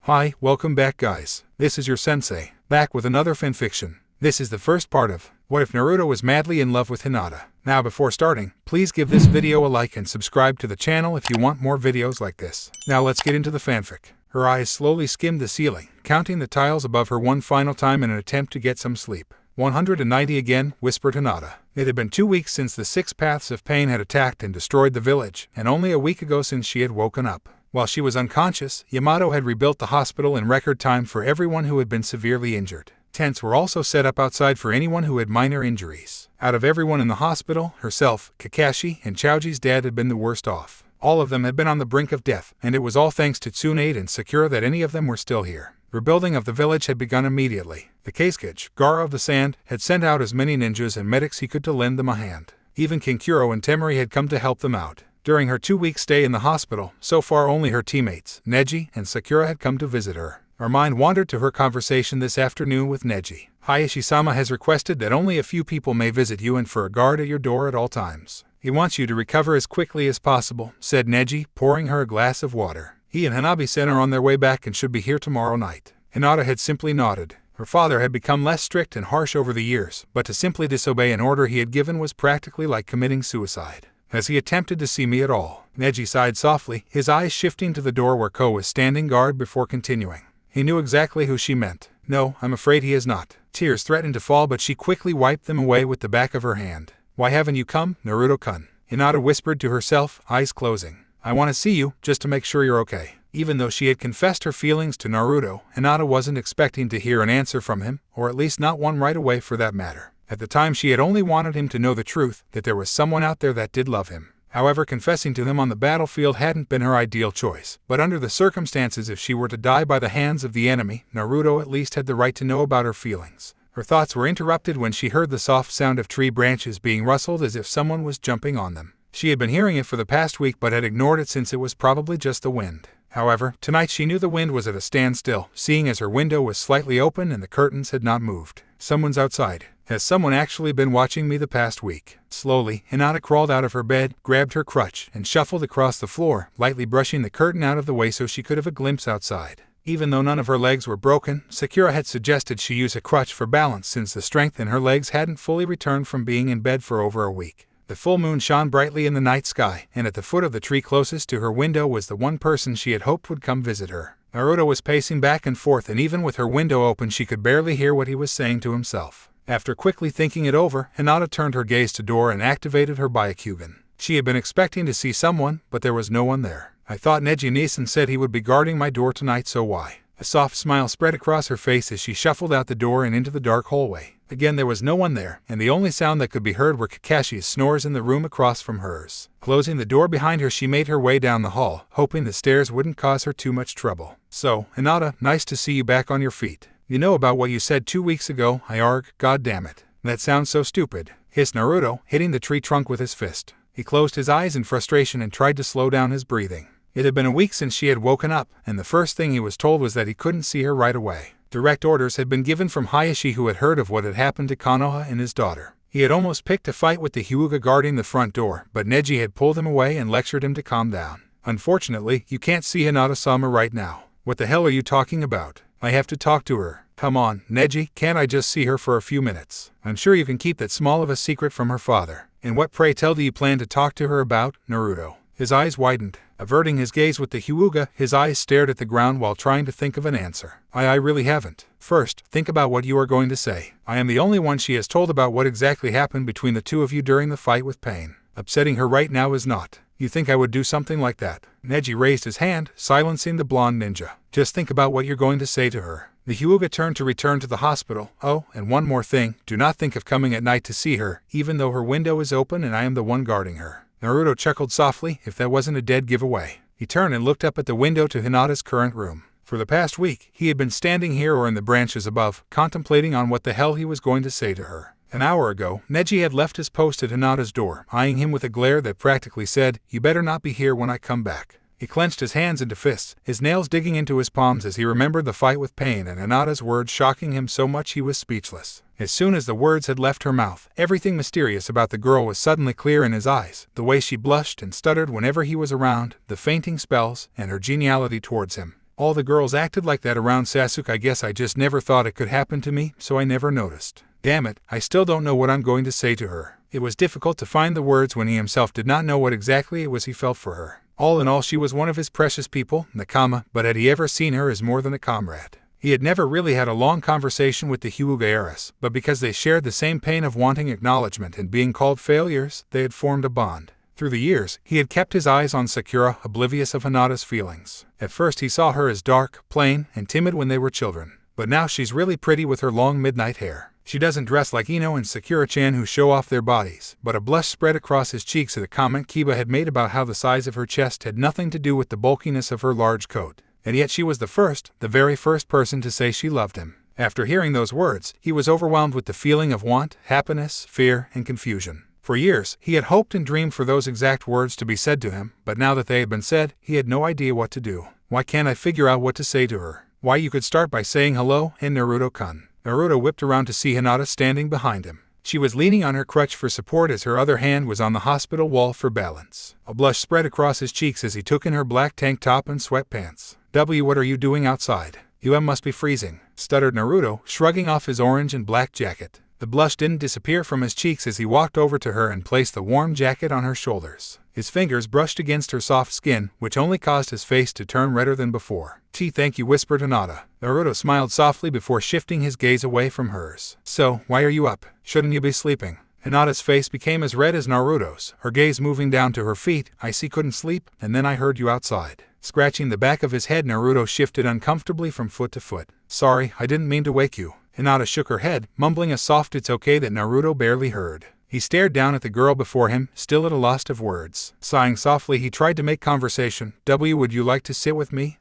Hi, welcome back guys. This is your sensei, back with another fanfiction. This is the first part of What If Naruto Was Madly in Love with Hinata. Now before starting, please give this video a like and subscribe to the channel if you want more videos like this. Now let's get into the fanfic. Her eyes slowly skimmed the ceiling, counting the tiles above her one final time in an attempt to get some sleep. 190 again, whispered Hinata. It had been 2 weeks since the 6 paths of pain had attacked and destroyed the village, and only a week ago since she had woken up. While she was unconscious, Yamato had rebuilt the hospital in record time for everyone who had been severely injured. Tents were also set up outside for anyone who had minor injuries. Out of everyone in the hospital, herself, Kakashi, and Choji's dad had been the worst off. All of them had been on the brink of death, and it was all thanks to Tsunade and Sakura that any of them were still here. Rebuilding of the village had begun immediately. The Kasuke, Gara of the Sand, had sent out as many ninjas and medics he could to lend them a hand. Even Kinkuro and Temari had come to help them out. During her 2-week stay in the hospital, so far only her teammates, Neji and Sakura, had come to visit her. Her mind wandered to her conversation this afternoon with Neji. Hayashi-sama has requested that only a few people may visit you and for a guard at your door at all times. He wants you to recover as quickly as possible, said Neji, pouring her a glass of water. He and Hanabi-san are on their way back and should be here tomorrow night. Hinata had simply nodded. Her father had become less strict and harsh over the years, but to simply disobey an order he had given was practically like committing suicide. Has he attempted to see me at all? Neji sighed softly, his eyes shifting to the door where Ko was standing guard before continuing. He knew exactly who she meant. No, I'm afraid he has not. Tears threatened to fall, but she quickly wiped them away with the back of her hand. Why haven't you come, Naruto-kun? Hinata whispered to herself, eyes closing. I want to see you, just to make sure you're okay. Even though she had confessed her feelings to Naruto, Hinata wasn't expecting to hear an answer from him, or at least not one right away for that matter. At the time she had only wanted him to know the truth, that there was someone out there that did love him. However, confessing to him on the battlefield hadn't been her ideal choice. But under the circumstances, if she were to die by the hands of the enemy, Naruto at least had the right to know about her feelings. Her thoughts were interrupted when she heard the soft sound of tree branches being rustled as if someone was jumping on them. She had been hearing it for the past week but had ignored it since it was probably just the wind. However, tonight she knew the wind was at a standstill, seeing as her window was slightly open and the curtains had not moved. Someone's outside. Has someone actually been watching me the past week? Slowly, Hinata crawled out of her bed, grabbed her crutch, and shuffled across the floor, lightly brushing the curtain out of the way so she could have a glimpse outside. Even though none of her legs were broken, Sakura had suggested she use a crutch for balance since the strength in her legs hadn't fully returned from being in bed for over a week. The full moon shone brightly in the night sky, and at the foot of the tree closest to her window was the one person she had hoped would come visit her. Naruto was pacing back and forth, and even with her window open she could barely hear what he was saying to himself. After quickly thinking it over, Hinata turned her gaze to door and activated her Byakugan. She had been expecting to see someone, but there was no one there. I thought Neji-san said he would be guarding my door tonight, so why? A soft smile spread across her face as she shuffled out the door and into the dark hallway. Again there was no one there, and the only sound that could be heard were Kakashi's snores in the room across from hers. Closing the door behind her, she made her way down the hall, hoping the stairs wouldn't cause her too much trouble. So, Hinata, nice to see you back on your feet. You know about what you said 2 weeks ago, I arg, god damn it. That sounds so stupid, hissed Naruto, hitting the tree trunk with his fist. He closed his eyes in frustration and tried to slow down his breathing. It had been a week since she had woken up, and the first thing he was told was that he couldn't see her right away. Direct orders had been given from Hayashi, who had heard of what had happened to Konoha and his daughter. He had almost picked a fight with the Hyuga guarding the front door, but Neji had pulled him away and lectured him to calm down. Unfortunately, you can't see Hinata-sama right now. What the hell are you talking about? I have to talk to her. Come on, Neji, can't I just see her for a few minutes? I'm sure you can keep that small of a secret from her father. And what, pray tell, do you plan to talk to her about, Naruto? His eyes widened. Averting his gaze with the Hyuga, his eyes stared at the ground while trying to think of an answer. I really haven't. First, think about what you are going to say. I am the only one she has told about what exactly happened between the two of you during the fight with Pain. Upsetting her right now is not. You think I would do something like that? Neji raised his hand, silencing the blonde ninja. Just think about what you're going to say to her. The Hyuga turned to return to the hospital. Oh, and one more thing, do not think of coming at night to see her, even though her window is open and I am the one guarding her. Naruto chuckled softly, if that wasn't a dead giveaway. He turned and looked up at the window to Hinata's current room. For the past week, he had been standing here or in the branches above, contemplating on what the hell he was going to say to her. An hour ago, Neji had left his post at Hinata's door, eyeing him with a glare that practically said, you better not be here when I come back. He clenched his hands into fists, his nails digging into his palms as he remembered the fight with Pain and Hinata's words shocking him so much he was speechless. As soon as the words had left her mouth, everything mysterious about the girl was suddenly clear in his eyes. The way she blushed and stuttered whenever he was around, the fainting spells, and her geniality towards him. All the girls acted like that around Sasuke. I guess I just never thought it could happen to me, so I never noticed. Damn it, I still don't know what I'm going to say to her. It was difficult to find the words when he himself did not know what exactly it was he felt for her. All in all, she was one of his precious people, Nakama, but had he ever seen her as more than a comrade? He had never really had a long conversation with the Hyuga heiress, but because they shared the same pain of wanting acknowledgement and being called failures, they had formed a bond. Through the years, he had kept his eyes on Sakura, oblivious of Hinata's feelings. At first he saw her as dark, plain, and timid when they were children. But now she's really pretty with her long midnight hair. She doesn't dress like Ino and Sakura-chan who show off their bodies, but a blush spread across his cheeks at a comment Keba had made about how the size of her chest had nothing to do with the bulkiness of her large coat. And yet she was the very first person to say she loved him. After hearing those words, he was overwhelmed with the feeling of want, happiness, fear, and confusion. For years, he had hoped and dreamed for those exact words to be said to him, but now that they had been said, he had no idea what to do. Why can't I figure out what to say to her? Why, you could start by saying hello and Naruto-kun. Naruto whipped around to see Hinata standing behind him. She was leaning on her crutch for support as her other hand was on the hospital wall for balance. A blush spread across his cheeks as he took in her black tank top and sweatpants. What are you doing outside? You must be freezing, stuttered Naruto, shrugging off his orange and black jacket. The blush didn't disappear from his cheeks as he walked over to her and placed the warm jacket on her shoulders. His fingers brushed against her soft skin, which only caused his face to turn redder than before. Thank you, whispered Hinata. Naruto smiled softly before shifting his gaze away from hers. So, why are you up? Shouldn't you be sleeping? Hinata's face became as red as Naruto's, her gaze moving down to her feet. I couldn't sleep, and then I heard you outside. Scratching the back of his head, Naruto shifted uncomfortably from foot to foot. Sorry, I didn't mean to wake you. Hinata shook her head, mumbling a soft "it's okay" that Naruto barely heard. He stared down at the girl before him, still at a loss of words. Sighing softly, he tried to make conversation. Would you like to sit with me?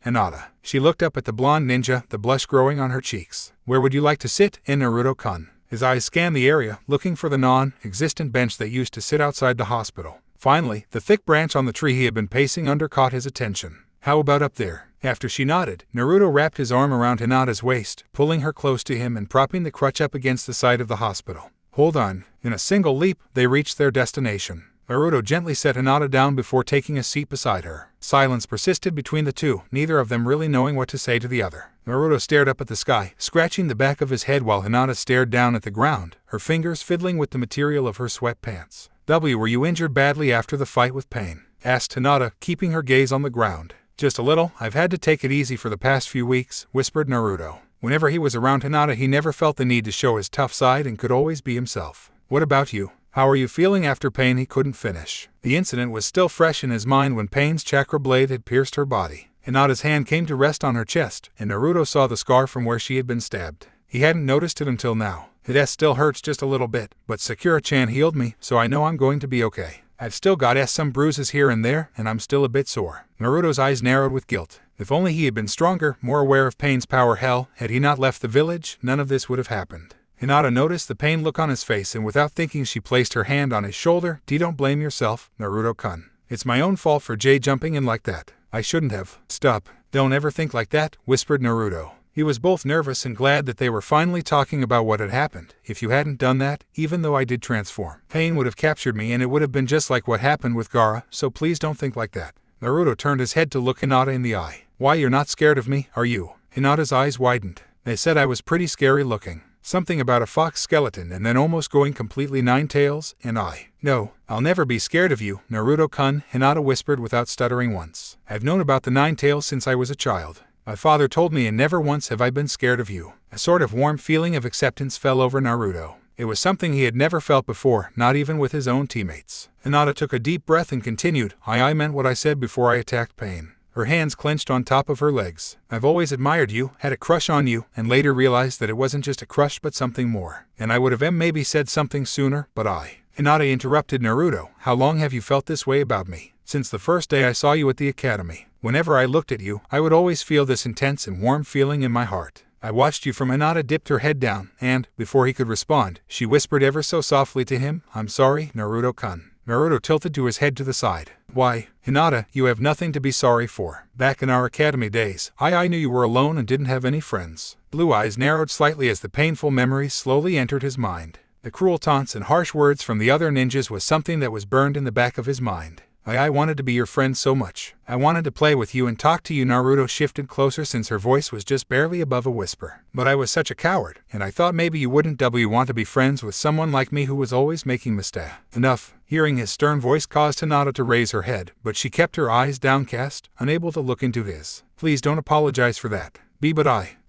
Hinata. She looked up at the blonde ninja, the blush growing on her cheeks. Where would you like to sit? In Naruto-kun. His eyes scanned the area, looking for the non-existent bench that used to sit outside the hospital. Finally, the thick branch on the tree he had been pacing under caught his attention. How about up there? After she nodded, Naruto wrapped his arm around Hinata's waist, pulling her close to him and propping the crutch up against the side of the hospital. Hold on. In a single leap, they reached their destination. Naruto gently set Hinata down before taking a seat beside her. Silence persisted between the two, neither of them really knowing what to say to the other. Naruto stared up at the sky, scratching the back of his head while Hinata stared down at the ground, her fingers fiddling with the material of her sweatpants. Were you injured badly after the fight with Pain? Asked Hinata, keeping her gaze on the ground. Just a little. I've had to take it easy for the past few weeks, whispered Naruto. Whenever he was around Hinata, he never felt the need to show his tough side and could always be himself. What about you? How are you feeling after Pain? He couldn't finish. The incident was still fresh in his mind when Pain's chakra blade had pierced her body. Hinata's hand came to rest on her chest, and Naruto saw the scar from where she had been stabbed. He hadn't noticed it until now. It still hurts just a little bit, but Sakura-chan healed me, so I know I'm going to be okay. I've still got some bruises here and there, and I'm still a bit sore. Naruto's eyes narrowed with guilt. If only he had been stronger, more aware of Pain's power. Had he not left the village, none of this would have happened. Hinata noticed the pained look on his face, and without thinking she placed her hand on his shoulder. Don't blame yourself, Naruto-kun. It's my own fault for jumping in like that. I shouldn't have. Stop. Don't ever think like that, whispered Naruto. He was both nervous and glad that they were finally talking about what had happened. If you hadn't done that, even though I did transform, Pain would have captured me and it would have been just like what happened with Gaara, so please don't think like that. Naruto turned his head to look Hinata in the eye. Why, you're not scared of me, are you? Hinata's eyes widened. They said I was pretty scary looking. Something about a fox skeleton and then almost going completely nine tails, and No, I'll never be scared of you, Naruto-kun, Hinata whispered without stuttering once. I've known about the nine tails since I was a child. My father told me, and never once have I been scared of you. A sort of warm feeling of acceptance fell over Naruto. It was something he had never felt before, not even with his own teammates. Hinata took a deep breath and continued, I meant what I said before I attacked Pain. Her hands clenched on top of her legs. I've always admired you, had a crush on you, and later realized that it wasn't just a crush but something more. And I would have maybe said something sooner, but Hinata interrupted Naruto. How long have you felt this way about me? Since the first day I saw you at the academy. Whenever I looked at you, I would always feel this intense and warm feeling in my heart. I watched you from. Hinata dipped her head down, and, before he could respond, she whispered ever so softly to him, I'm sorry, Naruto-kun. Naruto tilted his head to the side. Why, Hinata, you have nothing to be sorry for. Back in our academy days, I knew you were alone and didn't have any friends. Blue eyes narrowed slightly as the painful memories slowly entered his mind. The cruel taunts and harsh words from the other ninjas was something that was burned in the back of his mind. I wanted to be your friend so much. I wanted to play with you and talk to you." Naruto shifted closer since her voice was just barely above a whisper. "But I was such a coward, and I thought maybe you wouldn't want to be friends with someone like me who was always making mistakes." Enough. Hearing his stern voice caused Hinata to raise her head, but she kept her eyes downcast, unable to look into his. "Please don't apologize for that.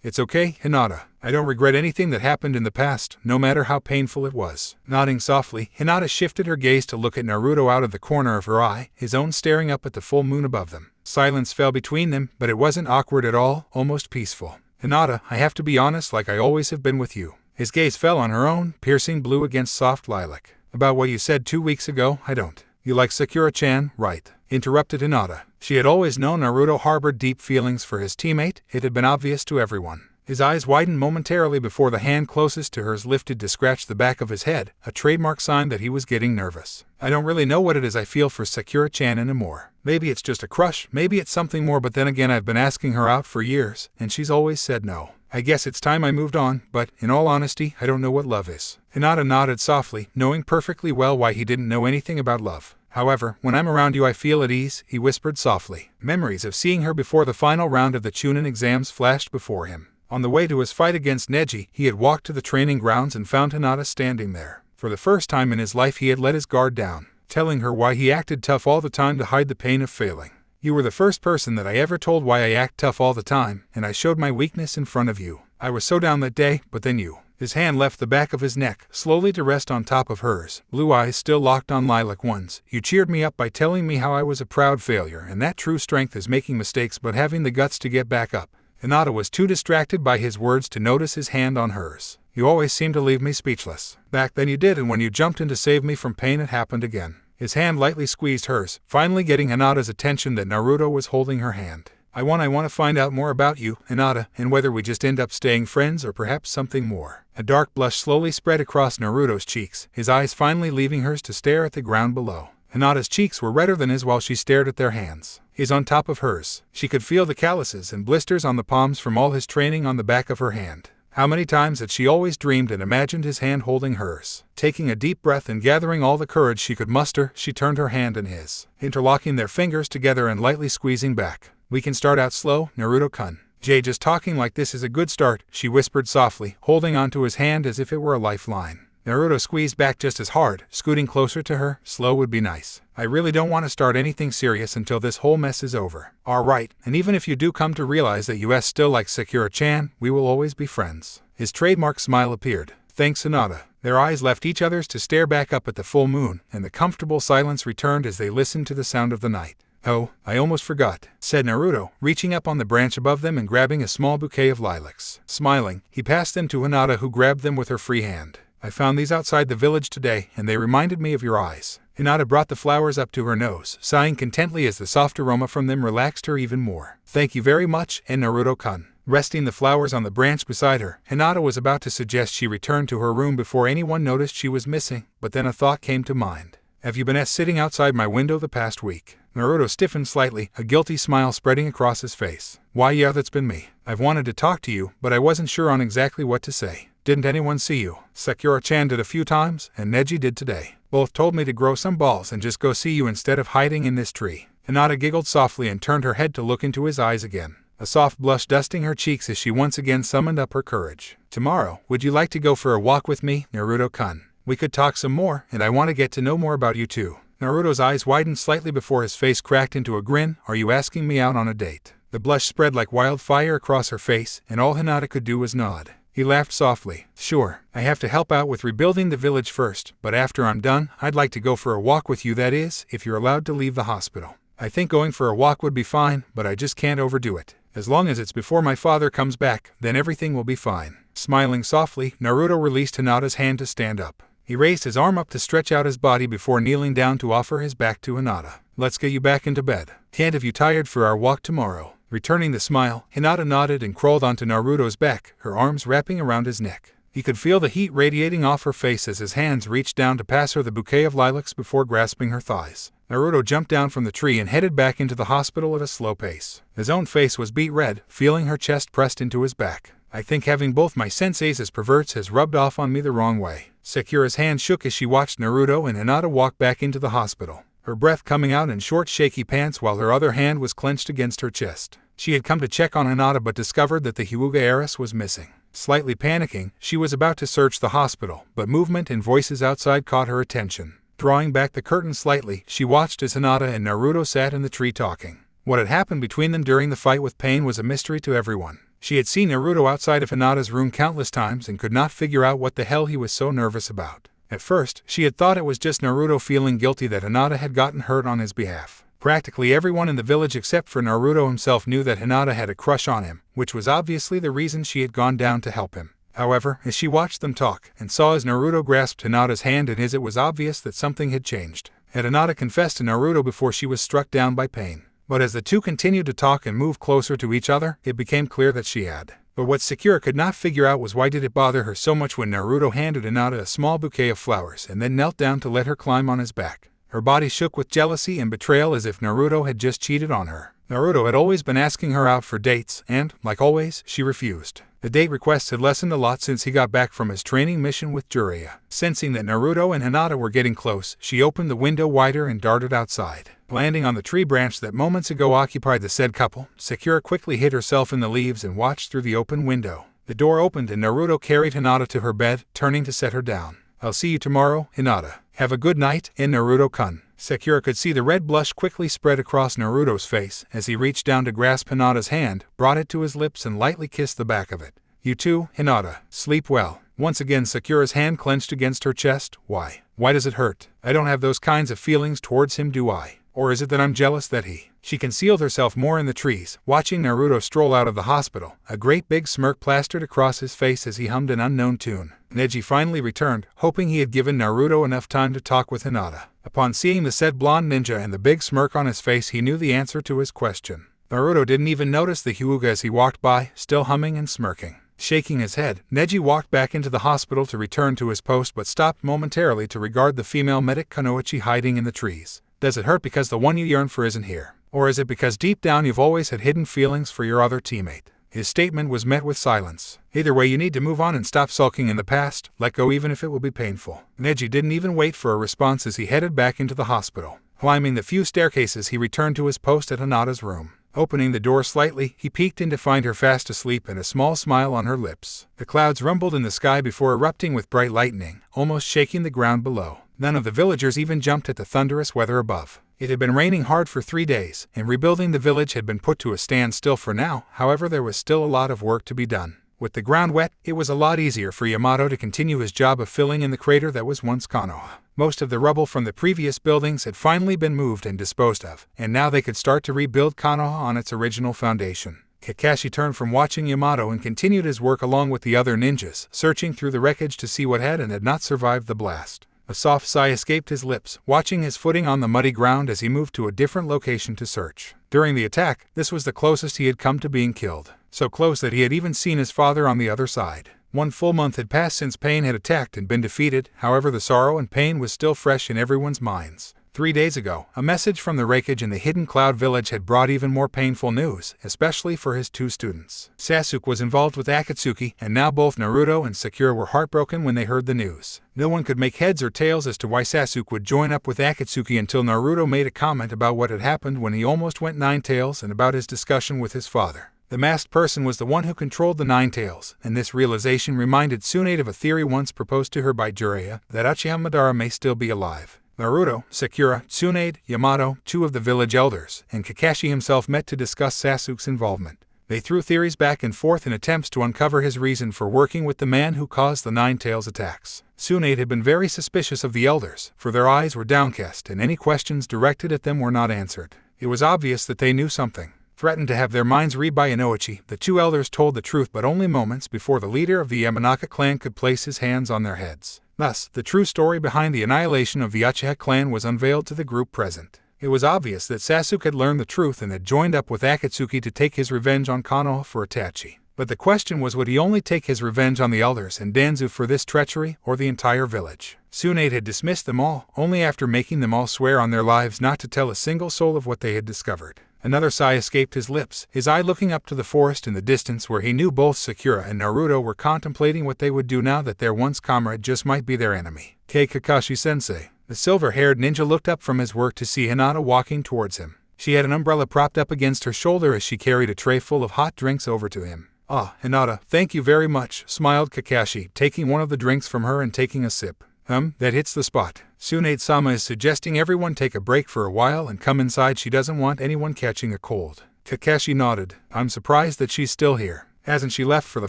It's okay, Hinata. I don't regret anything that happened in the past, no matter how painful it was." Nodding softly, Hinata shifted her gaze to look at Naruto out of the corner of her eye, his own staring up at the full moon above them. Silence fell between them, but it wasn't awkward at all, almost peaceful. "Hinata, I have to be honest like I always have been with you." His gaze fell on her own, piercing blue against soft lilac. "About what you said 2 weeks ago, I don't." "You like Sakura-chan, right?" interrupted Hinata. She had always known Naruto harbored deep feelings for his teammate. It had been obvious to everyone. His eyes widened momentarily before the hand closest to hers lifted to scratch the back of his head, a trademark sign that he was getting nervous. "I don't really know what it is I feel for Sakura-chan anymore. Maybe it's just a crush, maybe it's something more, but then again I've been asking her out for years, and she's always said no. I guess it's time I moved on, but, in all honesty, I don't know what love is." Hinata nodded softly, knowing perfectly well why he didn't know anything about love. "However, when I'm around you I feel at ease," he whispered softly. Memories of seeing her before the final round of the Chunin exams flashed before him. On the way to his fight against Neji, he had walked to the training grounds and found Hinata standing there. For the first time in his life he had let his guard down, telling her why he acted tough all the time to hide the pain of failing. "You were the first person that I ever told why I act tough all the time, and I showed my weakness in front of you. I was so down that day, but then you." His hand left the back of his neck, slowly to rest on top of hers, blue eyes still locked on lilac ones. "You cheered me up by telling me how I was a proud failure, and that true strength is making mistakes but having the guts to get back up." Hinata was too distracted by his words to notice his hand on hers. "You always seem to leave me speechless. Back then you did, and when you jumped in to save me from pain it happened again." His hand lightly squeezed hers, finally getting Hinata's attention that Naruto was holding her hand. I want to find out more about you, Hinata, and whether we just end up staying friends or perhaps something more." A dark blush slowly spread across Naruto's cheeks, his eyes finally leaving hers to stare at the ground below. Hinata's cheeks were redder than his while she stared at their hands. His on top of hers. She could feel the calluses and blisters on the palms from all his training on the back of her hand. How many times had she always dreamed and imagined his hand holding hers? Taking a deep breath and gathering all the courage she could muster, she turned her hand in his, interlocking their fingers together and lightly squeezing back. "We can start out slow, Naruto-kun. Just talking like this is a good start," she whispered softly, holding onto his hand as if it were a lifeline. Naruto squeezed back just as hard, scooting closer to her. "Slow would be nice. I really don't want to start anything serious until this whole mess is over. Alright, and even if you do come to realize that you still like Sakura-chan, we will always be friends." His trademark smile appeared. "Thanks, Hinata." Their eyes left each other's to stare back up at the full moon, and the comfortable silence returned as they listened to the sound of the night. "Oh, I almost forgot," said Naruto, reaching up on the branch above them and grabbing a small bouquet of lilacs. Smiling, he passed them to Hinata, who grabbed them with her free hand. "I found these outside the village today, and they reminded me of your eyes." Hinata brought the flowers up to her nose, sighing contently as the soft aroma from them relaxed her even more. "Thank you very much, and Naruto-kun." Resting the flowers on the branch beside her, Hinata was about to suggest she return to her room before anyone noticed she was missing, but then a thought came to mind. "Have you been sitting outside my window the past week?" Naruto stiffened slightly, a guilty smile spreading across his face. "Why, yeah, that's been me. I've wanted to talk to you, but I wasn't sure on exactly what to say. Didn't anyone see you? Sakura-chan did a few times, and Neji did today. Both told me to grow some balls and just go see you instead of hiding in this tree." Hinata giggled softly and turned her head to look into his eyes again, a soft blush dusting her cheeks as she once again summoned up her courage. "Tomorrow, would you like to go for a walk with me, Naruto-kun? We could talk some more, and I want to get to know more about you too." Naruto's eyes widened slightly before his face cracked into a grin. "Are you asking me out on a date?" The blush spread like wildfire across her face, and all Hinata could do was nod. He laughed softly. "Sure, I have to help out with rebuilding the village first, but after I'm done, I'd like to go for a walk with you, that is, if you're allowed to leave the hospital. I think going for a walk would be fine, but I just can't overdo it. As long as it's before my father comes back, then everything will be fine." Smiling softly, Naruto released Hinata's hand to stand up. He raised his arm up to stretch out his body before kneeling down to offer his back to Hinata. "Let's get you back into bed. Can't have you tired for our walk tomorrow." Returning the smile, Hinata nodded and crawled onto Naruto's back, her arms wrapping around his neck. He could feel the heat radiating off her face as his hands reached down to pass her the bouquet of lilacs before grasping her thighs. Naruto jumped down from the tree and headed back into the hospital at a slow pace. His own face was beet red, feeling her chest pressed into his back. "I think having both my senseis as perverts has rubbed off on me the wrong way." Sakura's hand shook as she watched Naruto and Hinata walk back into the hospital. her breath coming out in short shaky pants while her other hand was clenched against her chest. She had come to check on Hinata but discovered that the Hyuga heiress was missing. Slightly panicking, she was about to search the hospital, but movement and voices outside caught her attention. Drawing back the curtain slightly, she watched as Hinata and Naruto sat in the tree talking. What had happened between them during the fight with Pain was a mystery to everyone. She had seen Naruto outside of Hinata's room countless times and could not figure out what the hell he was so nervous about. At first, she had thought it was just Naruto feeling guilty that Hinata had gotten hurt on his behalf. Practically everyone in the village except for Naruto himself knew that Hinata had a crush on him, which was obviously the reason she had gone down to help him. However, as she watched them talk, and saw as Naruto grasped Hinata's hand in his, it was obvious that something had changed. Had Hinata confessed to Naruto before she was struck down by Pain? But as the two continued to talk and move closer to each other, it became clear that she had. But what Sakura could not figure out was why did it bother her so much when Naruto handed Hinata a small bouquet of flowers and then knelt down to let her climb on his back. Her body shook with jealousy and betrayal as if Naruto had just cheated on her. Naruto had always been asking her out for dates and, like always, she refused. The date requests had lessened a lot since he got back from his training mission with Jiraiya. Sensing that Naruto and Hinata were getting close, she opened the window wider and darted outside. Landing on the tree branch that moments ago occupied the said couple, Sakura quickly hid herself in the leaves and watched through the open window. The door opened and Naruto carried Hinata to her bed, turning to set her down. "I'll see you tomorrow, Hinata. Have a good night, Naruto-kun." Sakura could see the red blush quickly spread across Naruto's face as he reached down to grasp Hinata's hand, brought it to his lips and lightly kissed the back of it. "You too, Hinata. Sleep well." Once again Sakura's hand clenched against her chest. Why? Why does it hurt? I don't have those kinds of feelings towards him, do I? Or is it that I'm jealous that he... She concealed herself more in the trees, watching Naruto stroll out of the hospital, a great big smirk plastered across his face as he hummed an unknown tune. Neji finally returned, hoping he had given Naruto enough time to talk with Hinata. Upon seeing the said blonde ninja and the big smirk on his face, he knew the answer to his question. Naruto didn't even notice the Hyuga as he walked by, still humming and smirking. Shaking his head, Neji walked back into the hospital to return to his post but stopped momentarily to regard the female medic Kunoichi hiding in the trees. Does it hurt because the one you yearn for isn't here? Or is it because deep down you've always had hidden feelings for your other teammate? His statement was met with silence. Either way, you need to move on and stop sulking in the past, let go even if it will be painful. Neji didn't even wait for a response as he headed back into the hospital. Climbing the few staircases, he returned to his post at Hinata's room. Opening the door slightly, he peeked in to find her fast asleep and a small smile on her lips. The clouds rumbled in the sky before erupting with bright lightning, almost shaking the ground below. None of the villagers even jumped at the thunderous weather above. It had been raining hard for 3 days, and rebuilding the village had been put to a standstill for now. However, there was still a lot of work to be done. With the ground wet, it was a lot easier for Yamato to continue his job of filling in the crater that was once Konoha. Most of the rubble from the previous buildings had finally been moved and disposed of, and now they could start to rebuild Konoha on its original foundation. Kakashi turned from watching Yamato and continued his work along with the other ninjas, searching through the wreckage to see what had and had not survived the blast. A soft sigh escaped his lips, watching his footing on the muddy ground as he moved to a different location to search. During the attack, this was the closest he had come to being killed. So close that he had even seen his father on the other side. 1 full month had passed since Pain had attacked and been defeated, however the sorrow and pain was still fresh in everyone's minds. 3 days ago, a message from the wreckage in the Hidden Cloud Village had brought even more painful news, especially for his 2 students. Sasuke was involved with Akatsuki, and now both Naruto and Sakura were heartbroken when they heard the news. No one could make heads or tails as to why Sasuke would join up with Akatsuki until Naruto made a comment about what had happened when he almost went 9 tails and about his discussion with his father. The masked person was the one who controlled the 9 tails, and this realization reminded Tsunade of a theory once proposed to her by Jiraiya, that Uchiha Madara may still be alive. Naruto, Sakura, Tsunade, Yamato, 2 of the village elders, and Kakashi himself met to discuss Sasuke's involvement. They threw theories back and forth in attempts to uncover his reason for working with the man who caused the 9 tails attacks. Tsunade had been very suspicious of the elders, for their eyes were downcast and any questions directed at them were not answered. It was obvious that they knew something. Threatened to have their minds read by Inoichi, the 2 elders told the truth but only moments before the leader of the Yamanaka clan could place his hands on their heads. Thus, the true story behind the annihilation of the Uchiha clan was unveiled to the group present. It was obvious that Sasuke had learned the truth and had joined up with Akatsuki to take his revenge on Konoha for Itachi. But the question was, would he only take his revenge on the elders and Danzu for this treachery, or the entire village? Tsunade had dismissed them all, only after making them all swear on their lives not to tell a single soul of what they had discovered. Another sigh escaped his lips, his eye looking up to the forest in the distance where he knew both Sakura and Naruto were contemplating what they would do now that their once comrade just might be their enemy. Kakashi-sensei, The silver-haired ninja looked up from his work to see Hinata walking towards him. She had an umbrella propped up against her shoulder as she carried a tray full of hot drinks over to him. "Ah, Hinata, thank you very much," smiled Kakashi, taking one of the drinks from her and taking a sip. That hits the spot. Tsunade-sama is suggesting everyone take a break for a while and come inside. She doesn't want anyone catching a cold." Kakashi nodded. "I'm surprised that she's still here. Hasn't she left for the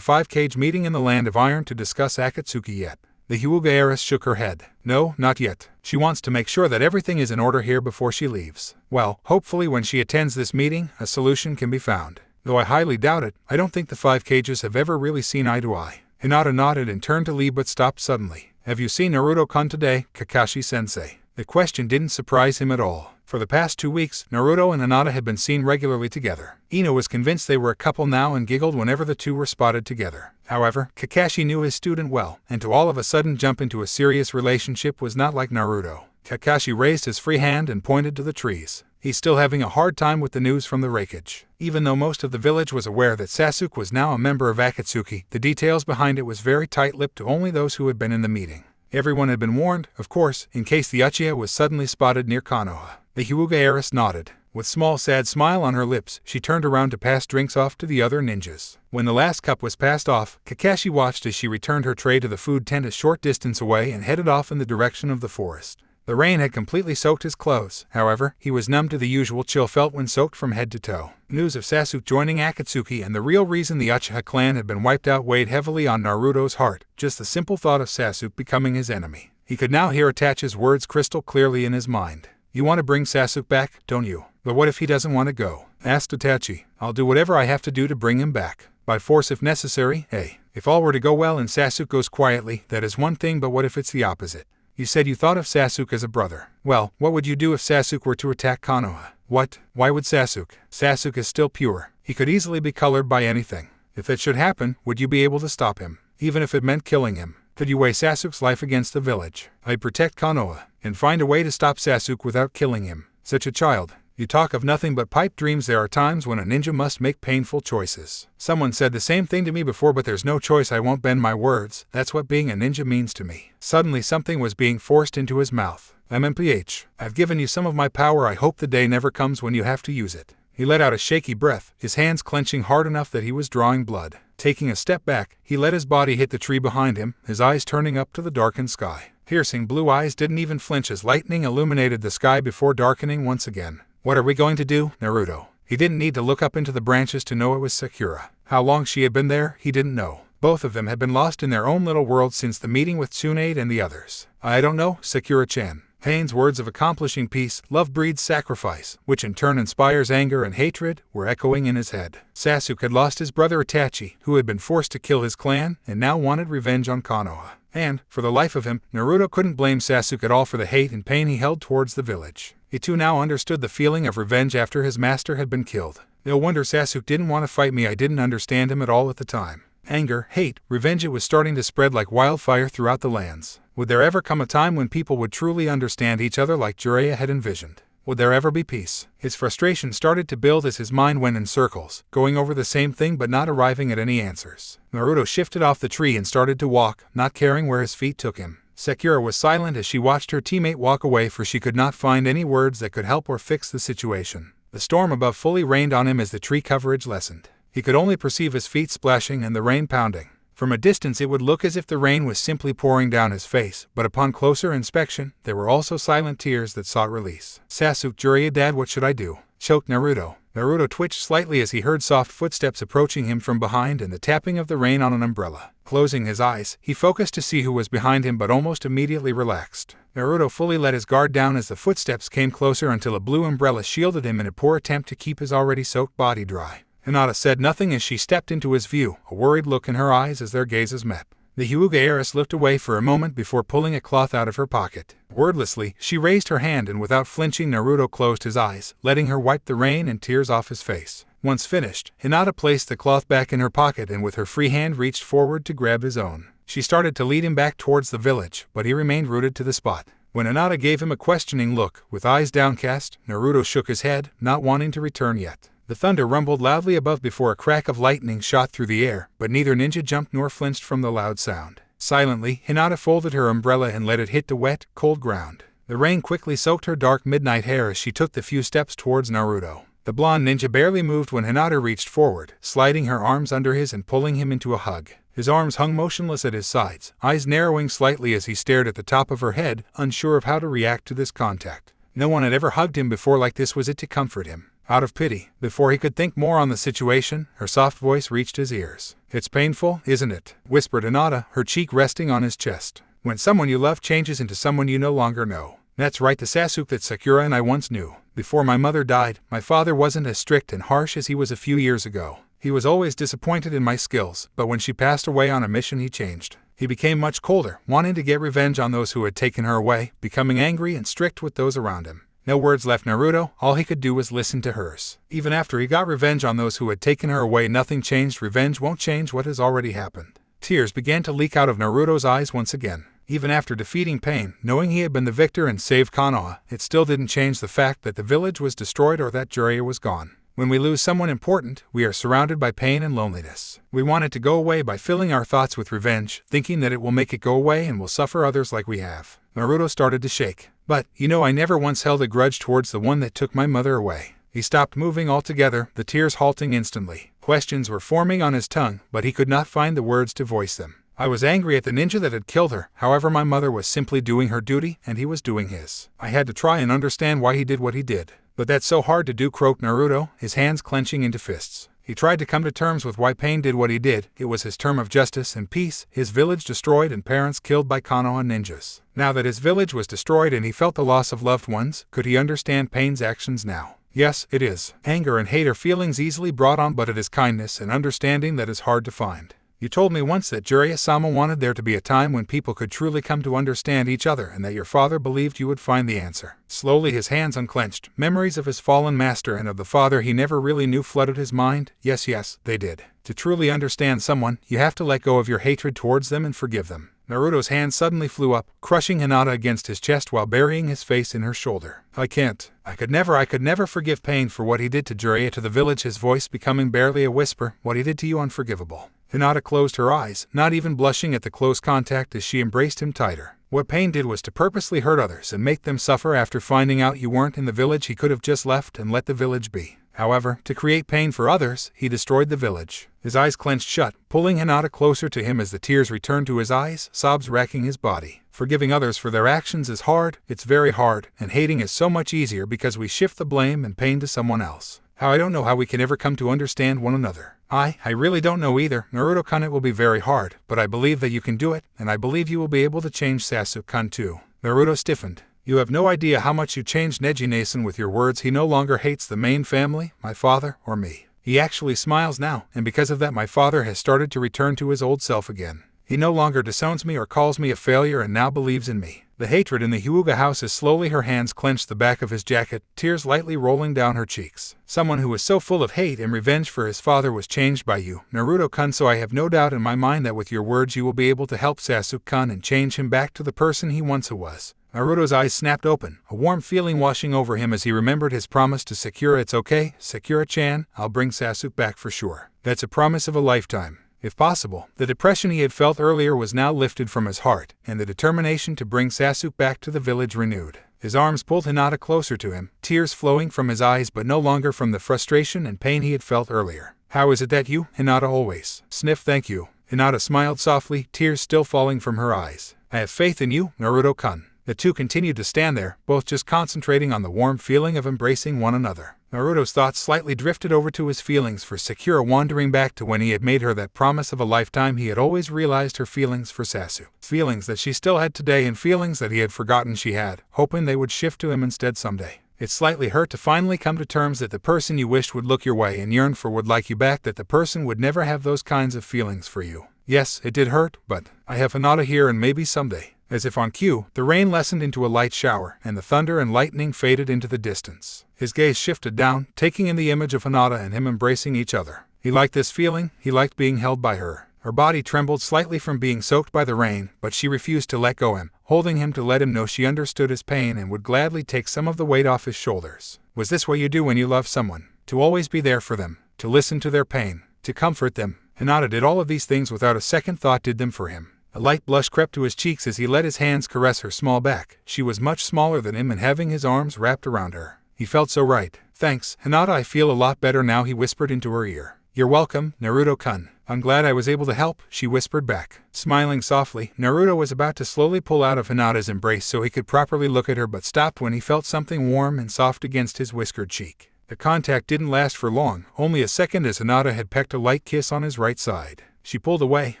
5-cage meeting in the Land of Iron to discuss Akatsuki yet?" The Hyuga heiress shook her head. "No, not yet. She wants to make sure that everything is in order here before she leaves. Well, hopefully when she attends this meeting, a solution can be found. Though I highly doubt it, I don't think the 5 cages have ever really seen eye to eye." Hinata nodded and turned to leave but stopped suddenly. "Have you seen Naruto-kun today, Kakashi-sensei?" The question didn't surprise him at all. For the past 2 weeks, Naruto and Hinata had been seen regularly together. Ino was convinced they were a couple now and giggled whenever the two were spotted together. However, Kakashi knew his student well, and to all of a sudden jump into a serious relationship was not like Naruto. Kakashi raised his free hand and pointed to the trees. He's still having a hard time with the news from the wreckage. Even though most of the village was aware that Sasuke was now a member of Akatsuki, the details behind it was very tight-lipped to only those who had been in the meeting. Everyone had been warned, of course, in case the Uchiha was suddenly spotted near Konoha. The Hyuga heiress nodded. With small sad smile on her lips, she turned around to pass drinks off to the other ninjas. When the last cup was passed off, Kakashi watched as she returned her tray to the food tent a short distance away and headed off in the direction of the forest. The rain had completely soaked his clothes. However, he was numb to the usual chill felt when soaked from head to toe. News of Sasuke joining Akatsuki and the real reason the Uchiha clan had been wiped out weighed heavily on Naruto's heart. Just the simple thought of Sasuke becoming his enemy. He could now hear Itachi's words crystal clearly in his mind. "You want to bring Sasuke back, don't you? But what if he doesn't want to go?" asked Itachi. "I'll do whatever I have to do to bring him back. By force if necessary. Hey, if all were to go well and Sasuke goes quietly, that is one thing, but what if it's the opposite? You said you thought of Sasuke as a brother. Well, what would you do if Sasuke were to attack Konoha?" "What? Why would Sasuke? Sasuke is still pure. He could easily be colored by anything. If it should happen, would you be able to stop him? Even if it meant killing him? Could you weigh Sasuke's life against the village? I'd protect Konoha, and find a way to stop Sasuke without killing him. Such a child. You talk of nothing but pipe dreams. There are times when a ninja must make painful choices. Someone said the same thing to me before, but there's no choice. I won't bend my words. That's what being a ninja means to me." Suddenly something was being forced into his mouth. "MMPH. I've given you some of my power. I hope the day never comes when you have to use it." He let out a shaky breath, his hands clenching hard enough that he was drawing blood. Taking a step back, he let his body hit the tree behind him, his eyes turning up to the darkened sky. Piercing blue eyes didn't even flinch as lightning illuminated the sky before darkening once again. "What are we going to do, Naruto?" He didn't need to look up into the branches to know it was Sakura. How long she had been there, he didn't know. Both of them had been lost in their own little world since the meeting with Tsunade and the others. "I don't know, Sakura-chan." Pain's words of accomplishing peace, love breeds sacrifice, which in turn inspires anger and hatred, were echoing in his head. Sasuke had lost his brother Itachi, who had been forced to kill his clan, and now wanted revenge on Konoha. And, for the life of him, Naruto couldn't blame Sasuke at all for the hate and pain he held towards the village. He too now understood the feeling of revenge after his master had been killed. No wonder Sasuke didn't want to fight me. I didn't understand him at all at the time. Anger, hate, revenge, it was starting to spread like wildfire throughout the lands. Would there ever come a time when people would truly understand each other like Jiraiya had envisioned? Would there ever be peace? His frustration started to build as his mind went in circles, going over the same thing but not arriving at any answers. Naruto shifted off the tree and started to walk, not caring where his feet took him. Sakura was silent as she watched her teammate walk away, for she could not find any words that could help or fix the situation. The storm above fully rained on him as the tree coverage lessened. He could only perceive his feet splashing and the rain pounding. From a distance it would look as if the rain was simply pouring down his face, but upon closer inspection, there were also silent tears that sought release. "Sasuke, Jiraiya, Dad, what should I do?" choked Naruto. Naruto twitched slightly as he heard soft footsteps approaching him from behind and the tapping of the rain on an umbrella. Closing his eyes, he focused to see who was behind him but almost immediately relaxed. Naruto fully let his guard down as the footsteps came closer until a blue umbrella shielded him in a poor attempt to keep his already soaked body dry. Hinata said nothing as she stepped into his view, a worried look in her eyes as their gazes met. The Hyuga heiress looked away for a moment before pulling a cloth out of her pocket. Wordlessly, she raised her hand and without flinching Naruto closed his eyes, letting her wipe the rain and tears off his face. Once finished, Hinata placed the cloth back in her pocket and with her free hand reached forward to grab his own. She started to lead him back towards the village, but he remained rooted to the spot. When Hinata gave him a questioning look, with eyes downcast, Naruto shook his head, not wanting to return yet. The thunder rumbled loudly above before a crack of lightning shot through the air, but neither ninja jumped nor flinched from the loud sound. Silently, Hinata folded her umbrella and let it hit the wet, cold ground. The rain quickly soaked her dark midnight hair as she took the few steps towards Naruto. The blonde ninja barely moved when Hinata reached forward, sliding her arms under his and pulling him into a hug. His arms hung motionless at his sides, eyes narrowing slightly as he stared at the top of her head, unsure of how to react to this contact. No one had ever hugged him before like this. Was it to comfort him? Out of pity. Before he could think more on the situation, her soft voice reached his ears. "It's painful, isn't it?" whispered Hinata, her cheek resting on his chest. "When someone you love changes into someone you no longer know. That's right, the Sasuke that Sakura and I once knew. Before my mother died, my father wasn't as strict and harsh as he was a few years ago. He was always disappointed in my skills, but when she passed away on a mission he changed. He became much colder, wanting to get revenge on those who had taken her away, becoming angry and strict with those around him." No words left Naruto, all he could do was listen to hers. Even after he got revenge on those who had taken her away, nothing changed. Revenge won't change what has already happened. Tears began to leak out of Naruto's eyes once again. Even after defeating Pain, knowing he had been the victor and saved Konoha, it still didn't change the fact that the village was destroyed or that Jiraiya was gone. When we lose someone important, we are surrounded by pain and loneliness. We want it to go away by filling our thoughts with revenge, thinking that it will make it go away and will suffer others like we have. Naruto started to shake. "But, I never once held a grudge towards the one that took my mother away." He stopped moving altogether, the tears halting instantly. Questions were forming on his tongue, but he could not find the words to voice them. "I was angry at the ninja that had killed her, however my mother was simply doing her duty, and he was doing his. I had to try and understand why he did what he did. But that's so hard to do," croaked Naruto, his hands clenching into fists. He tried to come to terms with why Pain did what he did. It was his term of justice and peace, his village destroyed and parents killed by Konoha ninjas. Now that his village was destroyed and he felt the loss of loved ones, could he understand Pain's actions now? Yes, it is. Anger and hate are feelings easily brought on, but it is kindness and understanding that is hard to find. You told me once that Jiraiya-sama wanted there to be a time when people could truly come to understand each other and that your father believed you would find the answer. Slowly his hands unclenched. Memories of his fallen master and of the father he never really knew flooded his mind. Yes, they did. To truly understand someone, you have to let go of your hatred towards them and forgive them. Naruto's hand suddenly flew up, crushing Hinata against his chest while burying his face in her shoulder. I could never forgive Pain for what he did to Jiraiya, to the village, his voice becoming barely a whisper. What he did to you, unforgivable. Hinata closed her eyes, not even blushing at the close contact as she embraced him tighter. What Pain did was to purposely hurt others and make them suffer. After finding out you weren't in the village, he could have just left and let the village be. However, to create pain for others, he destroyed the village. His eyes clenched shut, pulling Hinata closer to him as the tears returned to his eyes, sobs racking his body. Forgiving others for their actions is hard, it's very hard, and hating is so much easier because we shift the blame and pain to someone else. I don't know how we can ever come to understand one another. I really don't know either. Naruto-kun, it will be very hard, but I believe that you can do it, and I believe you will be able to change Sasuke-kun too. Naruto stiffened. You have no idea how much you changed Neji-Nason with your words. He no longer hates the main family, my father, or me. He actually smiles now, and because of that my father has started to return to his old self again. He no longer disowns me or calls me a failure and now believes in me. The hatred in the Hyuga house is slowly. Her hands clenched the back of his jacket, tears lightly rolling down her cheeks. Someone who was so full of hate and revenge for his father was changed by you, Naruto-kun, so I have no doubt in my mind that with your words you will be able to help Sasuke-kun and change him back to the person he once was. Naruto's eyes snapped open, a warm feeling washing over him as he remembered his promise to Sakura. It's okay, Sakura-chan, I'll bring Sasuke back for sure. That's a promise of a lifetime. If possible, the depression he had felt earlier was now lifted from his heart, and the determination to bring Sasuke back to the village renewed. His arms pulled Hinata closer to him, tears flowing from his eyes but no longer from the frustration and pain he had felt earlier. How is it that you, Hinata, always sniff? Thank you. Hinata smiled softly, tears still falling from her eyes. I have faith in you, Naruto-kun. The two continued to stand there, both just concentrating on the warm feeling of embracing one another. Naruto's thoughts slightly drifted over to his feelings for Sakura, wandering back to when he had made her that promise of a lifetime. He had always realized her feelings for Sasuke. Feelings that she still had today and feelings that he had forgotten she had, hoping they would shift to him instead someday. It slightly hurt to finally come to terms that the person you wished would look your way and yearn for would like you back, that the person would never have those kinds of feelings for you. Yes, it did hurt, but I have Hinata here and maybe someday. As if on cue, the rain lessened into a light shower, and the thunder and lightning faded into the distance. His gaze shifted down, taking in the image of Hinata and him embracing each other. He liked this feeling, he liked being held by her. Her body trembled slightly from being soaked by the rain, but she refused to let go him, holding him to let him know she understood his pain and would gladly take some of the weight off his shoulders. Was this what you do when you love someone? To always be there for them, to listen to their pain, to comfort them? Hinata did all of these things without a second thought, did them for him. A light blush crept to his cheeks as he let his hands caress her small back. She was much smaller than him and having his arms wrapped around her. He felt so right. "Thanks, Hinata, I feel a lot better now," he whispered into her ear. "You're welcome, Naruto-kun. I'm glad I was able to help," she whispered back. Smiling softly, Naruto was about to slowly pull out of Hinata's embrace so he could properly look at her but stopped when he felt something warm and soft against his whiskered cheek. The contact didn't last for long, only a second as Hinata had pecked a light kiss on his right side. She pulled away,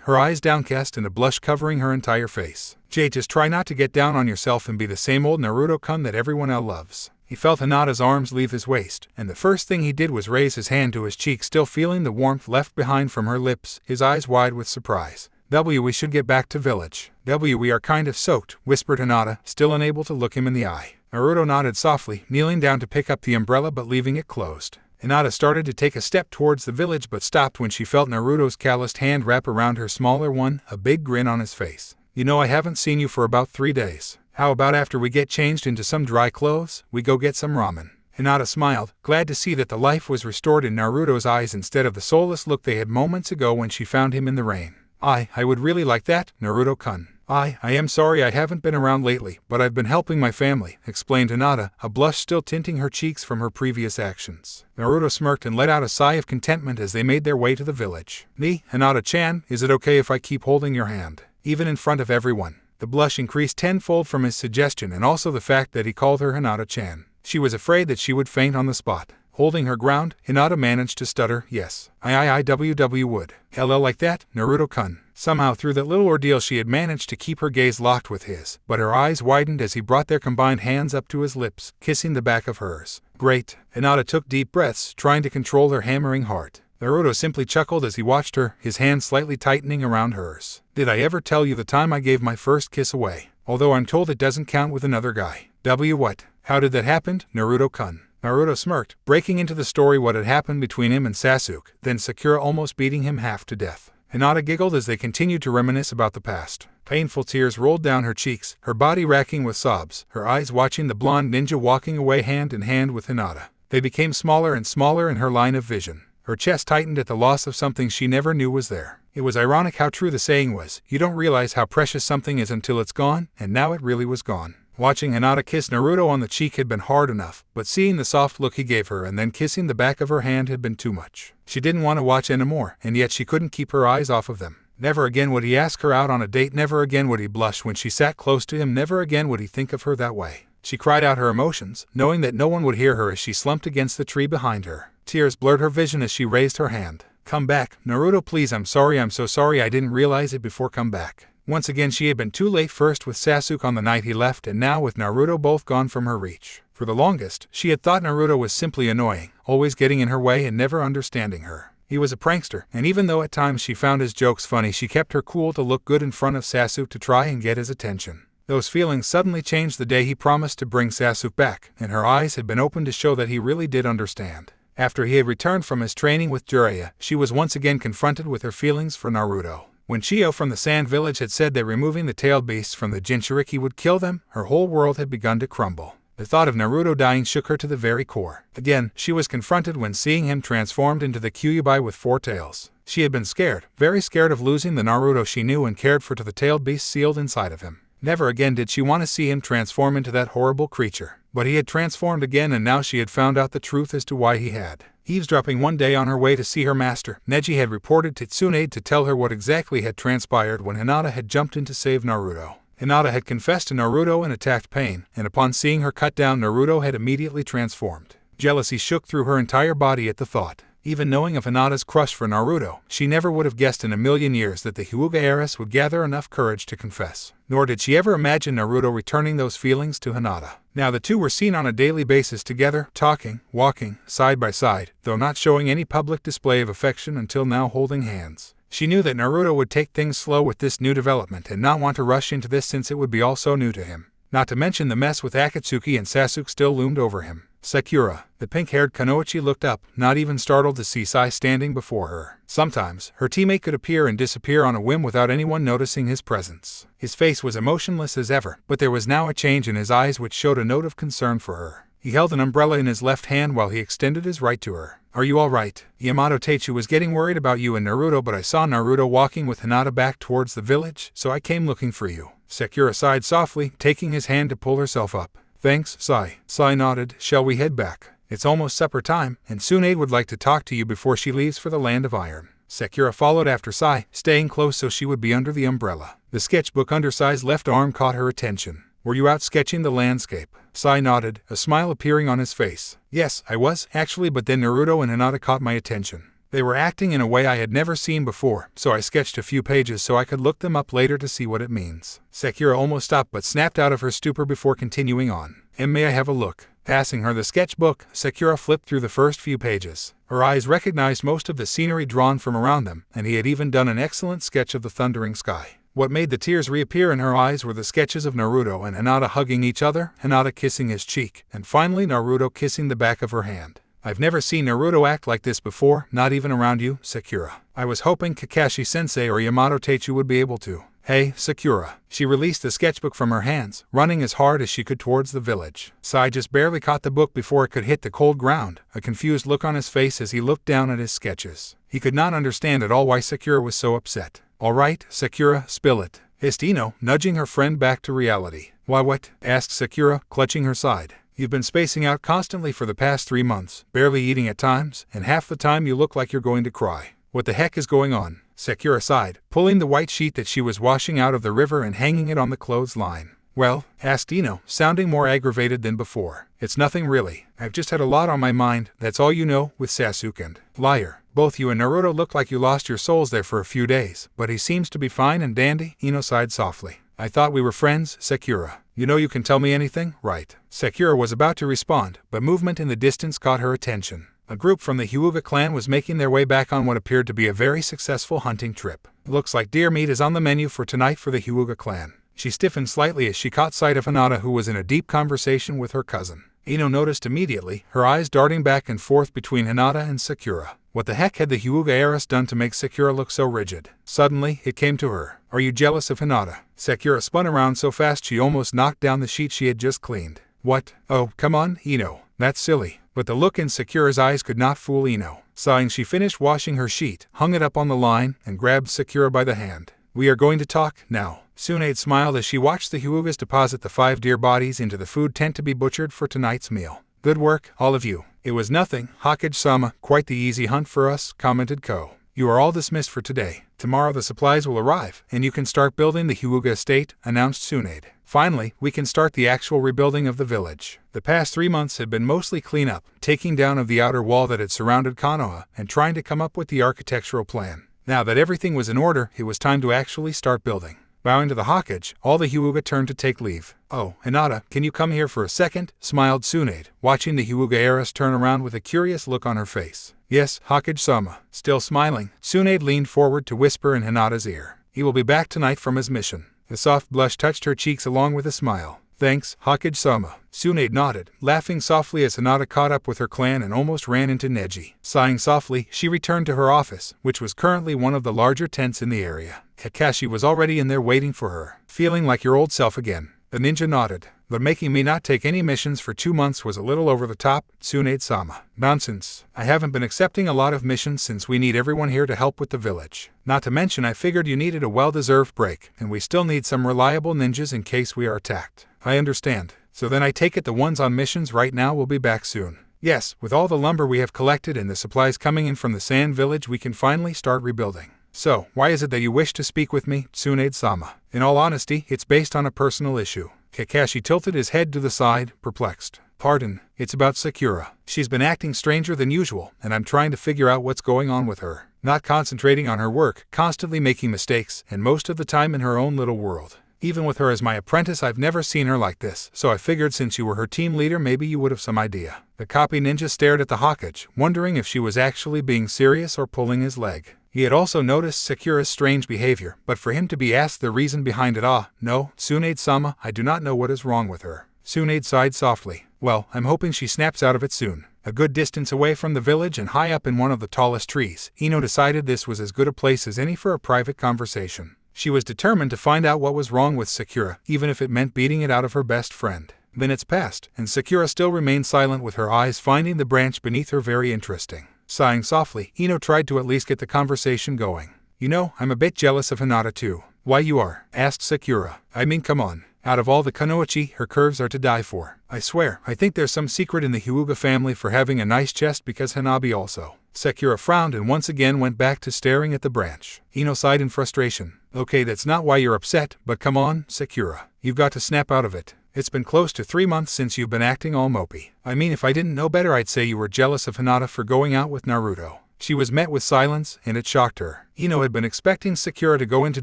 her eyes downcast and a blush covering her entire face. Just try not to get down on yourself and be the same old Naruto-kun that everyone else loves." He felt Hinata's arms leave his waist, and the first thing he did was raise his hand to his cheek, still feeling the warmth left behind from her lips, his eyes wide with surprise. We should get back to village." We are kind of soaked," whispered Hinata, still unable to look him in the eye. Naruto nodded softly, kneeling down to pick up the umbrella but leaving it closed. Hinata started to take a step towards the village but stopped when she felt Naruto's calloused hand wrap around her smaller one, a big grin on his face. I haven't seen you for about 3 days. How about after we get changed into some dry clothes, we go get some ramen?" Hinata smiled, glad to see that the life was restored in Naruto's eyes instead of the soulless look they had moments ago when she found him in the rain. I would really like that, Naruto-kun. I am sorry I haven't been around lately, but I've been helping my family," explained Hinata, a blush still tinting her cheeks from her previous actions. Naruto smirked and let out a sigh of contentment as they made their way to the village. "Hinata-chan, is it okay if I keep holding your hand? Even in front of everyone?" The blush increased tenfold from his suggestion and also the fact that he called her Hinata-chan. She was afraid that she would faint on the spot. Holding her ground, Hinata managed to stutter, "Yes. I would." "LL like that, Naruto-kun." Somehow through that little ordeal she had managed to keep her gaze locked with his, but her eyes widened as he brought their combined hands up to his lips, kissing the back of hers. "Great." Hinata took deep breaths, trying to control her hammering heart. Naruto simply chuckled as he watched her, his hand slightly tightening around hers. "Did I ever tell you the time I gave my first kiss away? Although I'm told it doesn't count with another guy." What? How did that happen, Naruto-kun?" Naruto smirked, breaking into the story what had happened between him and Sasuke, then Sakura almost beating him half to death. Hinata giggled as they continued to reminisce about the past. Painful tears rolled down her cheeks, her body racking with sobs, her eyes watching the blonde ninja walking away hand in hand with Hinata. They became smaller and smaller in her line of vision. Her chest tightened at the loss of something she never knew was there. It was ironic how true the saying was, you don't realize how precious something is until it's gone, and now it really was gone. Watching Hinata kiss Naruto on the cheek had been hard enough, but seeing the soft look he gave her and then kissing the back of her hand had been too much. She didn't want to watch anymore, and yet she couldn't keep her eyes off of them. Never again would he ask her out on a date, never again would he blush when she sat close to him, never again would he think of her that way. She cried out her emotions, knowing that no one would hear her as she slumped against the tree behind her. Tears blurred her vision as she raised her hand. "Come back, Naruto, please, I'm so sorry I didn't realize it before, come back." Once again she had been too late, first with Sasuke on the night he left and now with Naruto, both gone from her reach. For the longest, she had thought Naruto was simply annoying, always getting in her way and never understanding her. He was a prankster, and even though at times she found his jokes funny, she kept her cool to look good in front of Sasuke to try and get his attention. Those feelings suddenly changed the day he promised to bring Sasuke back, and her eyes had been opened to show that he really did understand. After he had returned from his training with Jiraiya, she was once again confronted with her feelings for Naruto. When Chio from the Sand Village had said that removing the tailed beasts from the Jinchuriki would kill them, her whole world had begun to crumble. The thought of Naruto dying shook her to the very core. Again, she was confronted when seeing him transformed into the Kyuubi with 4 tails. She had been scared, very scared of losing the Naruto she knew and cared for to the tailed beast sealed inside of him. Never again did she want to see him transform into that horrible creature. But he had transformed again, and now she had found out the truth as to why he had. Eavesdropping one day on her way to see her master, Neji had reported to Tsunade to tell her what exactly had transpired when Hinata had jumped in to save Naruto. Hinata had confessed to Naruto and attacked Pain, and upon seeing her cut down, Naruto had immediately transformed. Jealousy shook through her entire body at the thought. Even knowing of Hinata's crush for Naruto, she never would have guessed in a million years that the Hyuga heiress would gather enough courage to confess. Nor did she ever imagine Naruto returning those feelings to Hinata. Now the two were seen on a daily basis together, talking, walking, side by side, though not showing any public display of affection until now, holding hands. She knew that Naruto would take things slow with this new development and not want to rush into this since it would be all so new to him. Not to mention the mess with Akatsuki and Sasuke still loomed over him. Sakura, the pink-haired Kunoichi, looked up, not even startled to see Sai standing before her. Sometimes, her teammate could appear and disappear on a whim without anyone noticing his presence. His face was emotionless as ever, but there was now a change in his eyes which showed a note of concern for her. He held an umbrella in his left hand while he extended his right to her. Are you alright? Yamato Teichu was getting worried about you and Naruto, but I saw Naruto walking with Hinata back towards the village, so I came looking for you. Sakura sighed softly, taking his hand to pull herself up. Thanks, Sai. Sai nodded. Shall we head back? It's almost supper time, and Tsunade would like to talk to you before she leaves for the Land of Iron. Sakura followed after Sai, staying close so she would be under the umbrella. The sketchbook under Sai's left arm caught her attention. Were you out sketching the landscape? Sai nodded, a smile appearing on his face. Yes, I was, actually, but then Naruto and Hinata caught my attention. They were acting in a way I had never seen before, so I sketched a few pages so I could look them up later to see what it means. Sakura almost stopped but snapped out of her stupor before continuing on. And may I have a look? Passing her the sketchbook, Sakura flipped through the first few pages. Her eyes recognized most of the scenery drawn from around them, and he had even done an excellent sketch of the thundering sky. What made the tears reappear in her eyes were the sketches of Naruto and Hinata hugging each other, Hinata kissing his cheek, and finally Naruto kissing the back of her hand. I've never seen Naruto act like this before, not even around you, Sakura. I was hoping Kakashi-sensei or Yamato Teichu would be able to. Hey, Sakura. She released the sketchbook from her hands, running as hard as she could towards the village. Sai just barely caught the book before it could hit the cold ground, a confused look on his face as he looked down at his sketches. He could not understand at all why Sakura was so upset. All right, Sakura, spill it, hissed Ino, nudging her friend back to reality. Why what? Asked Sakura, clutching her side. You've been spacing out constantly for the past 3 months, barely eating at times, and half the time you look like you're going to cry. What the heck is going on? Sakura sighed, pulling the white sheet that she was washing out of the river and hanging it on the clothesline. Well, asked Ino, sounding more aggravated than before. It's nothing really. I've just had a lot on my mind, that's all you know, with Sasuke and liar. Both you and Naruto look like you lost your souls there for a few days, but he seems to be fine and dandy, Ino sighed softly. I thought we were friends, Sakura. You know you can tell me anything, right? Sakura was about to respond, but movement in the distance caught her attention. A group from the Hyuga clan was making their way back on what appeared to be a very successful hunting trip. Looks like deer meat is on the menu for tonight for the Hyuga clan. She stiffened slightly as she caught sight of Hinata, who was in a deep conversation with her cousin. Ino noticed immediately, her eyes darting back and forth between Hinata and Sakura. What the heck had the Hyuga heiress done to make Sakura look so rigid? Suddenly, it came to her. Are you jealous of Hinata? Sakura spun around so fast she almost knocked down the sheet she had just cleaned. What? Oh, come on, Ino. That's silly. But the look in Sakura's eyes could not fool Ino. Sighing, she finished washing her sheet, hung it up on the line, and grabbed Sakura by the hand. We are going to talk, now. Tsunade smiled as she watched the Hyugas deposit the 5 deer bodies into the food tent to be butchered for tonight's meal. Good work, all of you. It was nothing, Hokage-sama, quite the easy hunt for us, commented Ko. You are all dismissed for today. Tomorrow the supplies will arrive, and you can start building the Hyuga estate, announced Tsunade. Finally, we can start the actual rebuilding of the village. The past 3 months had been mostly cleanup, taking down of the outer wall that had surrounded Konoha, and trying to come up with the architectural plan. Now that everything was in order, it was time to actually start building. Bowing to the Hokage, all the Hyuga turned to take leave. Oh, Hinata, can you come here for a second? Smiled Tsunade, watching the Hyuga heiress turn around with a curious look on her face. Yes, Hokage-sama. Still smiling, Tsunade leaned forward to whisper in Hinata's ear. He will be back tonight from his mission. The soft blush touched her cheeks along with a smile. Thanks, Hokage-sama. Tsunade nodded, laughing softly as Hinata caught up with her clan and almost ran into Neji. Sighing softly, she returned to her office, which was currently one of the larger tents in the area. Kakashi was already in there waiting for her. Feeling like your old self again. The ninja nodded. But making me not take any missions for 2 months was a little over the top, Tsunade-sama. Nonsense. I haven't been accepting a lot of missions since we need everyone here to help with the village. Not to mention I figured you needed a well-deserved break, and we still need some reliable ninjas in case we are attacked. I understand. So then I take it the ones on missions right now will be back soon. Yes, with all the lumber we have collected and the supplies coming in from the sand village, we can finally start rebuilding. So, why is it that you wish to speak with me, Tsunade-sama? In all honesty, it's based on a personal issue. Kakashi tilted his head to the side, perplexed. Pardon, it's about Sakura. She's been acting stranger than usual, and I'm trying to figure out what's going on with her. Not concentrating on her work, constantly making mistakes, and most of the time in her own little world. Even with her as my apprentice, I've never seen her like this, so I figured since you were her team leader maybe you would have some idea. The copy ninja stared at the Hokage, wondering if she was actually being serious or pulling his leg. He had also noticed Sakura's strange behavior, but for him to be asked the reason behind it, no, Tsunade-sama, I do not know what is wrong with her. Tsunade sighed softly. Well, I'm hoping she snaps out of it soon. A good distance away from the village and high up in one of the tallest trees, Ino decided this was as good a place as any for a private conversation. She was determined to find out what was wrong with Sakura, even if it meant beating it out of her best friend. Minutes passed, and Sakura still remained silent, with her eyes finding the branch beneath her very interesting. Sighing softly, Ino tried to at least get the conversation going. You know, I'm a bit jealous of Hinata too. Why you are? Asked Sakura. I mean, come on. Out of all the Kunoichi, her curves are to die for. I swear, I think there's some secret in the Hyuga family for having a nice chest, because Hanabi also. Sakura frowned and once again went back to staring at the branch. Ino sighed in frustration. Okay, that's not why you're upset, but come on, Sakura. You've got to snap out of it. It's been close to 3 months since you've been acting all mopey. I mean, if I didn't know better, I'd say you were jealous of Hinata for going out with Naruto. She was met with silence, and it shocked her. Ino had been expecting Sakura to go into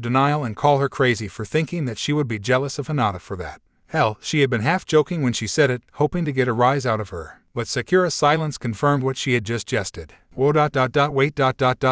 denial and call her crazy for thinking that she would be jealous of Hinata for that. Hell, she had been half joking when she said it, hoping to get a rise out of her. But Sakura's silence confirmed what she had just jested. Wait,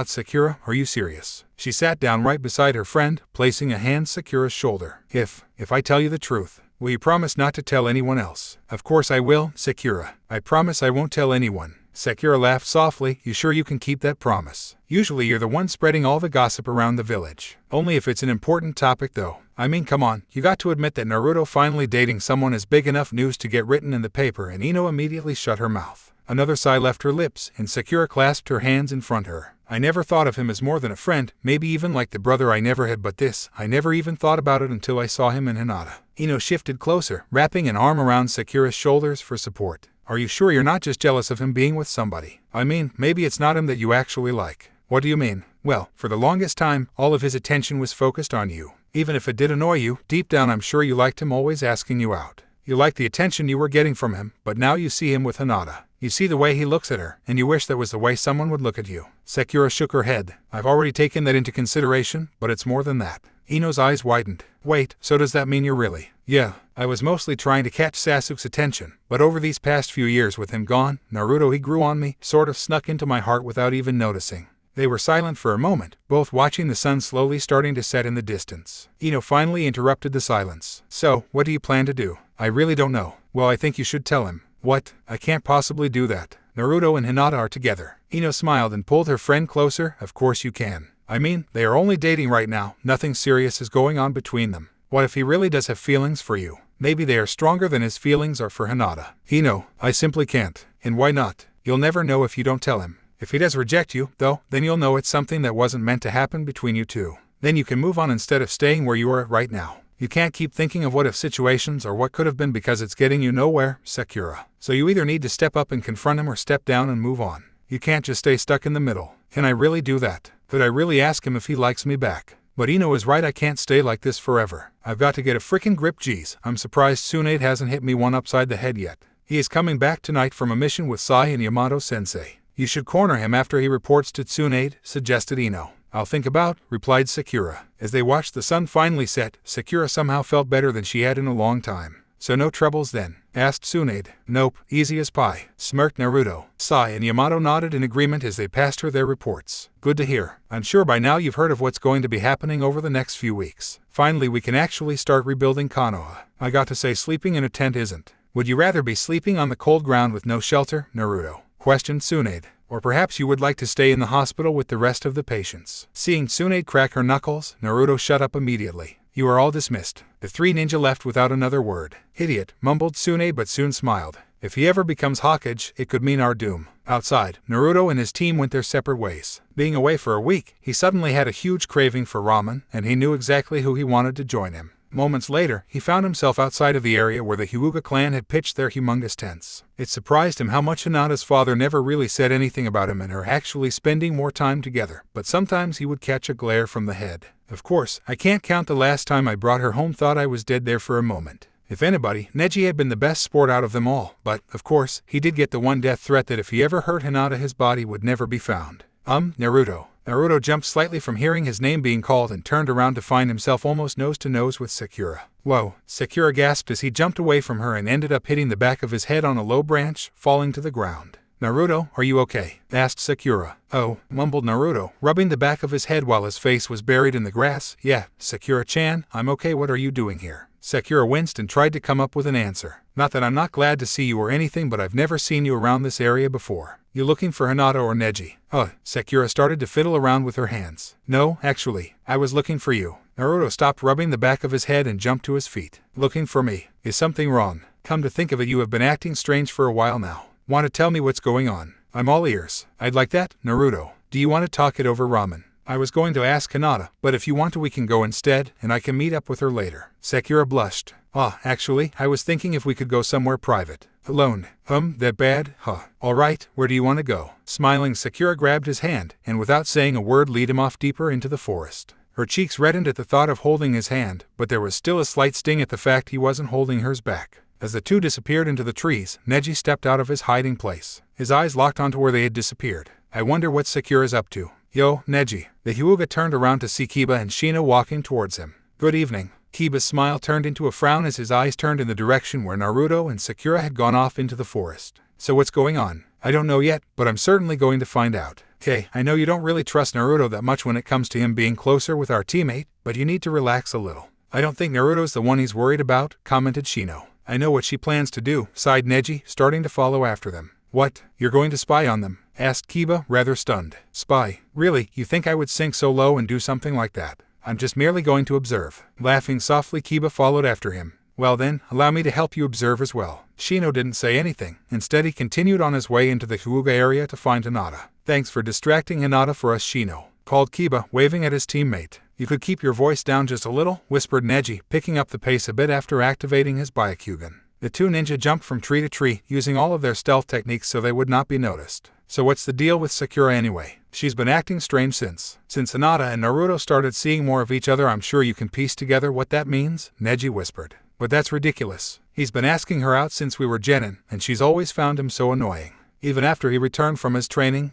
Sakura, are you serious? She sat down right beside her friend, placing a hand on Sakura's shoulder. If I tell you the truth, will you promise not to tell anyone else? Of course I will, Sakura. I promise I won't tell anyone. Sakura laughed softly. You sure you can keep that promise? Usually you're the one spreading all the gossip around the village. Only if it's an important topic though. I mean, come on, you got to admit that Naruto finally dating someone is big enough news to get written in the paper, and Ino immediately shut her mouth. Another sigh left her lips, and Sakura clasped her hands in front of her. I never thought of him as more than a friend, maybe even like the brother I never had, but this, I never even thought about it until I saw him in Hinata. Ino shifted closer, wrapping an arm around Sakura's shoulders for support. Are you sure you're not just jealous of him being with somebody? I mean, maybe it's not him that you actually like. What do you mean? Well, for the longest time, all of his attention was focused on you. Even if it did annoy you, deep down I'm sure you liked him always asking you out. You liked the attention you were getting from him, but now you see him with Hinata. You see the way he looks at her, and you wish that was the way someone would look at you. Sakura shook her head. I've already taken that into consideration, but it's more than that. Ino's eyes widened. Wait, so does that mean you're really? Yeah, I was mostly trying to catch Sasuke's attention, but over these past few years with him gone, Naruto he grew on me, sort of snuck into my heart without even noticing. They were silent for a moment, both watching the sun slowly starting to set in the distance. Ino finally interrupted the silence. So, what do you plan to do? I really don't know. Well, I think you should tell him. What? I can't possibly do that. Naruto and Hinata are together. Ino smiled and pulled her friend closer. Of course you can. I mean, they are only dating right now. Nothing serious is going on between them. What if he really does have feelings for you? Maybe they are stronger than his feelings are for Hinata. Ino, I simply can't. And why not? You'll never know if you don't tell him. If he does reject you, though, then you'll know it's something that wasn't meant to happen between you two. Then you can move on instead of staying where you are right now. You can't keep thinking of what if situations or what could have been, because it's getting you nowhere, Sakura. So you either need to step up and confront him or step down and move on. You can't just stay stuck in the middle. Can I really do that? Could I really ask him if he likes me back? But Ino is right, I can't stay like this forever. I've got to get a freaking grip. Geez, I'm surprised Tsunade hasn't hit me one upside the head yet. He is coming back tonight from a mission with Sai and Yamato-sensei. You should corner him after he reports to Tsunade, suggested Ino. I'll think about, replied Sakura. As they watched the sun finally set, Sakura somehow felt better than she had in a long time. So no troubles then? Asked Tsunade. Nope, easy as pie, smirked Naruto. Sai and Yamato nodded in agreement as they passed her their reports. Good to hear. I'm sure by now you've heard of what's going to be happening over the next few weeks. Finally we can actually start rebuilding Konoha. I got to say, sleeping in a tent isn't. Would you rather be sleeping on the cold ground with no shelter, Naruto? Questioned Tsunade. Or perhaps you would like to stay in the hospital with the rest of the patients. Seeing Tsunade crack her knuckles, Naruto shut up immediately. You are all dismissed. The three ninja left without another word. Idiot, mumbled Tsunade, but soon smiled. If he ever becomes Hokage, it could mean our doom. Outside, Naruto and his team went their separate ways. Being away for a week, he suddenly had a huge craving for ramen, and he knew exactly who he wanted to join him. Moments later, he found himself outside of the area where the Hyuga clan had pitched their humongous tents. It surprised him how much Hinata's father never really said anything about him and her actually spending more time together, but sometimes he would catch a glare from the head. Of course, I can't count the last time I brought her home, thought I was dead there for a moment. If anybody, Neji had been the best sport out of them all, but, of course, he did get the one death threat that if he ever hurt Hinata his body would never be found. Naruto. Naruto jumped slightly from hearing his name being called and turned around to find himself almost nose to nose with Sakura. Whoa, Sakura gasped as he jumped away from her and ended up hitting the back of his head on a low branch, falling to the ground. Naruto, are you okay? Asked Sakura. Oh, mumbled Naruto, rubbing the back of his head while his face was buried in the grass. Yeah, Sakura-chan, I'm okay. What are you doing here? Sakura winced and tried to come up with an answer. Not that I'm not glad to see you or anything, but I've never seen you around this area before. You looking for Hinata or Neji? Sakura started to fiddle around with her hands. No, actually, I was looking for you. Naruto stopped rubbing the back of his head and jumped to his feet. Looking for me? Is something wrong? Come to think of it, you have been acting strange for a while now. Want to tell me what's going on? I'm all ears. I'd like that, Naruto. Do you want to talk it over ramen? I was going to ask Hinata, but if you want to we can go instead, and I can meet up with her later. Sakura blushed. Actually, I was thinking if we could go somewhere private. Alone. That bad? Alright, where do you want to go? Smiling, Sakura grabbed his hand, and without saying a word lead him off deeper into the forest. Her cheeks reddened at the thought of holding his hand, but there was still a slight sting at the fact he wasn't holding hers back. As the two disappeared into the trees, Neji stepped out of his hiding place. His eyes locked onto where they had disappeared. I wonder what Sakura's up to. Yo, Neji. The Hyuga turned around to see Keba and Shino walking towards him. Good evening. Keba's smile turned into a frown as his eyes turned in the direction where Naruto and Sakura had gone off into the forest. So what's going on? I don't know yet, but I'm certainly going to find out. Okay, I know you don't really trust Naruto that much when it comes to him being closer with our teammate, but you need to relax a little. I don't think Naruto's the one he's worried about, commented Shino. I know what she plans to do, sighed Neji, starting to follow after them. What? You're going to spy on them? Asked Keba, rather stunned. Spy? Really, you think I would sink so low and do something like that? I'm just merely going to observe. Laughing softly, Keba followed after him. Well then, allow me to help you observe as well. Shino didn't say anything. Instead he continued on his way into the Hyuga area to find Hinata. Thanks for distracting Hinata for us, Shino, called Keba, waving at his teammate. You could keep your voice down just a little, whispered Neji, picking up the pace a bit after activating his Byakugan. The two ninja jumped from tree to tree, using all of their stealth techniques so they would not be noticed. So what's the deal with Sakura anyway? She's been acting strange since Hinata and Naruto started seeing more of each other. I'm sure you can piece together what that means, Neji whispered. But that's ridiculous. He's been asking her out since we were genin, and she's always found him so annoying. Even after he returned from his training,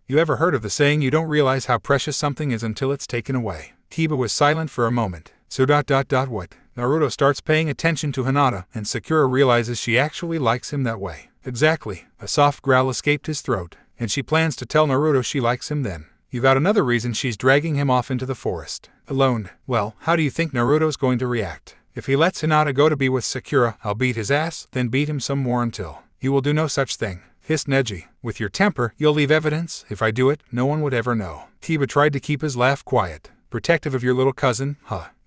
You ever heard of the saying you don't realize how precious something is until it's taken away? Keba was silent for a moment. So what? Naruto starts paying attention to Hinata, and Sakura realizes she actually likes him that way. Exactly. A soft growl escaped his throat, and she plans to tell Naruto she likes him then. You got another reason she's dragging him off into the forest. Alone. Well, how do you think Naruto's going to react? If he lets Hinata go to be with Sakura, I'll beat his ass, then beat him some more until. You will do no such thing, hissed Neji. With your temper, you'll leave evidence. If I do it, no one would ever know. Keba tried to keep his laugh quiet. Protective of your little cousin,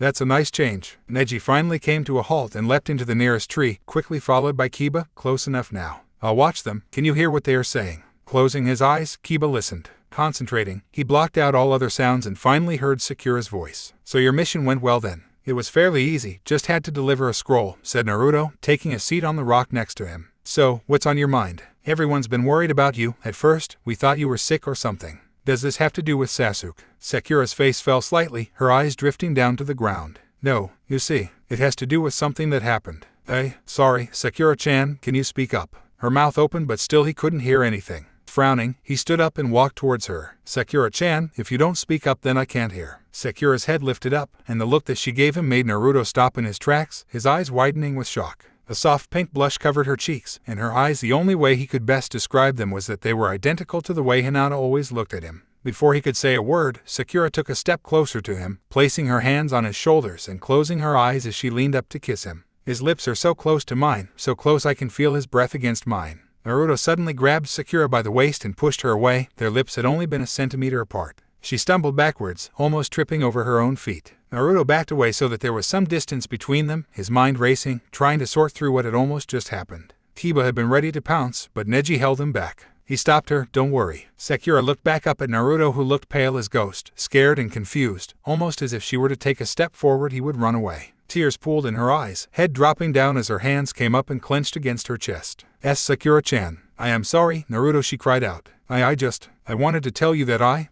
That's a nice change. Neji finally came to a halt and leapt into the nearest tree, quickly followed by Keba. Close enough now. I'll watch them. Can you hear what they are saying? Closing his eyes, Keba listened. Concentrating, he blocked out all other sounds and finally heard Sakura's voice. So your mission went well then? It was fairly easy, just had to deliver a scroll, said Naruto, taking a seat on the rock next to him. So, what's on your mind? Everyone's been worried about you. At first, we thought you were sick or something. Does this have to do with Sasuke? Sakura's face fell slightly, her eyes drifting down to the ground. No, you see, it has to do with something that happened. Sorry, Sakura-chan, can you speak up? Her mouth opened but still he couldn't hear anything. Frowning, he stood up and walked towards her. Sakura-chan, if you don't speak up then I can't hear. Sakura's head lifted up, and the look that she gave him made Naruto stop in his tracks, his eyes widening with shock. A soft pink blush covered her cheeks, and her eyes, the only way he could best describe them was that they were identical to the way Hinata always looked at him. Before he could say a word, Sakura took a step closer to him, placing her hands on his shoulders and closing her eyes as she leaned up to kiss him. His lips are so close to mine, so close I can feel his breath against mine. Naruto suddenly grabbed Sakura by the waist and pushed her away. Their lips had only been a centimeter apart. She stumbled backwards, almost tripping over her own feet. Naruto backed away so that there was some distance between them, his mind racing, trying to sort through what had almost just happened. Keba had been ready to pounce, but Neji held him back. He stopped her. Don't worry. Sakura looked back up at Naruto, who looked pale as ghost, scared and confused, almost as if she were to take a step forward he would run away. Tears pooled in her eyes, head dropping down as her hands came up and clenched against her chest. Sakura-chan. I am sorry, Naruto, she cried out. I wanted to tell you that I.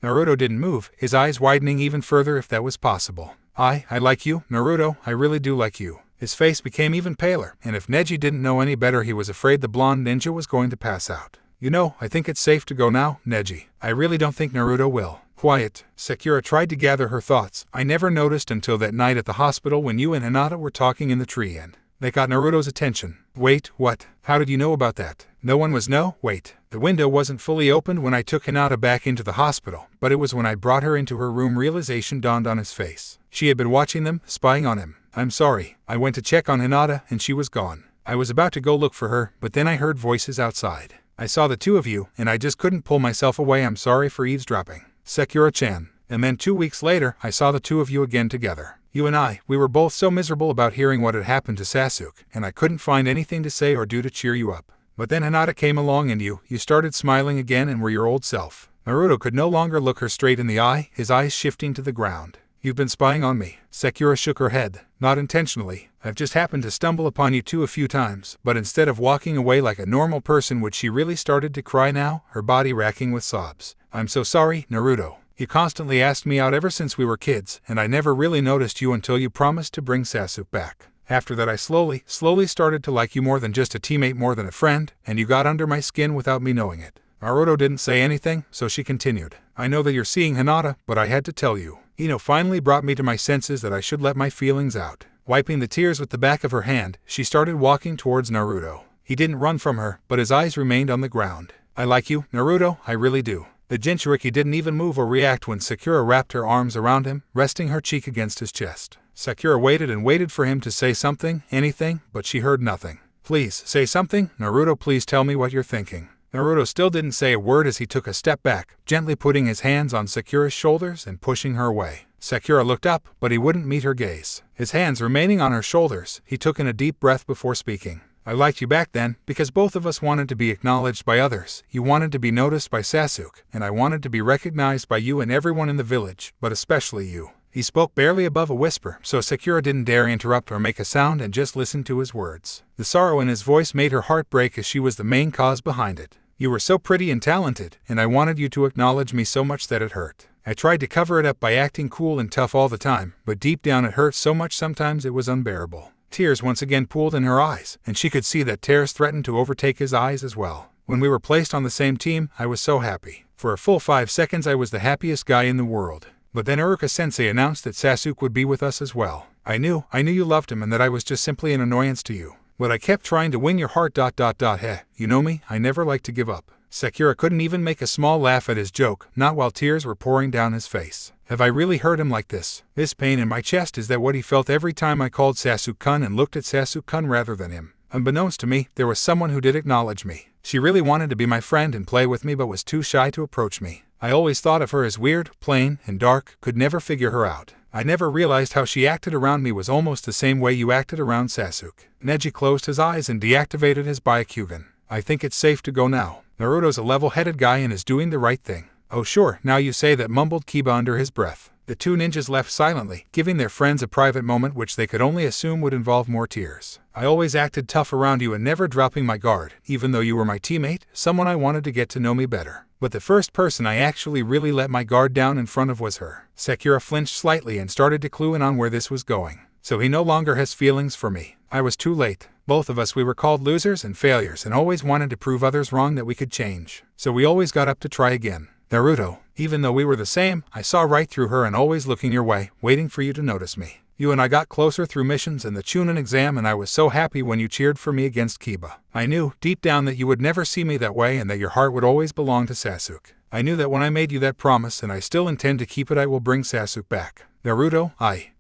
Naruto didn't move, his eyes widening even further if that was possible. I like you, Naruto, I really do like you. His face became even paler, and if Neji didn't know any better he was afraid the blonde ninja was going to pass out. You know, I think it's safe to go now, Neji. I really don't think Naruto will. Quiet. Sakura tried to gather her thoughts. I never noticed until that night at the hospital when you and Hinata were talking in the tree and they got Naruto's attention. Wait, what? How did you know about that? No one was wait. The window wasn't fully opened when I took Hinata back into the hospital, but it was when I brought her into her room realization dawned on his face. She had been watching them, spying on him. I'm sorry. I went to check on Hinata and she was gone. I was about to go look for her, but then I heard voices outside. I saw the two of you, and I just couldn't pull myself away. I'm sorry for eavesdropping. Sakura-chan. And then 2 weeks later, I saw the two of you again together. You and I, we were both so miserable about hearing what had happened to Sasuke, and I couldn't find anything to say or do to cheer you up. But then Hinata came along and you started smiling again and were your old self. Naruto could no longer look her straight in the eye, his eyes shifting to the ground. You've been spying on me. Sakura shook her head. Not intentionally. I've just happened to stumble upon you two a few times. But instead of walking away like a normal person, would she really started to cry now, her body racking with sobs. I'm so sorry, Naruto. You constantly asked me out ever since we were kids, and I never really noticed you until you promised to bring Sasuke back. After that I slowly started to like you more than just a teammate, more than a friend, and you got under my skin without me knowing it. Naruto didn't say anything, so she continued. I know that you're seeing Hinata, but I had to tell you. Ino finally brought me to my senses that I should let my feelings out. Wiping the tears with the back of her hand, she started walking towards Naruto. He didn't run from her, but his eyes remained on the ground. I like you, Naruto, I really do. The Jinchuriki didn't even move or react when Sakura wrapped her arms around him, resting her cheek against his chest. Sakura waited and waited for him to say something, anything, but she heard nothing. Please, say something, Naruto, please tell me what you're thinking. Naruto still didn't say a word as he took a step back, gently putting his hands on Sakura's shoulders and pushing her away. Sakura looked up, but he wouldn't meet her gaze. His hands remaining on her shoulders, he took in a deep breath before speaking. I liked you back then, because both of us wanted to be acknowledged by others. You wanted to be noticed by Sasuke, and I wanted to be recognized by you and everyone in the village, but especially you. He spoke barely above a whisper, so Sakura didn't dare interrupt or make a sound and just listened to his words. The sorrow in his voice made her heart break as she was the main cause behind it. You were so pretty and talented, and I wanted you to acknowledge me so much that it hurt. I tried to cover it up by acting cool and tough all the time, but deep down it hurt so much sometimes it was unbearable. Tears once again pooled in her eyes, and she could see that tears threatened to overtake his eyes as well. When we were placed on the same team, I was so happy. For a full 5 seconds I was the happiest guy in the world. But then Iruka-sensei announced that Sasuke would be with us as well. I knew you loved him and that I was just simply an annoyance to you. But I kept trying to win your heart. Heh, you know me, I never like to give up. Sakura couldn't even make a small laugh at his joke, not while tears were pouring down his face. Have I really hurt him like this? This pain in my chest, is that what he felt every time I called Sasuke-kun and looked at Sasuke-kun rather than him? Unbeknownst to me, there was someone who did acknowledge me. She really wanted to be my friend and play with me but was too shy to approach me. I always thought of her as weird, plain, and dark, could never figure her out. I never realized how she acted around me was almost the same way you acted around Sasuke. Neji closed his eyes and deactivated his Byakugan. I think it's safe to go now. Naruto's a level-headed guy and is doing the right thing. Oh sure, now you say that, mumbled Keba under his breath. The two ninjas left silently, giving their friends a private moment which they could only assume would involve more tears. I always acted tough around you and never dropping my guard, even though you were my teammate, someone I wanted to get to know me better. But the first person I actually really let my guard down in front of was her. Sakura flinched slightly and started to clue in on where this was going. So he no longer has feelings for me. I was too late. Both of us, we were called losers and failures and always wanted to prove others wrong that we could change. So we always got up to try again. Naruto, even though we were the same, I saw right through her and always looking your way, waiting for you to notice me. You and I got closer through missions and the Chunin exam, and I was so happy when you cheered for me against Keba. I knew, deep down, that you would never see me that way and that your heart would always belong to Sasuke. I knew that when I made you that promise, and I still intend to keep it. I will bring Sasuke back. Naruto,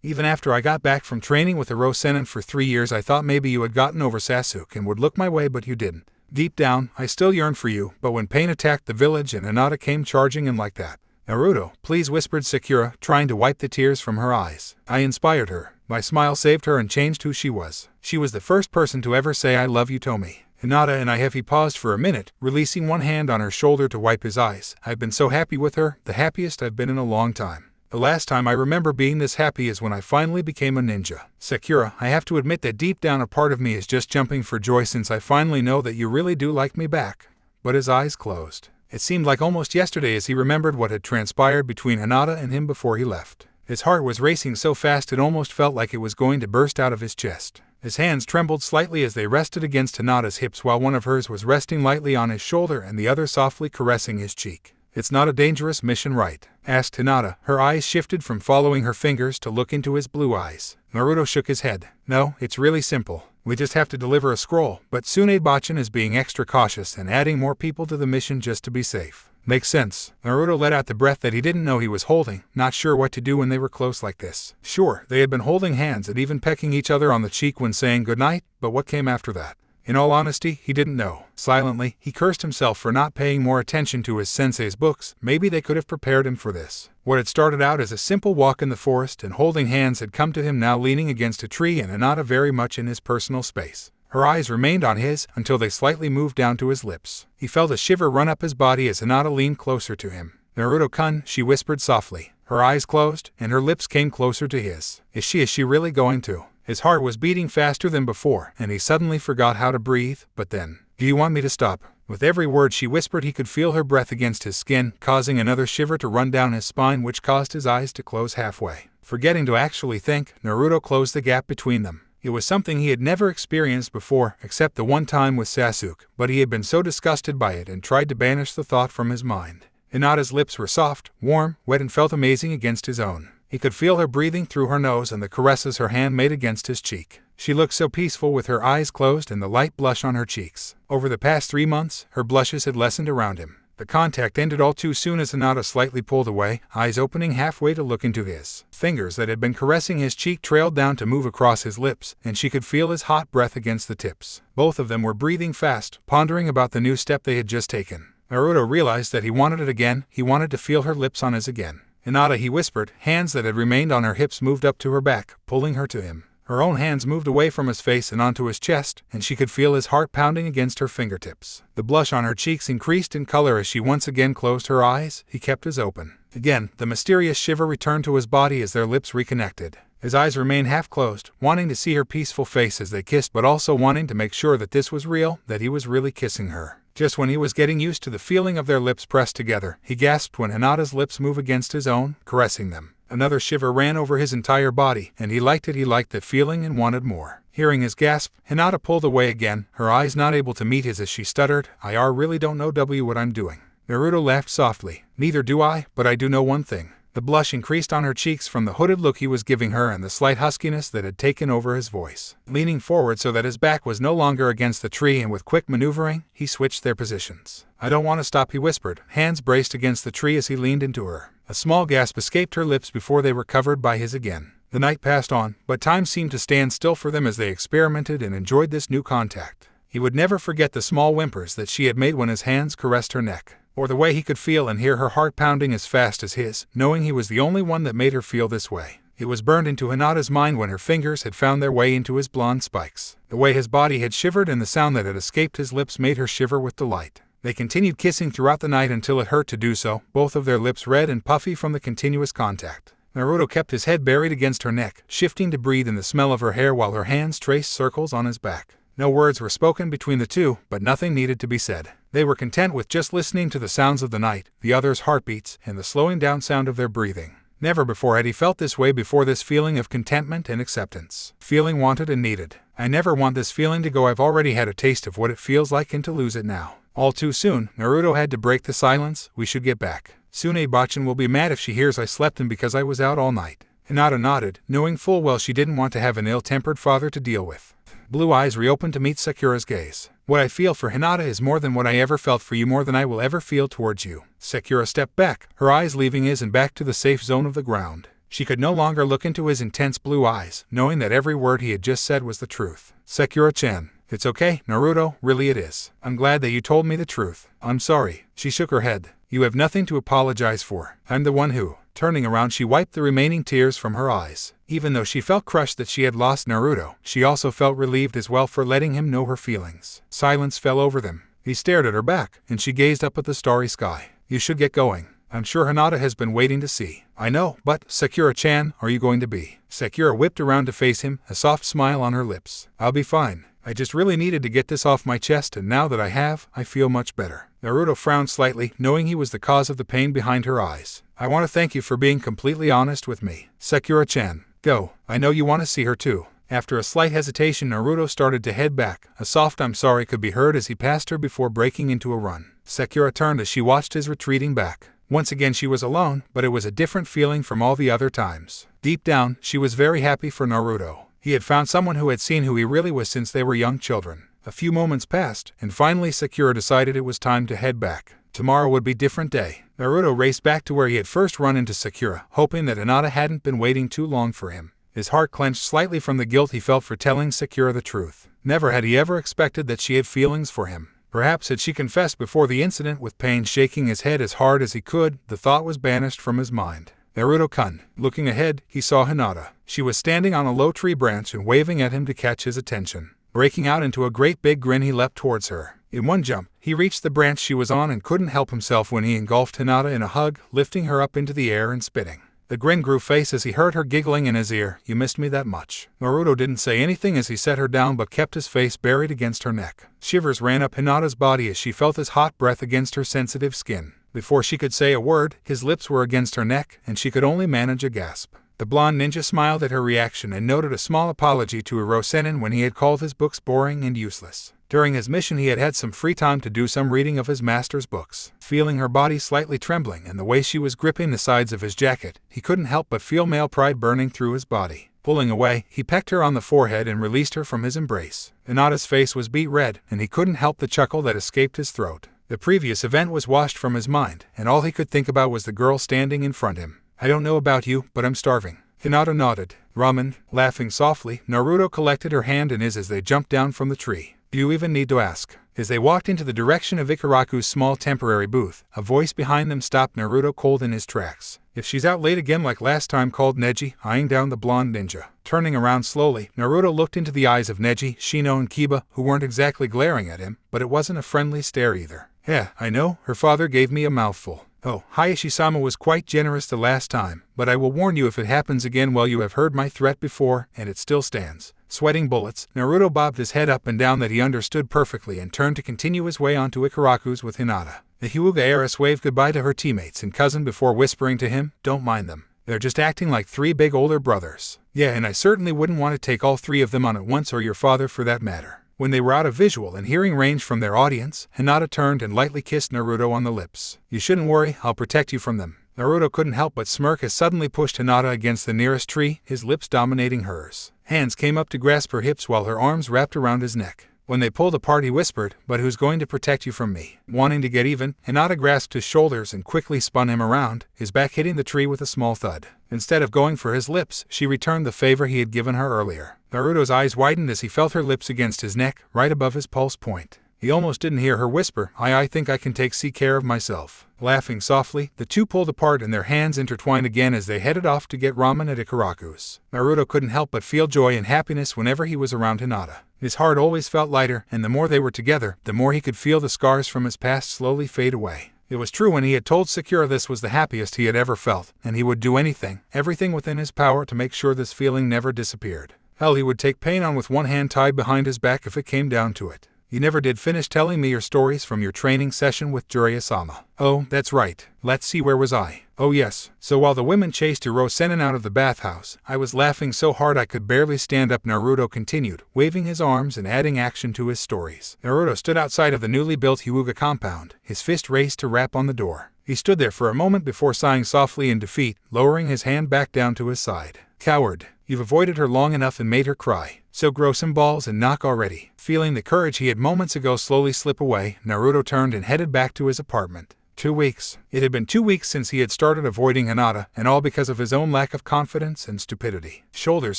even after I got back from training with the Rosenin for 3 years, I thought maybe you had gotten over Sasuke and would look my way, but you didn't. Deep down, I still yearn for you, but when pain attacked the village and Hinata came charging in like that. Naruto, please, whispered Sakura, trying to wipe the tears from her eyes. I inspired her. My smile saved her and changed who she was. She was the first person to ever say I love you to me. Hinata and I have. He paused for a minute, releasing one hand on her shoulder to wipe his eyes. I've been so happy with her, the happiest I've been in a long time. The last time I remember being this happy is when I finally became a ninja. Sakura, I have to admit that deep down a part of me is just jumping for joy since I finally know that you really do like me back. But his eyes closed. It seemed like almost yesterday as he remembered what had transpired between Hinata and him before he left. His heart was racing so fast it almost felt like it was going to burst out of his chest. His hands trembled slightly as they rested against Hinata's hips while one of hers was resting lightly on his shoulder and the other softly caressing his cheek. It's not a dangerous mission, right? Asked Hinata. Her eyes shifted from following her fingers to look into his blue eyes. Naruto shook his head. No, it's really simple. We just have to deliver a scroll, but Tsunade-bachan is being extra cautious and adding more people to the mission just to be safe. Makes sense. Naruto let out the breath that he didn't know he was holding, not sure what to do when they were close like this. Sure, they had been holding hands and even pecking each other on the cheek when saying goodnight, but what came after that? In all honesty, he didn't know. Silently, he cursed himself for not paying more attention to his sensei's books. Maybe they could have prepared him for this. What had started out as a simple walk in the forest and holding hands had come to him now leaning against a tree and Hinata very much in his personal space. Her eyes remained on his until they slightly moved down to his lips. He felt a shiver run up his body as Hinata leaned closer to him. "Naruto-kun," she whispered softly. Her eyes closed, and her lips came closer to his. Is she really going to? His heart was beating faster than before, and he suddenly forgot how to breathe, but then, "Do you want me to stop?" With every word she whispered he could feel her breath against his skin, causing another shiver to run down his spine which caused his eyes to close halfway. Forgetting to actually think, Naruto closed the gap between them. It was something he had never experienced before, except the one time with Sasuke, but he had been so disgusted by it and tried to banish the thought from his mind. Hinata's lips were soft, warm, wet and felt amazing against his own. He could feel her breathing through her nose and the caresses her hand made against his cheek. She looked so peaceful with her eyes closed and the light blush on her cheeks. Over the past 3 months, her blushes had lessened around him. The contact ended all too soon as Hinata slightly pulled away, eyes opening halfway to look into his. Fingers that had been caressing his cheek trailed down to move across his lips, and she could feel his hot breath against the tips. Both of them were breathing fast, pondering about the new step they had just taken. Naruto realized that he wanted it again. He wanted to feel her lips on his again. "Hinata," he whispered. Hands that had remained on her hips moved up to her back, pulling her to him. Her own hands moved away from his face and onto his chest, and she could feel his heart pounding against her fingertips. The blush on her cheeks increased in color as she once again closed her eyes. He kept his open. Again, the mysterious shiver returned to his body as their lips reconnected. His eyes remained half closed, wanting to see her peaceful face as they kissed but also wanting to make sure that this was real, that he was really kissing her. Just when he was getting used to the feeling of their lips pressed together, he gasped when Hinata's lips moved against his own, caressing them. Another shiver ran over his entire body, and he liked it. He liked the feeling and wanted more. Hearing his gasp, Hinata pulled away again, her eyes not able to meet his as she stuttered, "I really don't know what I'm doing." Naruto laughed softly. "Neither do I, but I do know one thing." The blush increased on her cheeks from the hooded look he was giving her and the slight huskiness that had taken over his voice. Leaning forward so that his back was no longer against the tree and with quick maneuvering, he switched their positions. "I don't want to stop," he whispered, hands braced against the tree as he leaned into her. A small gasp escaped her lips before they were covered by his again. The night passed on, but time seemed to stand still for them as they experimented and enjoyed this new contact. He would never forget the small whimpers that she had made when his hands caressed her neck, or the way he could feel and hear her heart pounding as fast as his, knowing he was the only one that made her feel this way. It was burned into Hinata's mind when her fingers had found their way into his blonde spikes. The way his body had shivered and the sound that had escaped his lips made her shiver with delight. They continued kissing throughout the night until it hurt to do so, both of their lips red and puffy from the continuous contact. Naruto kept his head buried against her neck, shifting to breathe in the smell of her hair while her hands traced circles on his back. No words were spoken between the two, but nothing needed to be said. They were content with just listening to the sounds of the night, the other's heartbeats, and the slowing down sound of their breathing. Never before had he felt this way before, this feeling of contentment and acceptance. Feeling wanted and needed. "I never want this feeling to go. I've already had a taste of what it feels like and to lose it now." All too soon, Naruto had to break the silence. "We should get back. Tsunade-bachan will be mad if she hears I slept in because I was out all night." Hinata nodded, knowing full well she didn't want to have an ill-tempered father to deal with. Blue eyes reopened to meet Sakura's gaze. "What I feel for Hinata is more than what I ever felt for you, more than I will ever feel towards you." Sakura stepped back, her eyes leaving his and back to the safe zone of the ground. She could no longer look into his intense blue eyes, knowing that every word he had just said was the truth. "Sakura-chan, it's okay, Naruto, really it is. I'm glad that you told me the truth. I'm sorry." She shook her head. "You have nothing to apologize for. I'm the one who..." Turning around, she wiped the remaining tears from her eyes. Even though she felt crushed that she had lost Naruto, she also felt relieved as well for letting him know her feelings. Silence fell over them. He stared at her back, and she gazed up at the starry sky. "You should get going. I'm sure Hinata has been waiting to see." "I know, but, Sakura-chan, are you going to be?" Sakura whipped around to face him, a soft smile on her lips. "I'll be fine. I just really needed to get this off my chest, and now that I have, I feel much better." Naruto frowned slightly, knowing he was the cause of the pain behind her eyes. "I want to thank you for being completely honest with me. Sakura-chan, go. I know you want to see her too." After a slight hesitation, Naruto started to head back. A soft "I'm sorry" could be heard as he passed her before breaking into a run. Sakura turned as she watched his retreating back. Once again she was alone, but it was a different feeling from all the other times. Deep down, she was very happy for Naruto. He had found someone who had seen who he really was since they were young children. A few moments passed, and finally Sakura decided it was time to head back. Tomorrow would be a different day. Naruto raced back to where he had first run into Sakura, hoping that Hinata hadn't been waiting too long for him. His heart clenched slightly from the guilt he felt for telling Sakura the truth. Never had he ever expected that she had feelings for him. Perhaps had she confessed before the incident with pain shaking his head as hard as he could, the thought was banished from his mind. Naruto-kun. Looking ahead, he saw Hinata. She was standing on a low tree branch and waving at him to catch his attention. Breaking out into a great big grin, he leapt towards her. In one jump, he reached the branch she was on and couldn't help himself when he engulfed Hinata in a hug, lifting her up into the air and spitting. The grin grew face as he heard her giggling in his ear. "You missed me that much." Naruto didn't say anything as he set her down but kept his face buried against her neck. Shivers ran up Hinata's body as she felt his hot breath against her sensitive skin. Before she could say a word, his lips were against her neck, and she could only manage a gasp. The blonde ninja smiled at her reaction and noted a small apology to Hirosenin when he had called his books boring and useless. During his mission he had had some free time to do some reading of his master's books. Feeling her body slightly trembling and the way she was gripping the sides of his jacket, he couldn't help but feel male pride burning through his body. Pulling away, he pecked her on the forehead and released her from his embrace. Hinata's face was beet red, and he couldn't help the chuckle that escaped his throat. The previous event was washed from his mind, and all he could think about was the girl standing in front of him. "I don't know about you, but I'm starving." Hinata nodded. "Ramen." Laughing softly, Naruto collected her hand in his as they jumped down from the tree. "Do you even need to ask?" As they walked into the direction of Ikaraku's small temporary booth, a voice behind them stopped Naruto cold in his tracks. "If she's out late again like last time," called Neji, eyeing down the blonde ninja. Turning around slowly, Naruto looked into the eyes of Neji, Shino and Keba, who weren't exactly glaring at him, but it wasn't a friendly stare either. "Yeah, I know, her father gave me a mouthful. Oh, Hayashi-sama was quite generous the last time, but I will warn you if it happens again. Well, you have heard my threat before, and it still stands." Sweating bullets, Naruto bobbed his head up and down that he understood perfectly and turned to continue his way onto Ikaraku's with Hinata. The Hyuga heiress waved goodbye to her teammates and cousin before whispering to him, "Don't mind them. They're just acting like three big older brothers." "Yeah, and I certainly wouldn't want to take all three of them on at once, or your father for that matter." When they were out of visual and hearing range from their audience, Hinata turned and lightly kissed Naruto on the lips. "You shouldn't worry, I'll protect you from them." Naruto couldn't help but smirk as suddenly pushed Hinata against the nearest tree, his lips dominating hers. Hands came up to grasp her hips while her arms wrapped around his neck. When they pulled apart, he whispered, "But who's going to protect you from me?" Wanting to get even, Hinata grasped his shoulders and quickly spun him around, his back hitting the tree with a small thud. Instead of going for his lips, she returned the favor he had given her earlier. Naruto's eyes widened as he felt her lips against his neck, right above his pulse point. He almost didn't hear her whisper, I think I can take care of myself." Laughing softly, the two pulled apart and their hands intertwined again as they headed off to get ramen at Ikaraku's. Naruto couldn't help but feel joy and happiness whenever he was around Hinata. His heart always felt lighter, and the more they were together, the more he could feel the scars from his past slowly fade away. It was true when he had told Sakura this was the happiest he had ever felt, and he would do anything, everything within his power to make sure this feeling never disappeared. Hell, he would take pain on with one hand tied behind his back if it came down to it. "You never did finish telling me your stories from your training session with Jiraiya-sama." "Oh, that's right. Let's see, where was I? Oh yes, so while the women chased Hirosenin out of the bathhouse, I was laughing so hard I could barely stand up," Naruto continued, waving his arms and adding action to his stories. Naruto stood outside of the newly built Hyuga compound, his fist raised to rap on the door. He stood there for a moment before sighing softly in defeat, lowering his hand back down to his side. "Coward. You've avoided her long enough and made her cry. So grow some balls and knock already." Feeling the courage he had moments ago slowly slip away, Naruto turned and headed back to his apartment. 2 weeks. It had been 2 weeks since he had started avoiding Hinata, and all because of his own lack of confidence and stupidity. Shoulders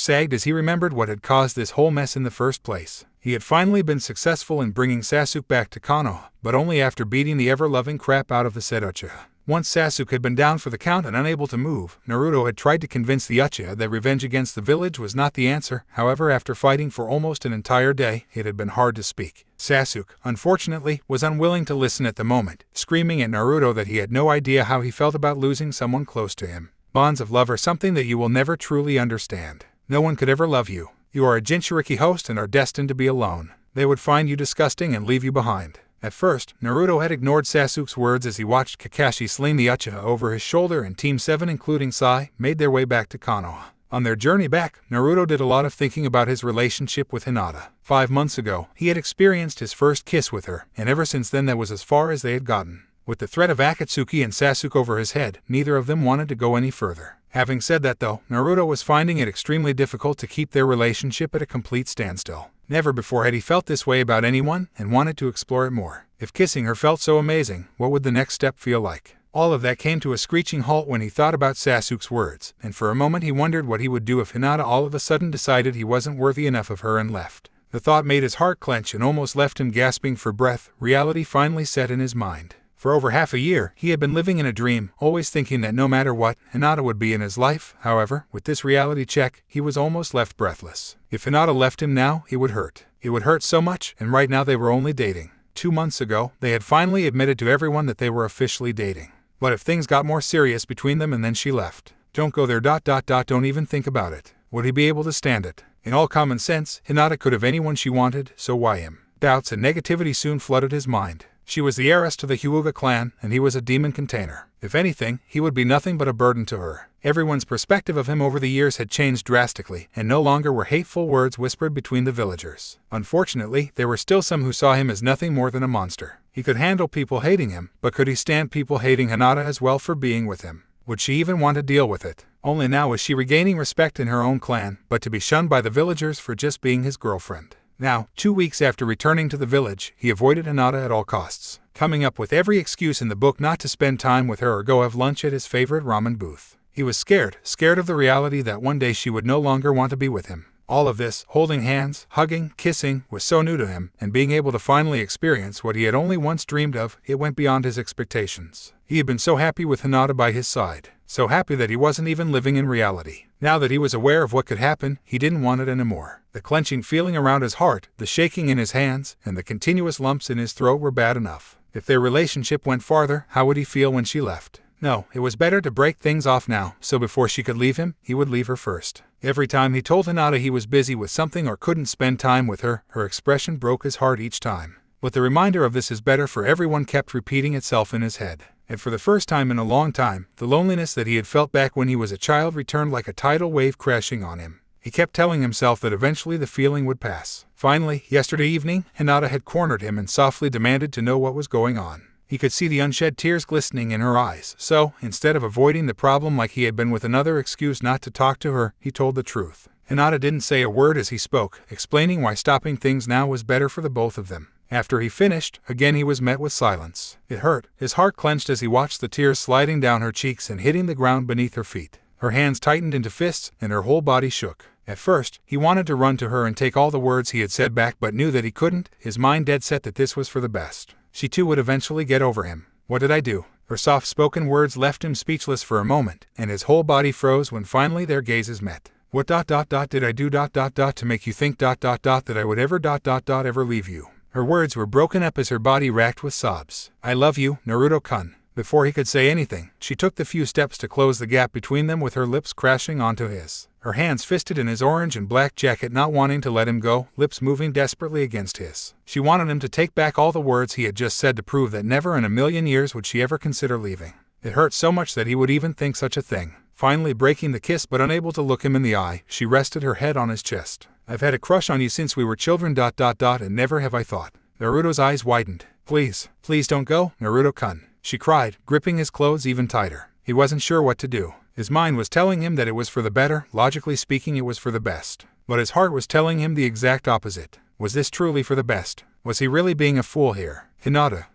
sagged as he remembered what had caused this whole mess in the first place. He had finally been successful in bringing Sasuke back to Konoha, but only after beating the ever-loving crap out of the said Uchiha. Once Sasuke had been down for the count and unable to move, Naruto had tried to convince the Uchiha that revenge against the village was not the answer. However, after fighting for almost an entire day, it had been hard to speak. Sasuke, unfortunately, was unwilling to listen at the moment, screaming at Naruto that he had no idea how he felt about losing someone close to him. "Bonds of love are something that you will never truly understand. No one could ever love you. You are a Jinchuriki host and are destined to be alone. They would find you disgusting and leave you behind." At first, Naruto had ignored Sasuke's words as he watched Kakashi sling the Uchiha over his shoulder, and Team 7 including Sai made their way back to Konoha. On their journey back, Naruto did a lot of thinking about his relationship with Hinata. 5 months ago, he had experienced his first kiss with her, and ever since then that was as far as they had gotten. With the threat of Akatsuki and Sasuke over his head, neither of them wanted to go any further. Having said that though, Naruto was finding it extremely difficult to keep their relationship at a complete standstill. Never before had he felt this way about anyone, and wanted to explore it more. If kissing her felt so amazing, what would the next step feel like? All of that came to a screeching halt when he thought about Sasuke's words, and for a moment he wondered what he would do if Hinata all of a sudden decided he wasn't worthy enough of her and left. The thought made his heart clench and almost left him gasping for breath. Reality finally set in his mind. For over half a year, he had been living in a dream, always thinking that no matter what, Hinata would be in his life. However, with this reality check, he was almost left breathless. If Hinata left him now, it would hurt. It would hurt so much, and right now they were only dating. 2 months ago, they had finally admitted to everyone that they were officially dating. What if things got more serious between them and then she left? Don't go there. Don't even think about it. Would he be able to stand it? In all common sense, Hinata could have anyone she wanted, so why him? Doubts and negativity soon flooded his mind. She was the heiress to the Hyuga clan, and he was a demon container. If anything, he would be nothing but a burden to her. Everyone's perspective of him over the years had changed drastically, and no longer were hateful words whispered between the villagers. Unfortunately, there were still some who saw him as nothing more than a monster. He could handle people hating him, but could he stand people hating Hinata as well for being with him? Would she even want to deal with it? Only now was she regaining respect in her own clan, but to be shunned by the villagers for just being his girlfriend. Now, 2 weeks after returning to the village, he avoided Hinata at all costs, coming up with every excuse in the book not to spend time with her or go have lunch at his favorite ramen booth. He was scared of the reality that one day she would no longer want to be with him. All of this, holding hands, hugging, kissing, was so new to him, and being able to finally experience what he had only once dreamed of, it went beyond his expectations. He had been so happy with Hinata by his side, so happy that he wasn't even living in reality. Now that he was aware of what could happen, he didn't want it anymore. The clenching feeling around his heart, the shaking in his hands, and the continuous lumps in his throat were bad enough. If their relationship went farther, how would he feel when she left? No, it was better to break things off now, so before she could leave him, he would leave her first. Every time he told Hinata he was busy with something or couldn't spend time with her, her expression broke his heart each time. But the reminder of this is better for everyone kept repeating itself in his head. And for the first time in a long time, the loneliness that he had felt back when he was a child returned like a tidal wave crashing on him. He kept telling himself that eventually the feeling would pass. Finally, yesterday evening, Hinata had cornered him and softly demanded to know what was going on. He could see the unshed tears glistening in her eyes, so, instead of avoiding the problem like he had been with another excuse not to talk to her, he told the truth. Hinata didn't say a word as he spoke, explaining why stopping things now was better for the both of them. After he finished, again he was met with silence. It hurt. His heart clenched as he watched the tears sliding down her cheeks and hitting the ground beneath her feet. Her hands tightened into fists, and her whole body shook. At first, he wanted to run to her and take all the words he had said back but knew that he couldn't, his mind dead set that this was for the best. She too would eventually get over him. What did I do? Her soft-spoken words left him speechless for a moment, and his whole body froze when finally their gazes met. What did I do to make you think that I would ever leave you? Her words were broken up as her body racked with sobs. I love you, Naruto-kun. Before he could say anything, she took the few steps to close the gap between them with her lips crashing onto his. Her hands fisted in his orange and black jacket, not wanting to let him go, lips moving desperately against his. She wanted him to take back all the words he had just said to prove that never in a million years would she ever consider leaving. It hurt so much that he would even think such a thing. Finally breaking the kiss but unable to look him in the eye, she rested her head on his chest. I've had a crush on you since we were children ... and never have I thought. Naruto's eyes widened. Please don't go, Naruto-kun, she cried, gripping his clothes even tighter. He wasn't sure what to do. His mind was telling him that it was for the better, logically speaking it was for the best. But his heart was telling him the exact opposite. Was this truly for the best? Was he really being a fool here? Hinata,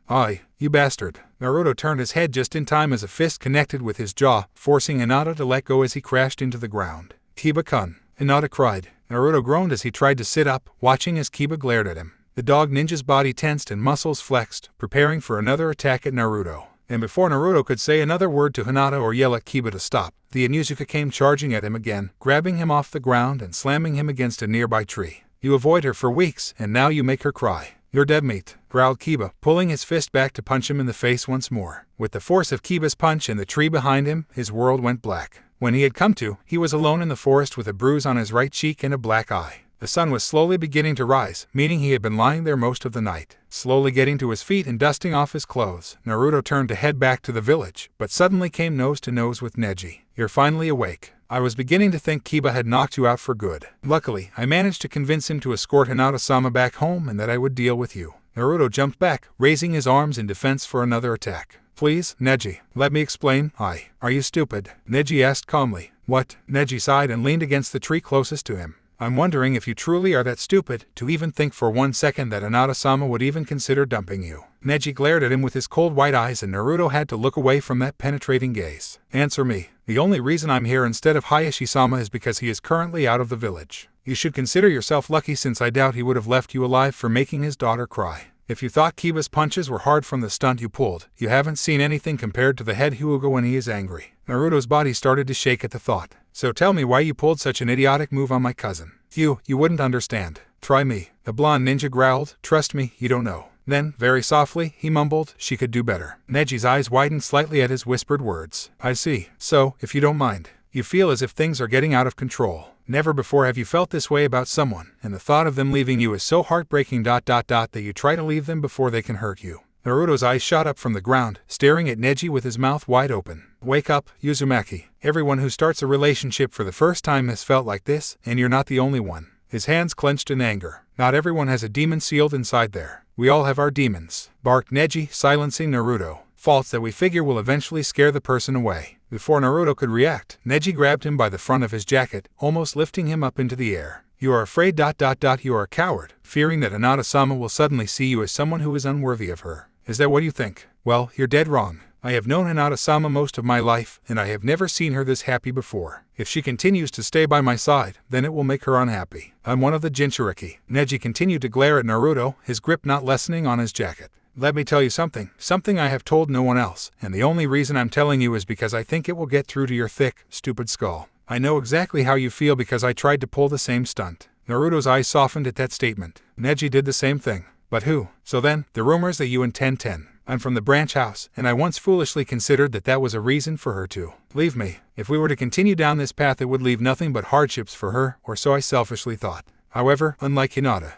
you bastard. Naruto turned his head just in time as a fist connected with his jaw, forcing Hinata to let go as he crashed into the ground. Keba-kun, Hinata cried. Naruto groaned as he tried to sit up, watching as Keba glared at him. The dog ninja's body tensed and muscles flexed, preparing for another attack at Naruto. And before Naruto could say another word to Hinata or yell at Keba to stop, the Inuzuka came charging at him again, grabbing him off the ground and slamming him against a nearby tree. You avoid her for weeks, and now you make her cry. You're dead meat, growled Keba, pulling his fist back to punch him in the face once more. With the force of Keba's punch and the tree behind him, his world went black. When he had come to, he was alone in the forest with a bruise on his right cheek and a black eye. The sun was slowly beginning to rise, meaning he had been lying there most of the night. Slowly getting to his feet and dusting off his clothes, Naruto turned to head back to the village, but suddenly came nose to nose with Neji. You're finally awake. I was beginning to think Keba had knocked you out for good. Luckily, I managed to convince him to escort Hinata-sama back home and that I would deal with you. Naruto jumped back, raising his arms in defense for another attack. Please, Neji, let me explain. Are you stupid? Neji asked calmly. What? Neji sighed and leaned against the tree closest to him. I'm wondering if you truly are that stupid to even think for 1 second that Hinata-sama would even consider dumping you. Neji glared at him with his cold white eyes and Naruto had to look away from that penetrating gaze. Answer me. The only reason I'm here instead of Hayashi-sama is because he is currently out of the village. You should consider yourself lucky, since I doubt he would have left you alive for making his daughter cry. If you thought Keba's punches were hard from the stunt you pulled, you haven't seen anything compared to the head Hyuga when he is angry. Naruto's body started to shake at the thought. So tell me why you pulled such an idiotic move on my cousin. You wouldn't understand. Try me. The blonde ninja growled. Trust me, you don't know. Then, very softly, he mumbled, she could do better. Neji's eyes widened slightly at his whispered words. I see. So, if you don't mind, you feel as if things are getting out of control. Never before have you felt this way about someone, and the thought of them leaving you is so heartbreaking ... that you try to leave them before they can hurt you. Naruto's eyes shot up from the ground, staring at Neji with his mouth wide open. Wake up, Uzumaki. Everyone who starts a relationship for the first time has felt like this, and you're not the only one. His hands clenched in anger. Not everyone has a demon sealed inside there. We all have our demons, barked Neji, silencing Naruto. Faults that we figure will eventually scare the person away. Before Naruto could react, Neji grabbed him by the front of his jacket, almost lifting him up into the air. You are afraid ... you are a coward, fearing that Hinata-sama will suddenly see you as someone who is unworthy of her. Is that what you think? Well, you're dead wrong. I have known Hinata-sama most of my life, and I have never seen her this happy before. If she continues to stay by my side, then it will make her unhappy. I'm one of the Jinchuriki. Neji continued to glare at Naruto, his grip not lessening on his jacket. Let me tell you something I have told no one else, and the only reason I'm telling you is because I think it will get through to your thick, stupid skull. I know exactly how you feel because I tried to pull the same stunt. Naruto's eyes softened at that statement. Neji did the same thing. But who? So then, the rumors that you and Ten. I'm from the branch house, and I once foolishly considered that was a reason for her to leave me. If we were to continue down this path, it would leave nothing but hardships for her, or so I selfishly thought. However, unlike Hinata,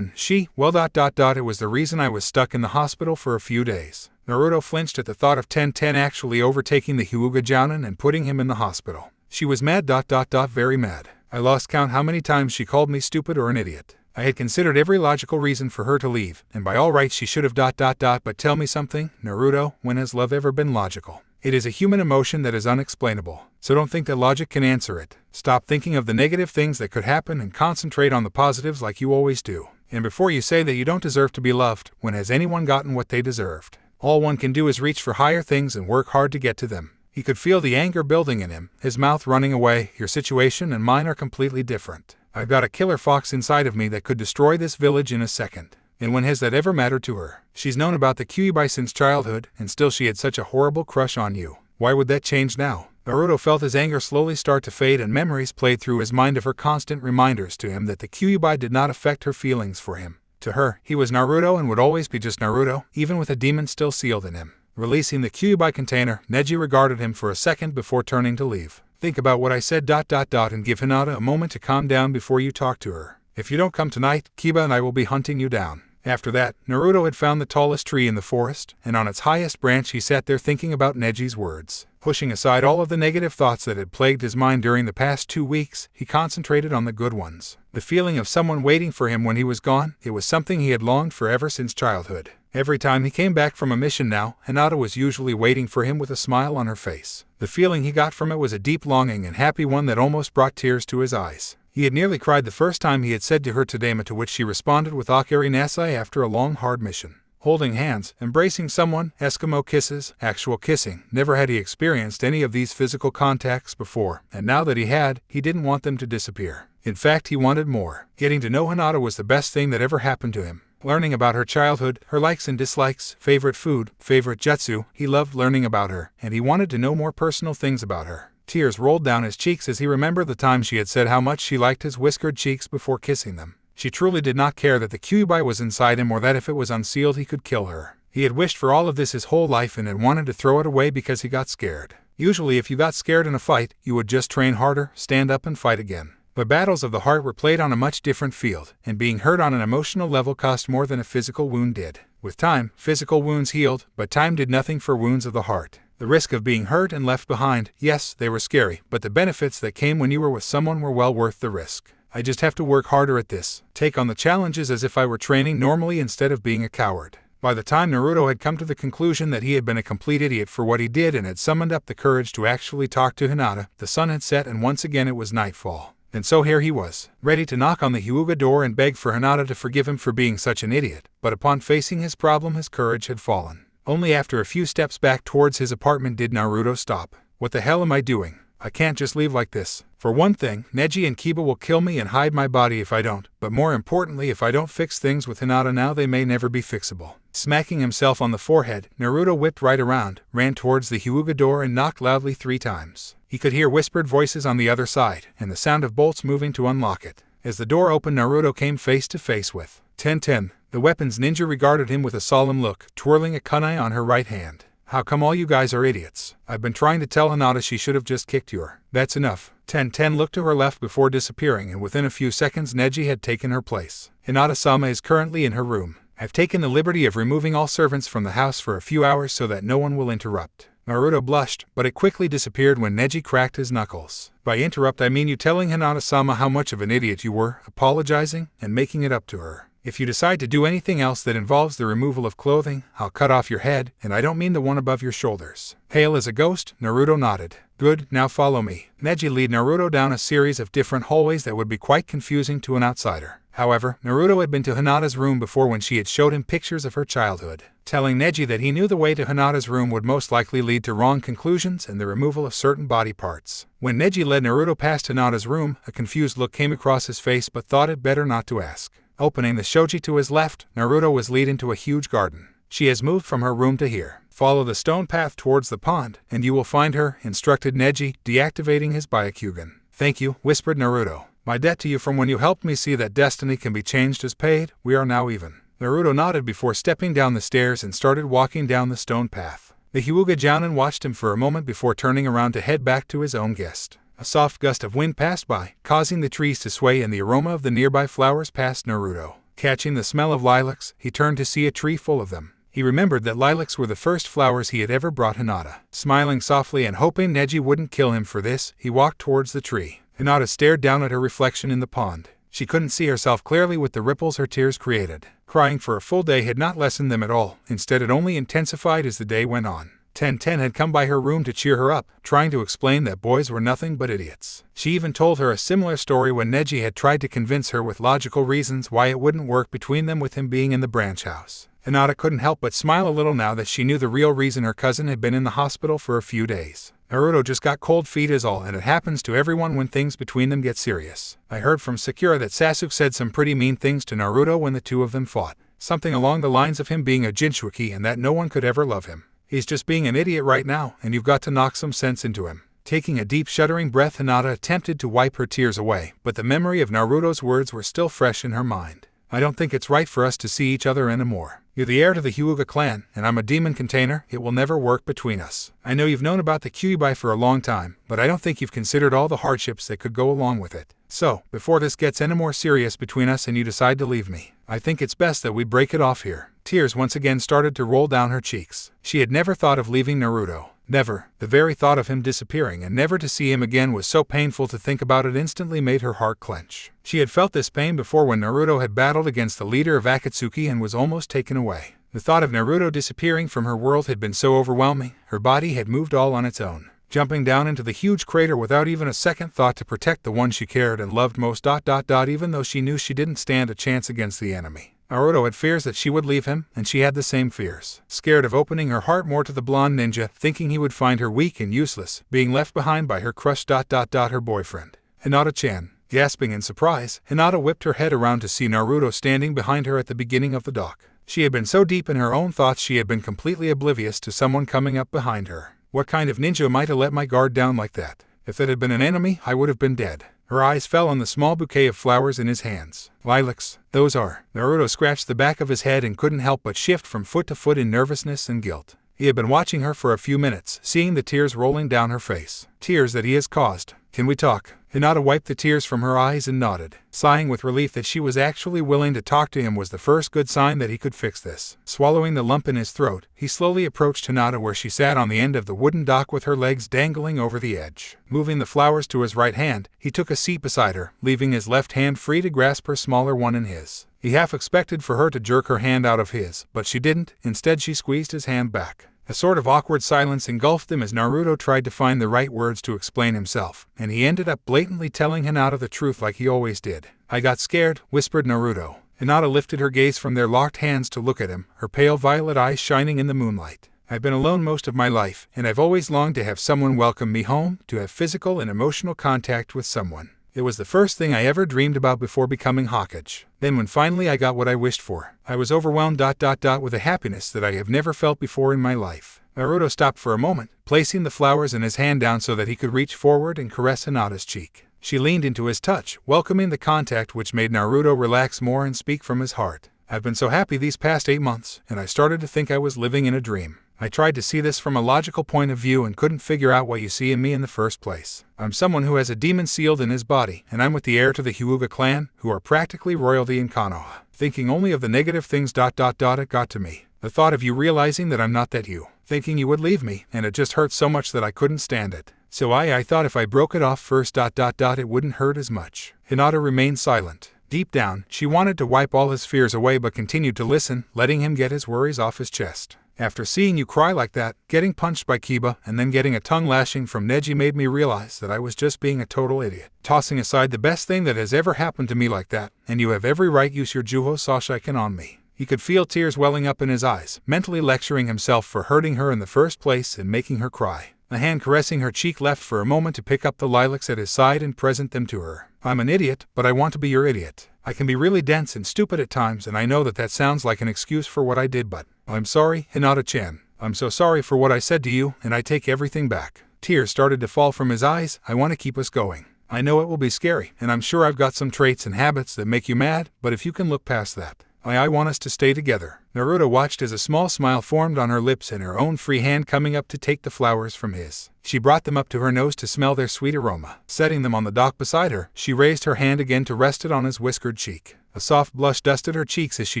she, it was the reason I was stuck in the hospital for a few days. Naruto flinched at the thought of Ten actually overtaking the Hyuga Jounin and putting him in the hospital. She was mad ... very mad. I lost count how many times she called me stupid or an idiot. I had considered every logical reason for her to leave, and by all rights she should have ... But tell me something, Naruto, when has love ever been logical? It is a human emotion that is unexplainable, so don't think that logic can answer it. Stop thinking of the negative things that could happen and concentrate on the positives like you always do. And before you say that you don't deserve to be loved, when has anyone gotten what they deserved? All one can do is reach for higher things and work hard to get to them. He could feel the anger building in him, his mouth running away. Your situation and mine are completely different. I've got a killer fox inside of me that could destroy this village in a second. And when has that ever mattered to her? She's known about the Kyuubi since childhood, and still she had such a horrible crush on you. Why would that change now? Naruto felt his anger slowly start to fade, and memories played through his mind of her constant reminders to him that the Kyuubi did not affect her feelings for him. To her, he was Naruto and would always be just Naruto, even with a demon still sealed in him. Releasing the Kyuubi container, Neji regarded him for a second before turning to leave. Think about what I said ... and give Hinata a moment to calm down before you talk to her. If you don't come tonight, Keba and I will be hunting you down. After that, Naruto had found the tallest tree in the forest, and on its highest branch he sat there thinking about Neji's words. Pushing aside all of the negative thoughts that had plagued his mind during the past 2 weeks, he concentrated on the good ones. The feeling of someone waiting for him when he was gone, it was something he had longed for ever since childhood. Every time he came back from a mission now, Hinata was usually waiting for him with a smile on her face. The feeling he got from it was a deep longing and happy one that almost brought tears to his eyes. He had nearly cried the first time he had said to her Tadema, to which she responded with Akari Nasai after a long hard mission. Holding hands, embracing someone, Eskimo kisses, actual kissing. Never had he experienced any of these physical contacts before, and now that he had, he didn't want them to disappear. In fact, he wanted more. Getting to know Hinata was the best thing that ever happened to him. Learning about her childhood, her likes and dislikes, favorite food, favorite jutsu, he loved learning about her, and he wanted to know more personal things about her. Tears rolled down his cheeks as he remembered the time she had said how much she liked his whiskered cheeks before kissing them. She truly did not care that the Kyuubi was inside him or that if it was unsealed he could kill her. He had wished for all of this his whole life and had wanted to throw it away because he got scared. Usually if you got scared in a fight, you would just train harder, stand up and fight again. But battles of the heart were played on a much different field, and being hurt on an emotional level cost more than a physical wound did. With time, physical wounds healed, but time did nothing for wounds of the heart. The risk of being hurt and left behind, yes, they were scary, but the benefits that came when you were with someone were well worth the risk. I just have to work harder at this, take on the challenges as if I were training normally instead of being a coward. By the time Naruto had come to the conclusion that he had been a complete idiot for what he did and had summoned up the courage to actually talk to Hinata, the sun had set and once again it was nightfall. And so here he was, ready to knock on the Hyuga door and beg for Hinata to forgive him for being such an idiot, but upon facing his problem his courage had fallen. Only after a few steps back towards his apartment did Naruto stop. What the hell am I doing? I can't just leave like this. For one thing, Neji and Keba will kill me and hide my body if I don't, but more importantly, if I don't fix things with Hinata now, they may never be fixable. Smacking himself on the forehead, Naruto whipped right around, ran towards the Hyuga door and knocked loudly 3 times. He could hear whispered voices on the other side, and the sound of bolts moving to unlock it. As the door opened, Naruto came face to face with Tenten. The weapons ninja regarded him with a solemn look, twirling a kunai on her right hand. How come all you guys are idiots? I've been trying to tell Hinata she should have just kicked your. That's enough. Tenten looked to her left before disappearing, and within a few seconds Neji had taken her place. Hinata-sama is currently in her room. I've taken the liberty of removing all servants from the house for a few hours so that no one will interrupt. Naruto blushed, but it quickly disappeared when Neji cracked his knuckles. By interrupt, I mean you telling Hinata-sama how much of an idiot you were, apologizing, and making it up to her. If you decide to do anything else that involves the removal of clothing, I'll cut off your head, and I don't mean the one above your shoulders. Pale as a ghost, Naruto nodded. Good, now follow me. Neji led Naruto down a series of different hallways that would be quite confusing to an outsider. However, Naruto had been to Hinata's room before when she had showed him pictures of her childhood. Telling Neji that he knew the way to Hinata's room would most likely lead to wrong conclusions and the removal of certain body parts. When Neji led Naruto past Hinata's room, a confused look came across his face but thought it better not to ask. Opening the shoji to his left, Naruto was led into a huge garden. She has moved from her room to here. Follow the stone path towards the pond, and you will find her, instructed Neji, deactivating his Byakugan. Thank you, whispered Naruto. My debt to you from when you helped me see that destiny can be changed is paid. We are now even. Naruto nodded before stepping down the stairs and started walking down the stone path. The Hyuga Jounin watched him for a moment before turning around to head back to his own guest. A soft gust of wind passed by, causing the trees to sway, and the aroma of the nearby flowers passed Naruto. Catching the smell of lilacs, he turned to see a tree full of them. He remembered that lilacs were the first flowers he had ever brought Hinata. Smiling softly and hoping Neji wouldn't kill him for this, he walked towards the tree. Hinata stared down at her reflection in the pond. She couldn't see herself clearly with the ripples her tears created. Crying for a full day had not lessened them at all. Instead, it only intensified as the day went on. Tenten had come by her room to cheer her up, trying to explain that boys were nothing but idiots. She even told her a similar story when Neji had tried to convince her with logical reasons why it wouldn't work between them with him being in the branch house. Hinata couldn't help but smile a little now that she knew the real reason her cousin had been in the hospital for a few days. Naruto just got cold feet is all, and it happens to everyone when things between them get serious. I heard from Sakura that Sasuke said some pretty mean things to Naruto when the two of them fought. Something along the lines of him being a Jinchuriki and that no one could ever love him. He's just being an idiot right now, and you've got to knock some sense into him. Taking a deep shuddering breath, Hinata attempted to wipe her tears away, but the memory of Naruto's words were still fresh in her mind. I don't think it's right for us to see each other anymore. You're the heir to the Hyuga clan, and I'm a demon container. It will never work between us. I know you've known about the Kyuubi for a long time, but I don't think you've considered all the hardships that could go along with it. So, before this gets any more serious between us and you decide to leave me, I think it's best that we break it off here. Tears once again started to roll down her cheeks. She had never thought of leaving Naruto. Never. The very thought of him disappearing and never to see him again was so painful to think about it instantly made her heart clench. She had felt this pain before when Naruto had battled against the leader of Akatsuki and was almost taken away. The thought of Naruto disappearing from her world had been so overwhelming, her body had moved all on its own. Jumping down into the huge crater without even a second thought to protect the one she cared and loved most. Even though she knew she didn't stand a chance against the enemy. Naruto had fears that she would leave him, and she had the same fears. Scared of opening her heart more to the blonde ninja, thinking he would find her weak and useless, being left behind by her crush. Her boyfriend. Hinata-chan. Gasping in surprise, Hinata whipped her head around to see Naruto standing behind her at the beginning of the dock. She had been so deep in her own thoughts she had been completely oblivious to someone coming up behind her. What kind of ninja might have let my guard down like that? If it had been an enemy, I would have been dead. Her eyes fell on the small bouquet of flowers in his hands. Lilacs, those are. Naruto scratched the back of his head and couldn't help but shift from foot to foot in nervousness and guilt. He had been watching her for a few minutes, seeing the tears rolling down her face. Tears that he has caused. Can we talk? Hinata wiped the tears from her eyes and nodded. Sighing with relief that she was actually willing to talk to him was the first good sign that he could fix this. Swallowing the lump in his throat, he slowly approached Hinata where she sat on the end of the wooden dock with her legs dangling over the edge. Moving the flowers to his right hand, he took a seat beside her, leaving his left hand free to grasp her smaller one in his. He half expected for her to jerk her hand out of his, but she didn't. Instead, she squeezed his hand back. A sort of awkward silence engulfed them as Naruto tried to find the right words to explain himself, and he ended up blatantly telling Hinata the truth like he always did. I got scared, whispered Naruto. Hinata lifted her gaze from their locked hands to look at him, her pale violet eyes shining in the moonlight. I've been alone most of my life, and I've always longed to have someone welcome me home, to have physical and emotional contact with someone. It was the first thing I ever dreamed about before becoming Hokage. Then when finally I got what I wished for, I was overwhelmed with a happiness that I have never felt before in my life. Naruto stopped for a moment, placing the flowers in his hand down so that he could reach forward and caress Hinata's cheek. She leaned into his touch, welcoming the contact, which made Naruto relax more and speak from his heart. I've been so happy these past 8 months, and I started to think I was living in a dream. I tried to see this from a logical point of view and couldn't figure out what you see in me in the first place. I'm someone who has a demon sealed in his body, and I'm with the heir to the Hyuga clan, who are practically royalty in Konoha. Thinking only of the negative things it got to me. The thought of you realizing that I'm not that you. Thinking you would leave me, and it just hurt so much that I couldn't stand it. So I thought if I broke it off first it wouldn't hurt as much. Hinata remained silent. Deep down, she wanted to wipe all his fears away but continued to listen, letting him get his worries off his chest. After seeing you cry like that, getting punched by Keba, and then getting a tongue lashing from Neji made me realize that I was just being a total idiot. Tossing aside the best thing that has ever happened to me like that, and you have every right use your Juho Sashiken on me. He could feel tears welling up in his eyes, mentally lecturing himself for hurting her in the first place and making her cry. A hand caressing her cheek left for a moment to pick up the lilacs at his side and present them to her. I'm an idiot, but I want to be your idiot. I can be really dense and stupid at times, and I know that sounds like an excuse for what I did, but I'm sorry, Hinata-chan. I'm so sorry for what I said to you, and I take everything back. Tears started to fall from his eyes. I want to keep us going. I know it will be scary, and I'm sure I've got some traits and habits that make you mad, but if you can look past that, I want us to stay together. Naruto watched as a small smile formed on her lips and her own free hand coming up to take the flowers from his. She brought them up to her nose to smell their sweet aroma. Setting them on the dock beside her, she raised her hand again to rest it on his whiskered cheek. A soft blush dusted her cheeks as she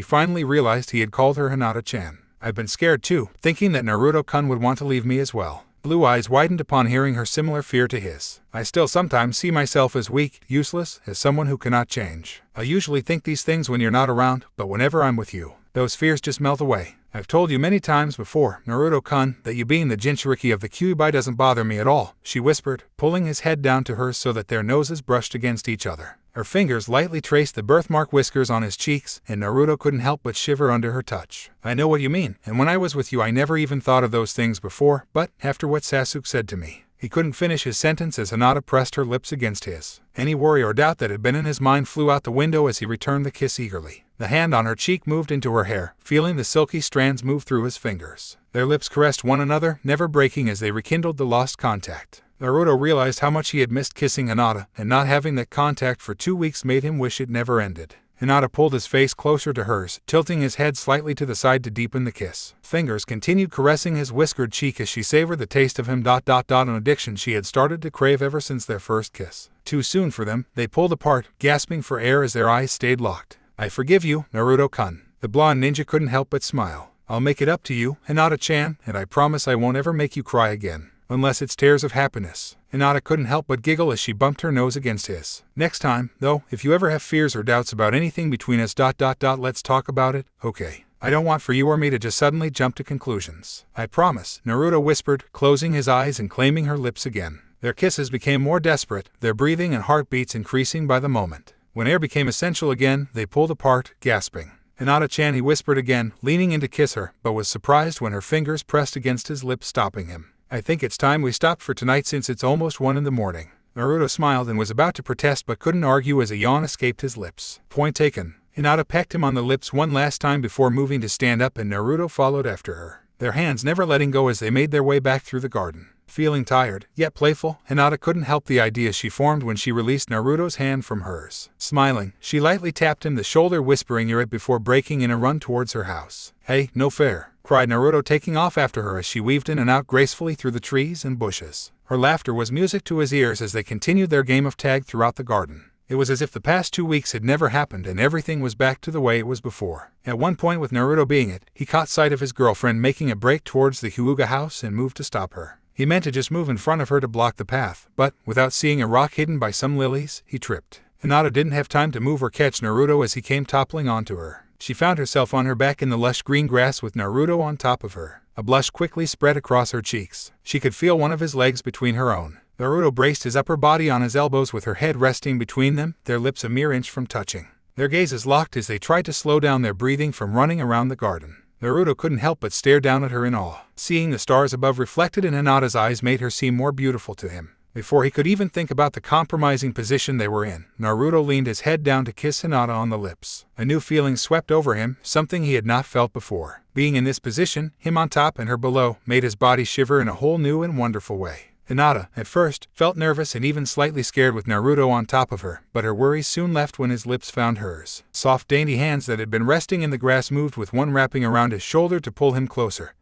finally realized he had called her Hinata-chan. I've been scared too, thinking that Naruto-kun would want to leave me as well. Blue eyes widened upon hearing her similar fear to his. I still sometimes see myself as weak, useless, as someone who cannot change. I usually think these things when you're not around, but whenever I'm with you, those fears just melt away. I've told you many times before, Naruto-kun, that you being the Jinchuriki of the Kyuubi doesn't bother me at all, she whispered, pulling his head down to hers so that their noses brushed against each other. Her fingers lightly traced the birthmark whiskers on his cheeks, and Naruto couldn't help but shiver under her touch. I know what you mean, and when I was with you I never even thought of those things before, but, after what Sasuke said to me. He couldn't finish his sentence as Hinata pressed her lips against his. Any worry or doubt that had been in his mind flew out the window as he returned the kiss eagerly. The hand on her cheek moved into her hair, feeling the silky strands move through his fingers. Their lips caressed one another, never breaking as they rekindled the lost contact. Naruto realized how much he had missed kissing Hinata, and not having that contact for 2 weeks made him wish it never ended. Hinata pulled his face closer to hers, tilting his head slightly to the side to deepen the kiss. Fingers continued caressing his whiskered cheek as she savored the taste of him. An addiction she had started to crave ever since their first kiss. Too soon for them, they pulled apart, gasping for air as their eyes stayed locked. I forgive you, Naruto-kun. The blonde ninja couldn't help but smile. I'll make it up to you, Hinata-chan, and I promise I won't ever make you cry again. Unless it's tears of happiness. Hinata couldn't help but giggle as she bumped her nose against his. Next time, though, if you ever have fears or doubts about anything between us. Let's talk about it, okay? I don't want for you or me to just suddenly jump to conclusions. I promise, Naruto whispered, closing his eyes and claiming her lips again. Their kisses became more desperate, their breathing and heartbeats increasing by the moment. When air became essential again, they pulled apart, gasping. Hinata-chan, he whispered again, leaning in to kiss her, but was surprised when her fingers pressed against his lips, stopping him. I think it's time we stopped for tonight since it's almost 1 in the morning. Naruto smiled and was about to protest but couldn't argue as a yawn escaped his lips. Point taken. Hinata pecked him on the lips one last time before moving to stand up, and Naruto followed after her, their hands never letting go as they made their way back through the garden. Feeling tired, yet playful, Hinata couldn't help the idea she formed when she released Naruto's hand from hers. Smiling, she lightly tapped him the shoulder, whispering you're it before breaking in a run towards her house. Hey, no fair, cried Naruto, taking off after her as she weaved in and out gracefully through the trees and bushes. Her laughter was music to his ears as they continued their game of tag throughout the garden. It was as if the past 2 weeks had never happened and everything was back to the way it was before. At one point, with Naruto being it, he caught sight of his girlfriend making a break towards the Hyuga house and moved to stop her. He meant to just move in front of her to block the path, but, without seeing a rock hidden by some lilies, he tripped. Hinata didn't have time to move or catch Naruto as he came toppling onto her. She found herself on her back in the lush green grass with Naruto on top of her. A blush quickly spread across her cheeks. She could feel one of his legs between her own. Naruto braced his upper body on his elbows with her head resting between them, their lips a mere inch from touching. Their gazes locked as they tried to slow down their breathing from running around the garden. Naruto couldn't help but stare down at her in awe. Seeing the stars above reflected in Hinata's eyes made her seem more beautiful to him. Before he could even think about the compromising position they were in, Naruto leaned his head down to kiss Hinata on the lips. A new feeling swept over him, something he had not felt before. Being in this position, him on top and her below, made his body shiver in a whole new and wonderful way. Hinata, at first, felt nervous and even slightly scared with Naruto on top of her, but her worries soon left when his lips found hers. Soft, dainty hands that had been resting in the grass moved, with one wrapping around his shoulder to pull him closer,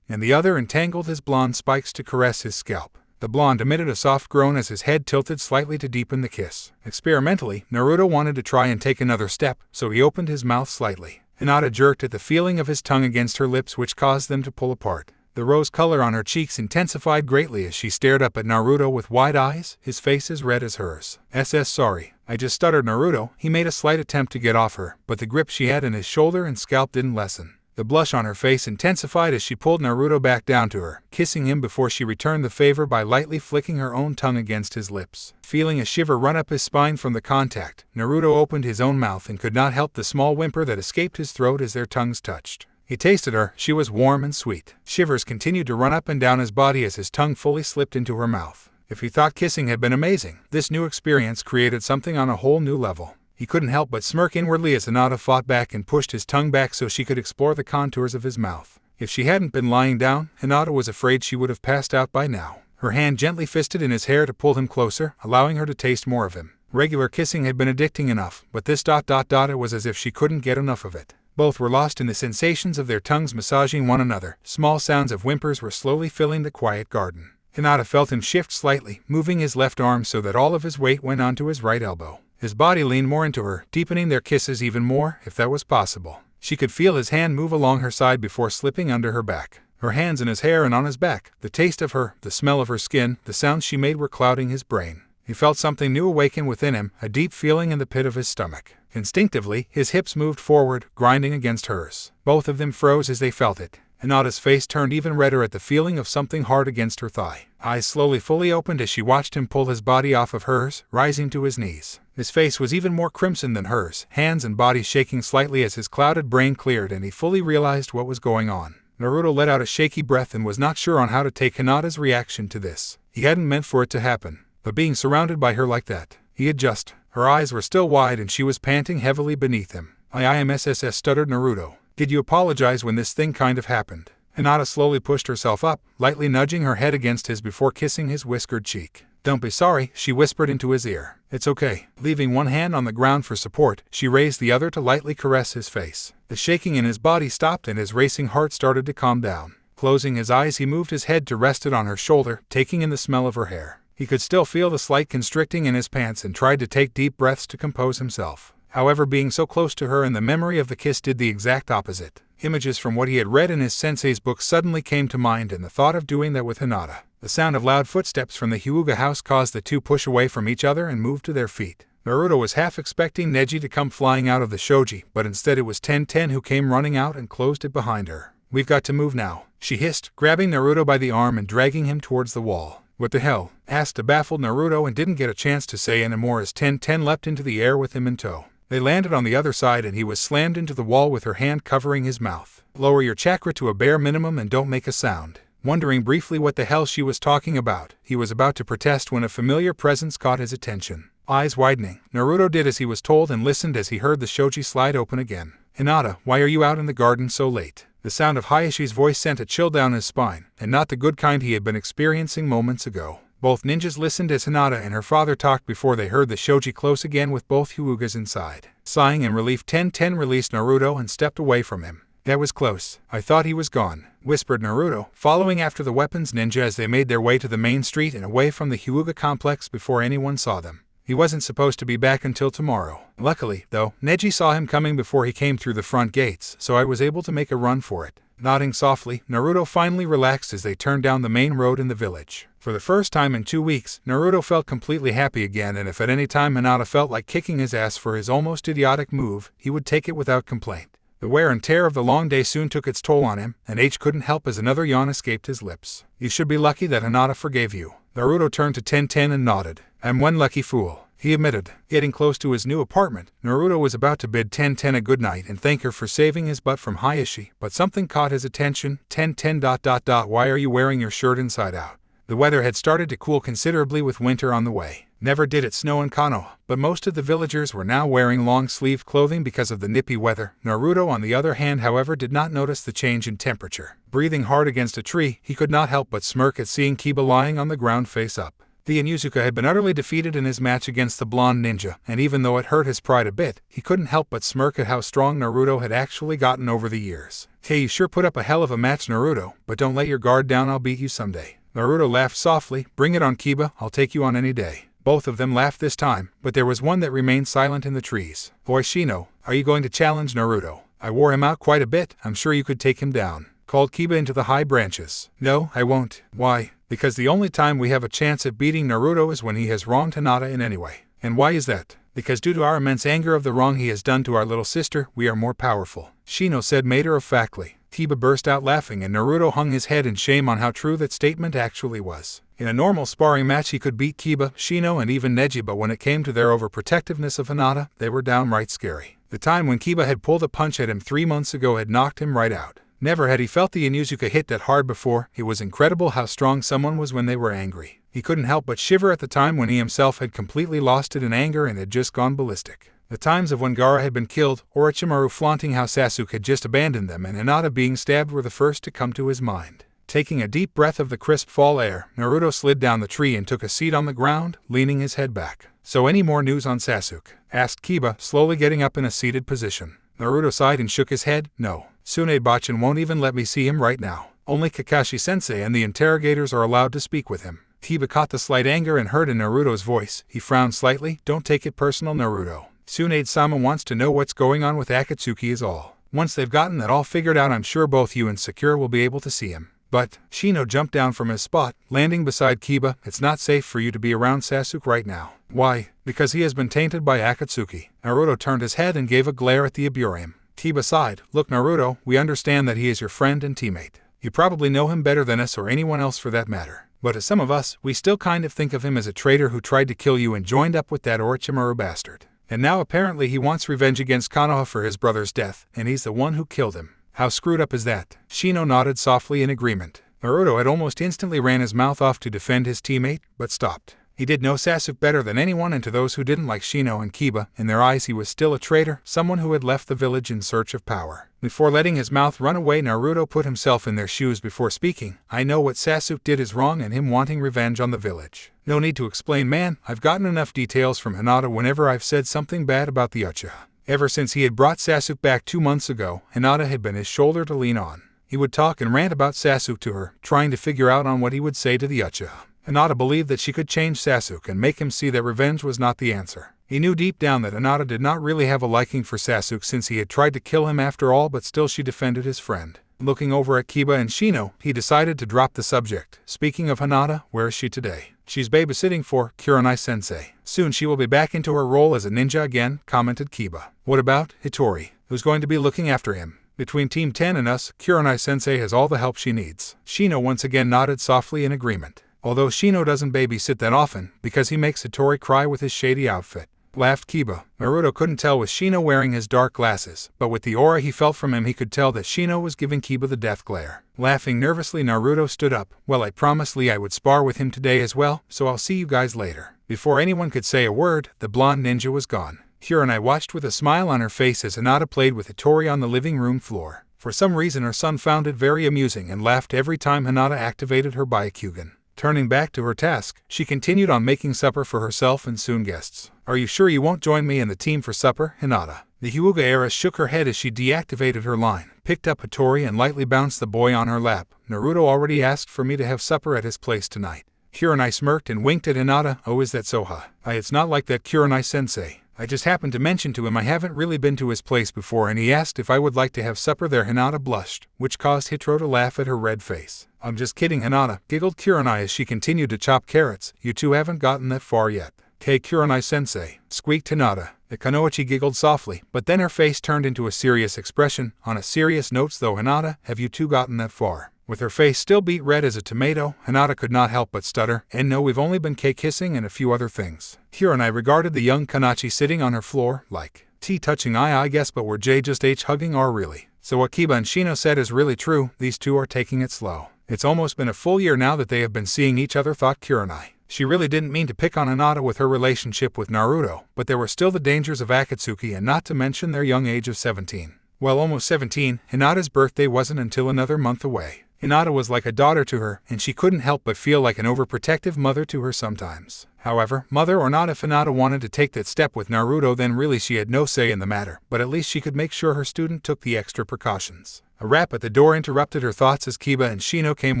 and the other entangled his blonde spikes to caress his scalp. The blonde emitted a soft groan as his head tilted slightly to deepen the kiss. Experimentally, Naruto wanted to try and take another step, so he opened his mouth slightly. Hinata jerked at the feeling of his tongue against her lips, which caused them to pull apart. The rose color on her cheeks intensified greatly as she stared up at Naruto with wide eyes, his face as red as hers. Sorry, I just stuttered. Naruto. He made a slight attempt to get off her, but the grip she had in his shoulder and scalp didn't lessen. The blush on her face intensified as she pulled Naruto back down to her, kissing him before she returned the favor by lightly flicking her own tongue against his lips. Feeling a shiver run up his spine from the contact, Naruto opened his own mouth and could not help the small whimper that escaped his throat as their tongues touched. He tasted her. She was warm and sweet. Shivers continued to run up and down his body as his tongue fully slipped into her mouth. If he thought kissing had been amazing, this new experience created something on a whole new level. He couldn't help but smirk inwardly as Hinata fought back and pushed his tongue back so she could explore the contours of his mouth. If she hadn't been lying down, Hinata was afraid she would have passed out by now. Her hand gently fisted in his hair to pull him closer, allowing her to taste more of him. Regular kissing had been addicting enough, but this ... it was as if she couldn't get enough of it. Both were lost in the sensations of their tongues massaging one another. Small sounds of whimpers were slowly filling the quiet garden. Hinata felt him shift slightly, moving his left arm so that all of his weight went onto his right elbow. His body leaned more into her, deepening their kisses even more, if that was possible. She could feel his hand move along her side before slipping under her back. Her hands in his hair and on his back, the taste of her, the smell of her skin, the sounds she made were clouding his brain. He felt something new awaken within him, a deep feeling in the pit of his stomach. Instinctively, his hips moved forward, grinding against hers. Both of them froze as they felt it. Hinata's face turned even redder at the feeling of something hard against her thigh. Eyes slowly fully opened as she watched him pull his body off of hers, rising to his knees. His face was even more crimson than hers, hands and body shaking slightly as his clouded brain cleared and he fully realized what was going on. Naruto let out a shaky breath and was not sure on how to take Hinata's reaction to this. He hadn't meant for it to happen, but being surrounded by her like that, he had just. Her eyes were still wide and she was panting heavily beneath him. Stuttered Naruto. Did you apologize when this thing kind of happened? Hinata slowly pushed herself up, lightly nudging her head against his before kissing his whiskered cheek. Don't be sorry, she whispered into his ear. It's okay. Leaving one hand on the ground for support, she raised the other to lightly caress his face. The shaking in his body stopped and his racing heart started to calm down. Closing his eyes, he moved his head to rest it on her shoulder, taking in the smell of her hair. He could still feel the slight constricting in his pants and tried to take deep breaths to compose himself. However, being so close to her and the memory of the kiss did the exact opposite. Images from what he had read in his sensei's book suddenly came to mind and the thought of doing that with Hinata. The sound of loud footsteps from the Hyuga house caused the two push away from each other and move to their feet. Naruto was half expecting Neji to come flying out of the shoji, but instead it was Ten who came running out and closed it behind her. We've got to move now, she hissed, grabbing Naruto by the arm and dragging him towards the wall. What the hell? Asked a baffled Naruto and didn't get a chance to say anymore as Ten leapt into the air with him in tow. They landed on the other side and he was slammed into the wall with her hand covering his mouth. Lower your chakra to a bare minimum and don't make a sound. Wondering briefly what the hell she was talking about, he was about to protest when a familiar presence caught his attention. Eyes widening, Naruto did as he was told and listened as he heard the shoji slide open again. Hinata, why are you out in the garden so late? The sound of Hayashi's voice sent a chill down his spine, and not the good kind he had been experiencing moments ago. Both ninjas listened as Hinata and her father talked before they heard the shoji close again with both Hyugas inside. Sighing in relief, Ten released Naruto and stepped away from him. That was close. I thought he was gone, whispered Naruto, following after the weapons ninja as they made their way to the main street and away from the Hyuga complex before anyone saw them. He wasn't supposed to be back until tomorrow. Luckily, though, Neji saw him coming before he came through the front gates, so I was able to make a run for it. Nodding softly, Naruto finally relaxed as they turned down the main road in the village. For the first time in 2 weeks, Naruto felt completely happy again, and if at any time Hinata felt like kicking his ass for his almost idiotic move, he would take it without complaint. The wear and tear of the long day soon took its toll on him, and H couldn't help as another yawn escaped his lips. You should be lucky that Hinata forgave you. Naruto turned to Ten and nodded. I'm one lucky fool. he admitted. Getting close to his new apartment, Naruto was about to bid 10-10 a goodnight and thank her for saving his butt from Hayashi, but something caught his attention. 10-10. Why are you wearing your shirt inside out? The weather had started to cool considerably with winter on the way. Never did it snow in Konoha, but most of the villagers were now wearing long-sleeved clothing because of the nippy weather. Naruto, on the other hand, however, did not notice the change in temperature. Breathing hard against a tree, he could not help but smirk at seeing Keba lying on the ground face up. The Inazuka had been utterly defeated in his match against the blonde ninja, and even though it hurt his pride a bit, he couldn't help but smirk at how strong Naruto had actually gotten over the years. Hey, you sure put up a hell of a match, Naruto, but don't let your guard down, I'll beat you someday. Naruto laughed softly. Bring it on, Keba, I'll take you on any day. Both of them laughed this time, but there was one that remained silent in the trees. Boy Shino, are you going to challenge Naruto? I wore him out quite a bit, I'm sure you could take him down. Called Keba into the high branches. No, I won't. Why? Because the only time we have a chance at beating Naruto is when he has wronged Hinata in any way. And why is that? Because due to our immense anger of the wrong he has done to our little sister, we are more powerful, Shino said matter-of-factly. Keba burst out laughing and Naruto hung his head in shame on how true that statement actually was. In a normal sparring match he could beat Keba, Shino, and even Neji, but when it came to their overprotectiveness of Hinata, they were downright scary. The time when Keba had pulled a punch at him 3 months ago had knocked him right out. Never had he felt the Inazuka hit that hard before. It was incredible how strong someone was when they were angry. He couldn't help but shiver at the time when he himself had completely lost it in anger and had just gone ballistic. The times of when Gaara had been killed, Orochimaru flaunting how Sasuke had just abandoned them, and Hinata being stabbed were the first to come to his mind. Taking a deep breath of the crisp fall air, Naruto slid down the tree and took a seat on the ground, leaning his head back. So any more news on Sasuke? Asked Keba, slowly getting up in a seated position. Naruto sighed and shook his head. No. Tsunade won't even let me see him right now. Only Kakashi-sensei and the interrogators are allowed to speak with him. Keba caught the slight anger and heard in Naruto's voice. He frowned slightly. Don't take it personal, Naruto. Tsunade-sama wants to know what's going on with Akatsuki is all. Once they've gotten that all figured out, I'm sure both you and Sakura will be able to see him. But, Shino jumped down from his spot, landing beside Keba. It's not safe for you to be around Sasuke right now. Why? Because he has been tainted by Akatsuki. Naruto turned his head and gave a glare at the Aburame. Keba sighed. Look, Naruto, we understand that he is your friend and teammate. You probably know him better than us or anyone else for that matter. But to some of us, we still kind of think of him as a traitor who tried to kill you and joined up with that Orochimaru bastard. And now apparently he wants revenge against Konoha for his brother's death, and he's the one who killed him. How screwed up is that? Shino nodded softly in agreement. Naruto had almost instantly ran his mouth off to defend his teammate, but stopped. He did know Sasuke better than anyone, and to those who didn't like Shino and Keba, in their eyes he was still a traitor, someone who had left the village in search of power. Before letting his mouth run away, Naruto put himself in their shoes before speaking. I know what Sasuke did is wrong and him wanting revenge on the village. No need to explain, man. I've gotten enough details from Hinata whenever I've said something bad about the Uchiha. Ever since he had brought Sasuke back 2 months ago, Hinata had been his shoulder to lean on. He would talk and rant about Sasuke to her, trying to figure out on what he would say to the Uchiha. Hinata believed that she could change Sasuke and make him see that revenge was not the answer. He knew deep down that Hinata did not really have a liking for Sasuke since he had tried to kill him after all, but still she defended his friend. Looking over at Keba and Shino, he decided to drop the subject. Speaking of Hinata, where is she today? She's babysitting for Kurai-sensei. Soon she will be back into her role as a ninja again, commented Keba. What about Hitori? Who's going to be looking after him? Between Team 10 and us, Kurai-sensei has all the help she needs. Shino once again nodded softly in agreement. Although Shino doesn't babysit that often, because he makes Hitori cry with his shady outfit. Laughed Keba. Naruto couldn't tell with Shino wearing his dark glasses, but with the aura he felt from him he could tell that Shino was giving Keba the death glare. Laughing nervously, Naruto stood up. Well, I promised Lee I would spar with him today as well, so I'll see you guys later. Before anyone could say a word, the blonde ninja was gone. Kurai watched with a smile on her face as Hinata played with Hitori on the living room floor. For some reason her son found it very amusing and laughed every time Hinata activated her Byakugan. Turning back to her task, she continued on making supper for herself and soon guests. Are you sure you won't join me and the team for supper, Hinata? The Hyuga heiress shook her head as she deactivated her line, picked up Hitori and lightly bounced the boy on her lap. Naruto already asked for me to have supper at his place tonight. Kurai smirked and winked at Hinata. Oh, is that so, huh? It's not like that, Kurai-sensei. I just happened to mention to him I haven't really been to his place before and he asked if I would like to have supper there. Hinata blushed, which caused Hitro to laugh at her red face. I'm just kidding, Hinata, giggled Kurai as she continued to chop carrots. You two haven't gotten that far yet. Kurai-sensei, squeaked Hinata. The Kunoichi giggled softly, but then her face turned into a serious expression. On a serious note though, Hinata, have you two gotten that far? With her face still beet red as a tomato, Hinata could not help but stutter, "And no, we've only been kissing and a few other things." Kurai regarded the young Kanachi sitting on her floor, like, "T touching I guess, but we're just hugging or really." So what Keba and Shino said is really true, these two are taking it slow. It's almost been a full year now that they have been seeing each other, thought Kurai. She really didn't mean to pick on Hinata with her relationship with Naruto, but there were still the dangers of Akatsuki and not to mention their young age of 17. Well, almost 17, Hinata's birthday wasn't until another month away. Hinata was like a daughter to her, and she couldn't help but feel like an overprotective mother to her sometimes. However, mother or not, if Hinata wanted to take that step with Naruto, then really she had no say in the matter, but at least she could make sure her student took the extra precautions. A rap at the door interrupted her thoughts as Keba and Shino came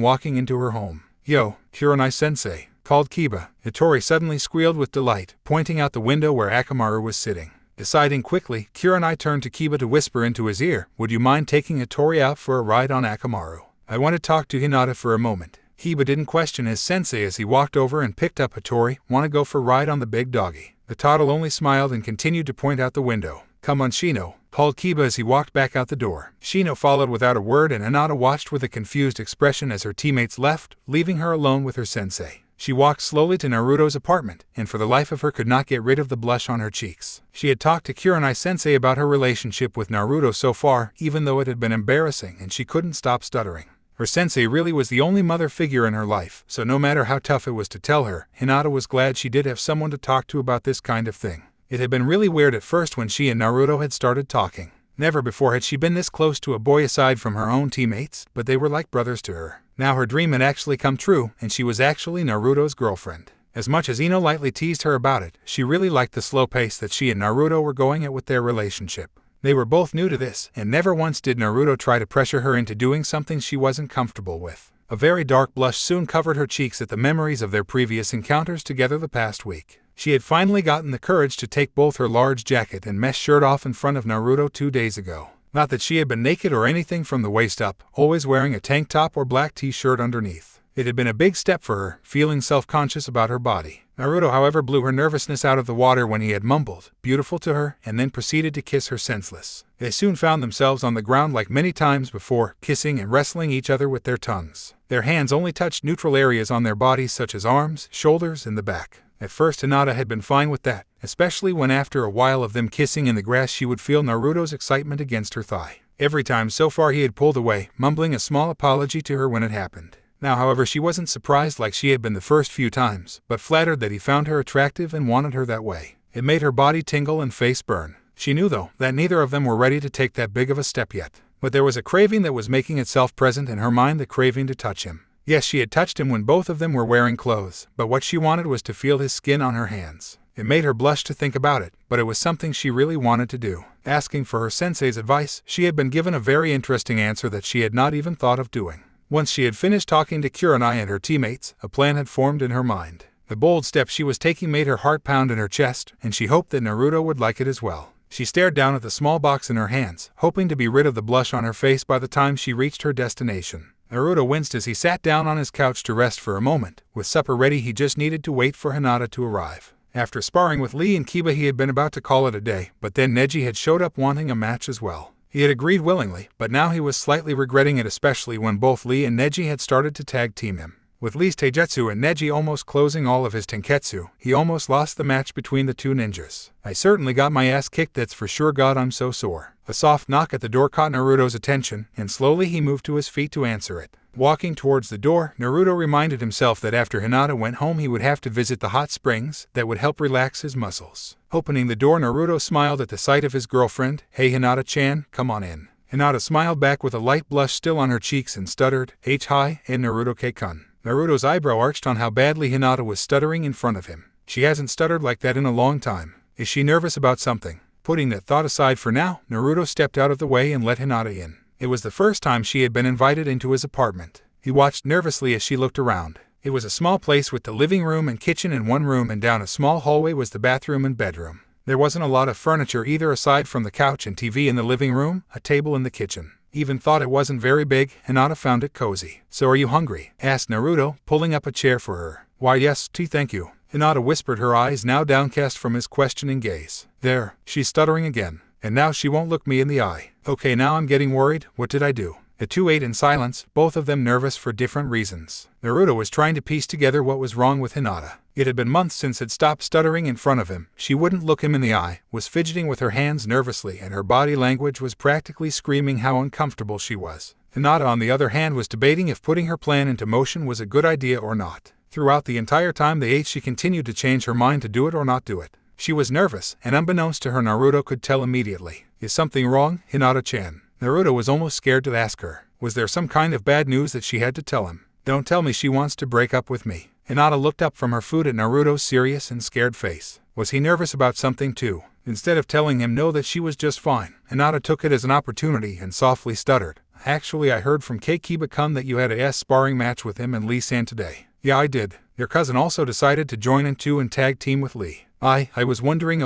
walking into her home. "Yo, Kurai-sensei," called Keba. Hitori suddenly squealed with delight, pointing out the window where Akamaru was sitting. Deciding quickly, Kurai turned to Keba to whisper into his ear, "Would you mind taking Hitori out for a ride on Akamaru? I want to talk to Hinata for a moment." Keba didn't question his sensei as he walked over and picked up Hitori. "Want to go for a ride on the big doggy?" The toddle only smiled and continued to point out the window. "Come on, Shino," called Keba as he walked back out the door. Shino followed without a word, and Hinata watched with a confused expression as her teammates left, leaving her alone with her sensei. She walked slowly to Naruto's apartment, and for the life of her could not get rid of the blush on her cheeks. She had talked to Kurai-sensei about her relationship with Naruto so far, even though it had been embarrassing, and she couldn't stop stuttering. Her sensei really was the only mother figure in her life, so no matter how tough it was to tell her, Hinata was glad she did have someone to talk to about this kind of thing. It had been really weird at first when she and Naruto had started talking. Never before had she been this close to a boy aside from her own teammates, but they were like brothers to her. Now her dream had actually come true, and she was actually Naruto's girlfriend. As much as Ino lightly teased her about it, she really liked the slow pace that she and Naruto were going at with their relationship. They were both new to this, and never once did Naruto try to pressure her into doing something she wasn't comfortable with. A very dark blush soon covered her cheeks at the memories of their previous encounters together the past week. She had finally gotten the courage to take both her large jacket and mesh shirt off in front of Naruto 2 days ago. Not that she had been naked or anything from the waist up, always wearing a tank top or black t-shirt underneath. It had been a big step for her, feeling self-conscious about her body. Naruto, however, blew her nervousness out of the water when he had mumbled, "Beautiful," to her, and then proceeded to kiss her senseless. They soon found themselves on the ground like many times before, kissing and wrestling each other with their tongues. Their hands only touched neutral areas on their bodies such as arms, shoulders, and the back. At first Hinata had been fine with that, especially when after a while of them kissing in the grass she would feel Naruto's excitement against her thigh. Every time so far he had pulled away, mumbling a small apology to her when it happened. Now, however, she wasn't surprised like she had been the first few times, but flattered that he found her attractive and wanted her that way. It made her body tingle and face burn. She knew, though, that neither of them were ready to take that big of a step yet. But there was a craving that was making itself present in her mind, the craving to touch him. Yes, she had touched him when both of them were wearing clothes, but what she wanted was to feel his skin on her hands. It made her blush to think about it, but it was something she really wanted to do. Asking for her sensei's advice, she had been given a very interesting answer that she had not even thought of doing. Once she had finished talking to Kurai and her teammates, a plan had formed in her mind. The bold step she was taking made her heart pound in her chest, and she hoped that Naruto would like it as well. She stared down at the small box in her hands, hoping to be rid of the blush on her face by the time she reached her destination. Naruto winced as he sat down on his couch to rest for a moment. With supper ready, he just needed to wait for Hinata to arrive. After sparring with Lee and Keba, he had been about to call it a day, but then Neji had showed up wanting a match as well. He had agreed willingly, but now he was slightly regretting it, especially when both Lee and Neji had started to tag team him. With Lee's taijutsu and Neji almost closing all of his tenketsu, he almost lost the match between the two ninjas. "I certainly got my ass kicked, that's for sure. God, I'm so sore." A soft knock at the door caught Naruto's attention, and slowly he moved to his feet to answer it. Walking towards the door, Naruto reminded himself that after Hinata went home he would have to visit the hot springs that would help relax his muscles. Opening the door, Naruto smiled at the sight of his girlfriend. "Hey Hinata-chan, come on in." Hinata smiled back with a light blush still on her cheeks and stuttered, "Hi, and Naruto-kun." Naruto's eyebrow arched on how badly Hinata was stuttering in front of him. She hasn't stuttered like that in a long time. Is she nervous about something? Putting that thought aside for now, Naruto stepped out of the way and let Hinata in. It was the first time she had been invited into his apartment. He watched nervously as she looked around. It was a small place with the living room and kitchen in one room, and down a small hallway was the bathroom and bedroom. There wasn't a lot of furniture either aside from the couch and TV in the living room, a table in the kitchen. Even thought it wasn't very big, Hinata found it cozy. "So are you hungry?" asked Naruto, pulling up a chair for her. "Why yes, thank you," Hinata whispered, her eyes now downcast from his questioning gaze. "There, she's stuttering again. And now she won't look me in the eye. Okay, now I'm getting worried. What did I do?" The two ate in silence, both of them nervous for different reasons. Naruto was trying to piece together what was wrong with Hinata. It had been months since had stopped stuttering in front of him. She wouldn't look him in the eye, was fidgeting with her hands nervously, and her body language was practically screaming how uncomfortable she was. Hinata, on the other hand, was debating if putting her plan into motion was a good idea or not. Throughout the entire time they ate, she continued to change her mind to do it or not do it. She was nervous, and unbeknownst to her, Naruto could tell immediately. Is something wrong, Hinata-chan? Naruto was almost scared to ask her. Was there some kind of bad news that she had to tell him? Don't tell me she wants to break up with me. Hinata looked up from her food at Naruto's serious and scared face. Was he nervous about something too? Instead of telling him no, that she was just fine, Hinata took it as an opportunity and softly stuttered. Actually, I heard from Keba-kun that you had a sparring match with him and Lee-san today. Yeah, I did. Your cousin also decided to join in too and tag team with Lee. I was wondering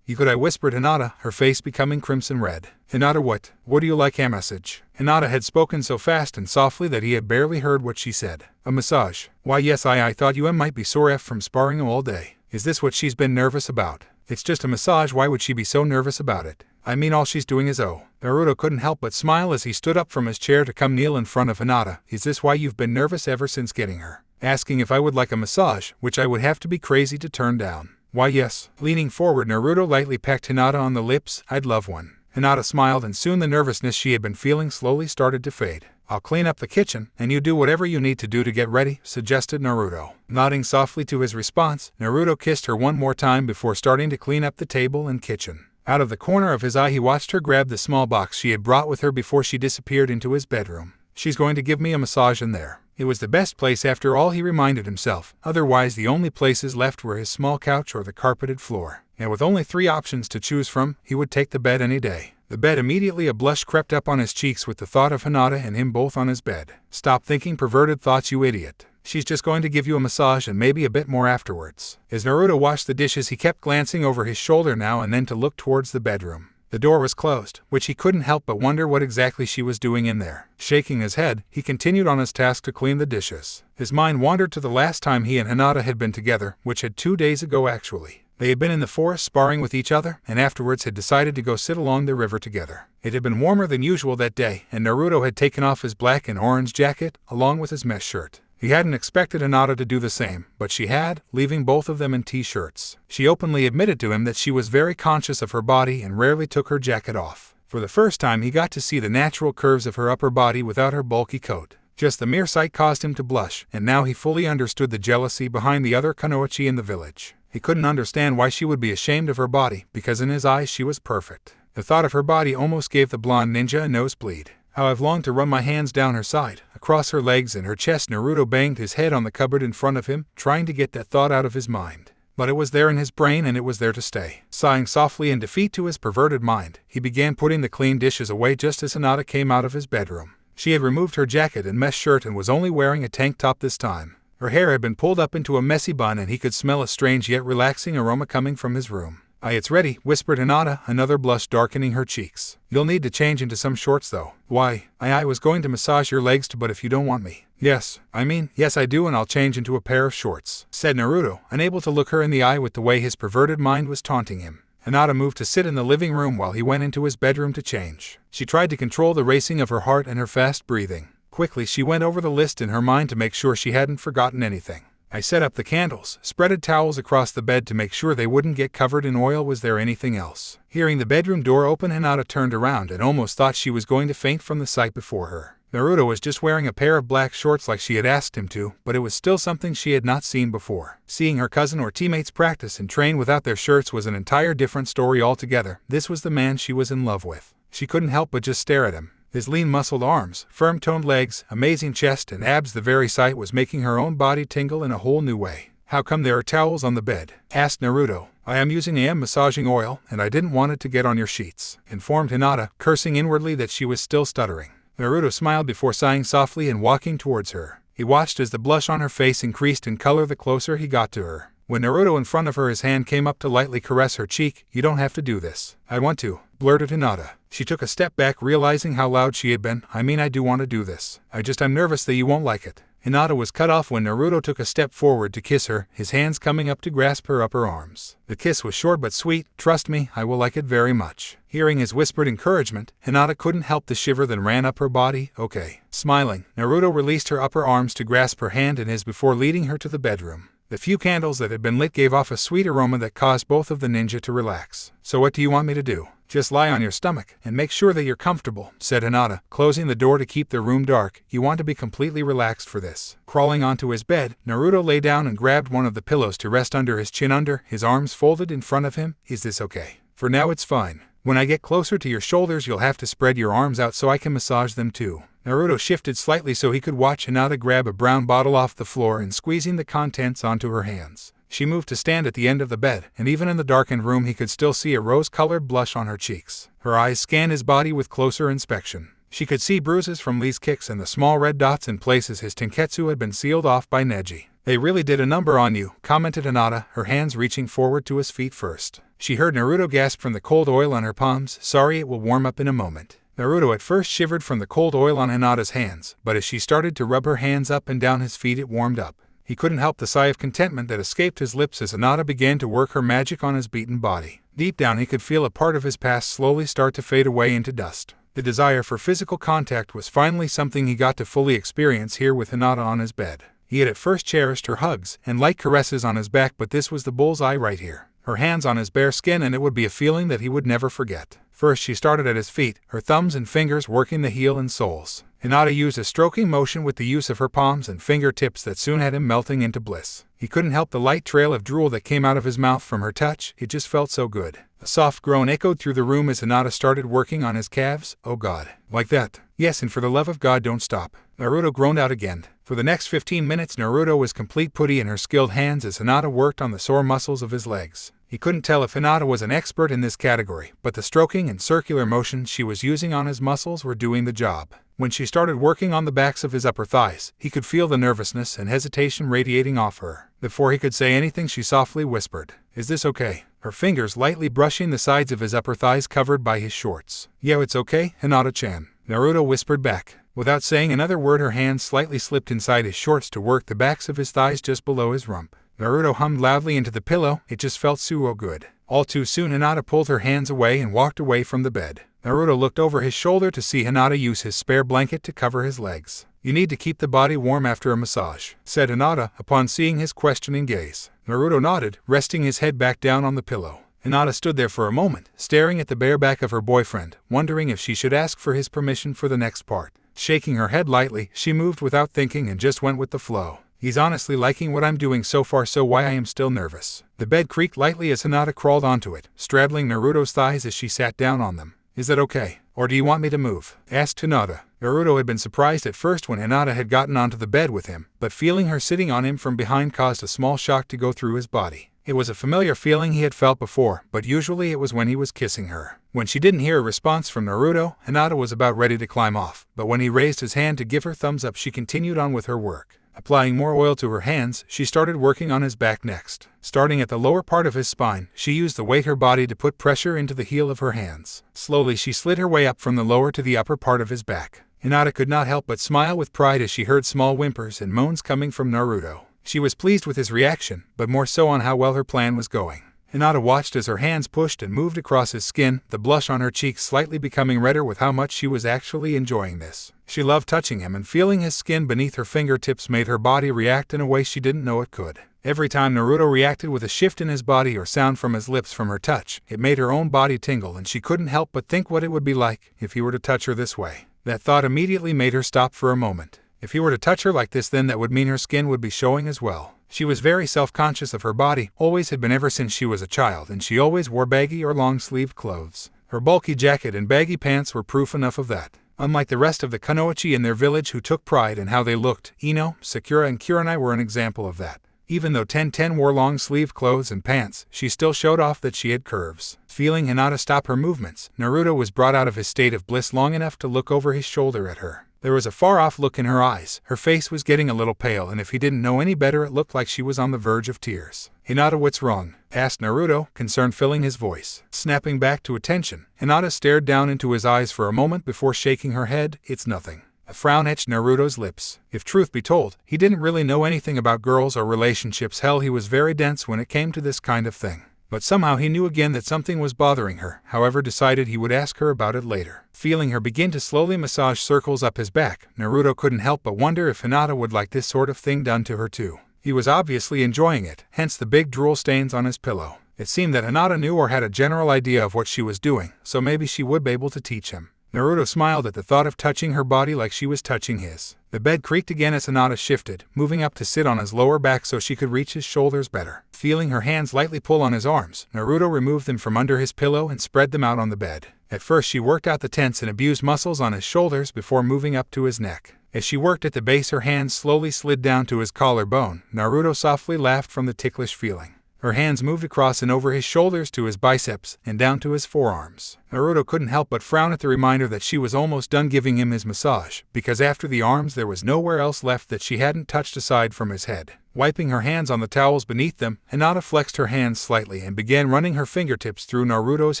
you could, I whispered Hinata, her face becoming crimson red. Hinata, what do you like a message? Hinata had spoken so fast and softly that he had barely heard what she said. A massage. Why yes, I thought you might be sore from sparring all day. Is this what she's been nervous about? It's just a massage, why would she be so nervous about it? I mean, all she's doing is Naruto couldn't help but smile as he stood up from his chair to come kneel in front of Hinata. Is this why you've been nervous ever since getting her? Asking if I would like a massage, which I would have to be crazy to turn down. Why yes. Leaning forward, Naruto lightly pecked Hinata on the lips. I'd love one. Hinata smiled, and soon the nervousness she had been feeling slowly started to fade. I'll clean up the kitchen, and you do whatever you need to do to get ready, suggested Naruto. Nodding softly to his response, Naruto kissed her one more time before starting to clean up the table and kitchen. Out of the corner of his eye, he watched her grab the small box she had brought with her before she disappeared into his bedroom. She's going to give me a massage in there. It was the best place after all, he reminded himself. Otherwise, the only places left were his small couch or the carpeted floor. And with only 3 options to choose from, he would take the bed any day. The bed immediately, a blush crept up on his cheeks with the thought of Hinata and him both on his bed. Stop thinking perverted thoughts, you idiot. She's just going to give you a massage and maybe a bit more afterwards. As Naruto washed the dishes, he kept glancing over his shoulder now and then to look towards the bedroom. The door was closed, which he couldn't help but wonder what exactly she was doing in there. Shaking his head, he continued on his task to clean the dishes. His mind wandered to the last time he and Hinata had been together, which had 2 days ago actually. They had been in the forest sparring with each other, and afterwards had decided to go sit along the river together. It had been warmer than usual that day, and Naruto had taken off his black and orange jacket, along with his mesh shirt. He hadn't expected Hinata to do the same, but she had, leaving both of them in t-shirts. She openly admitted to him that she was very conscious of her body and rarely took her jacket off. For the first time, he got to see the natural curves of her upper body without her bulky coat. Just the mere sight caused him to blush, and now he fully understood the jealousy behind the other kunoichi in the village. He couldn't understand why she would be ashamed of her body, because in his eyes she was perfect. The thought of her body almost gave the blonde ninja a nosebleed. How I've longed to run my hands down her side, across her legs and her chest. Naruto banged his head on the cupboard in front of him, trying to get that thought out of his mind. But it was there in his brain, and it was there to stay. Sighing softly in defeat to his perverted mind, he began putting the clean dishes away just as Hinata came out of his bedroom. She had removed her jacket and mesh shirt and was only wearing a tank top this time. Her hair had been pulled up into a messy bun, and he could smell a strange yet relaxing aroma coming from his room. It's ready, whispered Hinata, another blush darkening her cheeks. You'll need to change into some shorts though. Why? I was going to massage your legs too, but if you don't want me. Yes I do, and I'll change into a pair of shorts, said Naruto, unable to look her in the eye with the way his perverted mind was taunting him. Hinata moved to sit in the living room while he went into his bedroom to change. She tried to control the racing of her heart and her fast breathing. Quickly she went over the list in her mind to make sure she hadn't forgotten anything. I set up the candles, spreaded towels across the bed to make sure they wouldn't get covered in oil. Was there anything else? Hearing the bedroom door open, Hinata turned around and almost thought she was going to faint from the sight before her. Naruto was just wearing a pair of black shorts like she had asked him to, but it was still something she had not seen before. Seeing her cousin or teammates practice and train without their shirts was an entire different story altogether. This was the man she was in love with. She couldn't help but just stare at him. His lean muscled arms, firm-toned legs, amazing chest and abs, the very sight was making her own body tingle in a whole new way. How come there are towels on the bed? Asked Naruto. I am using massaging oil, and I didn't want it to get on your sheets, informed Hinata, cursing inwardly that she was still stuttering. Naruto smiled before sighing softly and walking towards her. He watched as the blush on her face increased in color the closer he got to her. When Naruto in front of her, his hand came up to lightly caress her cheek. You don't have to do this. I want to, blurted Hinata. She took a step back, realizing how loud she had been. I do want to do this. I'm nervous that you won't like it. Hinata was cut off when Naruto took a step forward to kiss her, his hands coming up to grasp her upper arms. The kiss was short but sweet. "Trust me, I will like it very much." Hearing his whispered encouragement, Hinata couldn't help the shiver that ran up her body. "Okay." Smiling, Naruto released her upper arms to grasp her hand in his before leading her to the bedroom. The few candles that had been lit gave off a sweet aroma that caused both of the ninja to relax. "So what do you want me to do?" "Just lie on your stomach and make sure that you're comfortable," said Hinata, closing the door to keep the room dark. "You want to be completely relaxed for this." Crawling onto his bed, Naruto lay down and grabbed one of the pillows to rest under his chin, his arms folded in front of him. "Is this okay?" "For now it's fine. When I get closer to your shoulders you'll have to spread your arms out so I can massage them too." Naruto shifted slightly so he could watch Hinata grab a brown bottle off the floor and squeezing the contents onto her hands. She moved to stand at the end of the bed, and even in the darkened room he could still see a rose-colored blush on her cheeks. Her eyes scanned his body with closer inspection. She could see bruises from Lee's kicks and the small red dots in places his tenketsu had been sealed off by Neji. "They really did a number on you," commented Hinata, her hands reaching forward to his feet first. She heard Naruto gasp from the cold oil on her palms. "Sorry, it will warm up in a moment." Naruto at first shivered from the cold oil on Hinata's hands, but as she started to rub her hands up and down his feet it warmed up. He couldn't help the sigh of contentment that escaped his lips as Hinata began to work her magic on his beaten body. Deep down he could feel a part of his past slowly start to fade away into dust. The desire for physical contact was finally something he got to fully experience here with Hinata on his bed. He had at first cherished her hugs and light caresses on his back, but this was the bullseye right here. Her hands on his bare skin, and it would be a feeling that he would never forget. First she started at his feet, her thumbs and fingers working the heel and soles. Hinata used a stroking motion with the use of her palms and fingertips that soon had him melting into bliss. He couldn't help the light trail of drool that came out of his mouth from her touch. It just felt so good. A soft groan echoed through the room as Hinata started working on his calves. "Oh God. Like that? Yes, and for the love of God don't stop." Naruto groaned out again. For the next 15 minutes Naruto was complete putty in her skilled hands as Hinata worked on the sore muscles of his legs. He couldn't tell if Hinata was an expert in this category, but the stroking and circular motions she was using on his muscles were doing the job. When she started working on the backs of his upper thighs, he could feel the nervousness and hesitation radiating off her. Before he could say anything she softly whispered, "Is this okay?" her fingers lightly brushing the sides of his upper thighs covered by his shorts. "Yeah, it's okay, Hinata-chan," Naruto whispered back. Without saying another word her hands slightly slipped inside his shorts to work the backs of his thighs just below his rump. Naruto hummed loudly into the pillow. It just felt so good. All too soon Hinata pulled her hands away and walked away from the bed. Naruto looked over his shoulder to see Hinata use his spare blanket to cover his legs. "You need to keep the body warm after a massage," said Hinata upon seeing his questioning gaze. Naruto nodded, resting his head back down on the pillow. Hinata stood there for a moment, staring at the bare back of her boyfriend, wondering if she should ask for his permission for the next part. Shaking her head lightly, she moved without thinking and just went with the flow. "He's honestly liking what I'm doing so far, so why I am still nervous." The bed creaked lightly as Hinata crawled onto it, straddling Naruto's thighs as she sat down on them. "Is that okay? Or do you want me to move?" asked Hinata. Naruto had been surprised at first when Hinata had gotten onto the bed with him, but feeling her sitting on him from behind caused a small shock to go through his body. It was a familiar feeling he had felt before, but usually it was when he was kissing her. When she didn't hear a response from Naruto, Hinata was about ready to climb off, but when he raised his hand to give her thumbs up she continued on with her work. Applying more oil to her hands, she started working on his back next. Starting at the lower part of his spine, she used the weight of her body to put pressure into the heel of her hands. Slowly she slid her way up from the lower to the upper part of his back. Hinata could not help but smile with pride as she heard small whimpers and moans coming from Naruto. She was pleased with his reaction, but more so on how well her plan was going. Hinata watched as her hands pushed and moved across his skin, the blush on her cheeks slightly becoming redder with how much she was actually enjoying this. She loved touching him, and feeling his skin beneath her fingertips made her body react in a way she didn't know it could. Every time Naruto reacted with a shift in his body or sound from his lips from her touch, it made her own body tingle, and she couldn't help but think what it would be like if he were to touch her this way. That thought immediately made her stop for a moment. If he were to touch her like this, then that would mean her skin would be showing as well. She was very self-conscious of her body, always had been ever since she was a child, and she always wore baggy or long-sleeved clothes. Her bulky jacket and baggy pants were proof enough of that. Unlike the rest of the Kunoichi in their village who took pride in how they looked, Ino, Sakura and Kurai were an example of that. Even though Ten wore long-sleeved clothes and pants, she still showed off that she had curves. Feeling Hinata stop her movements, Naruto was brought out of his state of bliss long enough to look over his shoulder at her. There was a far-off look in her eyes, her face was getting a little pale, and if he didn't know any better it looked like she was on the verge of tears. "Hinata, what's wrong?" asked Naruto, concern filling his voice. Snapping back to attention, Hinata stared down into his eyes for a moment before shaking her head. "It's nothing." A frown etched Naruto's lips. If truth be told, he didn't really know anything about girls or relationships. Hell, he was very dense when it came to this kind of thing. But somehow he knew again that something was bothering her, however decided he would ask her about it later. Feeling her begin to slowly massage circles up his back, Naruto couldn't help but wonder if Hinata would like this sort of thing done to her too. He was obviously enjoying it, hence the big drool stains on his pillow. It seemed that Hinata knew or had a general idea of what she was doing, so maybe she would be able to teach him. Naruto smiled at the thought of touching her body like she was touching his. The bed creaked again as Hinata shifted, moving up to sit on his lower back so she could reach his shoulders better. Feeling her hands lightly pull on his arms, Naruto removed them from under his pillow and spread them out on the bed. At first she worked out the tense and abused muscles on his shoulders before moving up to his neck. As she worked at the base, her hands slowly slid down to his collarbone. Naruto softly laughed from the ticklish feeling. Her hands moved across and over his shoulders to his biceps and down to his forearms. Naruto couldn't help but frown at the reminder that she was almost done giving him his massage, because after the arms there was nowhere else left that she hadn't touched aside from his head. Wiping her hands on the towels beneath them, Hinata flexed her hands slightly and began running her fingertips through Naruto's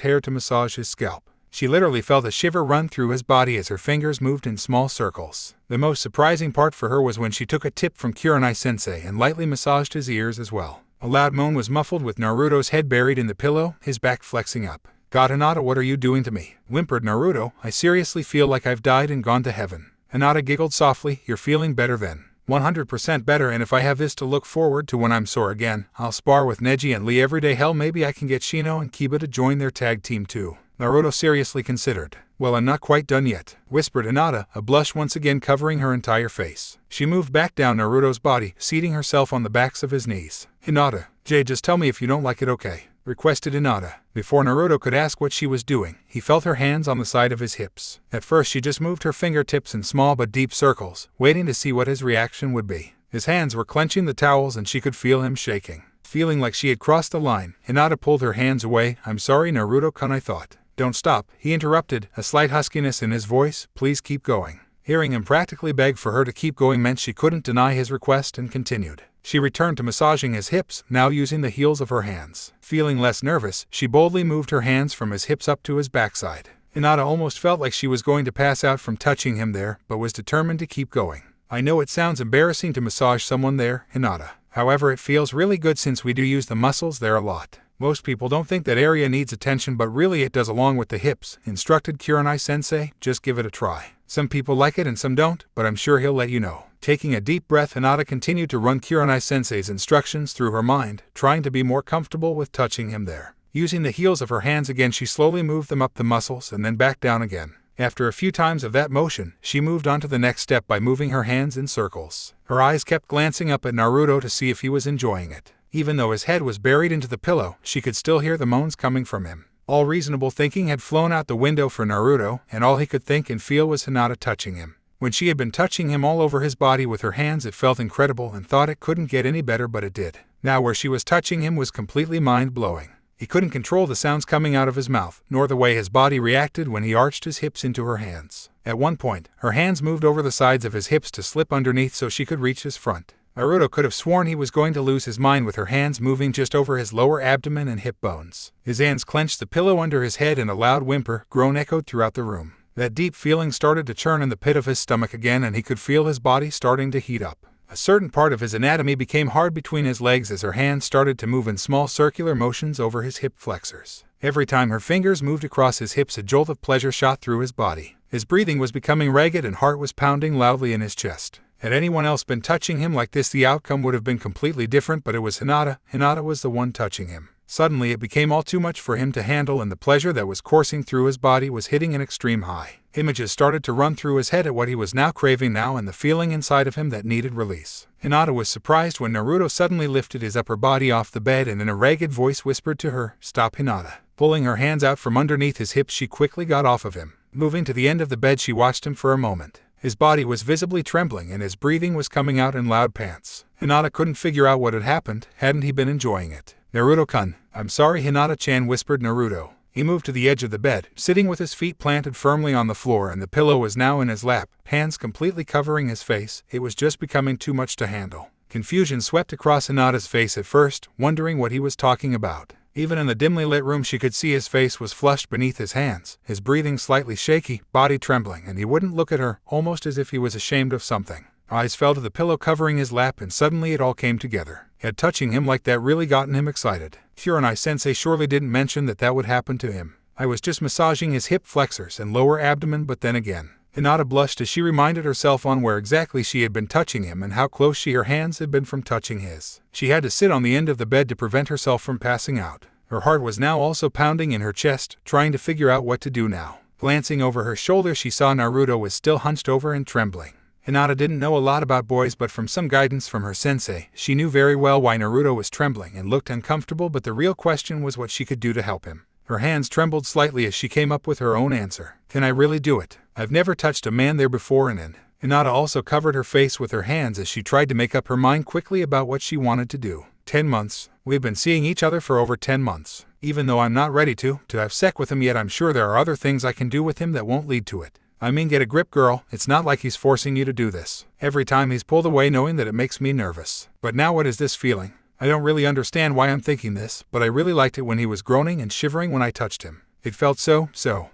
hair to massage his scalp. She literally felt a shiver run through his body as her fingers moved in small circles. The most surprising part for her was when she took a tip from Kurai-sensei and lightly massaged his ears as well. A loud moan was muffled with Naruto's head buried in the pillow, his back flexing up. "God, Hinata, what are you doing to me?" whimpered Naruto. "I seriously feel like I've died and gone to heaven." Hinata giggled softly. "You're feeling better then." 100% better, and if I have this to look forward to when I'm sore again, I'll spar with Neji and Lee every day. Hell, maybe I can get Shino and Keba to join their tag team too. Naruto seriously considered. "Well, I'm not quite done yet," whispered Hinata, a blush once again covering her entire face. She moved back down Naruto's body, seating herself on the backs of his knees. "Hinata, Jay, just tell me if you don't like it, okay?" requested Hinata. Before Naruto could ask what she was doing, he felt her hands on the side of his hips. At first she just moved her fingertips in small but deep circles, waiting to see what his reaction would be. His hands were clenching the towels and she could feel him shaking. Feeling like she had crossed the line, Hinata pulled her hands away. "I'm sorry, Naruto-kun, I thought." "Don't stop," he interrupted, a slight huskiness in his voice. "Please keep going." Hearing him practically beg for her to keep going meant she couldn't deny his request and continued. She returned to massaging his hips, now using the heels of her hands. Feeling less nervous, she boldly moved her hands from his hips up to his backside. Hinata almost felt like she was going to pass out from touching him there, but was determined to keep going. "I know it sounds embarrassing to massage someone there, Hinata. However, it feels really good since we do use the muscles there a lot. Most people don't think that area needs attention, but really it does, along with the hips," instructed Kurai-sensei. "Just give it a try. Some people like it and some don't, but I'm sure he'll let you know." Taking a deep breath, Hinata continued to run Kurai-sensei's instructions through her mind, trying to be more comfortable with touching him there. Using the heels of her hands again, she slowly moved them up the muscles and then back down again. After a few times of that motion, she moved on to the next step by moving her hands in circles. Her eyes kept glancing up at Naruto to see if he was enjoying it. Even though his head was buried into the pillow, she could still hear the moans coming from him. All reasonable thinking had flown out the window for Naruto, and all he could think and feel was Hinata touching him. When she had been touching him all over his body with her hands, it felt incredible and thought it couldn't get any better, but it did. Now where she was touching him was completely mind-blowing. He couldn't control the sounds coming out of his mouth, nor the way his body reacted when he arched his hips into her hands. At one point, her hands moved over the sides of his hips to slip underneath so she could reach his front. Naruto could have sworn he was going to lose his mind with her hands moving just over his lower abdomen and hip bones. His hands clenched the pillow under his head and a loud groan echoed throughout the room. That deep feeling started to churn in the pit of his stomach again, and he could feel his body starting to heat up. A certain part of his anatomy became hard between his legs as her hands started to move in small circular motions over his hip flexors. Every time her fingers moved across his hips, a jolt of pleasure shot through his body. His breathing was becoming ragged and heart was pounding loudly in his chest. Had anyone else been touching him like this, the outcome would have been completely different, but it was Hinata. Hinata was the one touching him. Suddenly it became all too much for him to handle, and the pleasure that was coursing through his body was hitting an extreme high. Images started to run through his head at what he was now craving now and the feeling inside of him that needed release. Hinata was surprised when Naruto suddenly lifted his upper body off the bed and in a ragged voice whispered to her, "Stop, Hinata." Pulling her hands out from underneath his hips, she quickly got off of him. Moving to the end of the bed, she watched him for a moment. His body was visibly trembling and his breathing was coming out in loud pants. Hinata couldn't figure out what had happened. Hadn't he been enjoying it? "Naruto-kun, I'm sorry," Hinata-chan whispered Naruto. He moved to the edge of the bed, sitting with his feet planted firmly on the floor, and the pillow was now in his lap, hands completely covering his face. It was just becoming too much to handle. Confusion swept across Hinata's face at first, wondering what he was talking about. Even in the dimly lit room she could see his face was flushed beneath his hands, his breathing slightly shaky, body trembling, and he wouldn't look at her, almost as if he was ashamed of something. Her eyes fell to the pillow covering his lap, and suddenly it all came together. Had touching him like that really gotten him excited? Kurai-sensei surely didn't mention that would happen to him. I was just massaging his hip flexors and lower abdomen, but then again. Hinata blushed as she reminded herself on where exactly she had been touching him and how close her hands had been from touching his. She had to sit on the end of the bed to prevent herself from passing out. Her heart was now also pounding in her chest, trying to figure out what to do now. Glancing over her shoulder, she saw Naruto was still hunched over and trembling. Hinata didn't know a lot about boys, but from some guidance from her sensei, she knew very well why Naruto was trembling and looked uncomfortable, but the real question was what she could do to help him. Her hands trembled slightly as she came up with her own answer. Can I really do it? I've never touched a man there before, and Hinata also covered her face with her hands as she tried to make up her mind quickly about what she wanted to do. 10 months. We've been seeing each other for over 10 months. Even though I'm not ready to have sex with him yet, I'm sure there are other things I can do with him that won't lead to it. I mean, get a grip, girl. It's not like he's forcing you to do this. Every time he's pulled away knowing that it makes me nervous. But now what is this feeling? I don't really understand why I'm thinking this, but I really liked it when he was groaning and shivering when I touched him. It felt so.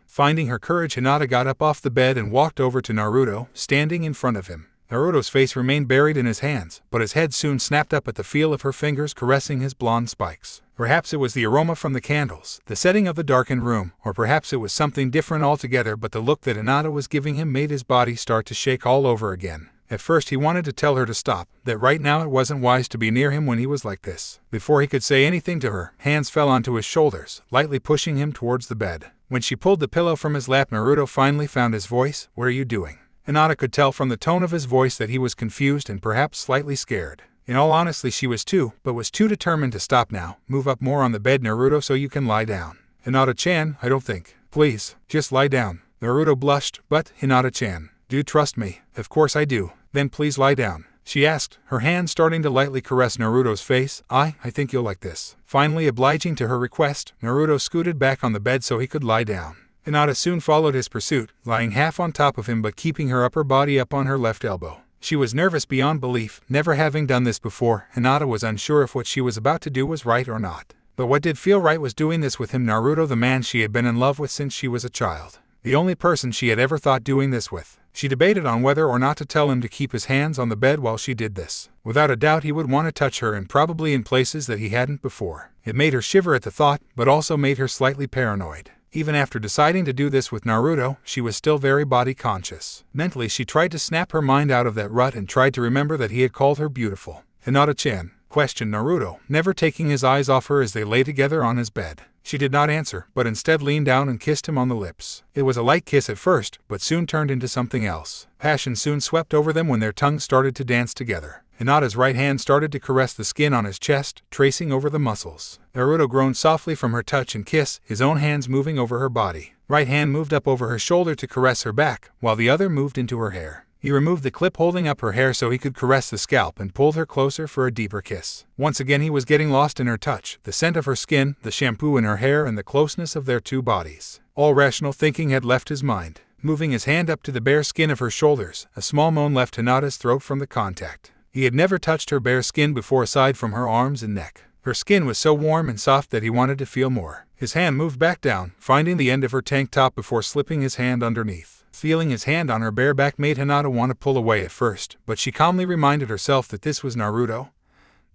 Finding her courage, Hinata got up off the bed and walked over to Naruto, standing in front of him. Naruto's face remained buried in his hands, but his head soon snapped up at the feel of her fingers caressing his blonde spikes. Perhaps it was the aroma from the candles, the setting of the darkened room, or perhaps it was something different altogether, but the look that Hinata was giving him made his body start to shake all over again. At first he wanted to tell her to stop, that right now it wasn't wise to be near him when he was like this. Before he could say anything to her, hands fell onto his shoulders, lightly pushing him towards the bed. When she pulled the pillow from his lap, Naruto finally found his voice. What are you doing? Hinata could tell from the tone of his voice that he was confused and perhaps slightly scared. In all honesty, she was too, but was too determined to stop now. Move up more on the bed, Naruto, so you can lie down. Hinata-chan, I don't think. Please, just lie down. Naruto blushed, but, Hinata-chan, do you trust me? Of course I do. Then please lie down, she asked, her hand starting to lightly caress Naruto's face. I think you'll like this. Finally obliging to her request, Naruto scooted back on the bed so he could lie down. Hinata soon followed his pursuit, lying half on top of him but keeping her upper body up on her left elbow. She was nervous beyond belief, never having done this before. Hinata was unsure if what she was about to do was right or not. But what did feel right was doing this with him, Naruto, the man she had been in love with since she was a child. The only person she had ever thought doing this with. She debated on whether or not to tell him to keep his hands on the bed while she did this. Without a doubt he would want to touch her, and probably in places that he hadn't before. It made her shiver at the thought, but also made her slightly paranoid. Even after deciding to do this with Naruto, she was still very body conscious. Mentally she tried to snap her mind out of that rut and tried to remember that he had called her beautiful. Hinata-chan, questioned Naruto, never taking his eyes off her as they lay together on his bed. She did not answer, but instead leaned down and kissed him on the lips. It was a light kiss at first, but soon turned into something else. Passion soon swept over them when their tongues started to dance together. Hinata's right hand started to caress the skin on his chest, tracing over the muscles. Naruto groaned softly from her touch and kiss, his own hands moving over her body. Right hand moved up over her shoulder to caress her back, while the other moved into her hair. He removed the clip holding up her hair so he could caress the scalp and pulled her closer for a deeper kiss. Once again he was getting lost in her touch, the scent of her skin, the shampoo in her hair, and the closeness of their two bodies. All rational thinking had left his mind. Moving his hand up to the bare skin of her shoulders, a small moan left Hinata's throat from the contact. He had never touched her bare skin before aside from her arms and neck. Her skin was so warm and soft that he wanted to feel more. His hand moved back down, finding the end of her tank top before slipping his hand underneath. Feeling his hand on her bare back made Hinata want to pull away at first, but she calmly reminded herself that this was Naruto,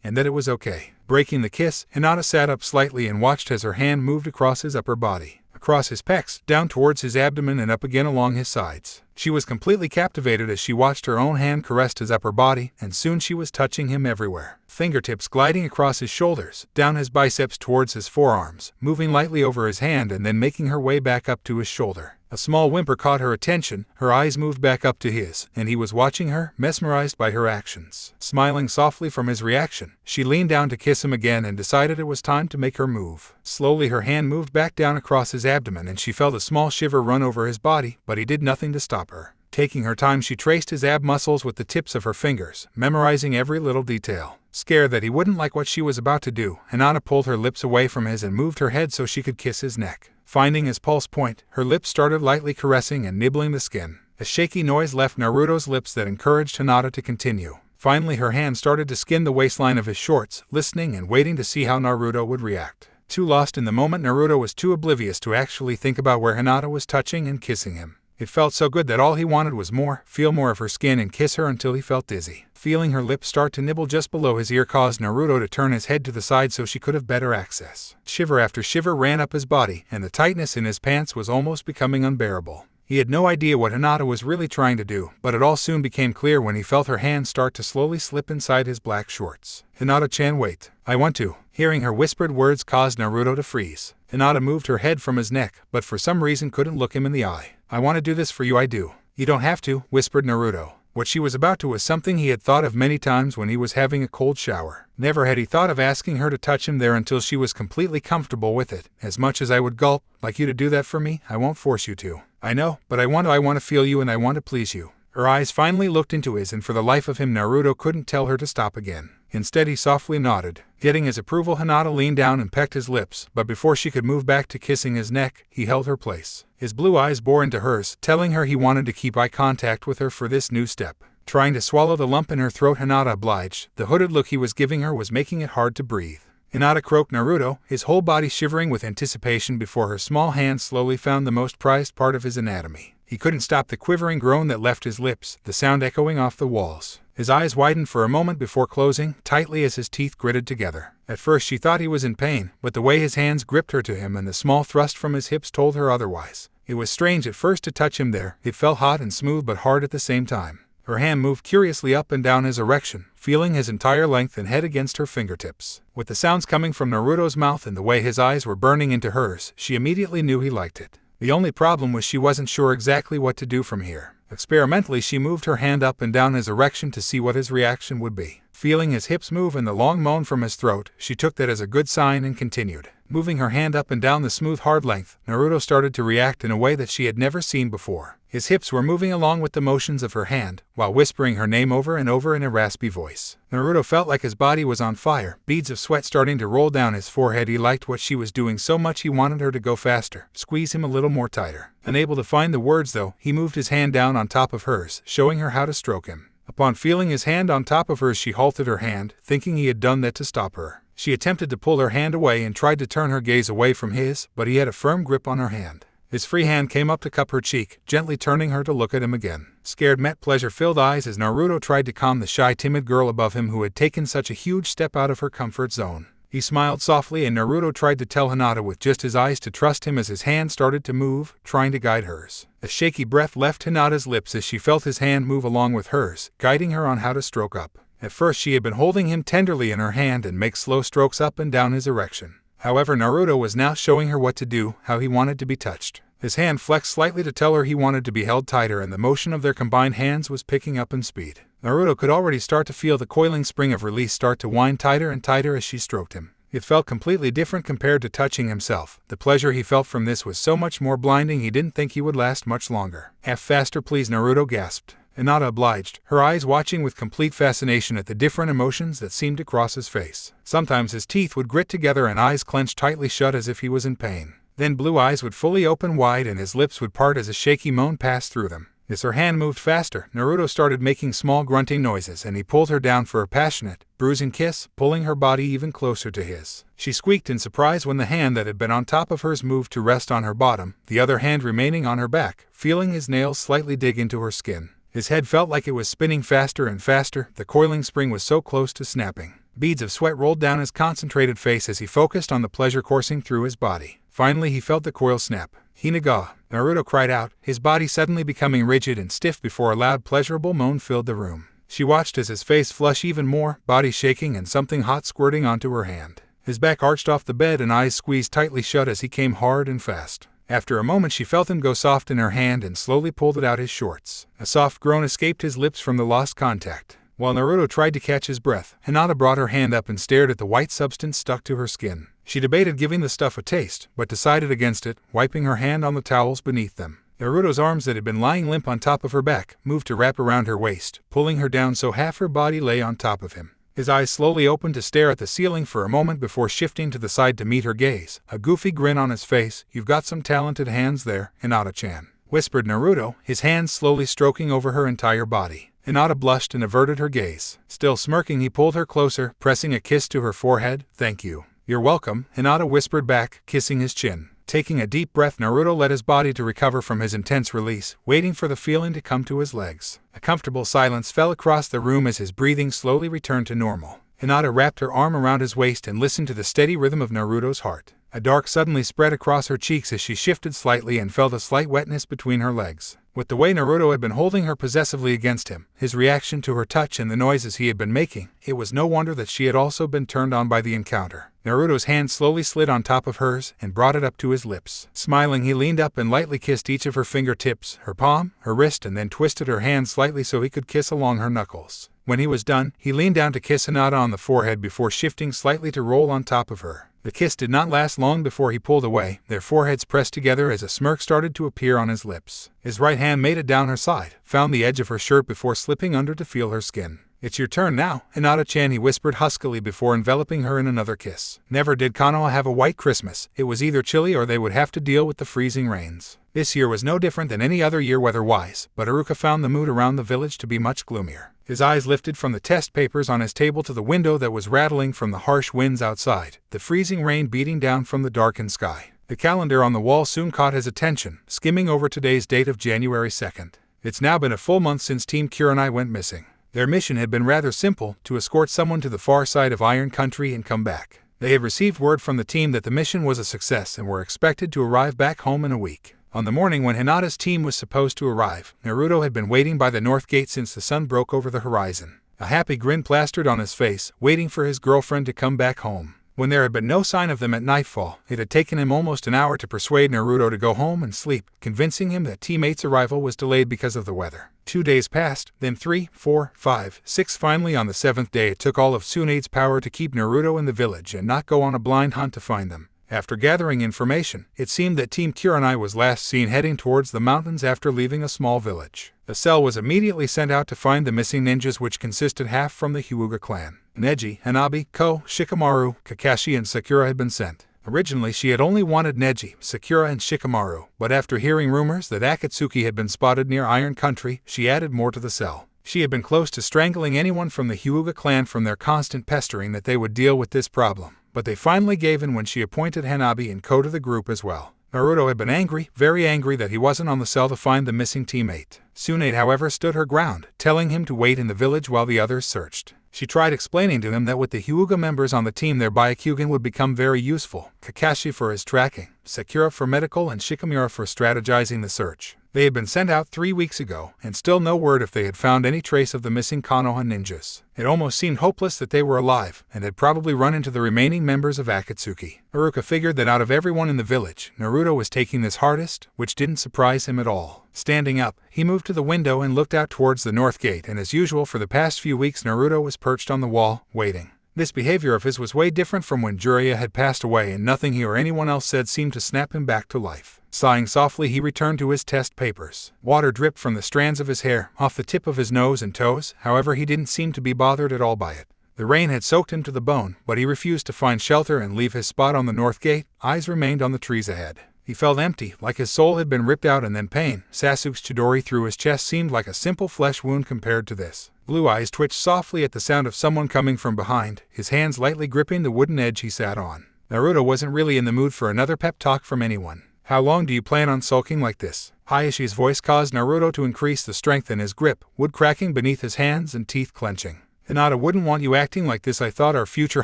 and that it was okay. Breaking the kiss, Hinata sat up slightly and watched as her hand moved across his upper body, across his pecs, down towards his abdomen and up again along his sides. She was completely captivated as she watched her own hand caress his upper body, and soon she was touching him everywhere. Fingertips gliding across his shoulders, down his biceps towards his forearms, moving lightly over his hand and then making her way back up to his shoulder. A small whimper caught her attention, her eyes moved back up to his, and he was watching her, mesmerized by her actions. Smiling softly from his reaction, she leaned down to kiss him again and decided it was time to make her move. Slowly her hand moved back down across his abdomen and she felt a small shiver run over his body, but he did nothing to stop her. Taking her time, she traced his ab muscles with the tips of her fingers, memorizing every little detail. Scared that he wouldn't like what she was about to do, Hinata pulled her lips away from his and moved her head so she could kiss his neck. Finding his pulse point, her lips started lightly caressing and nibbling the skin. A shaky noise left Naruto's lips that encouraged Hinata to continue. Finally her hand started to skin the waistline of his shorts, listening and waiting to see how Naruto would react. Too lost in the moment, Naruto was too oblivious to actually think about where Hinata was touching and kissing him. It felt so good that all he wanted was more, feel more of her skin and kiss her until he felt dizzy. Feeling her lips start to nibble just below his ear caused Naruto to turn his head to the side so she could have better access. Shiver after shiver ran up his body, and the tightness in his pants was almost becoming unbearable. He had no idea what Hinata was really trying to do, but it all soon became clear when he felt her hand start to slowly slip inside his black shorts. Hinata-chan, wait. I want to. Hearing her whispered words caused Naruto to freeze. Hinata moved her head from his neck, but for some reason couldn't look him in the eye. I want to do this for you, I do. You don't have to, whispered Naruto. What she was about to was something he had thought of many times when he was having a cold shower. Never had he thought of asking her to touch him there until she was completely comfortable with it. As much as I would gulp, like you to do that for me, I won't force you to. I know, but I want to feel you and I want to please you. Her eyes finally looked into his, and for the life of him Naruto couldn't tell her to stop again. Instead he softly nodded. Getting his approval, Hinata leaned down and pecked his lips, but before she could move back to kissing his neck, he held her place. His blue eyes bore into hers, telling her he wanted to keep eye contact with her for this new step. Trying to swallow the lump in her throat, Hinata obliged. The hooded look he was giving her was making it hard to breathe. Hinata croaked Naruto, his whole body shivering with anticipation before her small hand slowly found the most prized part of his anatomy. He couldn't stop the quivering groan that left his lips, the sound echoing off the walls. His eyes widened for a moment before closing, tightly as his teeth gritted together. At first she thought he was in pain, but the way his hands gripped her to him and the small thrust from his hips told her otherwise. It was strange at first to touch him there. It felt hot and smooth but hard at the same time. Her hand moved curiously up and down his erection, feeling his entire length and head against her fingertips. With the sounds coming from Naruto's mouth and the way his eyes were burning into hers, she immediately knew he liked it. The only problem was she wasn't sure exactly what to do from here. Experimentally, she moved her hand up and down his erection to see what his reaction would be. Feeling his hips move and the long moan from his throat, she took that as a good sign and continued. Moving her hand up and down the smooth hard length, Naruto started to react in a way that she had never seen before. His hips were moving along with the motions of her hand, while whispering her name over and over in a raspy voice. Naruto felt like his body was on fire, beads of sweat starting to roll down his forehead. He liked what she was doing so much he wanted her to go faster, squeeze him a little more tighter. Unable to find the words though, he moved his hand down on top of hers, showing her how to stroke him. Upon feeling his hand on top of hers, she halted her hand, thinking he had done that to stop her. She attempted to pull her hand away and tried to turn her gaze away from his, but he had a firm grip on her hand. His free hand came up to cup her cheek, gently turning her to look at him again. Scared met pleasure-filled eyes as Naruto tried to calm the shy, timid girl above him who had taken such a huge step out of her comfort zone. He smiled softly and Naruto tried to tell Hinata with just his eyes to trust him as his hand started to move, trying to guide hers. A shaky breath left Hinata's lips as she felt his hand move along with hers, guiding her on how to stroke up. At first she had been holding him tenderly in her hand and make slow strokes up and down his erection. However, Naruto was now showing her what to do, how he wanted to be touched. His hand flexed slightly to tell her he wanted to be held tighter, and the motion of their combined hands was picking up in speed. Naruto could already start to feel the coiling spring of release start to wind tighter and tighter as she stroked him. It felt completely different compared to touching himself. The pleasure he felt from this was so much more blinding he didn't think he would last much longer. Half faster please, Naruto gasped. Hinata obliged, her eyes watching with complete fascination at the different emotions that seemed to cross his face. Sometimes his teeth would grit together and eyes clenched tightly shut as if he was in pain. Then blue eyes would fully open wide and his lips would part as a shaky moan passed through them. As her hand moved faster, Naruto started making small grunting noises and he pulled her down for a passionate, bruising kiss, pulling her body even closer to his. She squeaked in surprise when the hand that had been on top of hers moved to rest on her bottom, the other hand remaining on her back, feeling his nails slightly dig into her skin. His head felt like it was spinning faster and faster, the coiling spring was so close to snapping. Beads of sweat rolled down his concentrated face as he focused on the pleasure coursing through his body. Finally he felt the coil snap. Hinaga! Naruto cried out, his body suddenly becoming rigid and stiff before a loud pleasurable moan filled the room. She watched as his face flushed even more, body shaking and something hot squirting onto her hand. His back arched off the bed and eyes squeezed tightly shut as he came hard and fast. After a moment she felt him go soft in her hand and slowly pulled it out his shorts. A soft groan escaped his lips from the lost contact. While Naruto tried to catch his breath, Hinata brought her hand up and stared at the white substance stuck to her skin. She debated giving the stuff a taste, but decided against it, wiping her hand on the towels beneath them. Naruto's arms that had been lying limp on top of her back moved to wrap around her waist, pulling her down so half her body lay on top of him. His eyes slowly opened to stare at the ceiling for a moment before shifting to the side to meet her gaze, a goofy grin on his face. You've got some talented hands there, Hinata-chan, whispered Naruto, his hands slowly stroking over her entire body. Hinata blushed and averted her gaze. Still smirking, he pulled her closer, pressing a kiss to her forehead. Thank you. "You're welcome," Hinata whispered back, kissing his chin. Taking a deep breath, Naruto let his body to recover from his intense release, waiting for the feeling to come to his legs. A comfortable silence fell across the room as his breathing slowly returned to normal. Hinata wrapped her arm around his waist and listened to the steady rhythm of Naruto's heart. A dark suddenly spread across her cheeks as she shifted slightly and felt a slight wetness between her legs. With the way Naruto had been holding her possessively against him, his reaction to her touch and the noises he had been making, it was no wonder that she had also been turned on by the encounter. Naruto's hand slowly slid on top of hers and brought it up to his lips. Smiling, he leaned up and lightly kissed each of her fingertips, her palm, her wrist, and then twisted her hand slightly so he could kiss along her knuckles. When he was done, he leaned down to kiss Hinata on the forehead before shifting slightly to roll on top of her. The kiss did not last long before he pulled away, their foreheads pressed together as a smirk started to appear on his lips. His right hand made it down her side, found the edge of her shirt before slipping under to feel her skin. "It's your turn now, Hinata-chan," he whispered huskily before enveloping her in another kiss. Never did Konoha have a white Christmas. It was either chilly or they would have to deal with the freezing rains. This year was no different than any other year weather-wise, but Iruka found the mood around the village to be much gloomier. His eyes lifted from the test papers on his table to the window that was rattling from the harsh winds outside, the freezing rain beating down from the darkened sky. The calendar on the wall soon caught his attention, skimming over today's date of January 2nd. It's now been a full month since Team Kurai went missing. Their mission had been rather simple, to escort someone to the far side of Iron Country and come back. They had received word from the team that the mission was a success and were expected to arrive back home in a week. On the morning when Hinata's team was supposed to arrive, Naruto had been waiting by the north gate since the sun broke over the horizon. A happy grin plastered on his face, waiting for his girlfriend to come back home. When there had been no sign of them at nightfall, it had taken him almost an hour to persuade Naruto to go home and sleep, convincing him that teammates' arrival was delayed because of the weather. 2 days passed, then 3, 4, 5, 6. Finally, on the 7th day, it took all of Tsunade's power to keep Naruto in the village and not go on a blind hunt to find them. After gathering information, it seemed that Team Kurai was last seen heading towards the mountains after leaving a small village. A cell was immediately sent out to find the missing ninjas, which consisted half from the Hyuga clan. Neji, Hanabi, Ko, Shikamaru, Kakashi, and Sakura had been sent. Originally, she had only wanted Neji, Sakura, and Shikamaru, but after hearing rumors that Akatsuki had been spotted near Iron Country, she added more to the cell. She had been close to strangling anyone from the Hyuga clan from their constant pestering that they would deal with this problem. But they finally gave in when she appointed Hanabi and Ko to the group as well. Naruto had been angry, very angry, that he wasn't on the cell to find the missing teammate. Tsunade, however, stood her ground, telling him to wait in the village while the others searched. She tried explaining to him that with the Hyuga members on the team, their Byakugan would become very useful, Kakashi for his tracking, Sakura for medical, and Shikamaru for strategizing the search. They had been sent out 3 weeks ago, and still no word if they had found any trace of the missing Konoha ninjas. It almost seemed hopeless that they were alive, and had probably run into the remaining members of Akatsuki. Iruka figured that out of everyone in the village, Naruto was taking this hardest, which didn't surprise him at all. Standing up, he moved to the window and looked out towards the north gate, and as usual for the past few weeks, Naruto was perched on the wall, waiting. This behavior of his was way different from when Jiraiya had passed away, and nothing he or anyone else said seemed to snap him back to life. Sighing softly, he returned to his test papers. Water dripped from the strands of his hair, off the tip of his nose and toes, however he didn't seem to be bothered at all by it. The rain had soaked him to the bone, but he refused to find shelter and leave his spot on the north gate. Eyes remained on the trees ahead. He felt empty, like his soul had been ripped out, and then pain. Sasuke's Chidori through his chest seemed like a simple flesh wound compared to this. Blue eyes twitched softly at the sound of someone coming from behind, his hands lightly gripping the wooden edge he sat on. Naruto wasn't really in the mood for another pep talk from anyone. "How long do you plan on sulking like this?" Hayashi's voice caused Naruto to increase the strength in his grip, wood cracking beneath his hands and teeth clenching. "Hinata wouldn't want you acting like this. I thought our future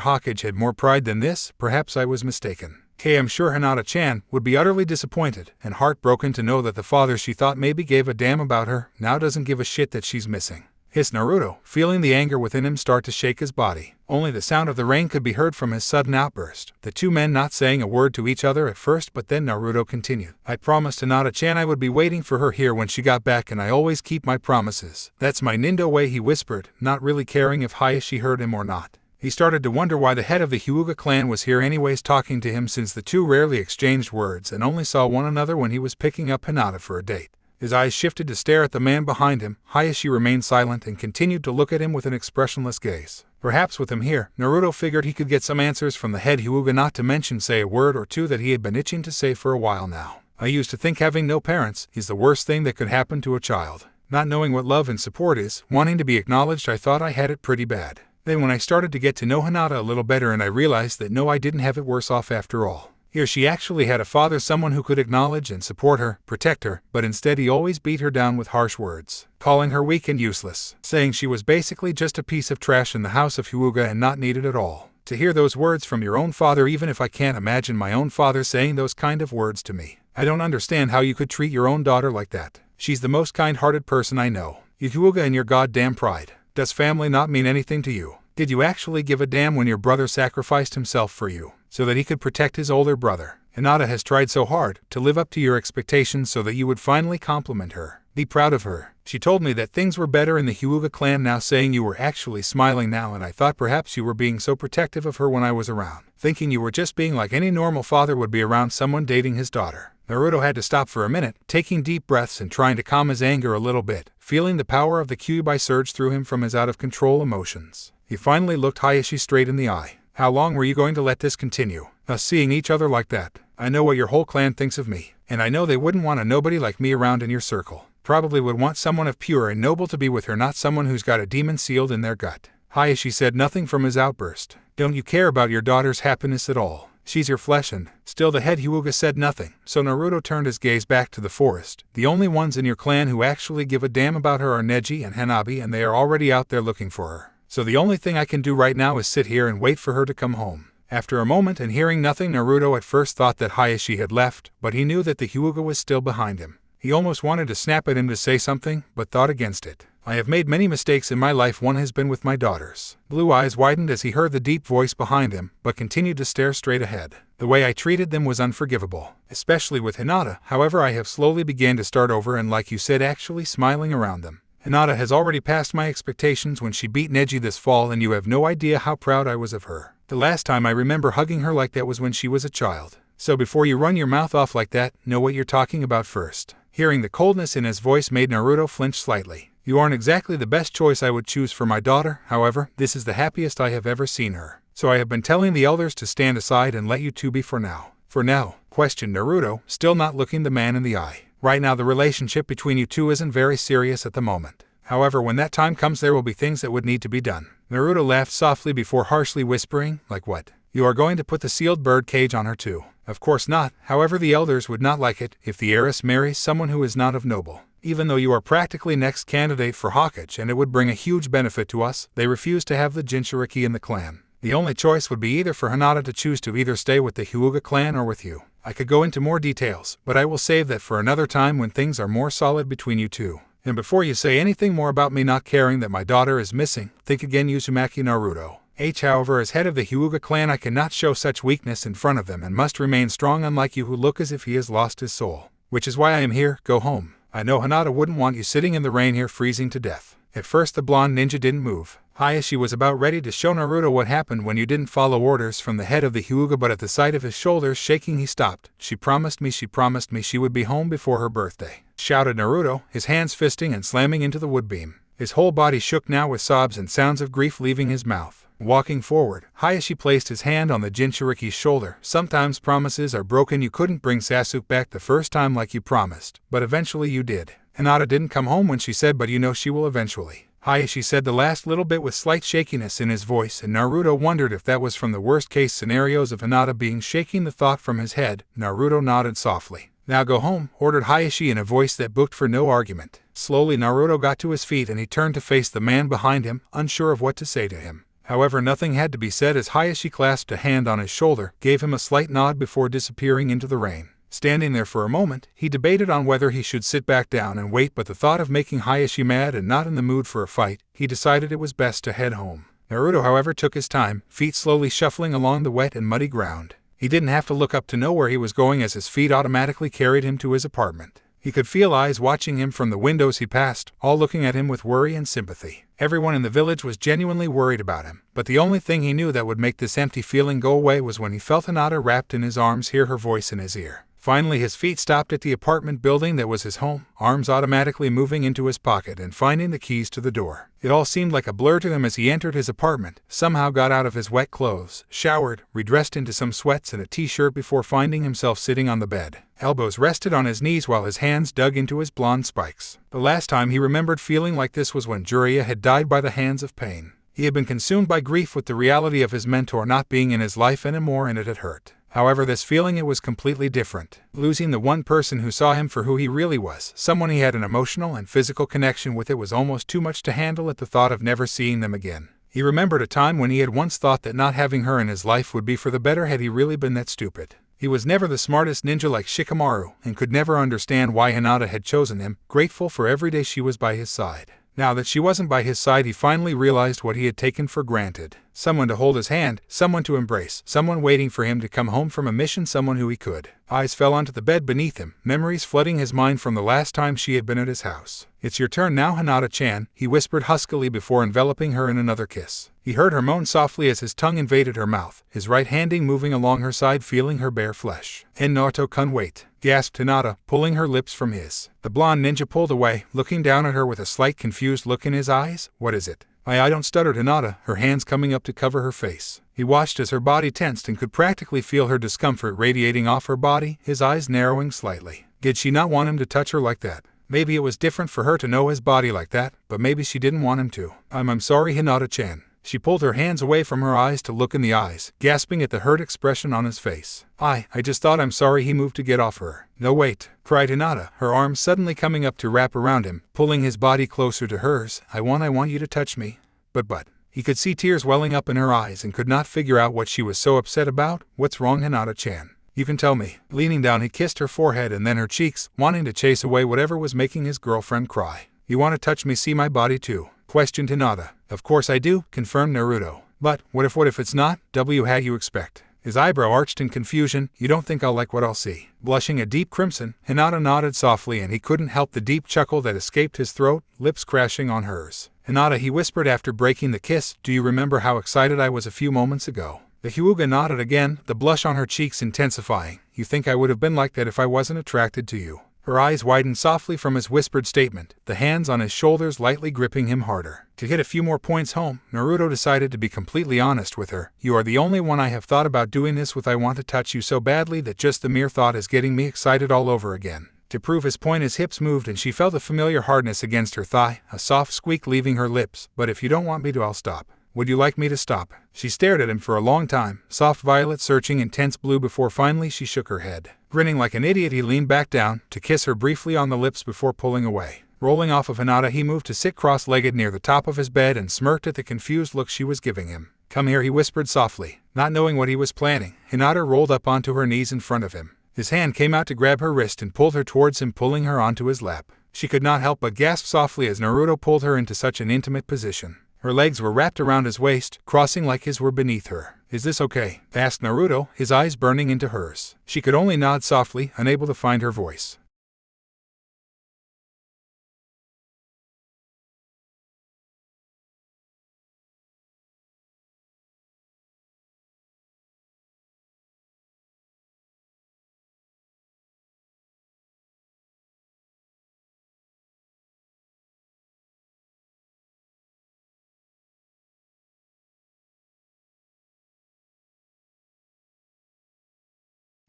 Hokage had more pride than this. Perhaps I was mistaken." I'm sure Hinata-chan would be utterly disappointed and heartbroken to know that the father she thought maybe gave a damn about her now doesn't give a shit that she's missing. Hissed Naruto, feeling the anger within him start to shake his body. Only the sound of the rain could be heard from his sudden outburst, the two men not saying a word to each other at first, but then Naruto continued. "I promised Hinata-chan I would be waiting for her here when she got back, and I always keep my promises. That's my Nindo way," he whispered, not really caring if Hayashi heard him or not. He started to wonder why the head of the Hyuga clan was here anyways, talking to him, since the two rarely exchanged words and only saw one another when he was picking up Hinata for a date. His eyes shifted to stare at the man behind him. Hayashi remained silent and continued to look at him with an expressionless gaze. Perhaps with him here, Naruto figured he could get some answers from the head Hyuga, not to mention say a word or two that he had been itching to say for a while now. "I used to think having no parents is the worst thing that could happen to a child. Not knowing what love and support is, wanting to be acknowledged, I thought I had it pretty bad. Then when I started to get to know Hinata a little better and I realized that no, I didn't have it worse off after all. Here she actually had a father, someone who could acknowledge and support her, protect her, but instead he always beat her down with harsh words, calling her weak and useless, saying she was basically just a piece of trash in the house of Hyuga and not needed at all. To hear those words from your own father, even if I can't imagine my own father saying those kind of words to me. I don't understand how you could treat your own daughter like that. She's the most kind-hearted person I know. You Hyuga and your goddamn pride. Does family not mean anything to you? Did you actually give a damn when your brother sacrificed himself for you, so that he could protect his older brother? Hinata has tried so hard to live up to your expectations so that you would finally compliment her. Be proud of her. She told me that things were better in the Hyuga clan now, saying you were actually smiling now, and I thought perhaps you were being so protective of her when I was around, thinking you were just being like any normal father would be around someone dating his daughter. Naruto had to stop for a minute, taking deep breaths and trying to calm his anger a little bit, feeling the power of the Kurai surge through him from his out-of-control emotions. He finally looked Hayashi straight in the eye. How long were you going to let this continue? Us seeing each other like that? I know what your whole clan thinks of me, and I know they wouldn't want a nobody like me around in your circle. Probably would want someone of pure and noble to be with her, not someone who's got a demon sealed in their gut. Hayashi said nothing from his outburst. Don't you care about your daughter's happiness at all? She's your flesh. And still the head Hyuga said nothing, so Naruto turned his gaze back to the forest. The only ones in your clan who actually give a damn about her are Neji and Hanabi, and they are already out there looking for her. So the only thing I can do right now is sit here and wait for her to come home. After a moment and hearing nothing, Naruto at first thought that Hayashi had left, but he knew that the Hyuga was still behind him. He almost wanted to snap at him to say something, but thought against it. I have made many mistakes in my life, one has been with my daughters. Blue eyes widened as he heard the deep voice behind him, but continued to stare straight ahead. The way I treated them was unforgivable, especially with Hinata. However, I have slowly began to start over and, like you said, actually smiling around them. Hinata has already passed my expectations when she beat Neji this fall, and you have no idea how proud I was of her. The last time I remember hugging her like that was when she was a child. So before you run your mouth off like that, know what you're talking about first. Hearing the coldness in his voice made Naruto flinch slightly. You aren't exactly the best choice I would choose for my daughter, however, this is the happiest I have ever seen her. So I have been telling the elders to stand aside and let you two be for now. For now? Questioned Naruto, still not looking the man in the eye. Right now the relationship between you two isn't very serious at the moment. However, when that time comes there will be things that would need to be done. Naruto laughed softly before harshly whispering, like what? You are going to put the sealed bird cage on her too? Of course not. However, the elders would not like it if the heiress marries someone who is not of noble. Even though you are practically next candidate for Hokage and it would bring a huge benefit to us, they refuse to have the Jinchuriki in the clan. The only choice would be either for Hinata to choose to either stay with the Hyuga clan or with you. I could go into more details, but I will save that for another time when things are more solid between you two. And before you say anything more about me not caring that my daughter is missing, think again, Uzumaki Naruto. However, as head of the Hyuga clan I cannot show such weakness in front of them and must remain strong, unlike you who look as if he has lost his soul. Which is why I am here. Go home. I know Hinata wouldn't want you sitting in the rain here freezing to death. At first the blonde ninja didn't move. Hayashi was about ready to show Naruto what happened when you didn't follow orders from the head of the Hyuga, but at the sight of his shoulders shaking he stopped. She promised me she would be home before her birthday, shouted Naruto, his hands fisting and slamming into the wood beam. His whole body shook now with sobs and sounds of grief leaving his mouth. Walking forward, Hayashi placed his hand on the Jinchuriki's shoulder. Sometimes promises are broken. You couldn't bring Sasuke back the first time like you promised, but eventually you did. Hinata didn't come home when she said, but you know she will eventually. Hayashi said the last little bit with slight shakiness in his voice, and Naruto wondered if that was from the worst-case scenarios of Hinata being shaking the thought from his head. Naruto nodded softly. Now go home, ordered Hayashi in a voice that booked for no argument. Slowly Naruto got to his feet and he turned to face the man behind him, unsure of what to say to him. However, nothing had to be said as Hayashi clasped a hand on his shoulder, gave him a slight nod before disappearing into the rain. Standing there for a moment, he debated on whether he should sit back down and wait, but the thought of making Hayashi mad and not in the mood for a fight, he decided it was best to head home. Naruto, however, took his time, feet slowly shuffling along the wet and muddy ground. He didn't have to look up to know where he was going as his feet automatically carried him to his apartment. He could feel eyes watching him from the windows he passed, all looking at him with worry and sympathy. Everyone in the village was genuinely worried about him, but the only thing he knew that would make this empty feeling go away was when he felt Hinata wrapped in his arms, hear her voice in his ear. Finally his feet stopped at the apartment building that was his home, arms automatically moving into his pocket and finding the keys to the door. It all seemed like a blur to him as he entered his apartment, somehow got out of his wet clothes, showered, redressed into some sweats and a t-shirt before finding himself sitting on the bed. Elbows rested on his knees while his hands dug into his blonde spikes. The last time he remembered feeling like this was when Jiraiya had died by the hands of pain. He had been consumed by grief with the reality of his mentor not being in his life anymore, and it had hurt. However, this feeling, it was completely different. Losing the one person who saw him for who he really was, someone he had an emotional and physical connection with, it was almost too much to handle at the thought of never seeing them again. He remembered a time when he had once thought that not having her in his life would be for the better. Had he really been that stupid? He was never the smartest ninja like Shikamaru, and could never understand why Hinata had chosen him, grateful for every day she was by his side. Now that she wasn't by his side, he finally realized what he had taken for granted. Someone to hold his hand, someone to embrace, someone waiting for him to come home from a mission, someone who he could. Eyes fell onto the bed beneath him, memories flooding his mind from the last time she had been at his house. "It's your turn now, Hinata-chan," he whispered huskily before enveloping her in another kiss. He heard her moan softly as his tongue invaded her mouth, his right hand moving along her side, feeling her bare flesh. "And Naruto-kun, wait," gasped Hinata, pulling her lips from his. The blonde ninja pulled away, looking down at her with a slight confused look in his eyes. "What is it?" I don't," stuttered Hinata, her hands coming up to cover her face. He watched as her body tensed and could practically feel her discomfort radiating off her body, his eyes narrowing slightly. Did she not want him to touch her like that? Maybe it was different for her to know his body like that, but maybe she didn't want him to. I'm sorry, Hinata-chan." She pulled her hands away from her eyes to look in the eyes, gasping at the hurt expression on his face. I just thought I'm sorry." He moved to get off her. "No, wait," cried Hinata, her arms suddenly coming up to wrap around him, pulling his body closer to hers. I want you to touch me." But. He could see tears welling up in her eyes and could not figure out what she was so upset about. "What's wrong, Hinata-chan? You can tell me." Leaning down, he kissed her forehead and then her cheeks, wanting to chase away whatever was making his girlfriend cry. "You want to touch me, see my body too?" questioned Hinata. "Of course I do," confirmed Naruto. "But, what if it's not? How you expect?" His eyebrow arched in confusion. "You don't think I'll like what I'll see?" Blushing a deep crimson, Hinata nodded softly, and he couldn't help the deep chuckle that escaped his throat, lips crashing on hers. "Hinata," he whispered after breaking the kiss, "do you remember how excited I was a few moments ago?" The Hyuga nodded again, the blush on her cheeks intensifying. "You think I would have been like that if I wasn't attracted to you?" Her eyes widened softly from his whispered statement, the hands on his shoulders lightly gripping him harder. To hit a few more points home, Naruto decided to be completely honest with her. "You are the only one I have thought about doing this with. I want to touch you so badly that just the mere thought is getting me excited all over again." To prove his point, his hips moved and she felt a familiar hardness against her thigh, a soft squeak leaving her lips. "But if you don't want me to, I'll stop." "Would you like me to stop?" She stared at him for a long time, soft violet searching intense blue, before finally she shook her head. Grinning like an idiot, he leaned back down to kiss her briefly on the lips before pulling away. Rolling off of Hinata, he moved to sit cross-legged near the top of his bed and smirked at the confused look she was giving him. "Come here," he whispered softly. Not knowing what he was planning, Hinata rolled up onto her knees in front of him. His hand came out to grab her wrist and pulled her towards him, pulling her onto his lap. She could not help but gasp softly as Naruto pulled her into such an intimate position. Her legs were wrapped around his waist, crossing like his were beneath her. "Is this okay?" asked Naruto, his eyes burning into hers. She could only nod softly, unable to find her voice.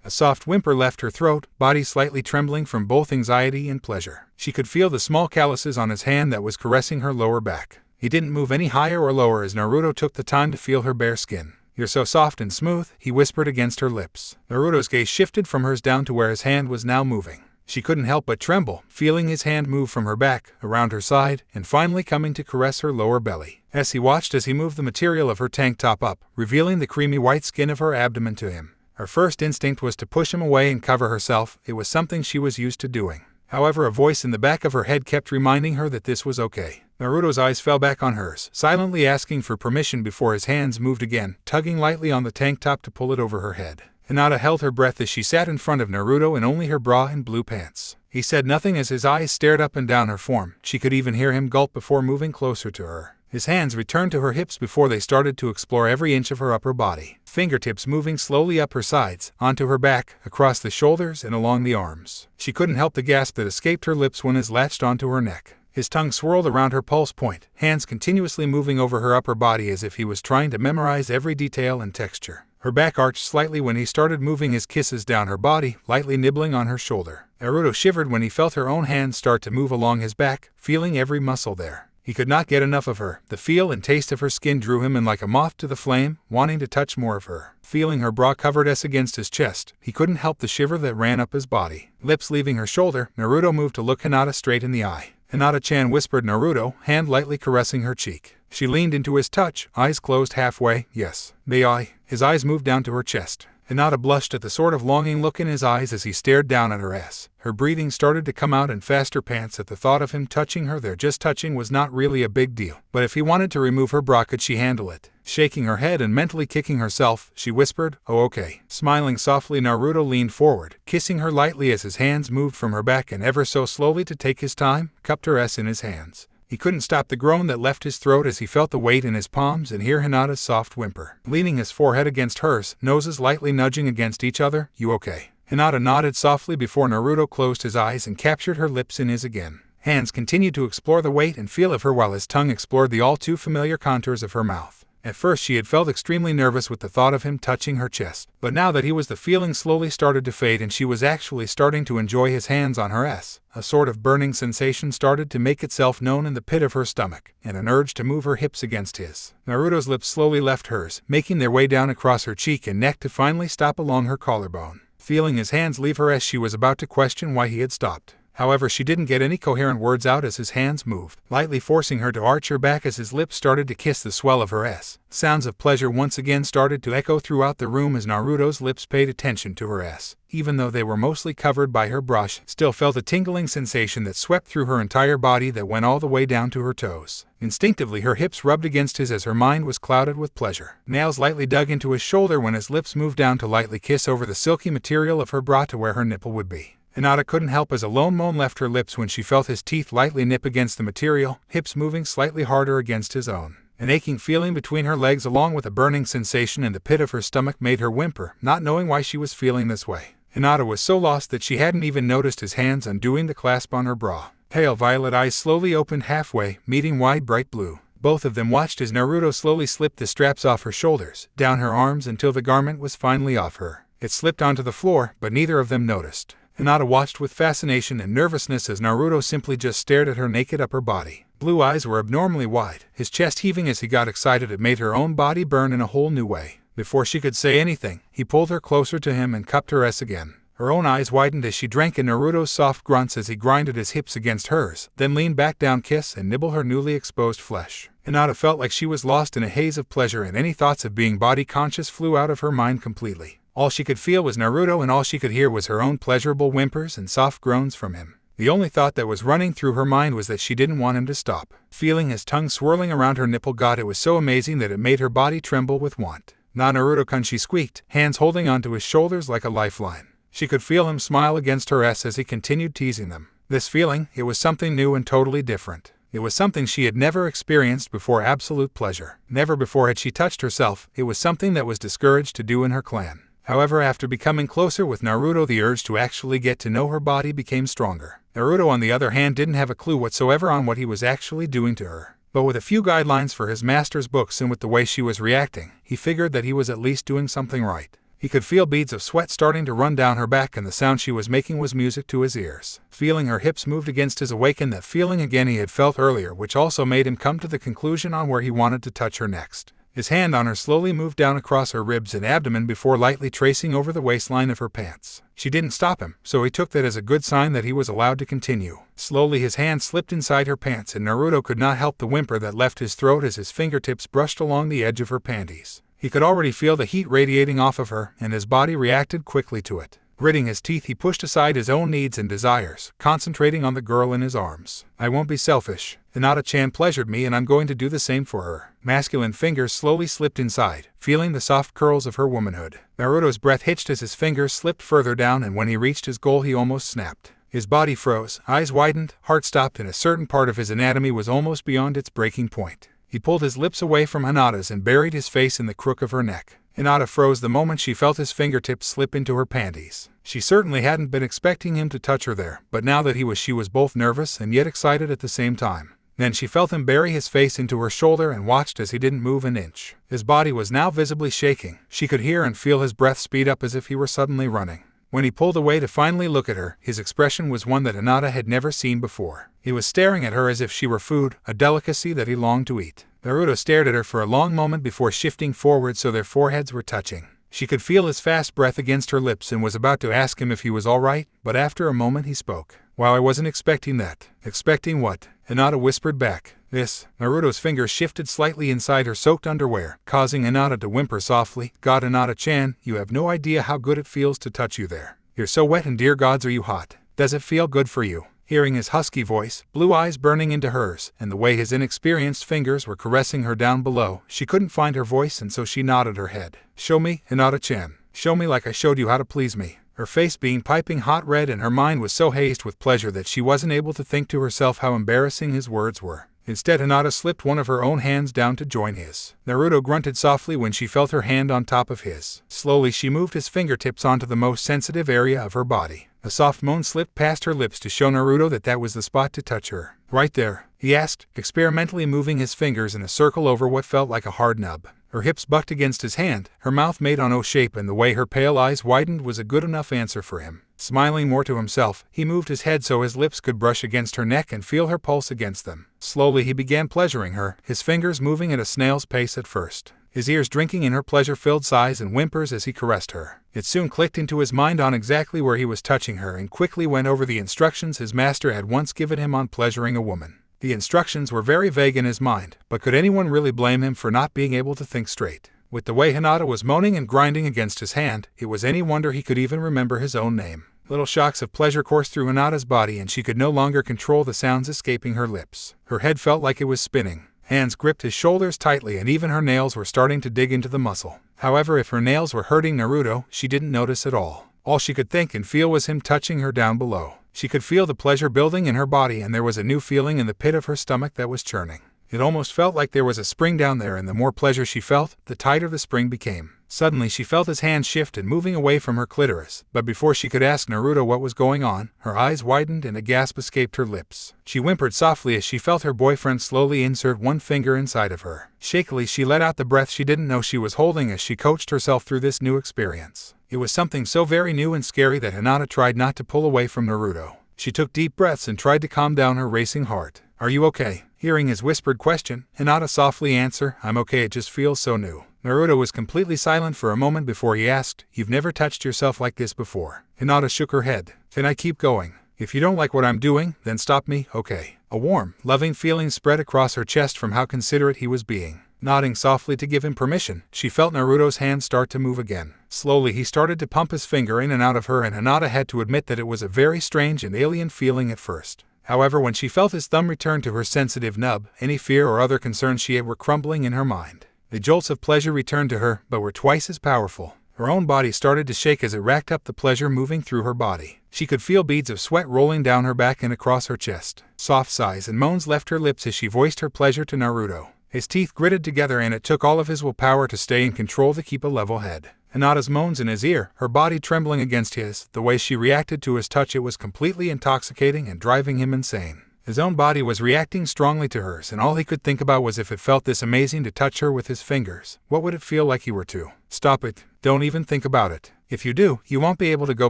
A soft whimper left her throat, body slightly trembling from both anxiety and pleasure. She could feel the small calluses on his hand that was caressing her lower back. He didn't move any higher or lower as Naruto took the time to feel her bare skin. "You're so soft and smooth," he whispered against her lips. Naruto's gaze shifted from hers down to where his hand was now moving. She couldn't help but tremble, feeling his hand move from her back, around her side, and finally coming to caress her lower belly. As he watched as he moved the material of her tank top up, revealing the creamy white skin of her abdomen to him. Her first instinct was to push him away and cover herself. It was something she was used to doing. However, a voice in the back of her head kept reminding her that this was okay. Naruto's eyes fell back on hers, silently asking for permission before his hands moved again, tugging lightly on the tank top to pull it over her head. Hinata held her breath as she sat in front of Naruto in only her bra and blue pants. He said nothing as his eyes stared up and down her form. She could even hear him gulp before moving closer to her. His hands returned to her hips before they started to explore every inch of her upper body, fingertips moving slowly up her sides, onto her back, across the shoulders and along the arms. She couldn't help the gasp that escaped her lips when his latched onto her neck. His tongue swirled around her pulse point, hands continuously moving over her upper body as if he was trying to memorize every detail and texture. Her back arched slightly when he started moving his kisses down her body, lightly nibbling on her shoulder. Naruto shivered when he felt her own hands start to move along his back, feeling every muscle there. He could not get enough of her. The feel and taste of her skin drew him in like a moth to the flame, wanting to touch more of her. Feeling her bra-covered ass against his chest, he couldn't help the shiver that ran up his body. Lips leaving her shoulder, Naruto moved to look Hinata straight in the eye. Hinata-chan whispered Naruto, hand lightly caressing her cheek. She leaned into his touch, eyes closed halfway. Yes, may I? His eyes moved down to her chest. Hinata blushed at the sort of longing look in his eyes as he stared down at her ass. Her breathing started to come out in faster pants at the thought of him touching her there. Just touching was not really a big deal, but if he wanted to remove her bra, could she handle it? Shaking her head and mentally kicking herself, she whispered, "Oh, okay." Smiling softly, Naruto leaned forward, kissing her lightly as his hands moved from her back and ever so slowly to take his time, cupped her ass in his hands. He couldn't stop the groan that left his throat as he felt the weight in his palms and hear Hinata's soft whimper. Leaning his forehead against hers, noses lightly nudging against each other, "You okay?" Hinata nodded softly before Naruto closed his eyes and captured her lips in his again. Hands continued to explore the weight and feel of her while his tongue explored the all-too-familiar contours of her mouth. At first she had felt extremely nervous with the thought of him touching her chest, but now that he was, the feeling slowly started to fade and she was actually starting to enjoy his hands on her ass. A sort of burning sensation started to make itself known in the pit of her stomach, and an urge to move her hips against his. Naruto's lips slowly left hers, making their way down across her cheek and neck to finally stop along her collarbone. Feeling his hands leave her as she was about to question why he had stopped. However, she didn't get any coherent words out as his hands moved, lightly forcing her to arch her back as his lips started to kiss the swell of her ass. Sounds of pleasure once again started to echo throughout the room as Naruto's lips paid attention to her ass. Even though they were mostly covered by her bra, she still felt a tingling sensation that swept through her entire body that went all the way down to her toes. Instinctively, her hips rubbed against his as her mind was clouded with pleasure. Nails lightly dug into his shoulder when his lips moved down to lightly kiss over the silky material of her bra to where her nipple would be. Hinata couldn't help as a lone moan left her lips when she felt his teeth lightly nip against the material, hips moving slightly harder against his own. An aching feeling between her legs along with a burning sensation in the pit of her stomach made her whimper, not knowing why she was feeling this way. Hinata was so lost that she hadn't even noticed his hands undoing the clasp on her bra. Pale violet eyes slowly opened halfway, meeting wide bright blue. Both of them watched as Naruto slowly slipped the straps off her shoulders, down her arms until the garment was finally off her. It slipped onto the floor, but neither of them noticed. Hinata watched with fascination and nervousness as Naruto simply just stared at her naked upper body. Blue eyes were abnormally wide, his chest heaving as he got excited. It made her own body burn in a whole new way. Before she could say anything, he pulled her closer to him and cupped her ass again. Her own eyes widened as she drank in Naruto's soft grunts as he grinded his hips against hers, then leaned back down, kiss and nibble her newly exposed flesh. Hinata felt like she was lost in a haze of pleasure, and any thoughts of being body conscious flew out of her mind completely. All she could feel was Naruto, and all she could hear was her own pleasurable whimpers and soft groans from him. The only thought that was running through her mind was that she didn't want him to stop. Feeling his tongue swirling around her nipple, God, it was so amazing that it made her body tremble with want. "Na Naruto-kun," she squeaked, hands holding onto his shoulders like a lifeline. She could feel him smile against her ass as he continued teasing them. This feeling, it was something new and totally different. It was something she had never experienced before, absolute pleasure. Never before had she touched herself. It was something that was discouraged to do in her clan. However, after becoming closer with Naruto, the urge to actually get to know her body became stronger. Naruto, on the other hand, didn't have a clue whatsoever on what he was actually doing to her. But with a few guidelines for his master's books and with the way she was reacting, he figured that he was at least doing something right. He could feel beads of sweat starting to run down her back, and the sound she was making was music to his ears. Feeling her hips moved against his awakened that feeling again he had felt earlier, which also made him come to the conclusion on where he wanted to touch her next. His hand on her slowly moved down across her ribs and abdomen before lightly tracing over the waistline of her pants. She didn't stop him, so he took that as a good sign that he was allowed to continue. Slowly his hand slipped inside her pants, and Naruto could not help the whimper that left his throat as his fingertips brushed along the edge of her panties. He could already feel the heat radiating off of her, and his body reacted quickly to it. Gritting his teeth, he pushed aside his own needs and desires, concentrating on the girl in his arms. "I won't be selfish. Hinata-chan pleasured me, and I'm going to do the same for her." Masculine fingers slowly slipped inside, feeling the soft curls of her womanhood. Naruto's breath hitched as his fingers slipped further down, and when he reached his goal he almost snapped. His body froze, eyes widened, heart stopped, and a certain part of his anatomy was almost beyond its breaking point. He pulled his lips away from Hinata's and buried his face in the crook of her neck. Hinata froze the moment she felt his fingertips slip into her panties. She certainly hadn't been expecting him to touch her there, but now that she was both nervous and yet excited at the same time. Then she felt him bury his face into her shoulder and watched as he didn't move an inch. His body was now visibly shaking. She could hear and feel his breath speed up as if he were suddenly running. When he pulled away to finally look at her, his expression was one that Hinata had never seen before. He was staring at her as if she were food, a delicacy that he longed to eat. Naruto stared at her for a long moment before shifting forward so their foreheads were touching. She could feel his fast breath against her lips and was about to ask him if he was all right, but after a moment he spoke. "Well, I wasn't expecting that." "Expecting what?" Hinata whispered back. "This." Naruto's fingers shifted slightly inside her soaked underwear, causing Hinata to whimper softly. "God, Hinata-chan, you have no idea how good it feels to touch you there. You're so wet and dear gods are you hot. Does it feel good for you?" Hearing his husky voice, blue eyes burning into hers, and the way his inexperienced fingers were caressing her down below, she couldn't find her voice and so she nodded her head. "Show me, Hinata-chan. Show me like I showed you how to please me." Her face being piping hot red and her mind was so hazed with pleasure that she wasn't able to think to herself how embarrassing his words were. Instead, Hinata slipped one of her own hands down to join his. Naruto grunted softly when she felt her hand on top of his. Slowly she moved his fingertips onto the most sensitive area of her body. A soft moan slipped past her lips to show Naruto that that was the spot to touch her. "Right there?" he asked, experimentally moving his fingers in a circle over what felt like a hard nub. Her hips bucked against his hand, her mouth made an O shape, and the way her pale eyes widened was a good enough answer for him. Smiling more to himself, he moved his head so his lips could brush against her neck and feel her pulse against them. Slowly he began pleasuring her, his fingers moving at a snail's pace at first, his ears drinking in her pleasure-filled sighs and whimpers as he caressed her. It soon clicked into his mind on exactly where he was touching her and quickly went over the instructions his master had once given him on pleasuring a woman. The instructions were very vague in his mind, but could anyone really blame him for not being able to think straight? With the way Hinata was moaning and grinding against his hand, it was any wonder he could even remember his own name. Little shocks of pleasure coursed through Hinata's body and she could no longer control the sounds escaping her lips. Her head felt like it was spinning. Hands gripped his shoulders tightly and even her nails were starting to dig into the muscle. However, if her nails were hurting Naruto, she didn't notice at all. All she could think and feel was him touching her down below. She could feel the pleasure building in her body and there was a new feeling in the pit of her stomach that was churning. It almost felt like there was a spring down there, and the more pleasure she felt, the tighter the spring became. Suddenly she felt his hand shift and moving away from her clitoris, but before she could ask Naruto what was going on, her eyes widened and a gasp escaped her lips. She whimpered softly as she felt her boyfriend slowly insert one finger inside of her. Shakily she let out the breath she didn't know she was holding as she coached herself through this new experience. It was something so very new and scary that Hinata tried not to pull away from Naruto. She took deep breaths and tried to calm down her racing heart. "Are you okay?" Hearing his whispered question, Hinata softly answered, "I'm okay, it just feels so new." Naruto was completely silent for a moment before he asked, "You've never touched yourself like this before?" Hinata shook her head. "Can I keep going? If you don't like what I'm doing, then stop me, okay?" A warm, loving feeling spread across her chest from how considerate he was being. Nodding softly to give him permission, she felt Naruto's hand start to move again. Slowly he started to pump his finger in and out of her, and Hinata had to admit that it was a very strange and alien feeling at first. However, when she felt his thumb return to her sensitive nub, any fear or other concerns she had were crumbling in her mind. The jolts of pleasure returned to her, but were twice as powerful. Her own body started to shake as it racked up the pleasure moving through her body. She could feel beads of sweat rolling down her back and across her chest. Soft sighs and moans left her lips as she voiced her pleasure to Naruto. His teeth gritted together and it took all of his willpower to stay in control to keep a level head. Hinata's moans in his ear, her body trembling against his, the way she reacted to his touch, it was completely intoxicating and driving him insane. His own body was reacting strongly to hers, and all he could think about was if it felt this amazing to touch her with his fingers, what would it feel like he were to? "Stop it. Don't even think about it. If you do, you won't be able to go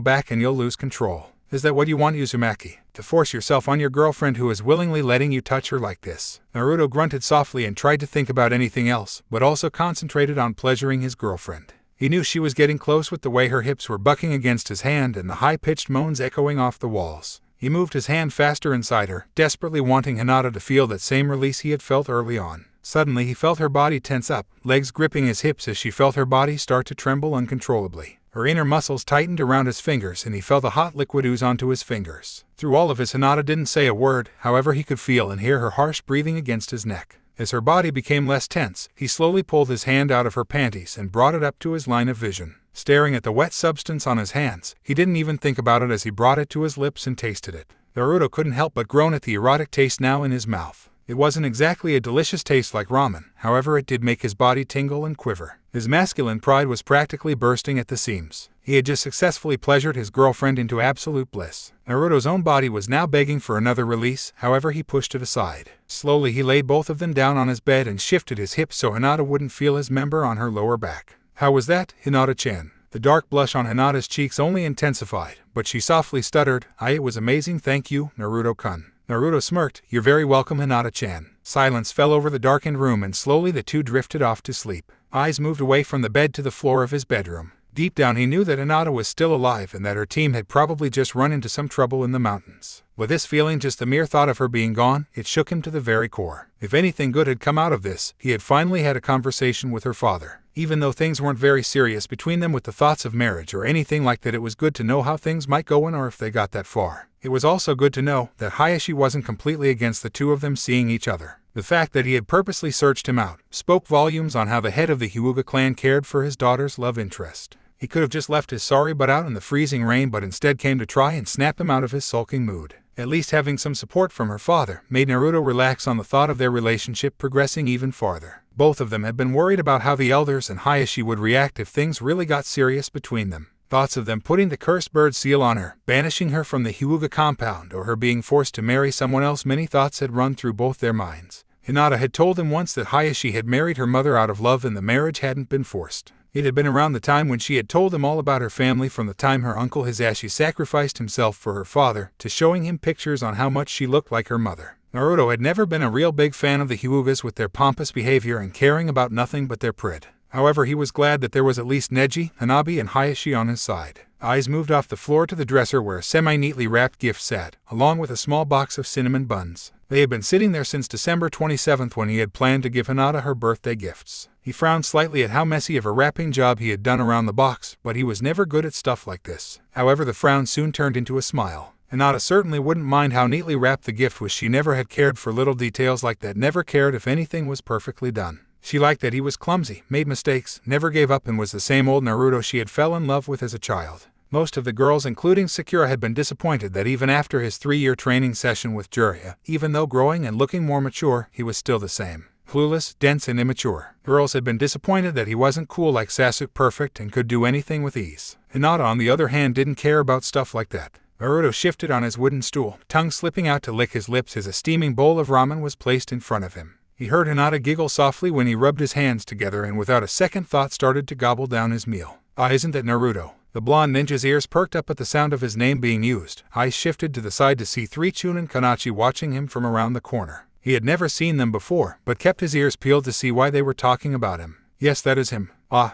back and you'll lose control. Is that what you want, Uzumaki? To force yourself on your girlfriend who is willingly letting you touch her like this?" Naruto grunted softly and tried to think about anything else, but also concentrated on pleasuring his girlfriend. He knew she was getting close with the way her hips were bucking against his hand and the high-pitched moans echoing off the walls. He moved his hand faster inside her, desperately wanting Hinata to feel that same release he had felt early on. Suddenly he felt her body tense up, legs gripping his hips as she felt her body start to tremble uncontrollably. Her inner muscles tightened around his fingers and he felt a hot liquid ooze onto his fingers. Through all of his, Hinata didn't say a word, however he could feel and hear her harsh breathing against his neck. As her body became less tense, he slowly pulled his hand out of her panties and brought it up to his line of vision. Staring at the wet substance on his hands, he didn't even think about it as he brought it to his lips and tasted it. Naruto couldn't help but groan at the erotic taste now in his mouth. It wasn't exactly a delicious taste like ramen, however it did make his body tingle and quiver. His masculine pride was practically bursting at the seams. He had just successfully pleasured his girlfriend into absolute bliss. Naruto's own body was now begging for another release, however he pushed it aside. Slowly he laid both of them down on his bed and shifted his hips so Hinata wouldn't feel his member on her lower back. "How was that, Hinata-chan?" The dark blush on Hinata's cheeks only intensified, but she softly stuttered, "It was amazing, thank you, Naruto-kun." Naruto smirked, "You're very welcome, Hinata-chan." Silence fell over the darkened room and slowly the two drifted off to sleep. Eyes moved away from the bed to the floor of his bedroom. Deep down he knew that Hinata was still alive and that her team had probably just run into some trouble in the mountains. With this feeling, just the mere thought of her being gone, it shook him to the very core. If anything good had come out of this, he had finally had a conversation with her father. Even though things weren't very serious between them with the thoughts of marriage or anything like that, it was good to know how things might go when or if they got that far. It was also good to know that Hayashi wasn't completely against the two of them seeing each other. The fact that he had purposely searched him out spoke volumes on how the head of the Hyuga clan cared for his daughter's love interest. He could have just left his sorry butt out in the freezing rain, but instead came to try and snap him out of his sulking mood. At least having some support from her father made Naruto relax on the thought of their relationship progressing even farther. Both of them had been worried about how the elders and Hayashi would react if things really got serious between them. Thoughts of them putting the cursed bird seal on her, banishing her from the Hyuga compound, or her being forced to marry someone else, many thoughts had run through both their minds. Hinata had told them once that Hayashi had married her mother out of love and the marriage hadn't been forced. It had been around the time when she had told them all about her family, from the time her uncle Hiashi sacrificed himself for her father, to showing him pictures on how much she looked like her mother. Naruto had never been a real big fan of the Hyugas with their pompous behavior and caring about nothing but their pride. However, he was glad that there was at least Neji, Hanabi, and Hayashi on his side. Eyes moved off the floor to the dresser where a semi-neatly wrapped gift sat, along with a small box of cinnamon buns. They had been sitting there since December 27th, when he had planned to give Hinata her birthday gifts. He frowned slightly at how messy of a wrapping job he had done around the box, but he was never good at stuff like this. However, the frown soon turned into a smile. Hinata certainly wouldn't mind how neatly wrapped the gift was. She never had cared for little details like that, never cared if anything was perfectly done. She liked that he was clumsy, made mistakes, never gave up, and was the same old Naruto she had fell in love with as a child. Most of the girls, including Sakura, had been disappointed that even after his 3-year training session with Jiraiya, even though growing and looking more mature, he was still the same. Clueless, dense, and immature. Girls had been disappointed that he wasn't cool like Sasuke, perfect, and could do anything with ease. Hinata, on the other hand, didn't care about stuff like that. Naruto shifted on his wooden stool, tongue slipping out to lick his lips as a steaming bowl of ramen was placed in front of him. He heard Hinata giggle softly when he rubbed his hands together and without a second thought started to gobble down his meal. Isn't that Naruto? The blonde ninja's ears perked up at the sound of his name being used. Eyes shifted to the side to see 3 Chunin Kanachi watching him from around the corner. He had never seen them before, but kept his ears peeled to see why they were talking about him. Yes, that is him.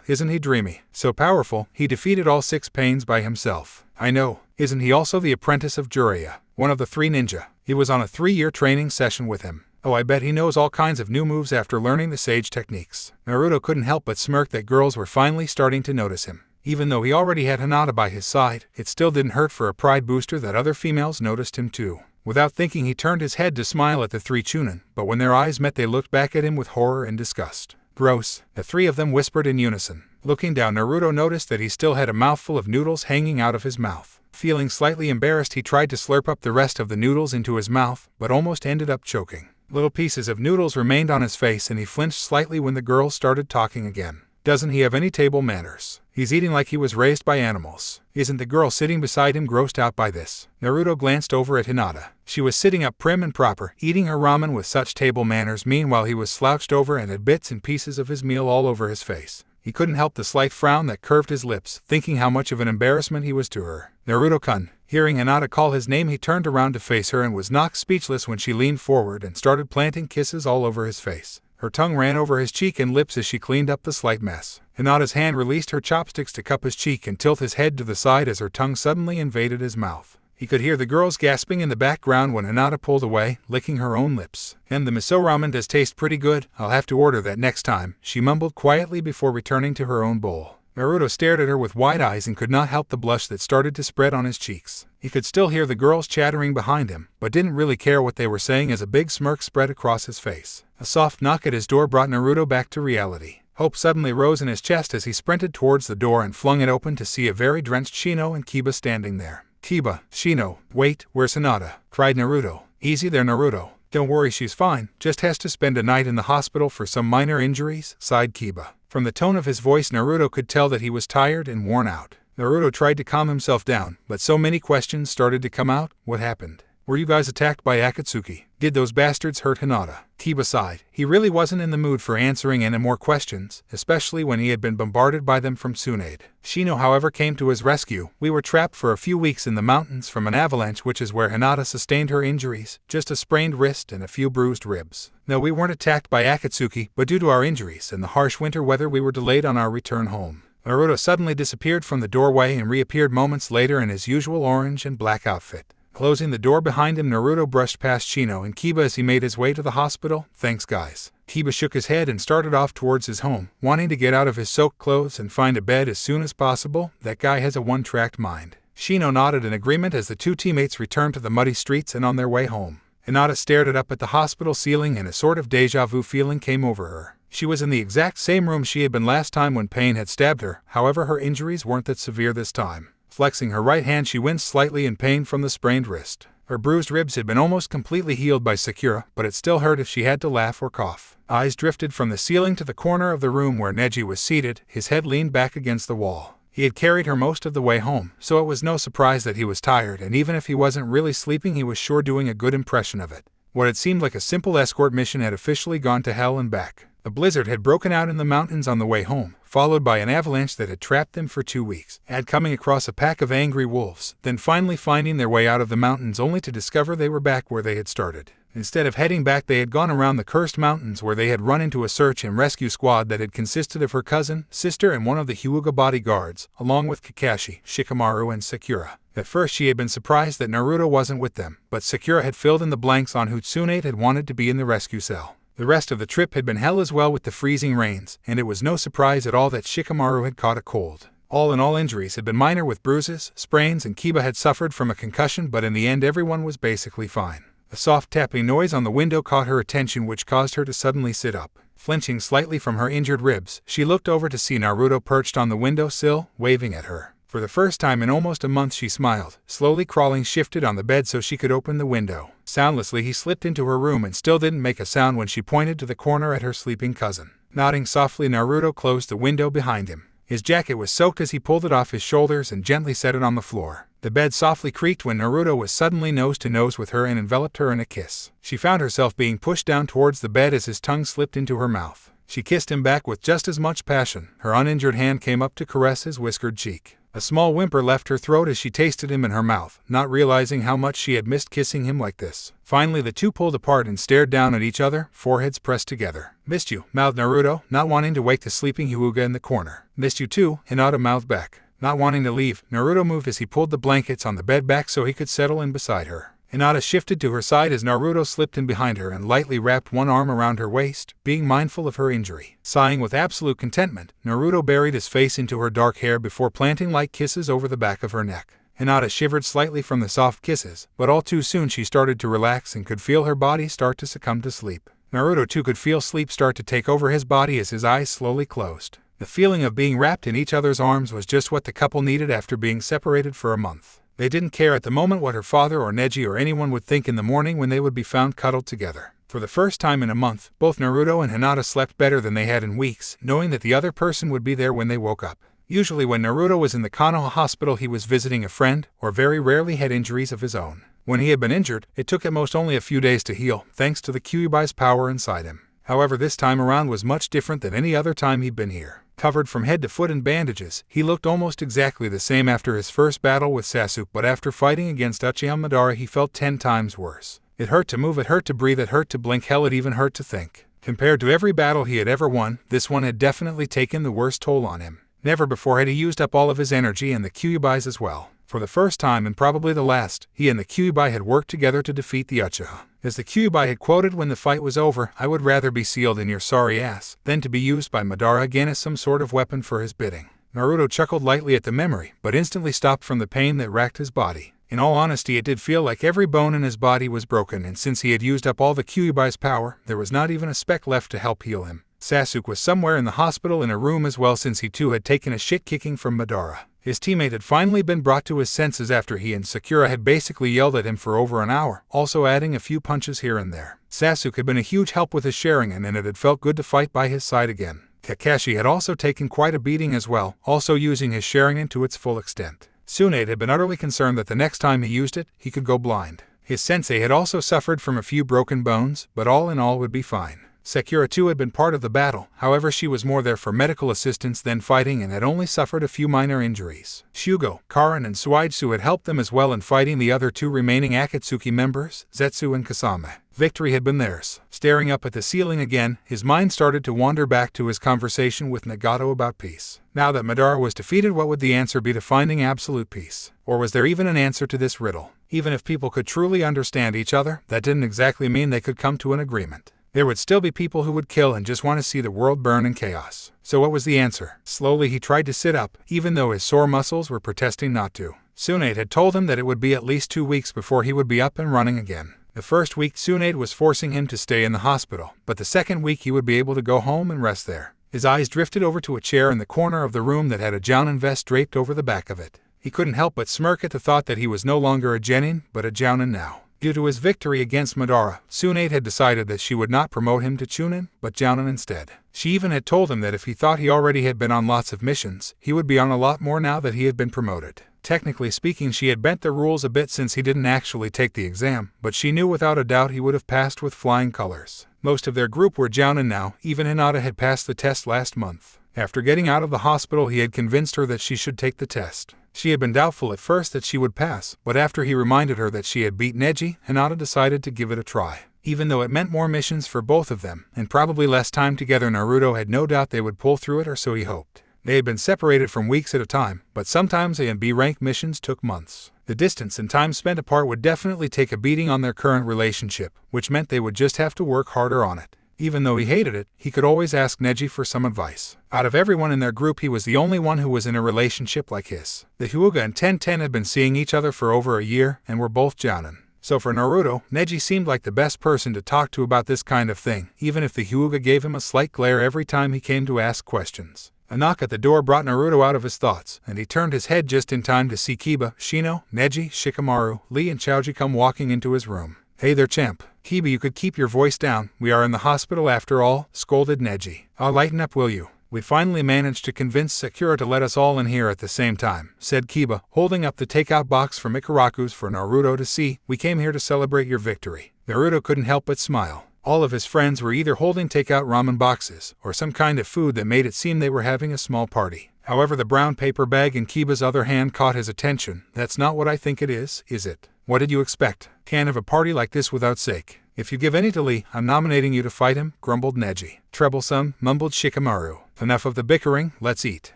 Isn't he dreamy? So powerful, he defeated all 6 pains by himself. I know. Isn't he also the apprentice of Jiraiya, one of the 3 ninja? He was on a 3-year training session with him. I bet he knows all kinds of new moves after learning the sage techniques. Naruto couldn't help but smirk that girls were finally starting to notice him. Even though he already had Hinata by his side, it still didn't hurt for a pride booster that other females noticed him too. Without thinking, he turned his head to smile at the 3 Chunin, but when their eyes met they looked back at him with horror and disgust. Gross, the 3 of them whispered in unison. Looking down, Naruto noticed that he still had a mouthful of noodles hanging out of his mouth. Feeling slightly embarrassed, he tried to slurp up the rest of the noodles into his mouth, but almost ended up choking. Little pieces of noodles remained on his face and he flinched slightly when the girls started talking again. Doesn't he have any table manners? He's eating like he was raised by animals. Isn't the girl sitting beside him grossed out by this? Naruto glanced over at Hinata. She was sitting up prim and proper, eating her ramen with such table manners. Meanwhile, he was slouched over and had bits and pieces of his meal all over his face. He couldn't help the slight frown that curved his lips, thinking how much of an embarrassment he was to her. Naruto-kun. Hearing Hinata call his name, he turned around to face her and was knocked speechless when she leaned forward and started planting kisses all over his face. Her tongue ran over his cheek and lips as she cleaned up the slight mess. Hinata's hand released her chopsticks to cup his cheek and tilt his head to the side as her tongue suddenly invaded his mouth. He could hear the girls gasping in the background when Hinata pulled away, licking her own lips. And the miso ramen does taste pretty good. I'll have to order that next time, she mumbled quietly before returning to her own bowl. Naruto stared at her with wide eyes and could not help the blush that started to spread on his cheeks. He could still hear the girls chattering behind him, but didn't really care what they were saying as a big smirk spread across his face. A soft knock at his door brought Naruto back to reality. Hope suddenly rose in his chest as he sprinted towards the door and flung it open to see a very drenched Shino and Keba standing there. Keba, Shino, wait, where's Hinata? Cried Naruto. Easy there, Naruto. Don't worry, she's fine, just has to spend a night in the hospital for some minor injuries, sighed Keba. From the tone of his voice, Naruto could tell that he was tired and worn out. Naruto tried to calm himself down, but so many questions started to come out. What happened? Were you guys attacked by Akatsuki? Did those bastards hurt Hinata? Keba sighed. He really wasn't in the mood for answering any more questions, especially when he had been bombarded by them from Tsunade. Shino, however, came to his rescue. We were trapped for a few weeks in the mountains from an avalanche, which is where Hinata sustained her injuries, just a sprained wrist and a few bruised ribs. No, we weren't attacked by Akatsuki, but due to our injuries and the harsh winter weather we were delayed on our return home. Naruto suddenly disappeared from the doorway and reappeared moments later in his usual orange and black outfit. Closing the door behind him, Naruto brushed past Shino and Keba as he made his way to the hospital. Thanks, guys. Keba shook his head and started off towards his home, wanting to get out of his soaked clothes and find a bed as soon as possible. That guy has a one-track mind. Shino nodded in agreement as the two teammates returned to the muddy streets and on their way home. Hinata stared up at the hospital ceiling and a sort of deja vu feeling came over her. She was in the exact same room she had been last time when pain had stabbed her, however her injuries weren't that severe this time. Flexing her right hand, she winced slightly in pain from the sprained wrist. Her bruised ribs had been almost completely healed by Sakura, but it still hurt if she had to laugh or cough. Eyes drifted from the ceiling to the corner of the room where Neji was seated, his head leaned back against the wall. He had carried her most of the way home, so it was no surprise that he was tired, and even if he wasn't really sleeping, he was sure doing a good impression of it. What had seemed like a simple escort mission had officially gone to hell and back. A blizzard had broken out in the mountains on the way home, followed by an avalanche that had trapped them for 2 weeks, coming across a pack of angry wolves, then finally finding their way out of the mountains only to discover they were back where they had started. Instead of heading back, they had gone around the cursed mountains where they had run into a search and rescue squad that had consisted of her cousin, sister, and one of the Hyuga bodyguards, along with Kakashi, Shikamaru, and Sakura. At first she had been surprised that Naruto wasn't with them, but Sakura had filled in the blanks on who Tsunade had wanted to be in the rescue cell. The rest of the trip had been hell as well with the freezing rains, and it was no surprise at all that Shikamaru had caught a cold. All in all, injuries had been minor with bruises, sprains, and Keba had suffered from a concussion, but in the end everyone was basically fine. A soft tapping noise on the window caught her attention, which caused her to suddenly sit up. Flinching slightly from her injured ribs, she looked over to see Naruto perched on the window sill, waving at her. For the first time in almost a month she smiled, slowly crawling shifted on the bed so she could open the window. Soundlessly he slipped into her room and still didn't make a sound when she pointed to the corner at her sleeping cousin. Nodding softly, Naruto closed the window behind him. His jacket was soaked as he pulled it off his shoulders and gently set it on the floor. The bed softly creaked when Naruto was suddenly nose to nose with her and enveloped her in a kiss. She found herself being pushed down towards the bed as his tongue slipped into her mouth. She kissed him back with just as much passion. Her uninjured hand came up to caress his whiskered cheek. A small whimper left her throat as she tasted him in her mouth, not realizing how much she had missed kissing him like this. Finally the two pulled apart and stared down at each other, foreheads pressed together. "Missed you," mouthed Naruto, not wanting to wake the sleeping Hyuga in the corner. "Missed you too," Hinata mouthed back. Not wanting to leave, Naruto moved as he pulled the blankets on the bed back so he could settle in beside her. Hinata shifted to her side as Naruto slipped in behind her and lightly wrapped one arm around her waist, being mindful of her injury. Sighing with absolute contentment, Naruto buried his face into her dark hair before planting light kisses over the back of her neck. Hinata shivered slightly from the soft kisses, but all too soon she started to relax and could feel her body start to succumb to sleep. Naruto too could feel sleep start to take over his body as his eyes slowly closed. The feeling of being wrapped in each other's arms was just what the couple needed after being separated for a month. They didn't care at the moment what her father or Neji or anyone would think in the morning when they would be found cuddled together. For the first time in a month, both Naruto and Hinata slept better than they had in weeks, knowing that the other person would be there when they woke up. Usually when Naruto was in the Konoha hospital he was visiting a friend, or very rarely had injuries of his own. When he had been injured, it took at most only a few days to heal, thanks to the Kyubai's power inside him. However, this time around was much different than any other time he'd been here. Covered from head to foot in bandages, he looked almost exactly the same after his first battle with Sasuke, but after fighting against Uchiha Madara he felt 10 times worse. It hurt to move, it hurt to breathe, it hurt to blink, hell it even hurt to think. Compared to every battle he had ever won, this one had definitely taken the worst toll on him. Never before had he used up all of his energy and the Kyubais as well. For the first time, and probably the last, he and the Kyubai had worked together to defeat the Uchiha. As the Kyubai had quoted when the fight was over, "I would rather be sealed in your sorry ass than to be used by Madara again as some sort of weapon for his bidding." Naruto chuckled lightly at the memory, but instantly stopped from the pain that racked his body. In all honesty, it did feel like every bone in his body was broken, and since he had used up all the Kyubai's power, there was not even a speck left to help heal him. Sasuke was somewhere in the hospital in a room as well, since he too had taken a shit kicking from Madara. His teammate had finally been brought to his senses after he and Sakura had basically yelled at him for over an hour, also adding a few punches here and there. Sasuke had been a huge help with his Sharingan, and it had felt good to fight by his side again. Kakashi had also taken quite a beating as well, also using his Sharingan to its full extent. Tsunade had been utterly concerned that the next time he used it, he could go blind. His sensei had also suffered from a few broken bones, but all in all would be fine. Sakura too had been part of the battle, however she was more there for medical assistance than fighting and had only suffered a few minor injuries. Shugo, Karin and Suigetsu had helped them as well in fighting the other two remaining Akatsuki members, Zetsu and Kasame. Victory had been theirs. Staring up at the ceiling again, his mind started to wander back to his conversation with Nagato about peace. Now that Madara was defeated, what would the answer be to finding absolute peace? Or was there even an answer to this riddle? Even if people could truly understand each other, that didn't exactly mean they could come to an agreement. There would still be people who would kill and just want to see the world burn in chaos. So what was the answer? Slowly he tried to sit up, even though his sore muscles were protesting not to. Tsunade had told him that it would be at least 2 weeks before he would be up and running again. The first week Tsunade was forcing him to stay in the hospital, but the second week he would be able to go home and rest there. His eyes drifted over to a chair in the corner of the room that had a jounin vest draped over the back of it. He couldn't help but smirk at the thought that he was no longer a genin, but a jounin now. Due to his victory against Madara, Tsunade had decided that she would not promote him to Chunin, but Jounin instead. She even had told him that if he thought he already had been on lots of missions, he would be on a lot more now that he had been promoted. Technically speaking, she had bent the rules a bit since he didn't actually take the exam, but she knew without a doubt he would have passed with flying colors. Most of their group were Jounin now, even Hinata had passed the test last month. After getting out of the hospital, he had convinced her that she should take the test. She had been doubtful at first that she would pass, but after he reminded her that she had beat Neji, Hinata decided to give it a try. Even though it meant more missions for both of them, and probably less time together, Naruto had no doubt they would pull through it, or so he hoped. They had been separated from weeks at a time, but sometimes A and B rank missions took months. The distance and time spent apart would definitely take a beating on their current relationship, which meant they would just have to work harder on it. Even though he hated it, he could always ask Neji for some advice. Out of everyone in their group, he was the only one who was in a relationship like his. The Hyuga and Tenten had been seeing each other for over a year and were both Jounin. So for Naruto, Neji seemed like the best person to talk to about this kind of thing, even if the Hyuga gave him a slight glare every time he came to ask questions. A knock at the door brought Naruto out of his thoughts, and he turned his head just in time to see Keba, Shino, Neji, Shikamaru, Lee and Chaoji come walking into his room. "Hey there, champ. Keba, you could keep your voice down. We are in the hospital after all," scolded Neji. "Oh, lighten up, will you? We finally managed to convince Sakura to let us all in here at the same time," said Keba, holding up the takeout box from Ikaraku's for Naruto to see. "We came here to celebrate your victory." Naruto couldn't help but smile. All of his friends were either holding takeout ramen boxes, or some kind of food that made it seem they were having a small party. However, the brown paper bag in Keba's other hand caught his attention. "That's not what I think it is it? What did you expect? Can't have a party like this without sake. If you give any to Lee, I'm nominating you to fight him," grumbled Neji. "Troublesome," mumbled Shikamaru. "Enough of the bickering, let's eat,"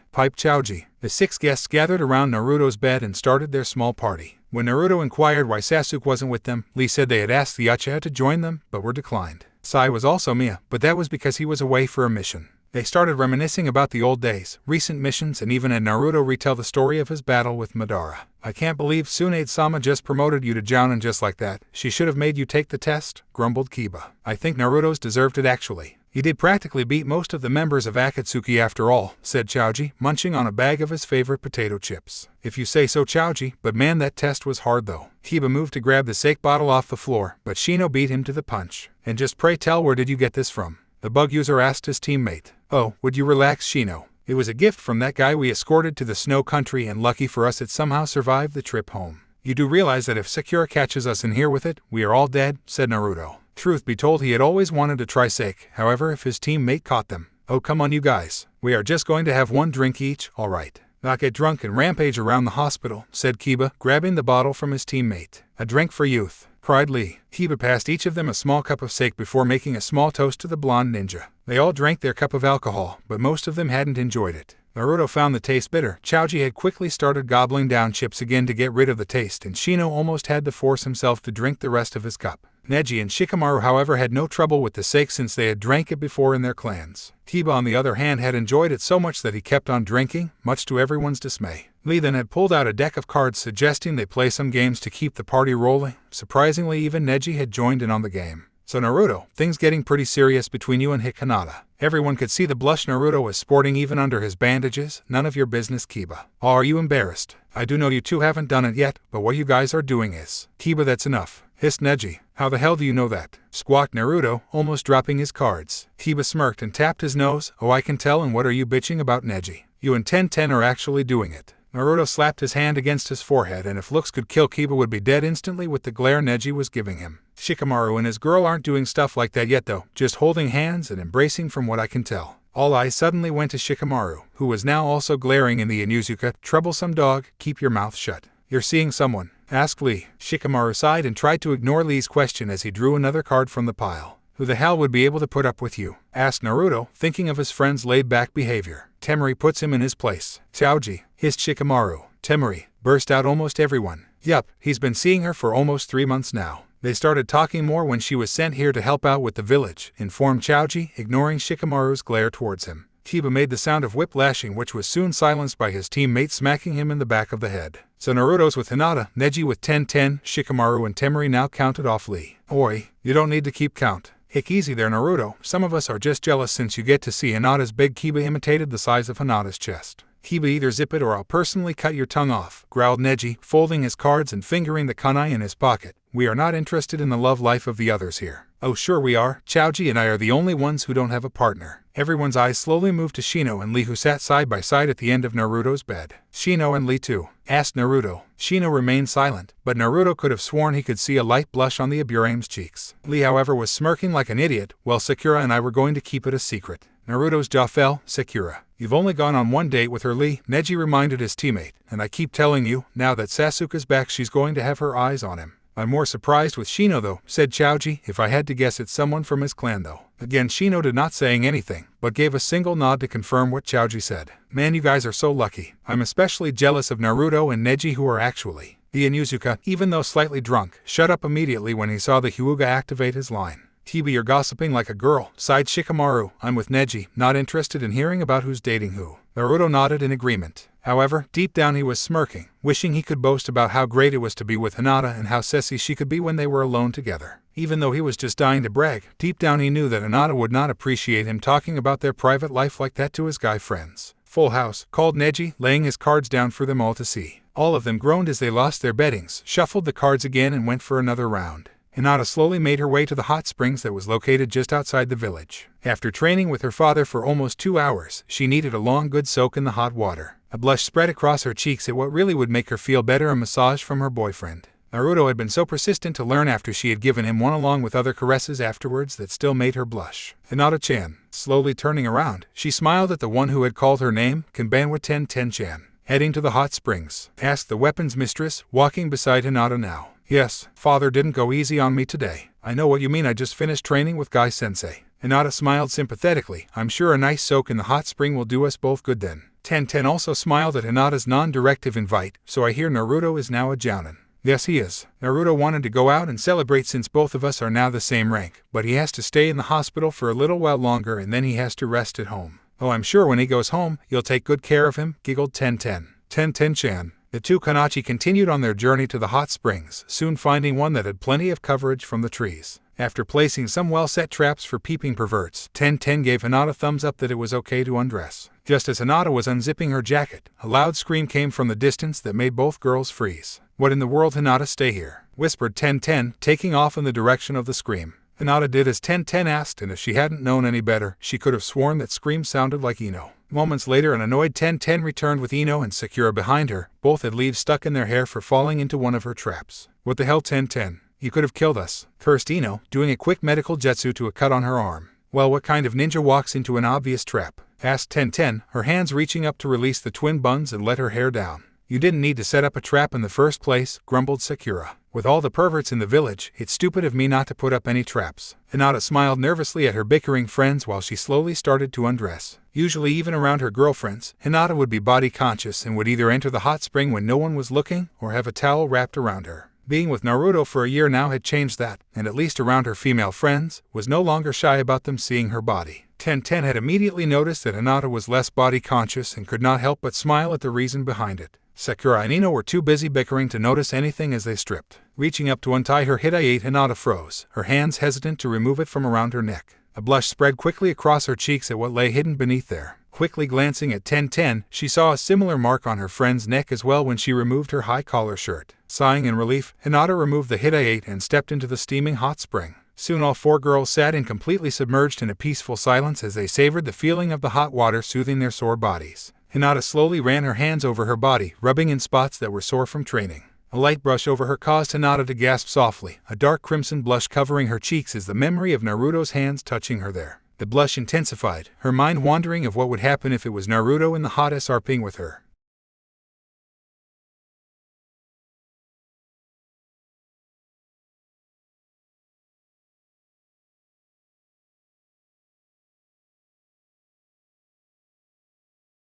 piped Chaoji. The 6 guests gathered around Naruto's bed and started their small party. When Naruto inquired why Sasuke wasn't with them, Lee said they had asked the Uchiha to join them, but were declined. Sai was also Mia, but that was because he was away for a mission. They started reminiscing about the old days, recent missions, and even had Naruto retell the story of his battle with Madara. "I can't believe Tsunade-sama just promoted you to Jounin just like that. She should have made you take the test," grumbled Keba. "I think Naruto's deserved it actually. He did practically beat most of the members of Akatsuki after all," said Chaoji, munching on a bag of his favorite potato chips. "If you say so, Chaoji, but man, that test was hard though." Keba moved to grab the sake bottle off the floor, but Shino beat him to the punch. "And just pray tell, where did you get this from?" the bug user asked his teammate. "Oh, would you relax, Shino? It was a gift from that guy we escorted to the snow country, and lucky for us it somehow survived the trip home. You do realize that if Sakura catches us in here with it, we are all dead," said Naruto. Truth be told, he had always wanted to try sake, however if his teammate caught them. "Oh come on you guys, we are just going to have 1 drink each, alright. Not get drunk and rampage around the hospital," said Keba, grabbing the bottle from his teammate. "A drink for youth," cried Lee. Keba passed each of them a small cup of sake before making a small toast to the blonde ninja. They all drank their cup of alcohol, but most of them hadn't enjoyed it. Naruto found the taste bitter. Chaoji had quickly started gobbling down chips again to get rid of the taste, and Shino almost had to force himself to drink the rest of his cup. Neji and Shikamaru, however, had no trouble with the sake since they had drank it before in their clans. Keba, on the other hand, had enjoyed it so much that he kept on drinking, much to everyone's dismay. Lee then had pulled out a deck of cards suggesting they play some games to keep the party rolling. Surprisingly, even Neji had joined in on the game. "So Naruto, things getting pretty serious between you and Hinata." Everyone could see the blush Naruto was sporting even under his bandages. "None of your business, Keba." "Oh, are you embarrassed? I do know you two haven't done it yet, but what you guys are doing is..." "Keba, that's enough," hissed Neji. "How the hell do you know that?" squawked Naruto, almost dropping his cards. Keba smirked and tapped his nose. "Oh, I can tell, and what are you bitching about, Neji? You and Tenten are actually doing it." Naruto slapped his hand against his forehead, and if looks could kill, Keba would be dead instantly with the glare Neji was giving him. Shikamaru and his girl aren't doing stuff like that yet though, just holding hands and embracing from what I can tell. All eyes suddenly went to Shikamaru, who was now also glaring in the Inuzuka. Troublesome dog, keep your mouth shut. You're seeing someone? Asked Lee. Shikamaru sighed and tried to ignore Lee's question as he drew another card from the pile. Who the hell would be able to put up with you? Asked Naruto, thinking of his friend's laid-back behavior. Temari puts him in his place. Chaoji, hissed Shikamaru. Temari, burst out almost everyone. Yup, he's been seeing her for almost 3 months now. They started talking more when she was sent here to help out with the village, informed Chaoji, ignoring Shikamaru's glare towards him. Keba made the sound of whip-lashing, which was soon silenced by his teammate smacking him in the back of the head. So Naruto's with Hinata, Neji with 10-10, Shikamaru and Temari now counted off Lee. Oi, you don't need to keep count. Hick easy there, Naruto. Some of us are just jealous since you get to see Hinata's big. Keba imitated the size of Hinata's chest. Keba, either zip it or I'll personally cut your tongue off, growled Neji, folding his cards and fingering the kunai in his pocket. We are not interested in the love life of the others here. Oh sure we are, Chaoji and I are the only ones who don't have a partner. Everyone's eyes slowly moved to Shino and Lee, who sat side by side at the end of Naruto's bed. Shino and Lee too? Asked Naruto. Shino remained silent, but Naruto could have sworn he could see a light blush on the Iburame's cheeks. Lee, however, was smirking like an idiot. Well, Sakura and I were going to keep it a secret. Naruto's jaw fell. Sakura, you've only gone on one date with her, Lee, Neji reminded his teammate, and I keep telling you, now that Sasuke's back she's going to have her eyes on him. I'm more surprised with Shino though, said Chaoji. If I had to guess, it's someone from his clan though. Again Shino did not saying anything, but gave a single nod to confirm what Chaoji said. Man, you guys are so lucky. I'm especially jealous of Naruto and Neji, who are actually. The Inuzuka, even though slightly drunk, shut up immediately when he saw the Hyuga activate his line. Keba, you're gossiping like a girl, sighed Shikamaru. I'm with Neji, not interested in hearing about who's dating who. Naruto nodded in agreement. However, deep down he was smirking, wishing he could boast about how great it was to be with Hinata and how sassy she could be when they were alone together. Even though he was just dying to brag, deep down he knew that Hinata would not appreciate him talking about their private life like that to his guy friends. Full house, called Neji, laying his cards down for them all to see. All of them groaned as they lost their bettings, shuffled the cards again and went for another round. Hinata slowly made her way to the hot springs that was located just outside the village. After training with her father for almost 2 hours, she needed a long good soak in the hot water. A blush spread across her cheeks at what really would make her feel better, a massage from her boyfriend. Naruto had been so persistent to learn after she had given him one along with other caresses afterwards that still made her blush. Hinata-chan, slowly turning around, she smiled at the one who had called her name, Kanbanwa 10-10-chan. Heading to the hot springs? Asked the weapons mistress, walking beside Hinata now. Yes, father didn't go easy on me today. I know what you mean, I just finished training with Guy-sensei. Hinata smiled sympathetically. I'm sure a nice soak in the hot spring will do us both good then. 10-10 also smiled at Hinata's non-directive invite, so I hear Naruto is now a jounin. Yes he is. Naruto wanted to go out and celebrate since both of us are now the same rank, but he has to stay in the hospital for a little while longer and then he has to rest at home. Oh, I'm sure when he goes home, you'll take good care of him, giggled 10-10. 10-10-chan. The two Kanachi continued on their journey to the hot springs, soon finding one that had plenty of coverage from the trees. After placing some well-set traps for peeping perverts, 10-10 gave Hinata a thumbs up that it was okay to undress. Just as Hinata was unzipping her jacket, a loud scream came from the distance that made both girls freeze. What in the world, Hinata, stay here, whispered 10-10, taking off in the direction of the scream. Hinata did as 10-10 asked, and if she hadn't known any better, she could have sworn that scream sounded like Ino. Moments later, an annoyed 10-10 returned with Ino and Sakura behind her. Both had leaves stuck in their hair for falling into one of her traps. What the hell, 10-10? You could have killed us, cursed Ino, doing a quick medical jutsu to a cut on her arm. Well, what kind of ninja walks into an obvious trap? Asked 10-10, her hands reaching up to release the twin buns and let her hair down. You didn't need to set up a trap in the first place, grumbled Sakura. With all the perverts in the village, it's stupid of me not to put up any traps. Hinata smiled nervously at her bickering friends while she slowly started to undress. Usually even around her girlfriends, Hinata would be body conscious and would either enter the hot spring when no one was looking or have a towel wrapped around her. Being with Naruto for a year now had changed that, and at least around her female friends, was no longer shy about them seeing her body. 10-10 had immediately noticed that Hinata was less body conscious and could not help but smile at the reason behind it. Sakura and Ino were too busy bickering to notice anything as they stripped. Reaching up to untie her hiashi, Hinata froze, her hands hesitant to remove it from around her neck. A blush spread quickly across her cheeks at what lay hidden beneath there. Quickly glancing at 10-10, she saw a similar mark on her friend's neck as well when she removed her high collar shirt. Sighing in relief, Hinata removed the hiashi and stepped into the steaming hot spring. Soon all four girls sat in completely submerged in a peaceful silence as they savored the feeling of the hot water soothing their sore bodies. Hinata slowly ran her hands over her body, rubbing in spots that were sore from training. A light brush over her caused Hinata to gasp softly, a dark crimson blush covering her cheeks as the memory of Naruto's hands touching her there. The blush intensified, her mind wandering of what would happen if it was Naruto in the hot SRPing with her.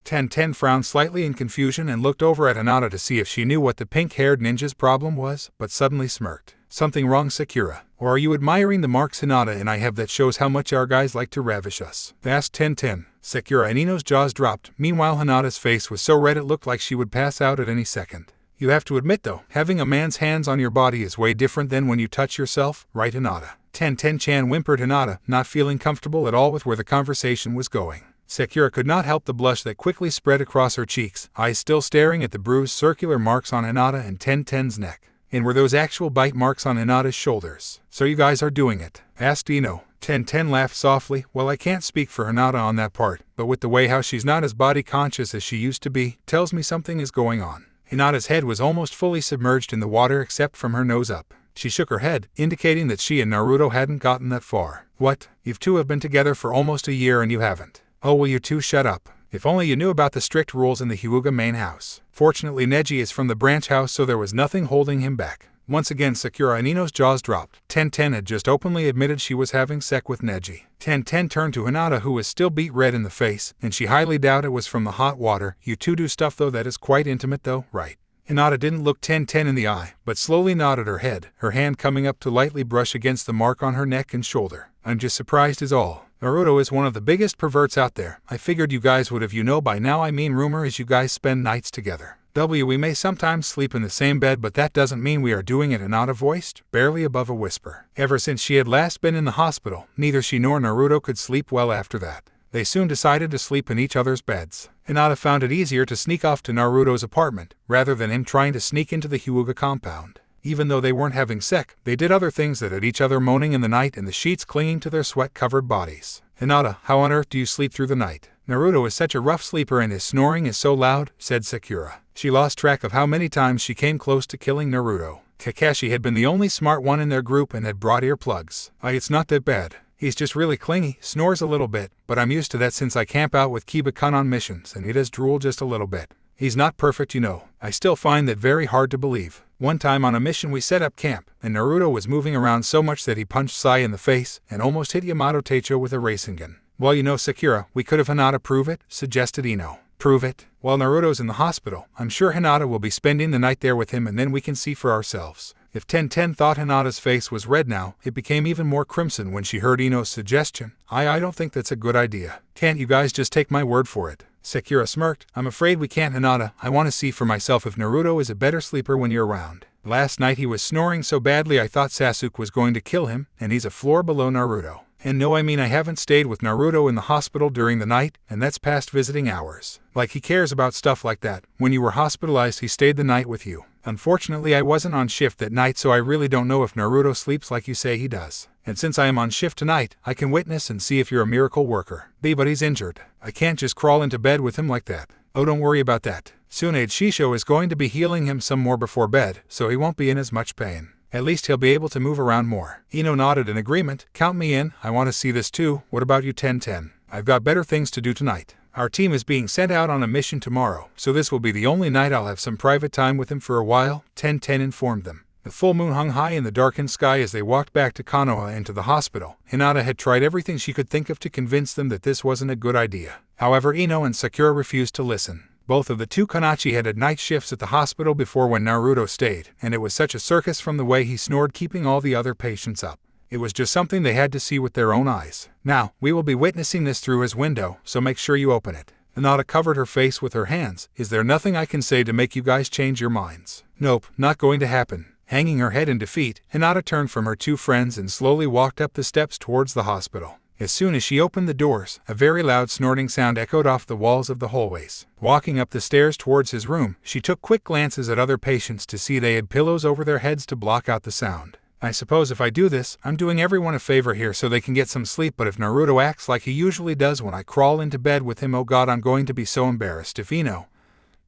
Ten frowned slightly in confusion and looked over at Hinata to see if she knew what the pink-haired ninja's problem was, but suddenly smirked. Something wrong, Sakura? Or are you admiring the marks Hinata and I have that shows how much our guys like to ravish us? Asked Ten. Sakura and Ino's jaws dropped. Meanwhile, Hinata's face was so red it looked like she would pass out at any second. You have to admit though, having a man's hands on your body is way different than when you touch yourself, right Hinata? Ten-chan whimpered Hinata, not feeling comfortable at all with where the conversation was going. Sakura could not help the blush that quickly spread across her cheeks, eyes still staring at the bruised circular marks on Hinata and Ten's neck. And were those actual bite marks on Hinata's shoulders? So you guys are doing it? Asked Ino. Ten laughed softly. Well, I can't speak for Hinata on that part, but with the way how she's not as body conscious as she used to be, tells me something is going on. Hinata's head was almost fully submerged in the water except from her nose up. She shook her head, indicating that she and Naruto hadn't gotten that far. What? You two have been together for almost a year and you haven't. Oh, will you two shut up? If only you knew about the strict rules in the Hyuga main house. Fortunately, Neji is from the branch house, so there was nothing holding him back. Once again, Sakura and Ino's jaws dropped. Ten had just openly admitted she was having sex with Neji. Ten turned to Hinata, who was still beet red in the face, and she highly doubt it was from the hot water. You two do stuff though that is quite intimate though, right? Hinata didn't look Ten in the eye, but slowly nodded her head, her hand coming up to lightly brush against the mark on her neck and shoulder. I'm just surprised is all. Naruto is one of the biggest perverts out there. I figured you guys would have by now. I mean, rumor is you guys spend nights together. We may sometimes sleep in the same bed, but that doesn't mean we are doing it. Hinata voiced, barely above a whisper. Ever since she had last been in the hospital, neither she nor Naruto could sleep well after that. They soon decided to sleep in each other's beds. Hinata found it easier to sneak off to Naruto's apartment, rather than him trying to sneak into the Hyuga compound. Even though they weren't having sex, they did other things that had each other moaning in the night and the sheets clinging to their sweat-covered bodies. Hinata, how on earth do you sleep through the night? Naruto is such a rough sleeper and his snoring is so loud, said Sakura. She lost track of how many times she came close to killing Naruto. Kakashi had been the only smart one in their group and had brought earplugs. It's not that bad. He's just really clingy, snores a little bit, but I'm used to that since I camp out with Keba-kun on missions and he does drool just a little bit. He's not perfect, you know. I still find that very hard to believe. One time on a mission we set up camp, and Naruto was moving around so much that he punched Sai in the face and almost hit Yamato Teicho with a Rasengan. Well, you know, Sakura, we could have Hinata prove it, suggested Ino. Prove it? While Naruto's in the hospital, I'm sure Hinata will be spending the night there with him and then we can see for ourselves. If Ten thought Hinata's face was red now, it became even more crimson when she heard Ino's suggestion. I don't think that's a good idea. Can't you guys just take my word for it? Sakura smirked. I'm afraid we can't, Hinata. I want to see for myself if Naruto is a better sleeper when you're around. Last night he was snoring so badly I thought Sasuke was going to kill him, and he's a floor below Naruto. And no, I mean I haven't stayed with Naruto in the hospital during the night, and that's past visiting hours. Like he cares about stuff like that. When you were hospitalized he stayed the night with you. Unfortunately I wasn't on shift that night, so I really don't know if Naruto sleeps like you say he does. And since I am on shift tonight, I can witness and see if you're a miracle worker. But he's injured. I can't just crawl into bed with him like that. Oh, don't worry about that. Tsunade Shisho is going to be healing him some more before bed, so he won't be in as much pain. At least he'll be able to move around more. Ino nodded in agreement. Count me in. I want to see this too. What about you, Ten? I've got better things to do tonight. Our team is being sent out on a mission tomorrow, so this will be the only night I'll have some private time with him for a while, Ten informed them. The full moon hung high in the darkened sky as they walked back to Konoha and to the hospital. Hinata had tried everything she could think of to convince them that this wasn't a good idea. However, Ino and Sakura refused to listen. Both of the two Kanachi had night shifts at the hospital before when Naruto stayed, and it was such a circus from the way he snored keeping all the other patients up. It was just something they had to see with their own eyes. Now, we will be witnessing this through his window, so make sure you open it. Hinata covered her face with her hands. Is there nothing I can say to make you guys change your minds? Nope, not going to happen. Hanging her head in defeat, Hinata turned from her two friends and slowly walked up the steps towards the hospital. As soon as she opened the doors, a very loud snorting sound echoed off the walls of the hallways. Walking up the stairs towards his room, she took quick glances at other patients to see they had pillows over their heads to block out the sound. I suppose if I do this, I'm doing everyone a favor here so they can get some sleep, but if Naruto acts like he usually does when I crawl into bed with him, oh god, I'm going to be so embarrassed if Ino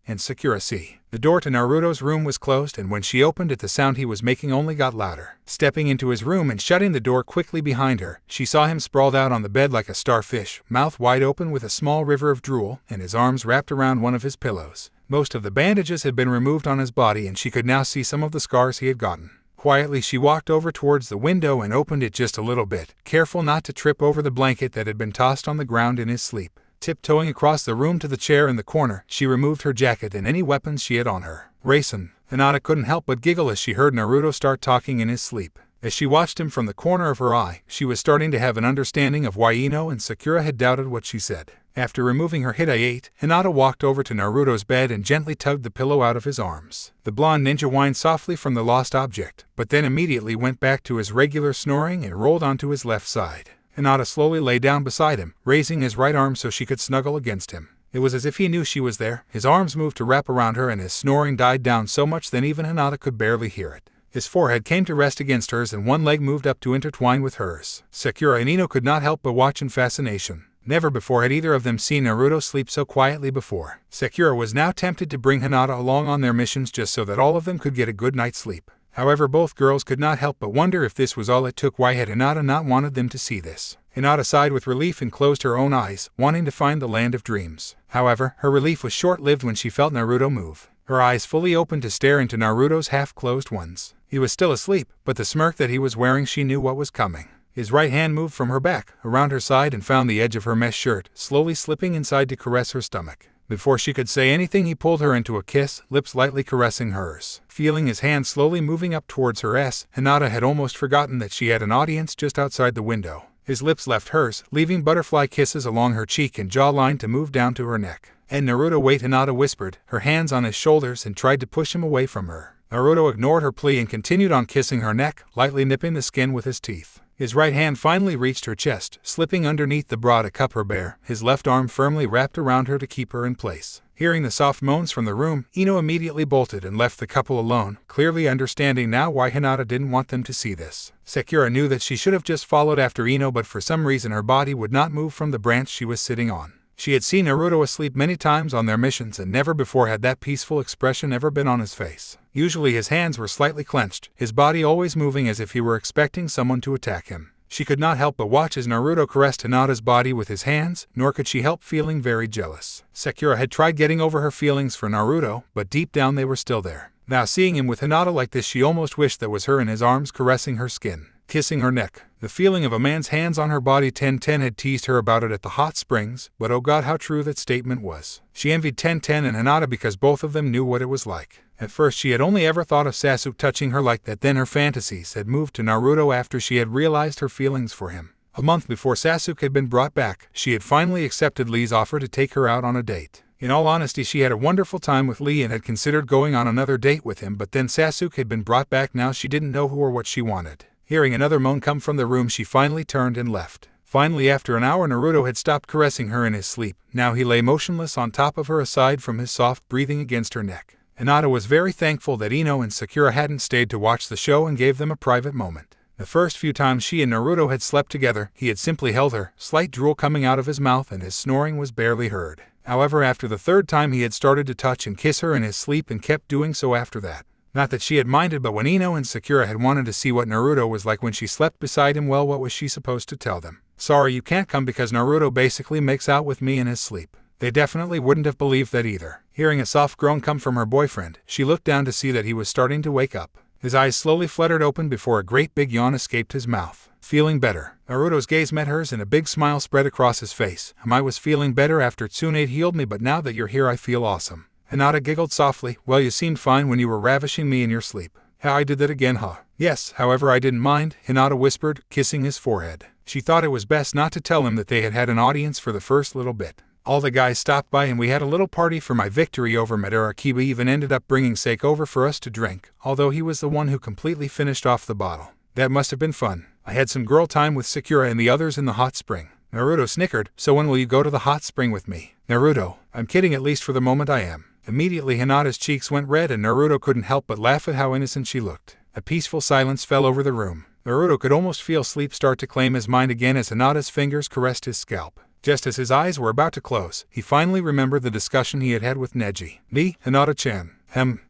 and Sakura see. The door to Naruto's room was closed, and when she opened it, the sound he was making only got louder. Stepping into his room and shutting the door quickly behind her, she saw him sprawled out on the bed like a starfish, mouth wide open with a small river of drool, and his arms wrapped around one of his pillows. Most of the bandages had been removed on his body, and she could now see some of the scars he had gotten. Quietly, she walked over towards the window and opened it just a little bit, careful not to trip over the blanket that had been tossed on the ground in his sleep. Tiptoeing across the room to the chair in the corner, she removed her jacket and any weapons she had on her. Racing, Hinata couldn't help but giggle as she heard Naruto start talking in his sleep. As she watched him from the corner of her eye, she was starting to have an understanding of why Ino and Sakura had doubted what she said. After removing her hiashi, Hinata walked over to Naruto's bed and gently tugged the pillow out of his arms. The blonde ninja whined softly from the lost object, but then immediately went back to his regular snoring and rolled onto his left side. Hinata slowly lay down beside him, raising his right arm so she could snuggle against him. It was as if he knew she was there. His arms moved to wrap around her and his snoring died down so much that even Hinata could barely hear it. His forehead came to rest against hers and one leg moved up to intertwine with hers. Sakura and Ino could not help but watch in fascination. Never before had either of them seen Naruto sleep so quietly before. Sakura was now tempted to bring Hinata along on their missions just so that all of them could get a good night's sleep. However, both girls could not help but wonder if this was all it took. Why had Hinata not wanted them to see this? Hinata sighed with relief and closed her own eyes, wanting to find the land of dreams. However, her relief was short-lived when she felt Naruto move. Her eyes fully opened to stare into Naruto's half-closed ones. He was still asleep, but the smirk that he was wearing, she knew what was coming. His right hand moved from her back, around her side, and found the edge of her mesh shirt, slowly slipping inside to caress her stomach. Before she could say anything, he pulled her into a kiss, lips lightly caressing hers. Feeling his hand slowly moving up towards her ass, Hinata had almost forgotten that she had an audience just outside the window. His lips left hers, leaving butterfly kisses along her cheek and jawline to move down to her neck. "And Naruto, wait," Hinata whispered, her hands on his shoulders, and tried to push him away from her. Naruto ignored her plea and continued on kissing her neck, lightly nipping the skin with his teeth. His right hand finally reached her chest, slipping underneath the bra to cup her bare, his left arm firmly wrapped around her to keep her in place. Hearing the soft moans from the room, Ino immediately bolted and left the couple alone, clearly understanding now why Hinata didn't want them to see this. Sakura knew that she should have just followed after Ino, but for some reason her body would not move from the branch she was sitting on. She had seen Naruto asleep many times on their missions, and never before had that peaceful expression ever been on his face. Usually his hands were slightly clenched, his body always moving as if he were expecting someone to attack him. She could not help but watch as Naruto caressed Hinata's body with his hands, nor could she help feeling very jealous. Sakura had tried getting over her feelings for Naruto, but deep down they were still there. Now seeing him with Hinata like this, she almost wished that was her in his arms, caressing her skin, kissing her neck. The feeling of a man's hands on her body. 1010 had teased her about it at the hot springs, but oh god, how true that statement was. She envied 1010 and Hinata because both of them knew what it was like. At first she had only ever thought of Sasuke touching her like that, then her fantasies had moved to Naruto after she had realized her feelings for him. A month before Sasuke had been brought back, she had finally accepted Lee's offer to take her out on a date. In all honesty, she had a wonderful time with Lee and had considered going on another date with him, but then Sasuke had been brought back. Now she didn't know who or what she wanted. Hearing another moan come from the room, she finally turned and left. Finally, after an hour, Naruto had stopped caressing her in his sleep. Now he lay motionless on top of her, aside from his soft breathing against her neck. Hinata was very thankful that Ino and Sakura hadn't stayed to watch the show and gave them a private moment. The first few times she and Naruto had slept together, he had simply held her, slight drool coming out of his mouth, and his snoring was barely heard. However, after the third time he had started to touch and kiss her in his sleep and kept doing so after that. Not that she had minded, but when Ino and Sakura had wanted to see what Naruto was like when she slept beside him, well, what was she supposed to tell them? Sorry, you can't come because Naruto basically makes out with me in his sleep. They definitely wouldn't have believed that either. Hearing a soft groan come from her boyfriend, she looked down to see that he was starting to wake up. His eyes slowly fluttered open before a great big yawn escaped his mouth. Feeling better. Naruto's gaze met hers and a big smile spread across his face. I was feeling better after Tsunade healed me, but now that you're here I feel awesome. Hinata giggled softly. Well, you seemed fine when you were ravishing me in your sleep. How I did that again, huh? Yes, however I didn't mind, Hinata whispered, kissing his forehead. She thought it was best not to tell him that they had had an audience for the first little bit. All the guys stopped by and we had a little party for my victory over Madara. Keba even ended up bringing Sake over for us to drink, although he was the one who completely finished off the bottle. That must have been fun. I had some girl time with Sakura and the others in the hot spring. Naruto snickered. So when will you go to the hot spring with me? Naruto, I'm kidding, at least for the moment I am. Immediately Hinata's cheeks went red and Naruto couldn't help but laugh at how innocent she looked. A peaceful silence fell over the room. Naruto could almost feel sleep start to claim his mind again as Hinata's fingers caressed his scalp. Just as his eyes were about to close, he finally remembered the discussion he had had with Neji. Hinata-chan.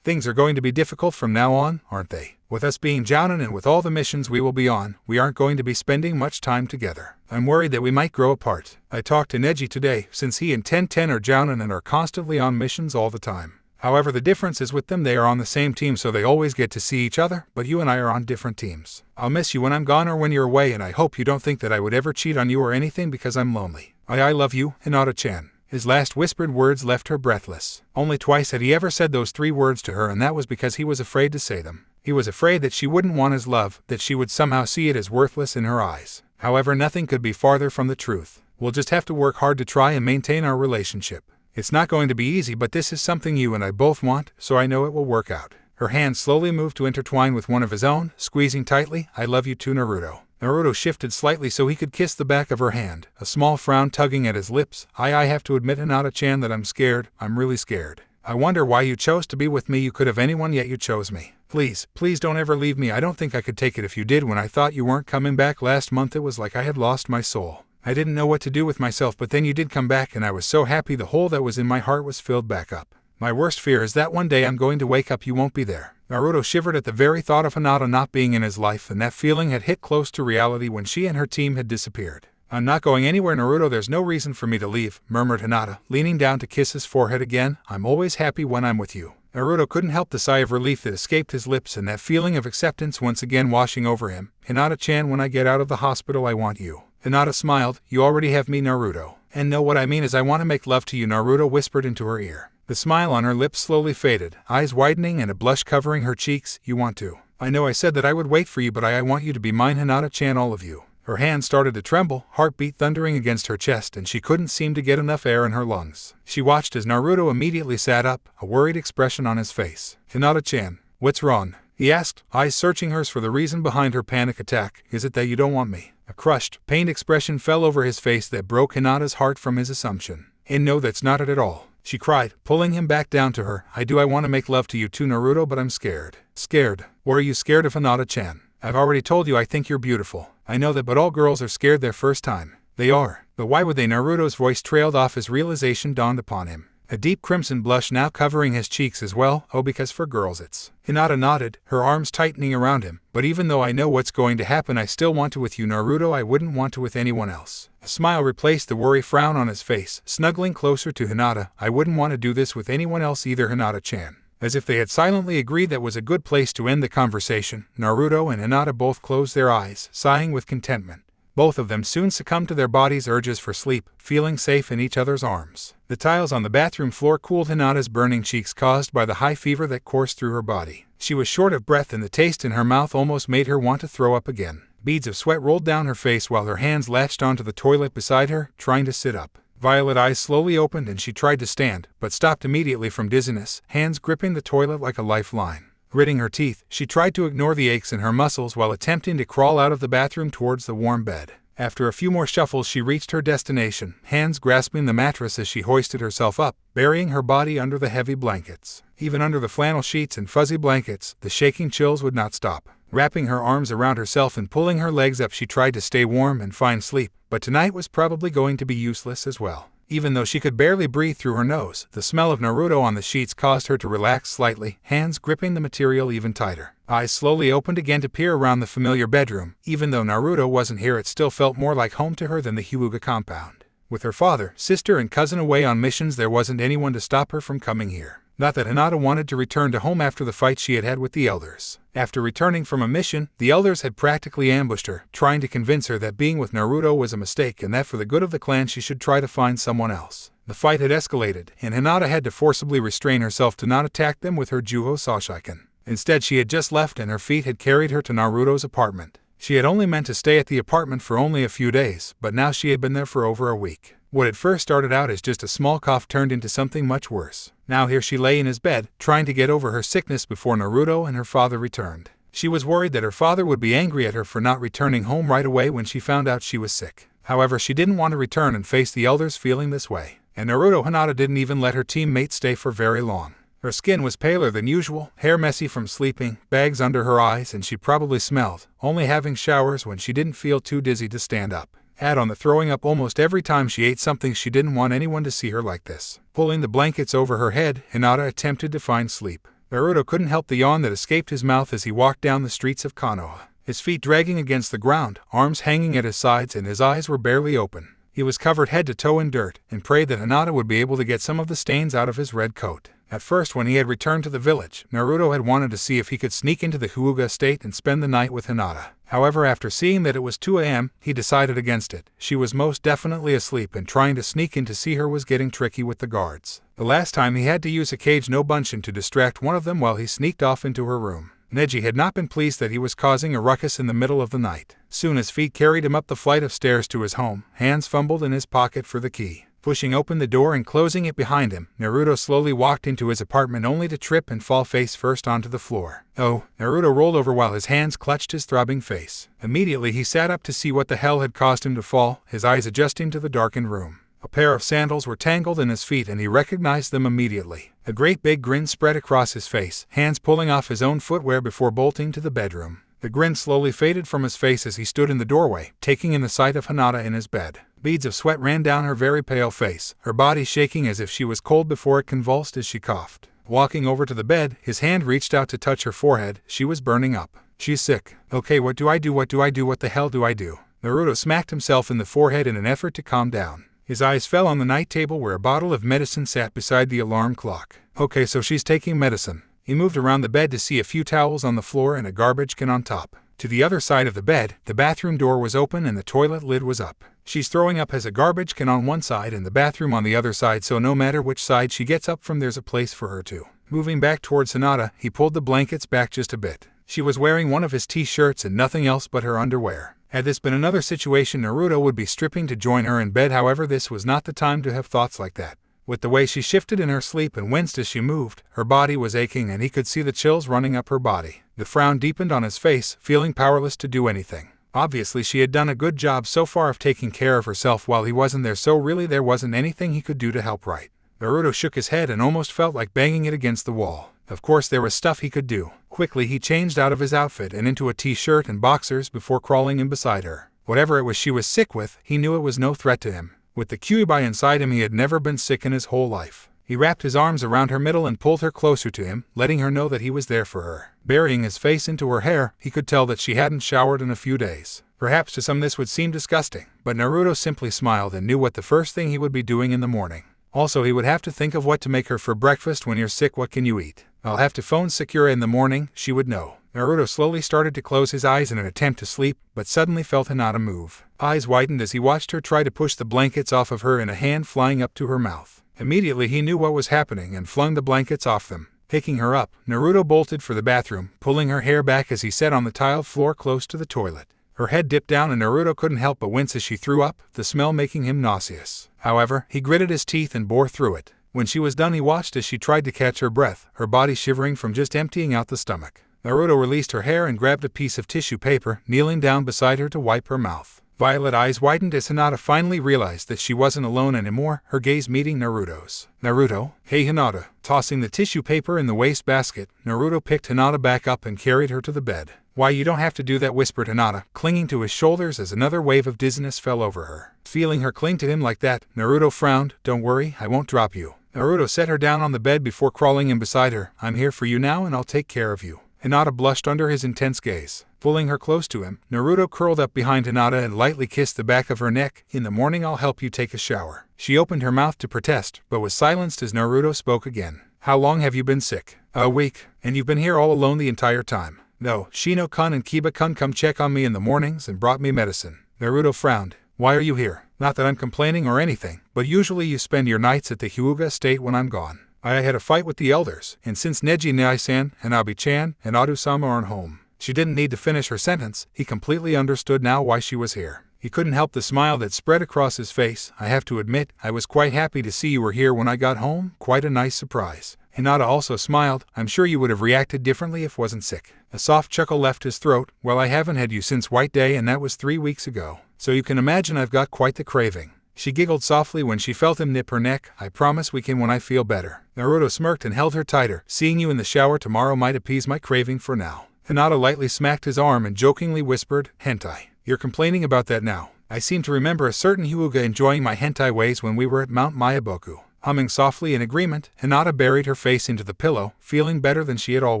Things are going to be difficult from now on, aren't they? With us being Jounin and with all the missions we will be on, we aren't going to be spending much time together. I'm worried that we might grow apart. I talked to Neji today, since he and Ten are Jounin and are constantly on missions all the time. However, the difference is with them they are on the same team so they always get to see each other, but you and I are on different teams. I'll miss you when I'm gone or when you're away, and I hope you don't think that I would ever cheat on you or anything because I'm lonely. I love you, Hinata-chan. His last whispered words left her breathless. Only twice had he ever said those 3 words to her, and that was because he was afraid to say them. He was afraid that she wouldn't want his love, that she would somehow see it as worthless in her eyes. However, nothing could be farther from the truth. We'll just have to work hard to try and maintain our relationship. It's not going to be easy, but this is something you and I both want, so I know it will work out. Her hand slowly moved to intertwine with one of his own, squeezing tightly. I love you too, Naruto. Naruto shifted slightly so he could kiss the back of her hand, a small frown tugging at his lips. I have to admit, Hinata-chan, that I'm scared. I'm really scared. I wonder why you chose to be with me. You could have anyone, yet you chose me. Please don't ever leave me. I don't think I could take it if you did. When I thought you weren't coming back last month, it was like I had lost my soul. I didn't know what to do with myself, but then you did come back and I was so happy. The hole that was in my heart was filled back up. My worst fear is that one day I'm going to wake up, you won't be there. Naruto shivered at the very thought of Hinata not being in his life, and that feeling had hit close to reality when she and her team had disappeared. I'm not going anywhere, Naruto. There's no reason for me to leave, murmured Hinata, leaning down to kiss his forehead again. I'm always happy when I'm with you. Naruto couldn't help the sigh of relief that escaped his lips and that feeling of acceptance once again washing over him. Hinata-chan, when I get out of the hospital, I want you. Hinata smiled. You already have me, Naruto. And no, what I mean is I want to make love to you, Naruto whispered into her ear. The smile on her lips slowly faded, eyes widening and a blush covering her cheeks. You want to? I know I said that I would wait for you, but I want you to be mine, Hinata-chan, all of you. Her hand started to tremble, heartbeat thundering against her chest, and she couldn't seem to get enough air in her lungs. She watched as Naruto immediately sat up, a worried expression on his face. Hinata-chan, what's wrong? He asked, eyes searching hers for the reason behind her panic attack. Is it that you don't want me? A crushed, pained expression fell over his face that broke Hinata's heart from his assumption. And no, that's not it at all, she cried, pulling him back down to her. I want to make love to you too, Naruto, but I'm scared. Scared? What are you scared of, Hinata-chan? I've already told you I think you're beautiful. I know that, but all girls are scared their first time. They are. But why would they? Naruto's voice trailed off as realization dawned upon him. A deep crimson blush now covering his cheeks as well. Oh, because for girls it's. Hinata nodded, her arms tightening around him. But even though I know what's going to happen, I still want to with you, Naruto. I wouldn't want to with anyone else. A smile replaced the worry frown on his face, snuggling closer to Hinata. I wouldn't want to do this with anyone else either, Hinata-chan. As if they had silently agreed that was a good place to end the conversation, Naruto and Hinata both closed their eyes, sighing with contentment. Both of them soon succumbed to their bodies' urges for sleep, feeling safe in each other's arms. The tiles on the bathroom floor cooled Hinata's burning cheeks caused by the high fever that coursed through her body. She was short of breath and the taste in her mouth almost made her want to throw up again. Beads of sweat rolled down her face while her hands latched onto the toilet beside her, trying to sit up. Violet eyes slowly opened and she tried to stand, but stopped immediately from dizziness, hands gripping the toilet like a lifeline. Gritting her teeth, she tried to ignore the aches in her muscles while attempting to crawl out of the bathroom towards the warm bed. After a few more shuffles, she reached her destination, hands grasping the mattress as she hoisted herself up, burying her body under the heavy blankets. Even under the flannel sheets and fuzzy blankets, the shaking chills would not stop. Wrapping her arms around herself and pulling her legs up, she tried to stay warm and find sleep, but tonight was probably going to be useless as well. Even though she could barely breathe through her nose, the smell of Naruto on the sheets caused her to relax slightly, hands gripping the material even tighter. Eyes slowly opened again to peer around the familiar bedroom. Even though Naruto wasn't here, it still felt more like home to her than the Hyuga compound. With her father, sister, and cousin away on missions, there wasn't anyone to stop her from coming here. Not that Hinata wanted to return to home after the fight she had had with the elders. After returning from a mission, the elders had practically ambushed her, trying to convince her that being with Naruto was a mistake and that for the good of the clan she should try to find someone else. The fight had escalated, and Hinata had to forcibly restrain herself to not attack them with her Juho Sashiken. Instead, she had just left and her feet had carried her to Naruto's apartment. She had only meant to stay at the apartment for only a few days, but now she had been there for over a week. What had first started out as just a small cough turned into something much worse. Now here she lay in his bed, trying to get over her sickness before Naruto and her father returned. She was worried that her father would be angry at her for not returning home right away when she found out she was sick. However, she didn't want to return and face the elders feeling this way. And Naruto Hinata didn't even let her teammate stay for very long. Her skin was paler than usual, hair messy from sleeping, bags under her eyes, and she probably smelled, only having showers when she didn't feel too dizzy to stand up. Add on the throwing up almost every time she ate something. She didn't want anyone to see her like this. Pulling the blankets over her head, Hinata attempted to find sleep. Naruto couldn't help the yawn that escaped his mouth as he walked down the streets of Konoha, his feet dragging against the ground, arms hanging at his sides, and his eyes were barely open. He was covered head to toe in dirt, and prayed that Hinata would be able to get some of the stains out of his red coat. At first, when he had returned to the village, Naruto had wanted to see if he could sneak into the Hyuga estate and spend the night with Hinata. However, after seeing that it was 2 a.m., he decided against it. She was most definitely asleep, and trying to sneak in to see her was getting tricky with the guards. The last time he had to use a cage no bunshin to distract one of them while he sneaked off into her room. Neji had not been pleased that he was causing a ruckus in the middle of the night. Soon his feet carried him up the flight of stairs to his home, hands fumbled in his pocket for the key. Pushing open the door and closing it behind him, Naruto slowly walked into his apartment only to trip and fall face first onto the floor. Oh, Naruto rolled over while his hands clutched his throbbing face. Immediately he sat up to see what the hell had caused him to fall, his eyes adjusting to the darkened room. A pair of sandals were tangled in his feet and he recognized them immediately. A great big grin spread across his face, hands pulling off his own footwear before bolting to the bedroom. The grin slowly faded from his face as he stood in the doorway, taking in the sight of Hinata in his bed. Beads of sweat ran down her very pale face, her body shaking as if she was cold before it convulsed as she coughed. Walking over to the bed, his hand reached out to touch her forehead. She was burning up. She's sick. Okay, what do I do? What the hell do I do? Naruto smacked himself in the forehead in an effort to calm down. His eyes fell on the night table where a bottle of medicine sat beside the alarm clock. Okay, so she's taking medicine. He moved around the bed to see a few towels on the floor and a garbage can on top. To the other side of the bed, the bathroom door was open and the toilet lid was up. She's throwing up, has a garbage can on one side and the bathroom on the other side, so no matter which side she gets up from, there's a place for her to. Moving back towards Hinata, he pulled the blankets back just a bit. She was wearing one of his t-shirts and nothing else but her underwear. Had this been another situation, Naruto would be stripping to join her in bed. However, this was not the time to have thoughts like that. With the way she shifted in her sleep and winced as she moved, her body was aching and he could see the chills running up her body. The frown deepened on his face, feeling powerless to do anything. Obviously, she had done a good job so far of taking care of herself while he wasn't there, so really there wasn't anything he could do to help right. Naruto shook his head and almost felt like banging it against the wall. Of course, there was stuff he could do. Quickly, he changed out of his outfit and into a t-shirt and boxers before crawling in beside her. Whatever it was she was sick with, he knew it was no threat to him. With the Kurai inside him, he had never been sick in his whole life. He wrapped his arms around her middle and pulled her closer to him, letting her know that he was there for her. Burying his face into her hair, he could tell that she hadn't showered in a few days. Perhaps to some this would seem disgusting, but Naruto simply smiled and knew what the first thing he would be doing in the morning. Also, he would have to think of what to make her for breakfast. When you're sick, what can you eat? I'll have to phone Sakura in the morning, she would know. Naruto slowly started to close his eyes in an attempt to sleep, but suddenly felt Hinata move. Eyes widened as he watched her try to push the blankets off of her, and a hand flying up to her mouth. Immediately he knew what was happening and flung the blankets off them. Picking her up, Naruto bolted for the bathroom, pulling her hair back as he sat on the tiled floor close to the toilet. Her head dipped down and Naruto couldn't help but wince as she threw up, the smell making him nauseous. However, he gritted his teeth and bore through it. When she was done, he watched as she tried to catch her breath, her body shivering from just emptying out the stomach. Naruto released her hair and grabbed a piece of tissue paper, kneeling down beside her to wipe her mouth. Violet eyes widened as Hinata finally realized that she wasn't alone anymore, her gaze meeting Naruto's. Naruto, hey Hinata. Tossing the tissue paper in the wastebasket, Naruto picked Hinata back up and carried her to the bed. Why, you don't have to do that, whispered Hinata, clinging to his shoulders as another wave of dizziness fell over her. Feeling her cling to him like that, Naruto frowned. Don't worry, I won't drop you. Naruto set her down on the bed before crawling in beside her. I'm here for you now and I'll take care of you. Hinata blushed under his intense gaze. Pulling her close to him, Naruto curled up behind Hinata and lightly kissed the back of her neck. In the morning I'll help you take a shower. She opened her mouth to protest, but was silenced as Naruto spoke again. How long have you been sick? A week. And you've been here all alone the entire time? No, Shino-kun and Keba-kun come check on me in the mornings and brought me medicine. Naruto frowned. Why are you here? Not that I'm complaining or anything, but usually you spend your nights at the Hyuga estate when I'm gone. I had a fight with the elders, and since Neji Nai-san, Hanabi-chan, and Adu-sama aren't home. She didn't need to finish her sentence. He completely understood now why she was here. He couldn't help the smile that spread across his face. I have to admit, I was quite happy to see you were here when I got home. Quite a nice surprise. Hinata also smiled. I'm sure you would have reacted differently if wasn't sick. A soft chuckle left his throat. Well, I haven't had you since White Day, and that was 3 weeks ago. So you can imagine I've got quite the craving. She giggled softly when she felt him nip her neck. I promise we can when I feel better. Naruto smirked and held her tighter. Seeing you in the shower tomorrow might appease my craving for now. Hinata lightly smacked his arm and jokingly whispered, hentai. You're complaining about that now. I seem to remember a certain Hyuga enjoying my hentai ways when we were at Mount Myoboku. Humming softly in agreement, Hinata buried her face into the pillow, feeling better than she had all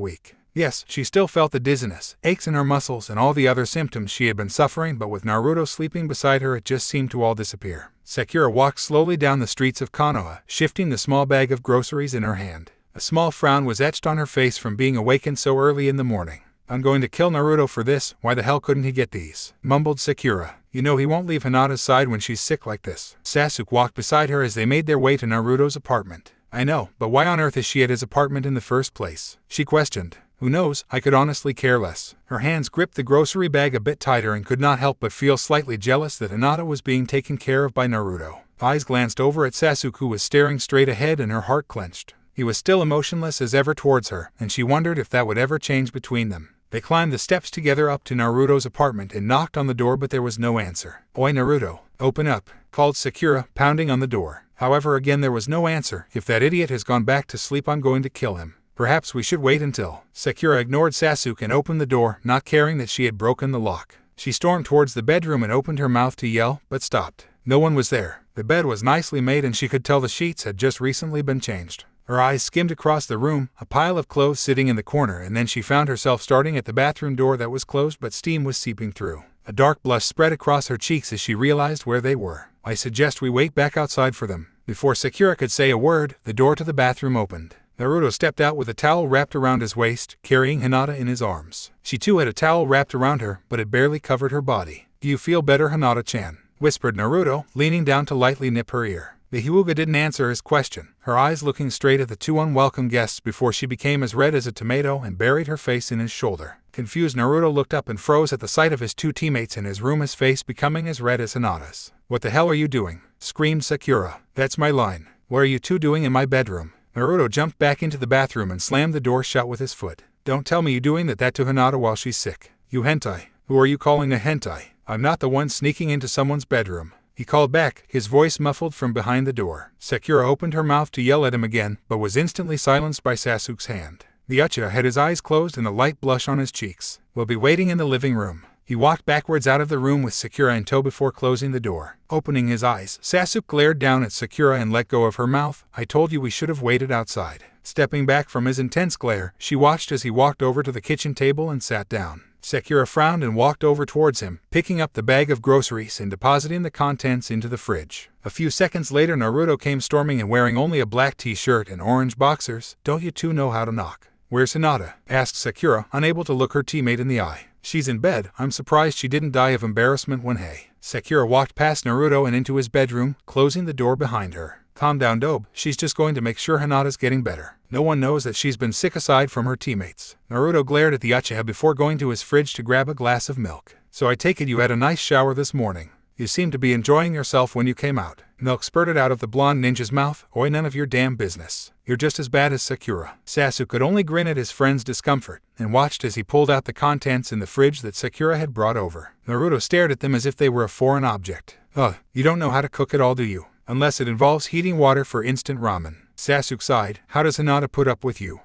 week. Yes, she still felt the dizziness, aches in her muscles, and all the other symptoms she had been suffering, but with Naruto sleeping beside her it just seemed to all disappear. Sakura walked slowly down the streets of Konoha, shifting the small bag of groceries in her hand. A small frown was etched on her face from being awakened so early in the morning. I'm going to kill Naruto for this, why the hell couldn't he get these? Mumbled Sakura. You know he won't leave Hinata's side when she's sick like this. Sasuke walked beside her as they made their way to Naruto's apartment. I know, but why on earth is she at his apartment in the first place? She questioned. Who knows, I could honestly care less. Her hands gripped the grocery bag a bit tighter and could not help but feel slightly jealous that Hinata was being taken care of by Naruto. Eyes glanced over at Sasuke, who was staring straight ahead, and her heart clenched. He was still emotionless as ever towards her, and she wondered if that would ever change between them. They climbed the steps together up to Naruto's apartment and knocked on the door, but there was no answer. Oi Naruto, open up, called Sakura, pounding on the door. However, again there was no answer. If that idiot has gone back to sleep, I'm going to kill him. Perhaps we should wait until. Sakura ignored Sasuke and opened the door, not caring that she had broken the lock. She stormed towards the bedroom and opened her mouth to yell, but stopped. No one was there. The bed was nicely made and she could tell the sheets had just recently been changed. Her eyes skimmed across the room, a pile of clothes sitting in the corner, and then she found herself starting at the bathroom door that was closed but steam was seeping through. A dark blush spread across her cheeks as she realized where they were. I suggest we wait back outside for them. Before Sakura could say a word, the door to the bathroom opened. Naruto stepped out with a towel wrapped around his waist, carrying Hinata in his arms. She too had a towel wrapped around her, but it barely covered her body. Do you feel better, Hinata-chan? Whispered Naruto, leaning down to lightly nip her ear. The Hyuga didn't answer his question, her eyes looking straight at the two unwelcome guests before she became as red as a tomato and buried her face in his shoulder. Confused, Naruto looked up and froze at the sight of his two teammates in his room, his face becoming as red as Hinata's. What the hell are you doing? Screamed Sakura. That's my line. What are you two doing in my bedroom? Naruto jumped back into the bathroom and slammed the door shut with his foot. Don't tell me you doing that to Hinata while she's sick. You hentai. Who are you calling a hentai? I'm not the one sneaking into someone's bedroom. He called back, his voice muffled from behind the door. Sakura opened her mouth to yell at him again, but was instantly silenced by Sasuke's hand. The Uchiha had his eyes closed and a light blush on his cheeks. We'll be waiting in the living room. He walked backwards out of the room with Sakura in tow before closing the door. Opening his eyes, Sasuke glared down at Sakura and let go of her mouth. I told you we should have waited outside. Stepping back from his intense glare, she watched as he walked over to the kitchen table and sat down. Sakura frowned and walked over towards him, picking up the bag of groceries and depositing the contents into the fridge. A few seconds later, Naruto came storming and wearing only a black t-shirt and orange boxers. Don't you two know how to knock? Where's Hinata? Asked Sakura, unable to look her teammate in the eye. She's in bed. I'm surprised she didn't die of embarrassment when Sakura walked past Naruto and into his bedroom, closing the door behind her. Calm down, Dobe. She's just going to make sure Hinata's getting better. No one knows that she's been sick aside from her teammates. Naruto glared at the Uchiha before going to his fridge to grab a glass of milk. So I take it you had a nice shower this morning. You seemed to be enjoying yourself when you came out. Milk spurted out of the blonde ninja's mouth. Oi, none of your damn business. You're just as bad as Sakura. Sasuke could only grin at his friend's discomfort, and watched as he pulled out the contents in the fridge that Sakura had brought over. Naruto stared at them as if they were a foreign object. You don't know how to cook at all, do you? Unless it involves heating water for instant ramen. Sasuke sighed. How does Hinata put up with you?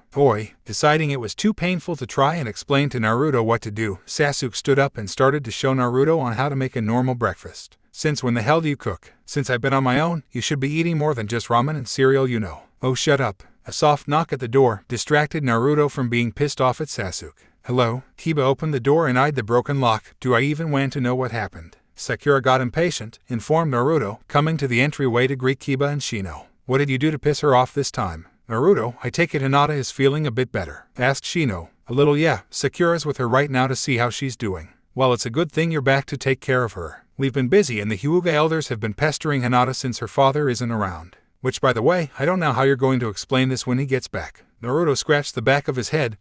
Deciding it was too painful to try and explain to Naruto what to do, Sasuke stood up and started to show Naruto on how to make a normal breakfast. Since when the hell do you cook? Since I've been on my own, you should be eating more than just ramen and cereal, you know. Oh, shut up. A soft knock at the door distracted Naruto from being pissed off at Sasuke. Hello? Keba opened the door and eyed the broken lock. Do I even want to know what happened? Sakura got impatient, informed Naruto, coming to the entryway to greet Keba and Shino. What did you do to piss her off this time? Naruto, I take it Hinata is feeling a bit better. Asked Shino. A little, yeah. Sakura's with her right now to see how she's doing. Well, it's a good thing you're back to take care of her. We've been busy and the Hyuga elders have been pestering Hinata since her father isn't around. Which, by the way, I don't know how you're going to explain this when he gets back. Naruto scratched the back of his head,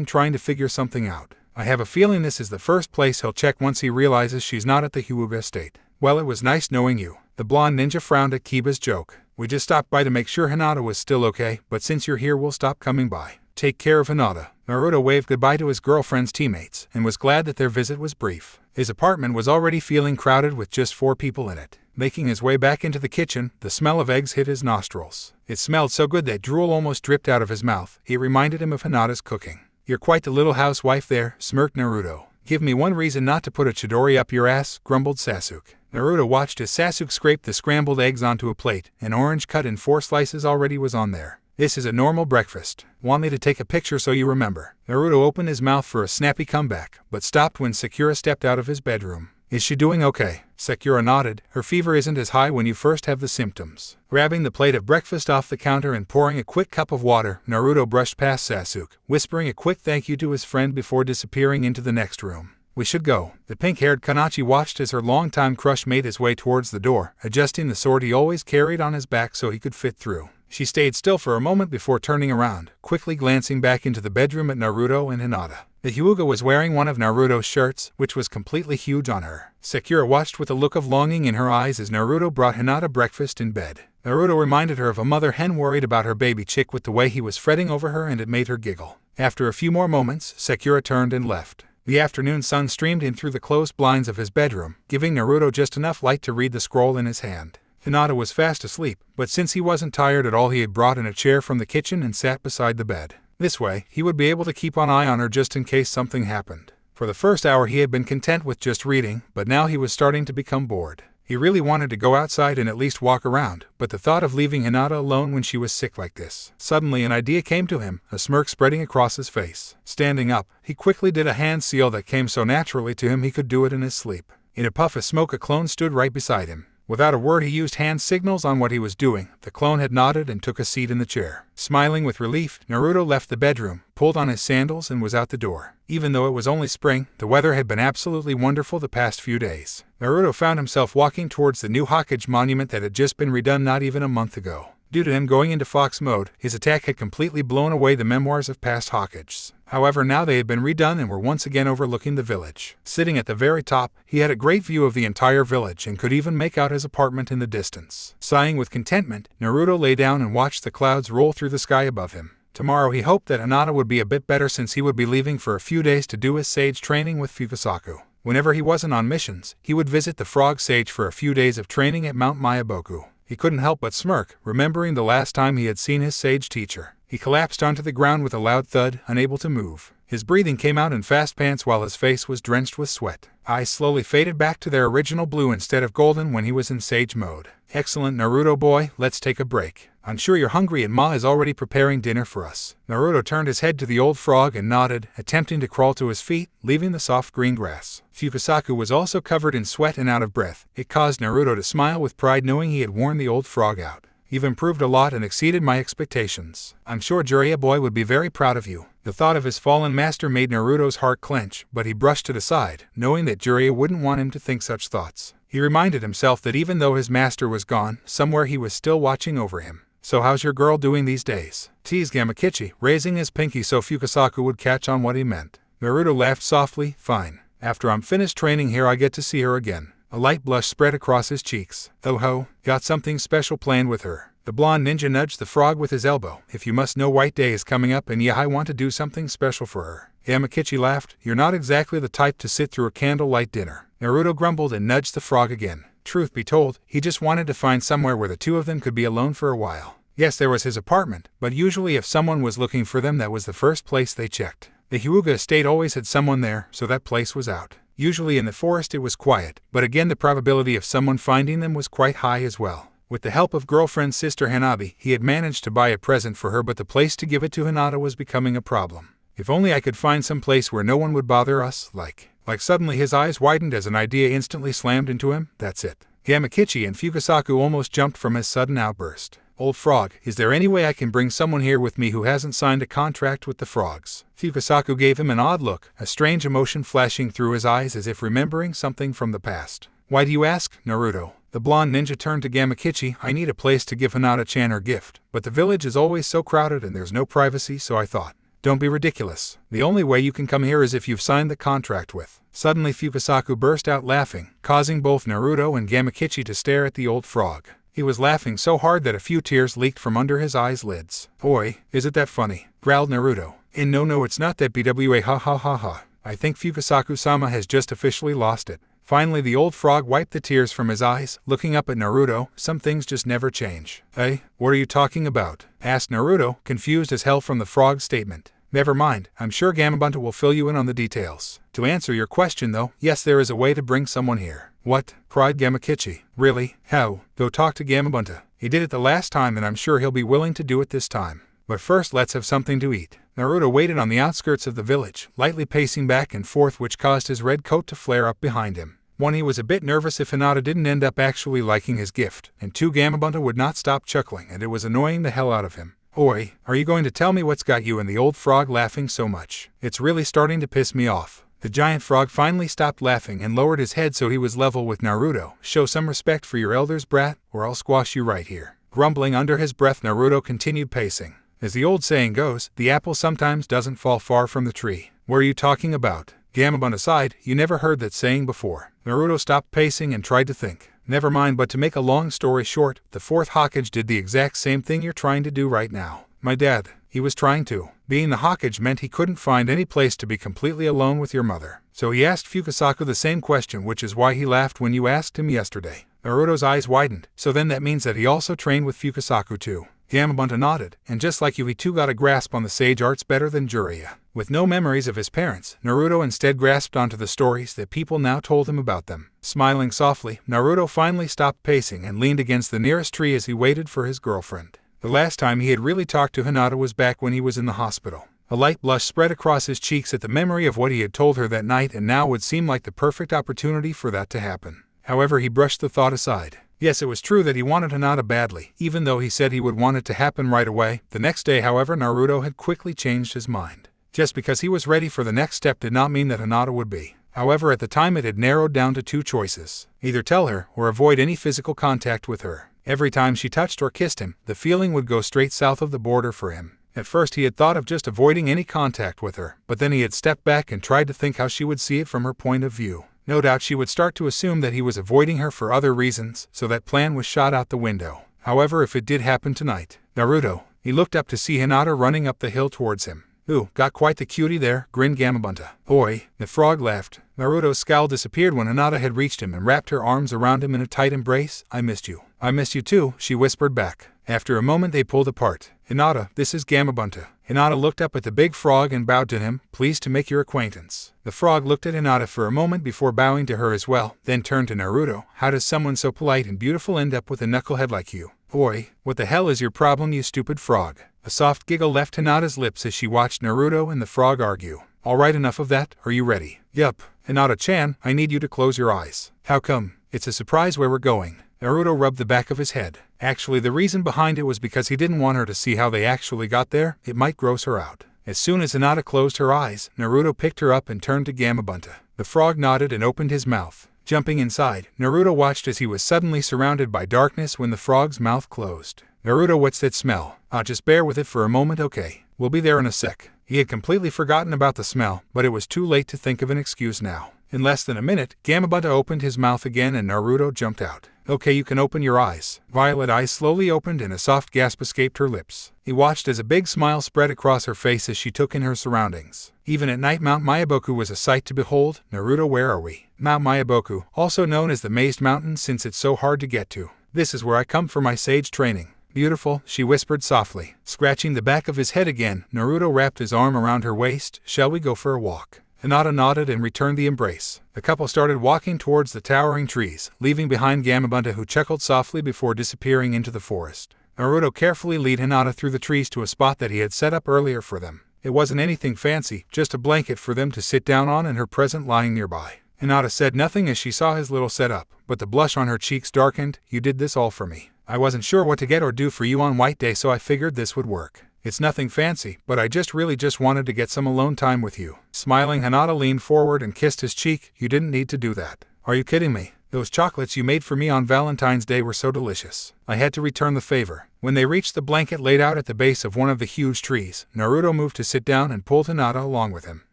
trying to figure something out. I have a feeling this is the first place he'll check once he realizes she's not at the Hyuga estate. Well, it was nice knowing you. The blonde ninja frowned at Keba's joke. We just stopped by to make sure Hinata was still okay, but since you're here we'll stop coming by. Take care of Hinata. Naruto waved goodbye to his girlfriend's teammates, and was glad that their visit was brief. His apartment was already feeling crowded with just 4 people in it. Making his way back into the kitchen, the smell of eggs hit his nostrils. It smelled so good that drool almost dripped out of his mouth. It reminded him of Hinata's cooking. "You're quite the little housewife there," smirked Naruto. "Give me one reason not to put a Chidori up your ass," grumbled Sasuke. Naruto watched as Sasuke scraped the scrambled eggs onto a plate. An orange cut in 4 slices already was on there. "This is a normal breakfast. Want me to take a picture so you remember?" Naruto opened his mouth for a snappy comeback, but stopped when Sakura stepped out of his bedroom. "Is she doing okay?" Sakura nodded. "Her fever isn't as high when you first have the symptoms." Grabbing the plate of breakfast off the counter and pouring a quick cup of water, Naruto brushed past Sasuke, whispering a quick thank you to his friend before disappearing into the next room. "We should go." The pink-haired Kanachi watched as her longtime crush made his way towards the door, adjusting the sword he always carried on his back so he could fit through. She stayed still for a moment before turning around, quickly glancing back into the bedroom at Naruto and Hinata. The Hyuga was wearing one of Naruto's shirts, which was completely huge on her. Sakura watched with a look of longing in her eyes as Naruto brought Hinata breakfast in bed. Naruto reminded her of a mother hen worried about her baby chick with the way he was fretting over her, and it made her giggle. After a few more moments, Sakura turned and left. The afternoon sun streamed in through the closed blinds of his bedroom, giving Naruto just enough light to read the scroll in his hand. Hinata was fast asleep, but since he wasn't tired at all, he had brought in a chair from the kitchen and sat beside the bed. This way, he would be able to keep an eye on her just in case something happened. For the first hour he had been content with just reading, but now he was starting to become bored. He really wanted to go outside and at least walk around, but the thought of leaving Hinata alone when she was sick like this. Suddenly an idea came to him, a smirk spreading across his face. Standing up, he quickly did a hand seal that came so naturally to him he could do it in his sleep. In a puff of smoke, a clone stood right beside him. Without a word, he used hand signals on what he was doing. The clone had nodded and took a seat in the chair. Smiling with relief, Naruto left the bedroom, pulled on his sandals, and was out the door. Even though it was only spring, the weather had been absolutely wonderful the past few days. Naruto found himself walking towards the new Hokage monument that had just been redone not even a month ago. Due to him going into fox mode, his attack had completely blown away the memoirs of past Hokages. However, now they had been redone and were once again overlooking the village. Sitting at the very top, he had a great view of the entire village and could even make out his apartment in the distance. Sighing with contentment, Naruto lay down and watched the clouds roll through the sky above him. Tomorrow he hoped that Hinata would be a bit better since he would be leaving for a few days to do his sage training with Fukasaku. Whenever he wasn't on missions, he would visit the frog sage for a few days of training at Mount Myoboku. He couldn't help but smirk, remembering the last time he had seen his sage teacher. He collapsed onto the ground with a loud thud, unable to move. His breathing came out in fast pants while his face was drenched with sweat. Eyes slowly faded back to their original blue instead of golden when he was in sage mode. "Excellent, Naruto boy, let's take a break. I'm sure you're hungry and Ma is already preparing dinner for us." Naruto turned his head to the old frog and nodded, attempting to crawl to his feet, leaving the soft green grass. Fukasaku was also covered in sweat and out of breath. It caused Naruto to smile with pride knowing he had worn the old frog out. "You've improved a lot and exceeded my expectations. I'm sure Jiraiya boy would be very proud of you." The thought of his fallen master made Naruto's heart clench, but he brushed it aside, knowing that Jiraiya wouldn't want him to think such thoughts. He reminded himself that even though his master was gone, somewhere he was still watching over him. "So how's your girl doing these days?" teased Gamakichi, raising his pinky so Fukasaku would catch on what he meant. Naruto laughed softly. "Fine. After I'm finished training here I get to see her again." A light blush spread across his cheeks. "Oh ho, got something special planned with her." The blonde ninja nudged the frog with his elbow. "If you must know, White Day is coming up and yeah, I want to do something special for her." Gamakichi laughed. "You're not exactly the type to sit through a candlelight dinner." Naruto grumbled and nudged the frog again. Truth be told, he just wanted to find somewhere where the two of them could be alone for a while. Yes, there was his apartment, but usually if someone was looking for them, that was the first place they checked. The Hyuga estate always had someone there, so that place was out. Usually in the forest it was quiet, but again the probability of someone finding them was quite high as well. With the help of girlfriend's sister Hanabi, he had managed to buy a present for her, but the place to give it to Hinata was becoming a problem. "If only I could find some place where no one would bother us, like suddenly his eyes widened as an idea instantly slammed into him. "That's it." Gamakichi and Fukasaku almost jumped from his sudden outburst. "Old frog, is there any way I can bring someone here with me who hasn't signed a contract with the frogs?" Fukasaku gave him an odd look, a strange emotion flashing through his eyes as if remembering something from the past. "Why do you ask, Naruto?" The blonde ninja turned to Gamakichi. "I need a place to give Hinata-chan her gift, but the village is always so crowded and there's no privacy, so I thought." "Don't be ridiculous. The only way you can come here is if you've signed the contract with." Suddenly Fukasaku burst out laughing, causing both Naruto and Gamakichi to stare at the old frog. He was laughing so hard that a few tears leaked from under his eyes lids. "Oi, is it that funny?" growled Naruto. No, it's not that, bwa ha ha ha ha. I think Fukasaku-sama has just officially lost it." Finally the old frog wiped the tears from his eyes, looking up at Naruto. Some things just never change. Hey, what are you talking about? Asked Naruto, confused as hell from the frog's statement. Never mind, I'm sure Gamabunta will fill you in on the details. To answer your question though, yes, there is a way to bring someone here. What? Cried Gamakichi. Really? How? Go talk to Gamabunta. He did it the last time and I'm sure he'll be willing to do it this time. But first let's have something to eat. Naruto waited on the outskirts of the village, lightly pacing back and forth, which caused his red coat to flare up behind him. 1. He was a bit nervous if Hinata didn't end up actually liking his gift, and 2. Gamabunta would not stop chuckling and it was annoying the hell out of him. Oi, are you going to tell me what's got you and the old frog laughing so much? It's really starting to piss me off. The giant frog finally stopped laughing and lowered his head so he was level with Naruto. Show some respect for your elders, brat, or I'll squash you right here. Grumbling under his breath, Naruto continued pacing. As the old saying goes, the apple sometimes doesn't fall far from the tree. What are you talking about? Gamabunta sighed. You never heard that saying before. Naruto stopped pacing and tried to think. Never mind, but to make a long story short, the 4th Hokage did the exact same thing you're trying to do right now. My dad, he was trying to. Being the Hokage meant he couldn't find any place to be completely alone with your mother. So he asked Fukasaku the same question, which is why he laughed when you asked him yesterday. Naruto's eyes widened. So then that means that he also trained with Fukasaku too. Gamabunta nodded, and just like you, he too got a grasp on the sage arts better than Jiraiya. With no memories of his parents, Naruto instead grasped onto the stories that people now told him about them. Smiling softly, Naruto finally stopped pacing and leaned against the nearest tree as he waited for his girlfriend. The last time he had really talked to Hinata was back when he was in the hospital. A light blush spread across his cheeks at the memory of what he had told her that night, and now would seem like the perfect opportunity for that to happen. However, he brushed the thought aside. Yes, it was true that he wanted Hinata badly, even though he said he would want it to happen right away. The next day, however, Naruto had quickly changed his mind. Just because he was ready for the next step did not mean that Hinata would be. However, at the time it had narrowed down to 2 choices. Either tell her, or avoid any physical contact with her. Every time she touched or kissed him, the feeling would go straight south of the border for him. At first he had thought of just avoiding any contact with her, but then he had stepped back and tried to think how she would see it from her point of view. No doubt she would start to assume that he was avoiding her for other reasons, so that plan was shot out the window. However, if it did happen tonight, Naruto, he looked up to see Hinata running up the hill towards him. Ooh, got quite the cutie there, grinned Gamabunta. Oi, the frog laughed. Naruto's scowl disappeared when Hinata had reached him and wrapped her arms around him in a tight embrace. I missed you. I missed you too, she whispered back. After a moment they pulled apart. Hinata, this is Gamabunta. Hinata looked up at the big frog and bowed to him, pleased to make your acquaintance. The frog looked at Hinata for a moment before bowing to her as well, then turned to Naruto. How does someone so polite and beautiful end up with a knucklehead like you? Oi, what the hell is your problem, you stupid frog? A soft giggle left Hinata's lips as she watched Naruto and the frog argue. Alright, enough of that, are you ready? Yup. Hinata-chan, I need you to close your eyes. How come? It's a surprise where we're going. Naruto rubbed the back of his head. Actually, the reason behind it was because he didn't want her to see how they actually got there. It might gross her out. As soon as Hinata closed her eyes, Naruto picked her up and turned to Gamabunta. The frog nodded and opened his mouth. Jumping inside, Naruto watched as he was suddenly surrounded by darkness when the frog's mouth closed. Naruto, what's that smell? Just bear with it for a moment, okay? We'll be there in a sec. He had completely forgotten about the smell, but it was too late to think of an excuse now. In less than a minute, Gamabunta opened his mouth again and Naruto jumped out. Okay, you can open your eyes. Violet eyes slowly opened and a soft gasp escaped her lips. He watched as a big smile spread across her face as she took in her surroundings. Even at night, Mount Myoboku was a sight to behold. Naruto, where are we? Mount Myoboku, also known as the Mazed Mountain since it's so hard to get to. This is where I come for my sage training. Beautiful, she whispered softly. Scratching the back of his head again, Naruto wrapped his arm around her waist. Shall we go for a walk? Hinata nodded and returned the embrace. The couple started walking towards the towering trees, leaving behind Gamabunta, who chuckled softly before disappearing into the forest. Naruto carefully led Hinata through the trees to a spot that he had set up earlier for them. It wasn't anything fancy, just a blanket for them to sit down on and her present lying nearby. Hinata said nothing as she saw his little setup, but the blush on her cheeks darkened. You did this all for me. I wasn't sure what to get or do for you on White Day, so I figured this would work. It's nothing fancy, but I just wanted to get some alone time with you. Smiling, Hinata leaned forward and kissed his cheek. You didn't need to do that. Are you kidding me? Those chocolates you made for me on Valentine's Day were so delicious. I had to return the favor. When they reached the blanket laid out at the base of one of the huge trees, Naruto moved to sit down and pulled Hinata along with him.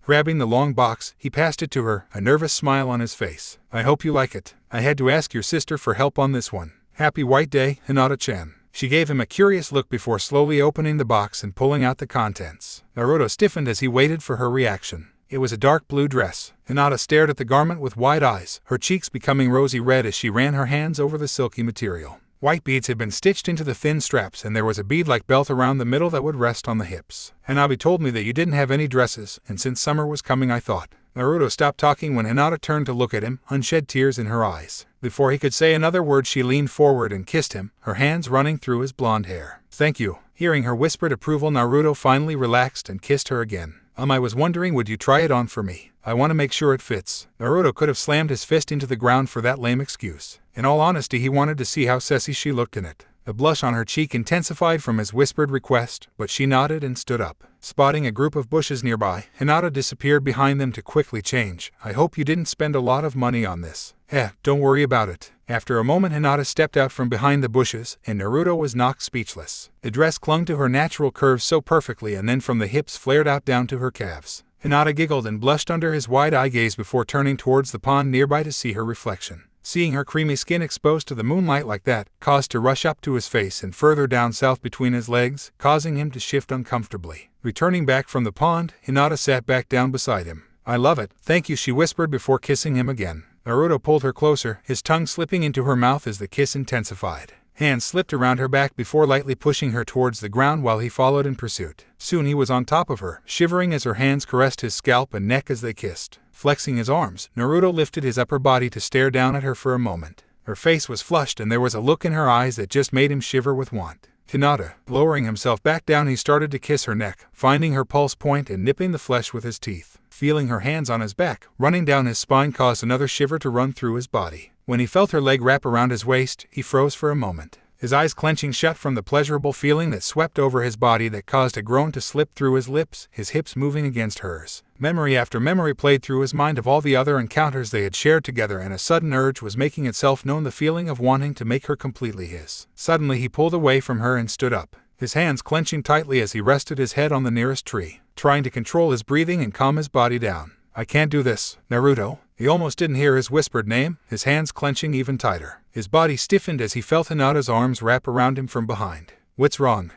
Grabbing the long box, he passed it to her, a nervous smile on his face. I hope you like it. I had to ask your sister for help on this one. Happy White Day, Hinata-chan. She gave him a curious look before slowly opening the box and pulling out the contents. Naruto stiffened as he waited for her reaction. It was a dark blue dress. Hinata stared at the garment with wide eyes, her cheeks becoming rosy red as she ran her hands over the silky material. White beads had been stitched into the thin straps, and there was a bead-like belt around the middle that would rest on the hips. Hanabi told me that you didn't have any dresses, and since summer was coming I thought. Naruto stopped talking when Hinata turned to look at him, unshed tears in her eyes. Before he could say another word, she leaned forward and kissed him, her hands running through his blonde hair. Thank you. Hearing her whispered approval, Naruto finally relaxed and kissed her again. I was wondering, would you try it on for me? I want to make sure it fits. Naruto could have slammed his fist into the ground for that lame excuse. In all honesty, he wanted to see how sassy she looked in it. The blush on her cheek intensified from his whispered request, but she nodded and stood up. Spotting a group of bushes nearby, Hinata disappeared behind them to quickly change. I hope you didn't spend a lot of money on this. Don't worry about it. After a moment, Hinata stepped out from behind the bushes, and Naruto was knocked speechless. The dress clung to her natural curves so perfectly, and then from the hips flared out down to her calves. Hinata giggled and blushed under his wide-eye gaze before turning towards the pond nearby to see her reflection. Seeing her creamy skin exposed to the moonlight like that caused to rush up to his face and further down south between his legs, causing him to shift uncomfortably. Returning back from the pond, Hinata sat back down beside him. I love it, thank you, she whispered before kissing him again. Naruto pulled her closer, his tongue slipping into her mouth as the kiss intensified. Hands slipped around her back before lightly pushing her towards the ground while he followed in pursuit. Soon he was on top of her, shivering as her hands caressed his scalp and neck as they kissed. Flexing his arms, Naruto lifted his upper body to stare down at her for a moment. Her face was flushed and there was a look in her eyes that just made him shiver with want. Hinata, lowering himself back down, he started to kiss her neck, finding her pulse point and nipping the flesh with his teeth. Feeling her hands on his back, running down his spine caused another shiver to run through his body. When he felt her leg wrap around his waist, he froze for a moment. His eyes clenching shut from the pleasurable feeling that swept over his body that caused a groan to slip through his lips, his hips moving against hers. Memory after memory played through his mind of all the other encounters they had shared together, and a sudden urge was making itself known, the feeling of wanting to make her completely his. Suddenly he pulled away from her and stood up, his hands clenching tightly as he rested his head on the nearest tree, trying to control his breathing and calm his body down. I can't do this, Naruto. He almost didn't hear his whispered name, his hands clenching even tighter. His body stiffened as he felt Hinata's arms wrap around him from behind. What's wrong?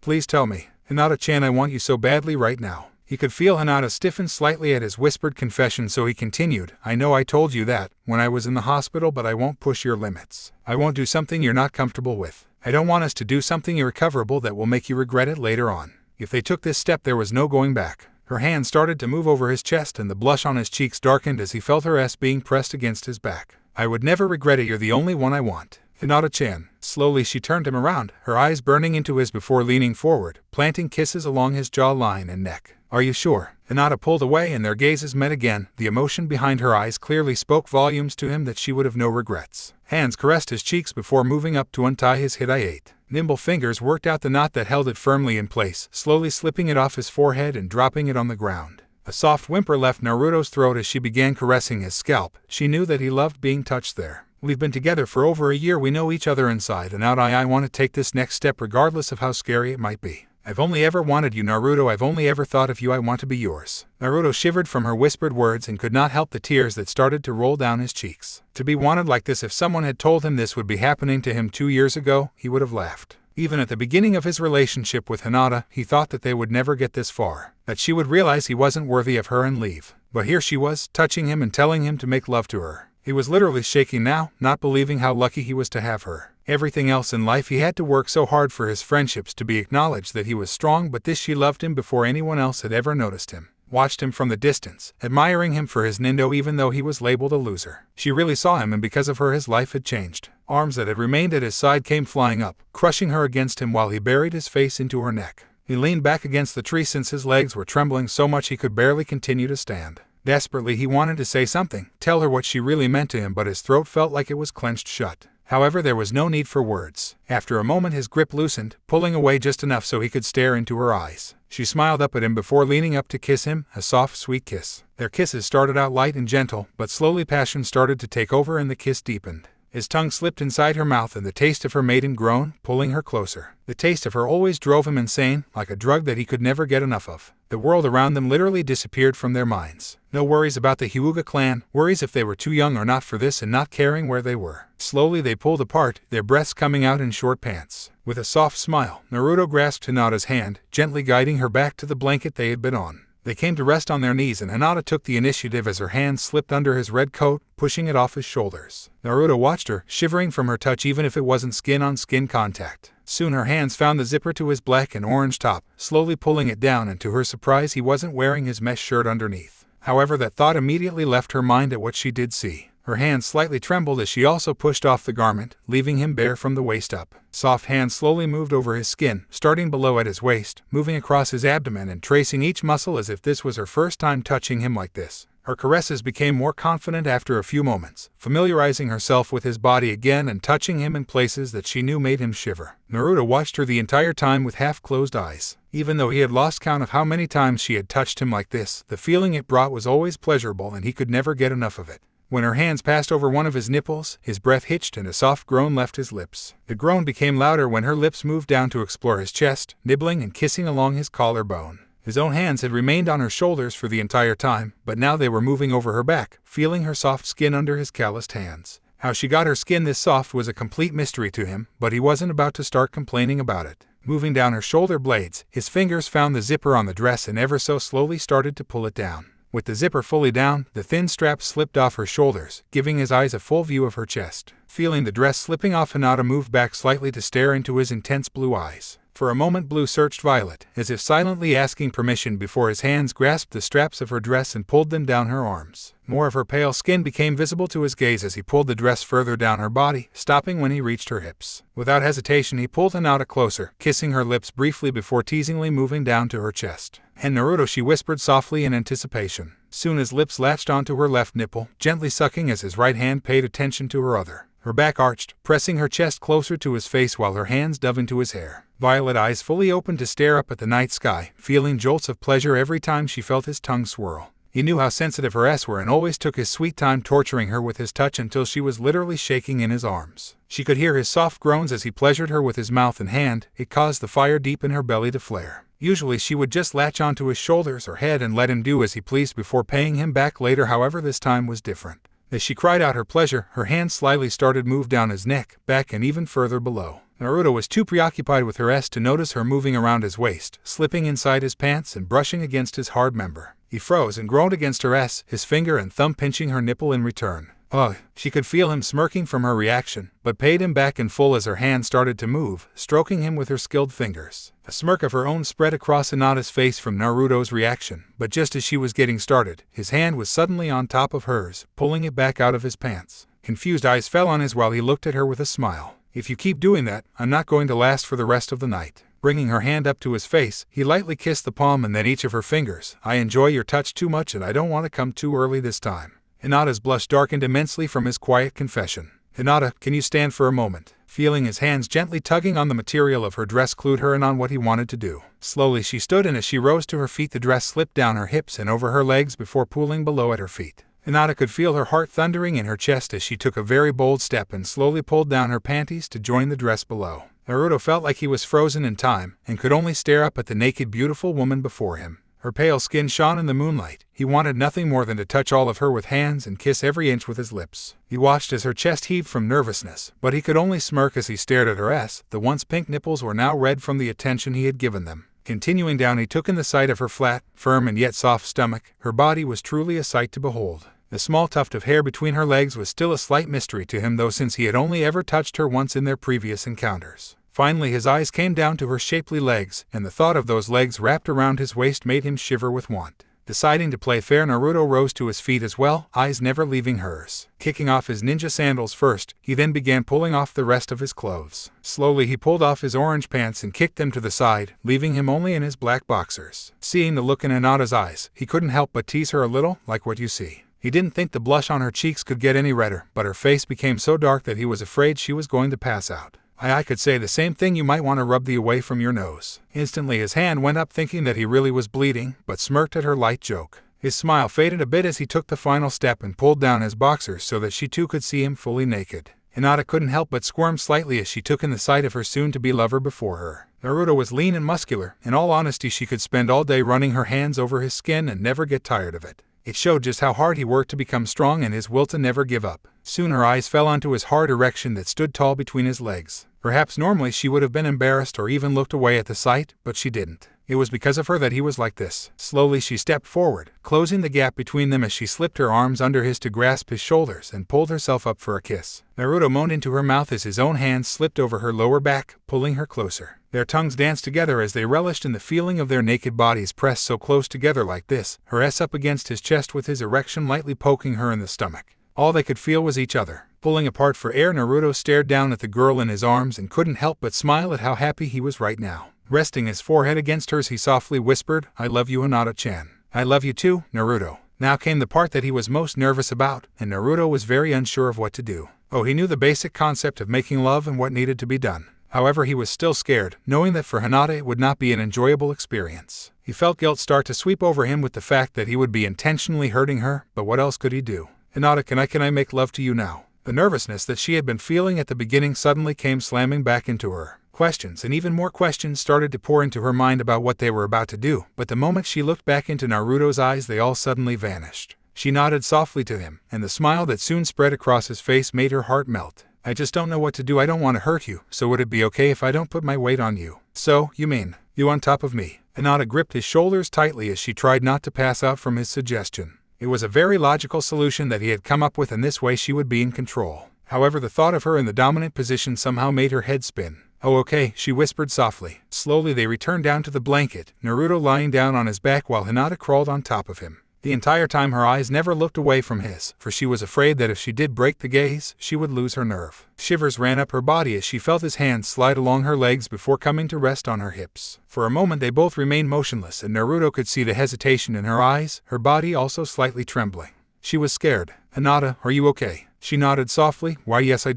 Please tell me. Hinata-chan, I want you so badly right now. He could feel Hinata stiffen slightly at his whispered confession, so he continued, I know I told you that when I was in the hospital, but I won't push your limits. I won't do something you're not comfortable with. I don't want us to do something irrecoverable that will make you regret it later on. If they took this step, there was no going back. Her hand started to move over his chest and the blush on his cheeks darkened as he felt her ass being pressed against his back. I would never regret it, you're the only one I want. Hinata-chan. Slowly she turned him around, her eyes burning into his before leaning forward, planting kisses along his jawline and neck. Are you sure? Hinata pulled away and their gazes met again. The emotion behind her eyes clearly spoke volumes to him that she would have no regrets. Hands caressed his cheeks before moving up to untie his hiashi. Nimble fingers worked out the knot that held it firmly in place, slowly slipping it off his forehead and dropping it on the ground. A soft whimper left Naruto's throat as she began caressing his scalp. She knew that he loved being touched there. We've been together for over a year, we know each other inside and out. I want to take this next step regardless of how scary it might be. I've only ever wanted you, Naruto, I've only ever thought of you, I want to be yours. Naruto shivered from her whispered words and could not help the tears that started to roll down his cheeks. To be wanted like this, if someone had told him this would be happening to him 2 years ago, he would have laughed. Even at the beginning of his relationship with Hinata, he thought that they would never get this far, that she would realize he wasn't worthy of her and leave. But here she was, touching him and telling him to make love to her. He was literally shaking now, not believing how lucky he was to have her. Everything else in life he had to work so hard for his friendships to be acknowledged that he was strong, but this she loved him before anyone else had ever noticed him. Watched him from the distance, admiring him for his nindo even though he was labeled a loser. She really saw him, and because of her his life had changed. Arms that had remained at his side came flying up, crushing her against him while he buried his face into her neck. He leaned back against the tree since his legs were trembling so much he could barely continue to stand. Desperately he wanted to say something, tell her what she really meant to him, but his throat felt like it was clenched shut. However, there was no need for words. After a moment his grip loosened, pulling away just enough so he could stare into her eyes. She smiled up at him before leaning up to kiss him, a soft, sweet kiss. Their kisses started out light and gentle, but slowly passion started to take over and the kiss deepened. His tongue slipped inside her mouth and the taste of her made him groan, pulling her closer. The taste of her always drove him insane, like a drug that he could never get enough of. The world around them literally disappeared from their minds. No worries about the Hyuga clan, worries if they were too young or not for this, and not caring where they were. Slowly they pulled apart, their breaths coming out in short pants. With a soft smile, Naruto grasped Hinata's hand, gently guiding her back to the blanket they had been on. They came to rest on their knees and Hinata took the initiative as her hand slipped under his red coat, pushing it off his shoulders. Naruto watched her, shivering from her touch even if it wasn't skin-on-skin contact. Soon her hands found the zipper to his black and orange top, slowly pulling it down, and to her surprise he wasn't wearing his mesh shirt underneath. However, that thought immediately left her mind at what she did see. Her hands slightly trembled as she also pushed off the garment, leaving him bare from the waist up. Soft hands slowly moved over his skin, starting below at his waist, moving across his abdomen and tracing each muscle as if this was her first time touching him like this. Her caresses became more confident after a few moments, familiarizing herself with his body again and touching him in places that she knew made him shiver. Naruto watched her the entire time with half-closed eyes. Even though he had lost count of how many times she had touched him like this, the feeling it brought was always pleasurable and he could never get enough of it. When her hands passed over one of his nipples, his breath hitched and a soft groan left his lips. The groan became louder when her lips moved down to explore his chest, nibbling and kissing along his collarbone. His own hands had remained on her shoulders for the entire time, but now they were moving over her back, feeling her soft skin under his calloused hands. How she got her skin this soft was a complete mystery to him, but he wasn't about to start complaining about it. Moving down her shoulder blades, his fingers found the zipper on the dress and ever so slowly started to pull it down. With the zipper fully down, the thin strap slipped off her shoulders, giving his eyes a full view of her chest. Feeling the dress slipping off, Hinata moved back slightly to stare into his intense blue eyes. For a moment Blue searched Violet, as if silently asking permission before his hands grasped the straps of her dress and pulled them down her arms. More of her pale skin became visible to his gaze as he pulled the dress further down her body, stopping when he reached her hips. Without hesitation he pulled Hinata closer, kissing her lips briefly before teasingly moving down to her chest. "And Naruto," she whispered softly in anticipation. Soon his lips latched onto her left nipple, gently sucking as his right hand paid attention to her other. Her back arched, pressing her chest closer to his face while her hands dove into his hair. Violet eyes fully opened to stare up at the night sky, feeling jolts of pleasure every time she felt his tongue swirl. He knew how sensitive her S were and always took his sweet time torturing her with his touch until she was literally shaking in his arms. She could hear his soft groans as he pleasured her with his mouth and hand. It caused the fire deep in her belly to flare. Usually she would just latch onto his shoulders or head and let him do as he pleased before paying him back later. However, this time was different. As she cried out her pleasure, her hands slightly started to move down his neck, back and even further below. Naruto was too preoccupied with her S to notice her moving around his waist, slipping inside his pants and brushing against his hard member. He froze and groaned against her S, his finger and thumb pinching her nipple in return. Ugh! She could feel him smirking from her reaction, but paid him back in full as her hand started to move, stroking him with her skilled fingers. A smirk of her own spread across Hinata's face from Naruto's reaction, but just as she was getting started, his hand was suddenly on top of hers, pulling it back out of his pants. Confused eyes fell on his while he looked at her with a smile. "If you keep doing that, I'm not going to last for the rest of the night." Bringing her hand up to his face, he lightly kissed the palm and then each of her fingers. "I enjoy your touch too much and I don't want to come too early this time." Hinata's blush darkened immensely from his quiet confession. "Hinata, can you stand for a moment?" Feeling his hands gently tugging on the material of her dress clued her in on what he wanted to do. Slowly she stood, and as she rose to her feet the dress slipped down her hips and over her legs before pooling below at her feet. Hinata could feel her heart thundering in her chest as she took a very bold step and slowly pulled down her panties to join the dress below. Naruto felt like he was frozen in time, and could only stare up at the naked beautiful woman before him. Her pale skin shone in the moonlight. He wanted nothing more than to touch all of her with hands and kiss every inch with his lips. He watched as her chest heaved from nervousness, but he could only smirk as he stared at her S. The once pink nipples were now red from the attention he had given them. Continuing down, he took in the sight of her flat, firm and yet soft stomach. Her body was truly a sight to behold. The small tuft of hair between her legs was still a slight mystery to him, though, since he had only ever touched her once in their previous encounters. Finally his eyes came down to her shapely legs, and the thought of those legs wrapped around his waist made him shiver with want. Deciding to play fair, Naruto rose to his feet as well, eyes never leaving hers. Kicking off his ninja sandals first, he then began pulling off the rest of his clothes. Slowly he pulled off his orange pants and kicked them to the side, leaving him only in his black boxers. Seeing the look in Hinata's eyes, he couldn't help but tease her a little. "Like what you see." He didn't think the blush on her cheeks could get any redder, but her face became so dark that he was afraid she was going to pass out. I could say the same thing. You might want to rub the away from your nose." Instantly his hand went up, thinking that he really was bleeding, but smirked at her light joke. His smile faded a bit as he took the final step and pulled down his boxers so that she too could see him fully naked. Hinata couldn't help but squirm slightly as she took in the sight of her soon-to-be lover before her. Naruto was lean and muscular. In all honesty, she could spend all day running her hands over his skin and never get tired of it. It showed just how hard he worked to become strong and his will to never give up. Soon her eyes fell onto his hard erection that stood tall between his legs. Perhaps normally she would have been embarrassed or even looked away at the sight, but she didn't. It was because of her that he was like this. Slowly she stepped forward, closing the gap between them as she slipped her arms under his to grasp his shoulders and pulled herself up for a kiss. Naruto moaned into her mouth as his own hands slipped over her lower back, pulling her closer. Their tongues danced together as they relished in the feeling of their naked bodies pressed so close together like this, her ass up against his chest with his erection lightly poking her in the stomach. All they could feel was each other. Pulling apart for air, Naruto stared down at the girl in his arms and couldn't help but smile at how happy he was right now. Resting his forehead against hers, he softly whispered, "I love you, Hinata-chan." "I love you too, Naruto." Now came the part that he was most nervous about, and Naruto was very unsure of what to do. Oh, he knew the basic concept of making love and what needed to be done. However, he was still scared, knowing that for Hinata it would not be an enjoyable experience. He felt guilt start to sweep over him with the fact that he would be intentionally hurting her, but what else could he do? "Hinata, can I make love to you now?" The nervousness that she had been feeling at the beginning suddenly came slamming back into her. Questions and even more questions started to pour into her mind about what they were about to do, but the moment she looked back into Naruto's eyes, they all suddenly vanished. She nodded softly to him, and the smile that soon spread across his face made her heart melt. "I just don't know what to do. I don't want to hurt you, so would it be okay if I don't put my weight on you?" "So, you mean, you on top of me?" Hinata gripped his shoulders tightly as she tried not to pass out from his suggestion. It was a very logical solution that he had come up with, and this way she would be in control. However, the thought of her in the dominant position somehow made her head spin. "Oh, okay," she whispered softly. Slowly they returned down to the blanket, Naruto lying down on his back while Hinata crawled on top of him. The entire time her eyes never looked away from his, for she was afraid that if she did break the gaze, she would lose her nerve. Shivers ran up her body as she felt his hands slide along her legs before coming to rest on her hips. For a moment they both remained motionless, and Naruto could see the hesitation in her eyes, her body also slightly trembling. She was scared. "Hinata, are you okay?" She nodded softly. "Why, yes, I."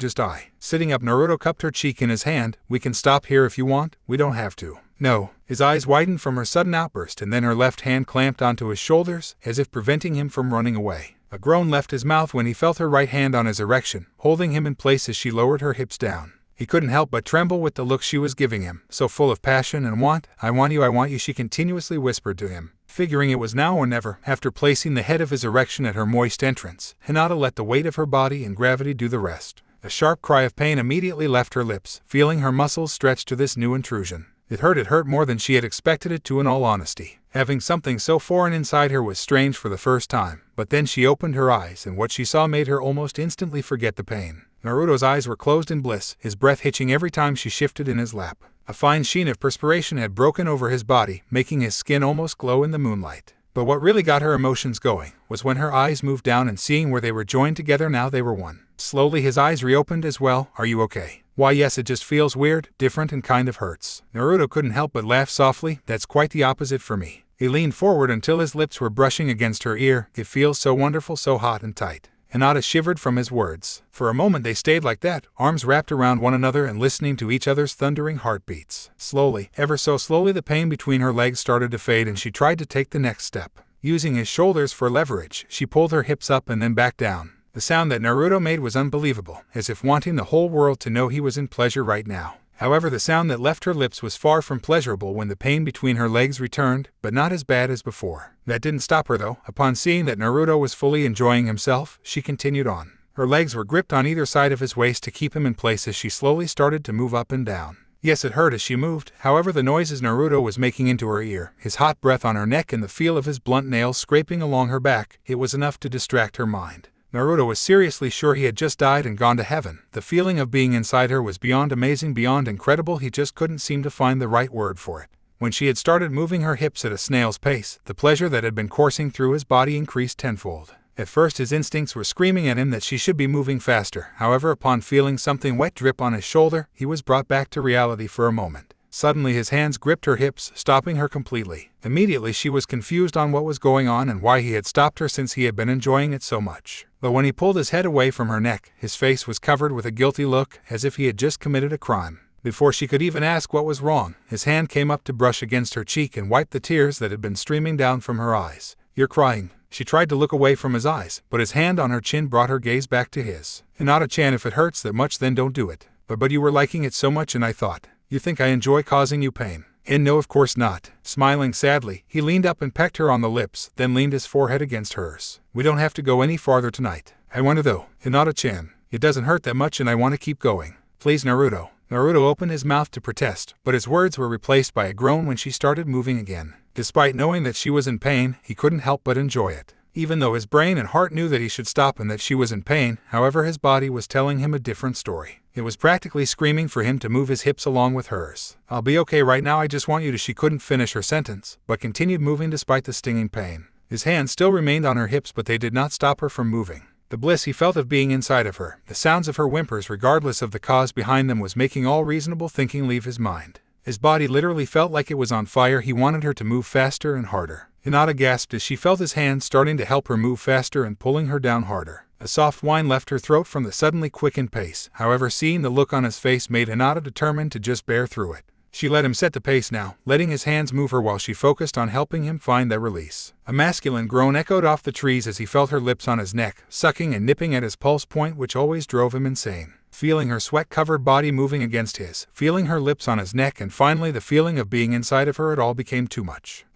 Sitting up, Naruto cupped her cheek in his hand. "We can stop here if you want. We don't have to." "No." His eyes widened from her sudden outburst, and then her left hand clamped onto his shoulders, as if preventing him from running away. A groan left his mouth when he felt her right hand on his erection, holding him in place as she lowered her hips down. He couldn't help but tremble with the look she was giving him, so full of passion and want. I want you, she continuously whispered to him. Figuring it was now or never, after placing the head of his erection at her moist entrance, Hinata let the weight of her body and gravity do the rest. A sharp cry of pain immediately left her lips, feeling her muscles stretch to this new intrusion. It hurt more than she had expected it to, in all honesty. Having something so foreign inside her was strange for the first time, but then she opened her eyes and what she saw made her almost instantly forget the pain. Naruto's eyes were closed in bliss, his breath hitching every time she shifted in his lap. A fine sheen of perspiration had broken over his body, making his skin almost glow in the moonlight. But what really got her emotions going was when her eyes moved down and seeing where they were joined together, now they were one. Slowly his eyes reopened as well. "Are you okay?" "Why, yes, it just feels weird, different, and kind of hurts." Naruto couldn't help but laugh softly. "That's quite the opposite for me." He leaned forward until his lips were brushing against her ear. "It feels so wonderful, so hot and tight." Hinata shivered from his words. For a moment they stayed like that, arms wrapped around one another and listening to each other's thundering heartbeats. Slowly, ever so slowly, the pain between her legs started to fade and she tried to take the next step. Using his shoulders for leverage, she pulled her hips up and then back down. The sound that Naruto made was unbelievable, as if wanting the whole world to know he was in pleasure right now. However, the sound that left her lips was far from pleasurable when the pain between her legs returned, but not as bad as before. That didn't stop her though. Upon seeing that Naruto was fully enjoying himself, she continued on. Her legs were gripped on either side of his waist to keep him in place as she slowly started to move up and down. Yes, it hurt as she moved. However, the noises Naruto was making into her ear, his hot breath on her neck and the feel of his blunt nails scraping along her back, it was enough to distract her mind. Naruto was seriously sure he had just died and gone to heaven. The feeling of being inside her was beyond amazing, beyond incredible. He just couldn't seem to find the right word for it. When she had started moving her hips at a snail's pace, the pleasure that had been coursing through his body increased tenfold. At first his instincts were screaming at him that she should be moving faster. However, upon feeling something wet drip on his shoulder, he was brought back to reality for a moment. Suddenly his hands gripped her hips, stopping her completely. Immediately she was confused on what was going on and why he had stopped her, since he had been enjoying it so much. But when he pulled his head away from her neck, his face was covered with a guilty look, as if he had just committed a crime. Before she could even ask what was wrong, his hand came up to brush against her cheek and wipe the tears that had been streaming down from her eyes. "You're crying." She tried to look away from his eyes, but his hand on her chin brought her gaze back to his. "Hinata-chan, if it hurts that much, then don't do it. But you were liking it so much, and I thought, you think I enjoy causing you pain?" "And no, of course not." Smiling sadly, he leaned up and pecked her on the lips, then leaned his forehead against hers. "We don't have to go any farther tonight. I want to though. Hinata-chan, it doesn't hurt that much and I want to keep going. Please, Naruto." Naruto opened his mouth to protest, but his words were replaced by a groan when she started moving again. Despite knowing that she was in pain, he couldn't help but enjoy it. Even though his brain and heart knew that he should stop and that she was in pain, however his body was telling him a different story. It was practically screaming for him to move his hips along with hers. "I'll be okay right now, I just want you to." She couldn't finish her sentence, but continued moving despite the stinging pain. His hands still remained on her hips, but they did not stop her from moving. The bliss he felt of being inside of her, the sounds of her whimpers regardless of the cause behind them, was making all reasonable thinking leave his mind. His body literally felt like it was on fire. He wanted her to move faster and harder. Hinata gasped as she felt his hands starting to help her move faster and pulling her down harder. A soft whine left her throat from the suddenly quickened pace. However, seeing the look on his face made Hinata determined to just bear through it. She let him set the pace now, letting his hands move her while she focused on helping him find that release. A masculine groan echoed off the trees as he felt her lips on his neck, sucking and nipping at his pulse point, which always drove him insane. Feeling her sweat-covered body moving against his, feeling her lips on his neck, and finally the feeling of being inside of her, it all became too much.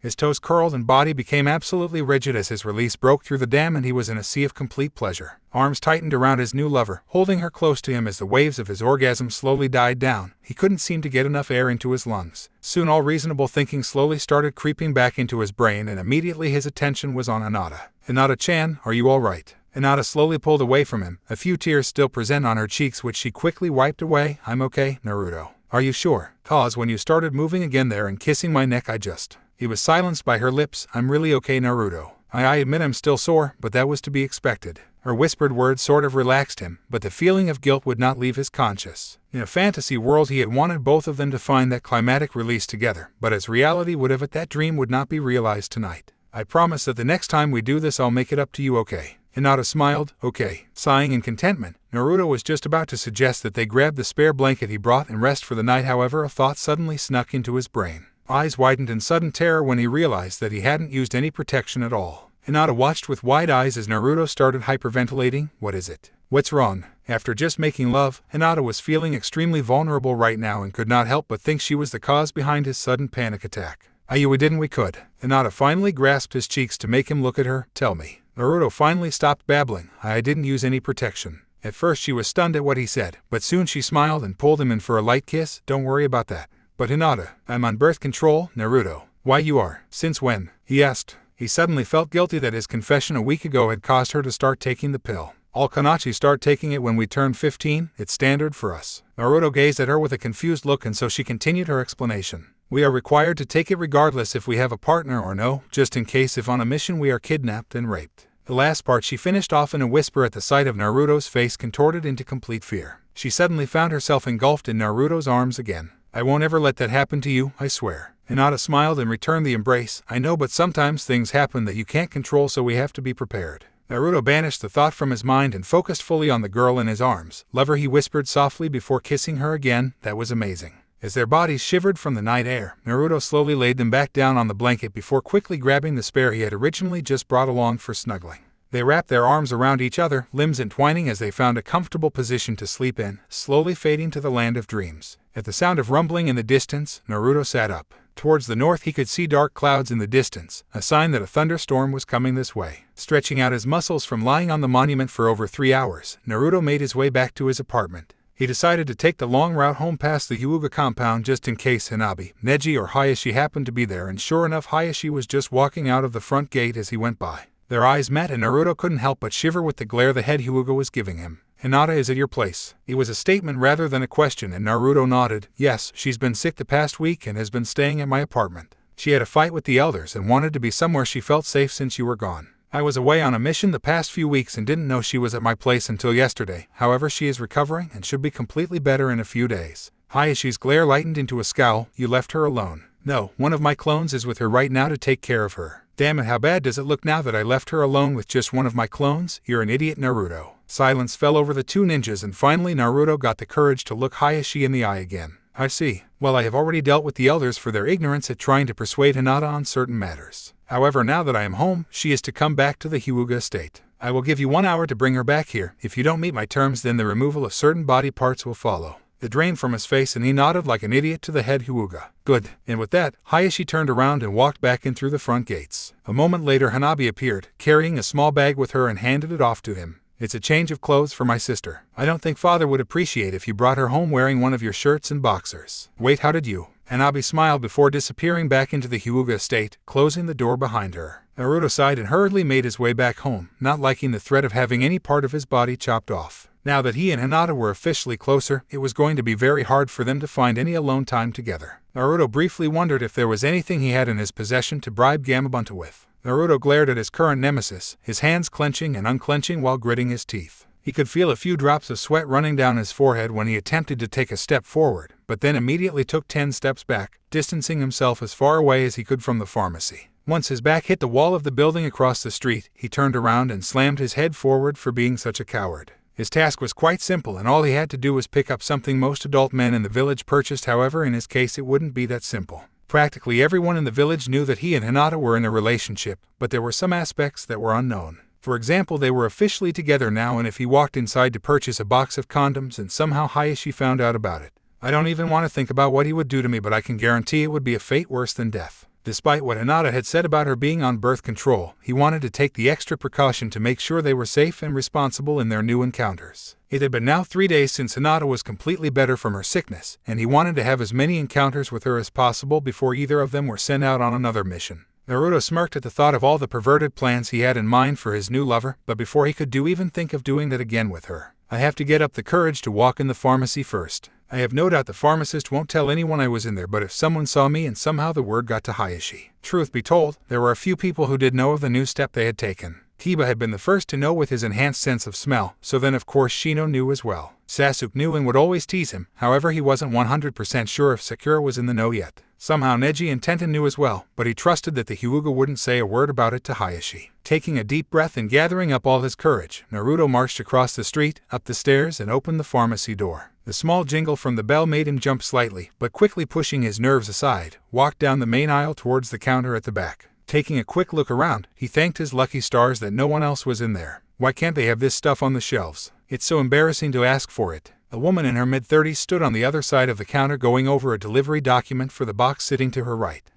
His toes curled and body became absolutely rigid as his release broke through the dam and he was in a sea of complete pleasure. Arms tightened around his new lover, holding her close to him as the waves of his orgasm slowly died down. He couldn't seem to get enough air into his lungs. Soon all reasonable thinking slowly started creeping back into his brain, and immediately his attention was on Hinata. "Hinata-chan, are you all right?" Hinata slowly pulled away from him, a few tears still present on her cheeks which she quickly wiped away. "I'm okay, Naruto." "Are you sure? 'Cause when you started moving again there and kissing my neck, I just..." He was silenced by her lips. "I'm really okay, Naruto. I admit I'm still sore, but that was to be expected." Her whispered words sort of relaxed him, but the feeling of guilt would not leave his conscience. In a fantasy world he had wanted both of them to find that climatic release together, but as reality would have it, that dream would not be realized tonight. "I promise that the next time we do this I'll make it up to you, okay?" Hinata smiled. "Okay." Sighing in contentment, Naruto was just about to suggest that they grab the spare blanket he brought and rest for the night. However, a thought suddenly snuck into his brain. Eyes widened in sudden terror when he realized that he hadn't used any protection at all. Hinata watched with wide eyes as Naruto started hyperventilating. "What is it? What's wrong?" After just making love, Hinata was feeling extremely vulnerable right now and could not help but think she was the cause behind his sudden panic attack. "We didn't, we could." Hinata finally grasped his cheeks to make him look at her. "Tell me." Naruto finally stopped babbling. "I didn't use any protection." At first she was stunned at what he said, but soon she smiled and pulled him in for a light kiss. "Don't worry about that." "But Hinata, I'm on birth control." "Naruto, why you are? Since when?" he asked. He suddenly felt guilty that his confession a week ago had caused her to start taking the pill. "All Kanachi start taking it when we turn 15, it's standard for us." Naruto gazed at her with a confused look, and so she continued her explanation. "We are required to take it regardless if we have a partner or no, just in case if on a mission we are kidnapped and raped." The last part she finished off in a whisper at the sight of Naruto's face contorted into complete fear. She suddenly found herself engulfed in Naruto's arms again. "I won't ever let that happen to you, I swear." Hinata smiled and returned the embrace. "I know, but sometimes things happen that you can't control, so we have to be prepared." Naruto banished the thought from his mind and focused fully on the girl in his arms. "Lover," he whispered softly before kissing her again. "That was amazing." As their bodies shivered from the night air, Naruto slowly laid them back down on the blanket before quickly grabbing the spare he had originally just brought along for snuggling. They wrapped their arms around each other, limbs entwining as they found a comfortable position to sleep in, slowly fading to the land of dreams. At the sound of rumbling in the distance, Naruto sat up. Towards the north he could see dark clouds in the distance, a sign that a thunderstorm was coming this way. Stretching out his muscles from lying on the monument for over 3 hours, Naruto made his way back to his apartment. He decided to take the long route home past the Hyuga compound just in case Hanabi, Neji or Hayashi happened to be there, and sure enough Hayashi was just walking out of the front gate as he went by. Their eyes met and Naruto couldn't help but shiver with the glare the head Hyuga was giving him. "Hinata is at your place?" It was a statement rather than a question, and Naruto nodded. "Yes, she's been sick the past week and has been staying at my apartment. She had a fight with the elders and wanted to be somewhere she felt safe since you were gone. I was away on a mission the past few weeks and didn't know she was at my place until yesterday. However, she is recovering and should be completely better in a few days." Hayashi's glare lightened into a scowl. "You left her alone?" "No, one of my clones is with her right now to take care of her." "Damn it, how bad does it look now that I left her alone with just one of my clones? You're an idiot, Naruto." Silence fell over the two ninjas, and finally Naruto got the courage to look Hayashi in the eye again. "I see. Well, I have already dealt with the elders for their ignorance at trying to persuade Hinata on certain matters. However, now that I am home, she is to come back to the Hyuga estate. I will give you 1 hour to bring her back here. If you don't meet my terms, then the removal of certain body parts will follow." The drain from his face, and he nodded like an idiot to the head Hyuga. "Good." And with that, Hayashi turned around and walked back in through the front gates. A moment later Hanabi appeared, carrying a small bag with her and handed it off to him. It's a change of clothes for my sister. I don't think father would appreciate if you brought her home wearing one of your shirts and boxers. Wait, how did you? Hanabi smiled before disappearing back into the Hyuga estate, closing the door behind her. Naruto sighed and hurriedly made his way back home, not liking the threat of having any part of his body chopped off. Now that he and Hinata were officially closer, it was going to be very hard for them to find any alone time together. Naruto briefly wondered if there was anything he had in his possession to bribe Gamabunta with. Naruto glared at his current nemesis, his hands clenching and unclenching while gritting his teeth. He could feel a few drops of sweat running down his forehead when he attempted to take a step forward, but then immediately took 10 steps back, distancing himself as far away as he could from the pharmacy. Once his back hit the wall of the building across the street, he turned around and slammed his head forward for being such a coward. His task was quite simple and all he had to do was pick up something most adult men in the village purchased. However, in his case it wouldn't be that simple. Practically everyone in the village knew that he and Hinata were in a relationship, but there were some aspects that were unknown. For example, they were officially together now, and if he walked inside to purchase a box of condoms and somehow Hayashi found out about it, I don't even want to think about what he would do to me, but I can guarantee it would be a fate worse than death. Despite what Hinata had said about her being on birth control, he wanted to take the extra precaution to make sure they were safe and responsible in their new encounters. It had been now 3 days since Hinata was completely better from her sickness, and he wanted to have as many encounters with her as possible before either of them were sent out on another mission. Naruto smirked at the thought of all the perverted plans he had in mind for his new lover, but before he could even think of doing that again with her, I have to get up the courage to walk in the pharmacy first. I have no doubt the pharmacist won't tell anyone I was in there, but if someone saw me and somehow the word got to Hayashi. Truth be told, there were a few people who did know of the new step they had taken. Keba had been the first to know with his enhanced sense of smell, so then of course Shino knew as well. Sasuke knew and would always tease him, however he wasn't 100% sure if Sakura was in the know yet. Somehow Neji and Tenten knew as well, but he trusted that the Hyuga wouldn't say a word about it to Hayashi. Taking a deep breath and gathering up all his courage, Naruto marched across the street, up the stairs, and opened the pharmacy door. The small jingle from the bell made him jump slightly, but quickly pushing his nerves aside, walked down the main aisle towards the counter at the back. Taking a quick look around, he thanked his lucky stars that no one else was in there. Why can't they have this stuff on the shelves? It's so embarrassing to ask for it. A woman in her mid-30s stood on the other side of the counter going over a delivery document for the box sitting to her right.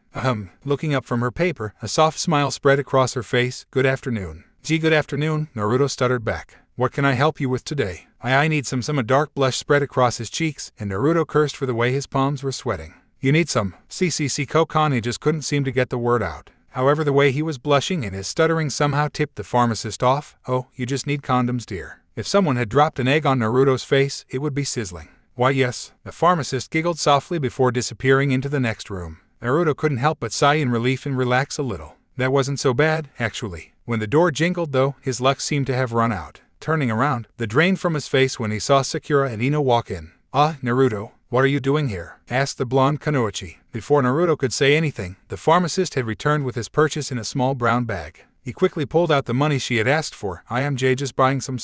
Looking up from her paper, a soft smile spread across her face. Good afternoon. Gee, good afternoon, Naruto stuttered back. What can I help you with today? I need some. A dark blush spread across his cheeks, and Naruto cursed for the way his palms were sweating. You need some. Kokan. He just couldn't seem to get the word out. However, the way he was blushing and his stuttering somehow tipped the pharmacist off. Oh, you just need condoms, dear. If someone had dropped an egg on Naruto's face, it would be sizzling. Why yes, the pharmacist giggled softly before disappearing into the next room. Naruto couldn't help but sigh in relief and relax a little. That wasn't so bad, actually. When the door jingled though, his luck seemed to have run out. Turning around, the drain from his face when he saw Sakura and Ino walk in. Naruto, what are you doing here? Asked the blonde Kunoichi. Before Naruto could say anything, the pharmacist had returned with his purchase in a small brown bag. He quickly pulled out the money she had asked for. I am just buying some.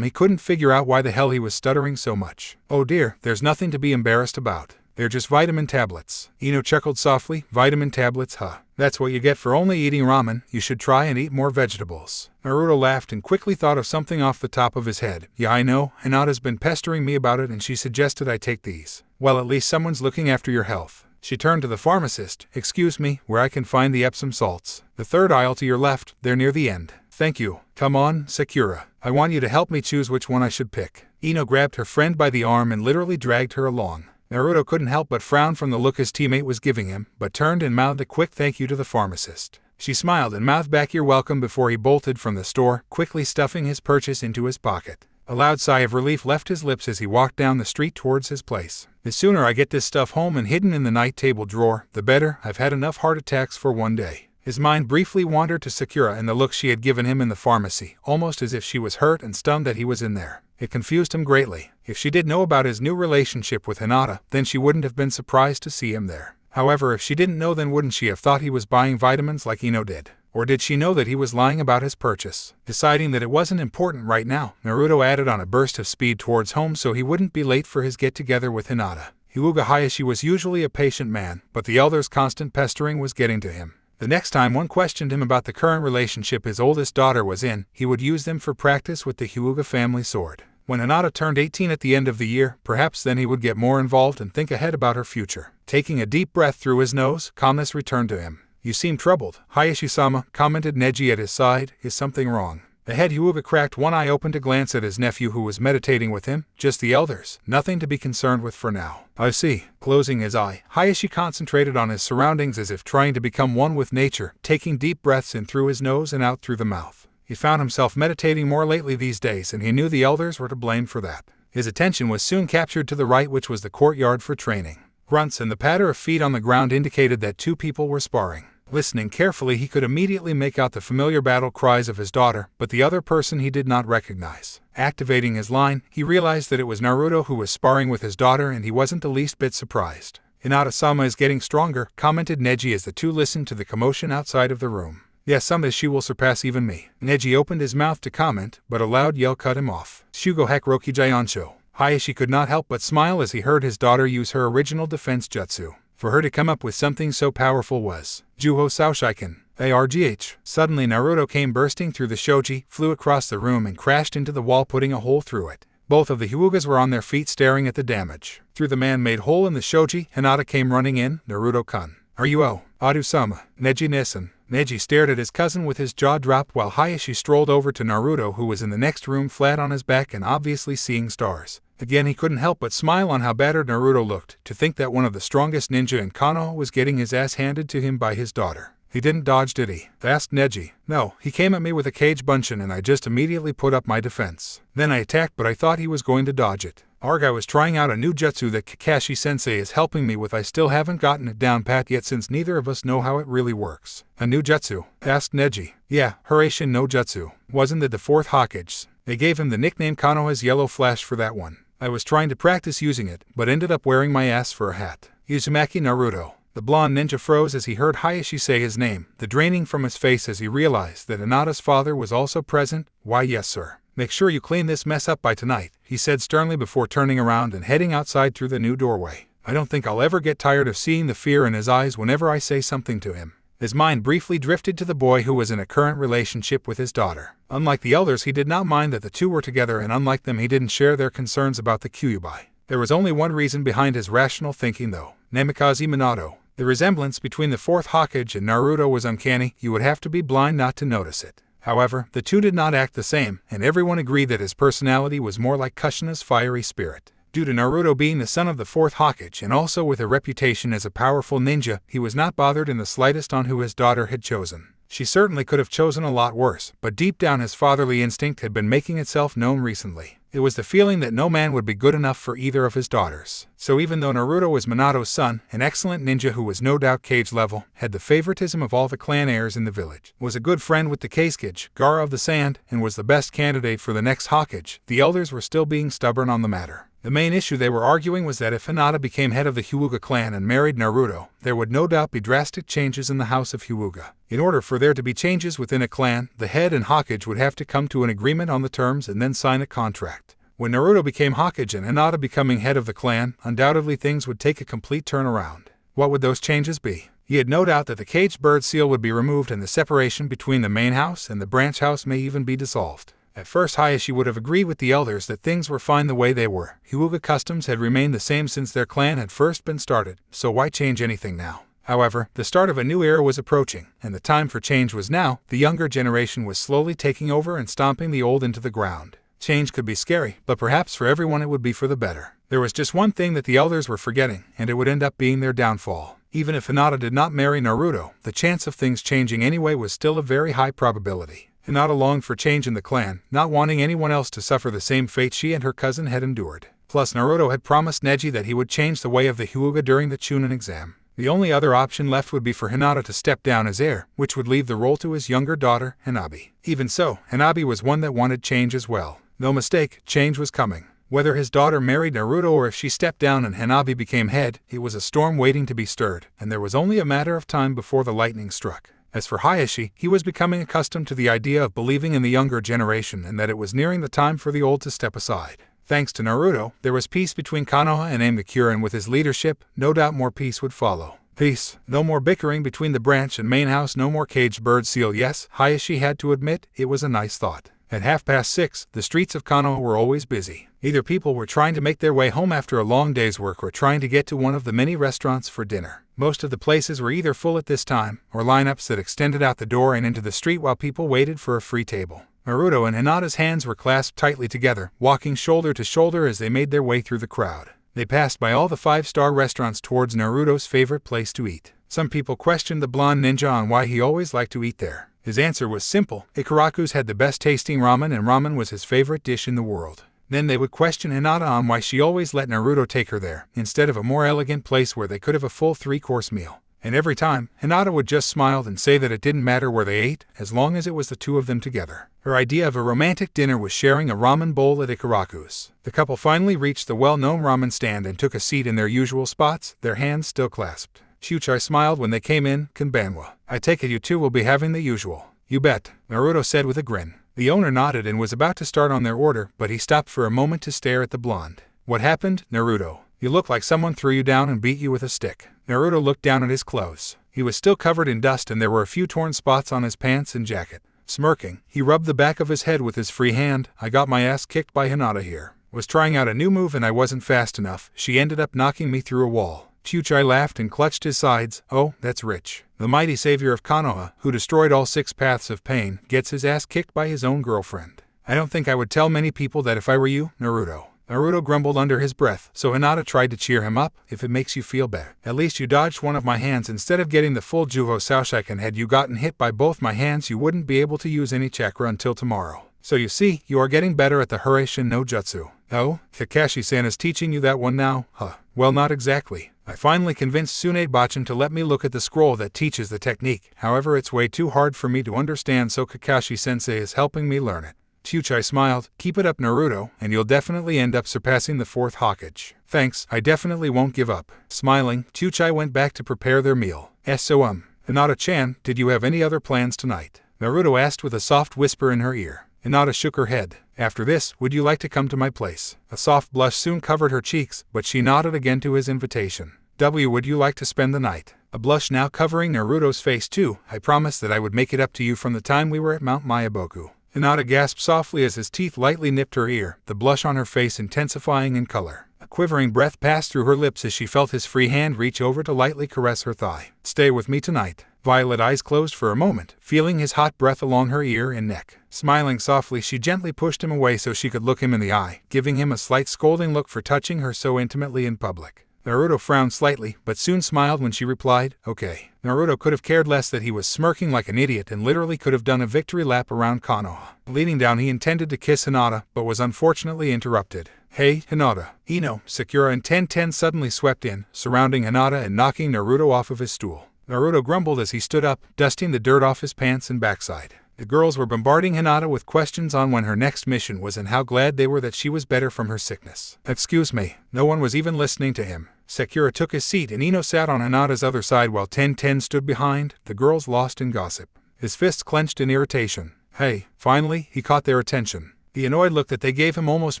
He couldn't figure out why the hell he was stuttering so much. Oh dear, there's nothing to be embarrassed about. They're just vitamin tablets. Ino chuckled softly. Vitamin tablets, huh? That's what you get for only eating ramen. You should try and eat more vegetables. Naruto laughed and quickly thought of something off the top of his head. Yeah, I know. Hinata's been pestering me about it and she suggested I take these. Well, at least someone's looking after your health. She turned to the pharmacist. Excuse me, where I can find the Epsom salts. The third aisle to your left, they're near the end. Thank you. Come on, Sakura. I want you to help me choose which one I should pick. Ino grabbed her friend by the arm and literally dragged her along. Naruto couldn't help but frown from the look his teammate was giving him, but turned and mouthed a quick thank you to the pharmacist. She smiled and mouthed back you're welcome before he bolted from the store, quickly stuffing his purchase into his pocket. A loud sigh of relief left his lips as he walked down the street towards his place. The sooner I get this stuff home and hidden in the night table drawer, the better. I've had enough heart attacks for one day. His mind briefly wandered to Sakura and the look she had given him in the pharmacy, almost as if she was hurt and stunned that he was in there. It confused him greatly. If she did know about his new relationship with Hinata, then she wouldn't have been surprised to see him there. However, if she didn't know, then wouldn't she have thought he was buying vitamins like Ino did? Or did she know that he was lying about his purchase? Deciding that it wasn't important right now, Naruto added on a burst of speed towards home so he wouldn't be late for his get-together with Hinata. Hyuga Hayashi was usually a patient man, but the elder's constant pestering was getting to him. The next time one questioned him about the current relationship his oldest daughter was in, he would use them for practice with the Hyuga family sword. When Hinata turned 18 at the end of the year, perhaps then he would get more involved and think ahead about her future. Taking a deep breath through his nose, calmness returned to him. You seem troubled, Hayashi-sama, commented Neji at his side. Is something wrong? The head Hyuga cracked one eye open to glance at his nephew who was meditating with him. Just the elders, nothing to be concerned with for now. I see. Closing his eye, Hayashi concentrated on his surroundings as if trying to become one with nature, taking deep breaths in through his nose and out through the mouth. He found himself meditating more lately these days, and he knew the elders were to blame for that. His attention was soon captured to the right, which was the courtyard for training. Grunts and the patter of feet on the ground indicated that two people were sparring. Listening carefully, he could immediately make out the familiar battle cries of his daughter, but the other person he did not recognize. Activating his line, he realized that it was Naruto who was sparring with his daughter, and he wasn't the least bit surprised. "Hinata-sama is getting stronger," commented Neji as the two listened to the commotion outside of the room. "Yes, someday she will surpass even me." Neji opened his mouth to comment, but a loud yell cut him off. "Shugo Hakuroki Jyansho." Hayashi could not help but smile as he heard his daughter use her original defense jutsu. For her to come up with something so powerful was Juho Saoshiken, ARGH. Suddenly Naruto came bursting through the shoji, flew across the room and crashed into the wall, putting a hole through it. Both of the Hyugas were on their feet staring at the damage. Through the man-made hole in the shoji, Hinata came running in. "Naruto-kun. Are you Adu-sama? Neji Nissen." Neji stared at his cousin with his jaw dropped while Hayashi strolled over to Naruto, who was in the next room flat on his back and obviously seeing stars. Again, he couldn't help but smile on how battered Naruto looked. To think that one of the strongest ninja in Konoha was getting his ass handed to him by his daughter. "He didn't dodge, did he?" asked Neji. "No, he came at me with a cage bunshin and I just immediately put up my defense. Then I attacked, but I thought he was going to dodge it. I was trying out a new jutsu that Kakashi-sensei is helping me with. I still haven't gotten it down pat yet since neither of us know how it really works." "A new jutsu?" asked Neji. "Yeah, Hiraishin no Jutsu. Wasn't it the fourth Hokage's? They gave him the nickname Konoha's Yellow Flash for that one. I was trying to practice using it, but ended up wearing my ass for a hat." Uzumaki Naruto. The blonde ninja froze as he heard Hayashi say his name, the draining from his face as he realized that Hinata's father was also present. "Why, yes, sir. Make sure you clean this mess up by tonight," he said sternly before turning around and heading outside through the new doorway. "I don't think I'll ever get tired of seeing the fear in his eyes whenever I say something to him." His mind briefly drifted to the boy who was in a current relationship with his daughter. Unlike the elders, he did not mind that the two were together, and unlike them, he didn't share their concerns about the Kyuubi. There was only one reason behind his rational thinking, though. Namikaze Minato. The resemblance between the fourth Hokage and Naruto was uncanny. You would have to be blind not to notice it. However, the two did not act the same, and everyone agreed that his personality was more like Kushina's fiery spirit. Due to Naruto being the son of the fourth Hokage and also with a reputation as a powerful ninja, he was not bothered in the slightest on who his daughter had chosen. She certainly could have chosen a lot worse, but deep down his fatherly instinct had been making itself known recently. It was the feeling that no man would be good enough for either of his daughters. So even though Naruto was Minato's son, an excellent ninja who was no doubt Kage level, had the favoritism of all the clan heirs in the village, was a good friend with the Kazekage, Gaara of the Sand, and was the best candidate for the next Hokage, the elders were still being stubborn on the matter. The main issue they were arguing was that if Hinata became head of the Hyuga clan and married Naruto, there would no doubt be drastic changes in the house of Hyuga. In order for there to be changes within a clan, the head and Hokage would have to come to an agreement on the terms and then sign a contract. When Naruto became Hokage and Hinata becoming head of the clan, undoubtedly things would take a complete turnaround. What would those changes be? He had no doubt that the caged bird seal would be removed and the separation between the main house and the branch house may even be dissolved. At first Hayashi would have agreed with the elders that things were fine the way they were. Hyuga customs had remained the same since their clan had first been started, so why change anything now? However, the start of a new era was approaching, and the time for change was now. The younger generation was slowly taking over and stomping the old into the ground. Change could be scary, but perhaps for everyone it would be for the better. There was just one thing that the elders were forgetting, and it would end up being their downfall. Even if Hinata did not marry Naruto, the chance of things changing anyway was still a very high probability. Hinata longed for change in the clan, not wanting anyone else to suffer the same fate she and her cousin had endured. Plus Naruto had promised Neji that he would change the way of the Hyuga during the Chunin exam. The only other option left would be for Hinata to step down as heir, which would leave the role to his younger daughter, Hanabi. Even so, Hanabi was one that wanted change as well. No mistake, change was coming. Whether his daughter married Naruto or if she stepped down and Hanabi became head, it was a storm waiting to be stirred, and there was only a matter of time before the lightning struck. As for Hayashi, he was becoming accustomed to the idea of believing in the younger generation and that it was nearing the time for the old to step aside. Thanks to Naruto, there was peace between Konoha and Aimekura, and with his leadership, no doubt more peace would follow. Peace. No more bickering between the branch and main house, no more caged bird seal. Yes, Hayashi had to admit, it was a nice thought. At 6:30, the streets of Konoha were always busy. Either people were trying to make their way home after a long day's work or trying to get to one of the many restaurants for dinner. Most of the places were either full at this time, or lineups that extended out the door and into the street while people waited for a free table. Naruto and Hinata's hands were clasped tightly together, walking shoulder to shoulder as they made their way through the crowd. They passed by all the 5-star restaurants towards Naruto's favorite place to eat. Some people questioned the blonde ninja on why he always liked to eat there. His answer was simple: Ikaraku's had the best tasting ramen and ramen was his favorite dish in the world. Then they would question Hinata on why she always let Naruto take her there, instead of a more elegant place where they could have a full 3-course meal. And every time, Hinata would just smile and say that it didn't matter where they ate, as long as it was the two of them together. Her idea of a romantic dinner was sharing a ramen bowl at Ikaraku's. The couple finally reached the well-known ramen stand and took a seat in their usual spots, their hands still clasped. Shuchai smiled when they came in. Konbanwa. I take it you two will be having the usual. You bet, Naruto said with a grin. The owner nodded and was about to start on their order, but he stopped for a moment to stare at the blonde. What happened, Naruto? You look like someone threw you down and beat you with a stick. Naruto looked down at his clothes. He was still covered in dust and there were a few torn spots on his pants and jacket. Smirking, he rubbed the back of his head with his free hand. I got my ass kicked by Hinata here. Was trying out a new move and I wasn't fast enough. She ended up knocking me through a wall. Chuchai laughed and clutched his sides. Oh, that's rich. The mighty savior of Konoha, who destroyed all 6 paths of pain, gets his ass kicked by his own girlfriend. I don't think I would tell many people that if I were you, Naruto. Naruto grumbled under his breath, so Hinata tried to cheer him up. If it makes you feel better. At least you dodged one of my hands instead of getting the full Juho Saoshiken. Had you gotten hit by both my hands you wouldn't be able to use any chakra until tomorrow. So you see, you are getting better at the Huraishin no Jutsu. Oh, Kakashi-san is teaching you that one now? Huh. Well, not exactly. I finally convinced Tsunade Bachan to let me look at the scroll that teaches the technique. However, it's way too hard for me to understand, so Kakashi-sensei is helping me learn it. Chuchai smiled. Keep it up, Naruto, and you'll definitely end up surpassing the 4th Hokage. Thanks, I definitely won't give up. Smiling, Chuchai went back to prepare their meal. Hinata-chan, did you have any other plans tonight? Naruto asked with a soft whisper in her ear. Hinata shook her head. After this, would you like to come to my place? A soft blush soon covered her cheeks, but she nodded again to his invitation. Would you like to spend the night? A blush now covering Naruto's face too. I promised that I would make it up to you from the time we were at Mount Myoboku. Hinata gasped softly as his teeth lightly nipped her ear, the blush on her face intensifying in color. A quivering breath passed through her lips as she felt his free hand reach over to lightly caress her thigh. Stay with me tonight. Violet eyes closed for a moment, feeling his hot breath along her ear and neck. Smiling softly, she gently pushed him away so she could look him in the eye, giving him a slight scolding look for touching her so intimately in public. Naruto frowned slightly, but soon smiled when she replied, okay. Naruto could have cared less that he was smirking like an idiot and literally could have done a victory lap around Konoha. Leaning down, he intended to kiss Hinata, but was unfortunately interrupted. Hey, Hinata. Ino, Sakura and Ten suddenly swept in, surrounding Hinata and knocking Naruto off of his stool. Naruto grumbled as he stood up, dusting the dirt off his pants and backside. The girls were bombarding Hinata with questions on when her next mission was and how glad they were that she was better from her sickness. Excuse me, no one was even listening to him. Sakura took his seat and Ino sat on Hinata's other side while Ten stood behind, the girls lost in gossip. His fists clenched in irritation. Hey, finally, he caught their attention. The annoyed look that they gave him almost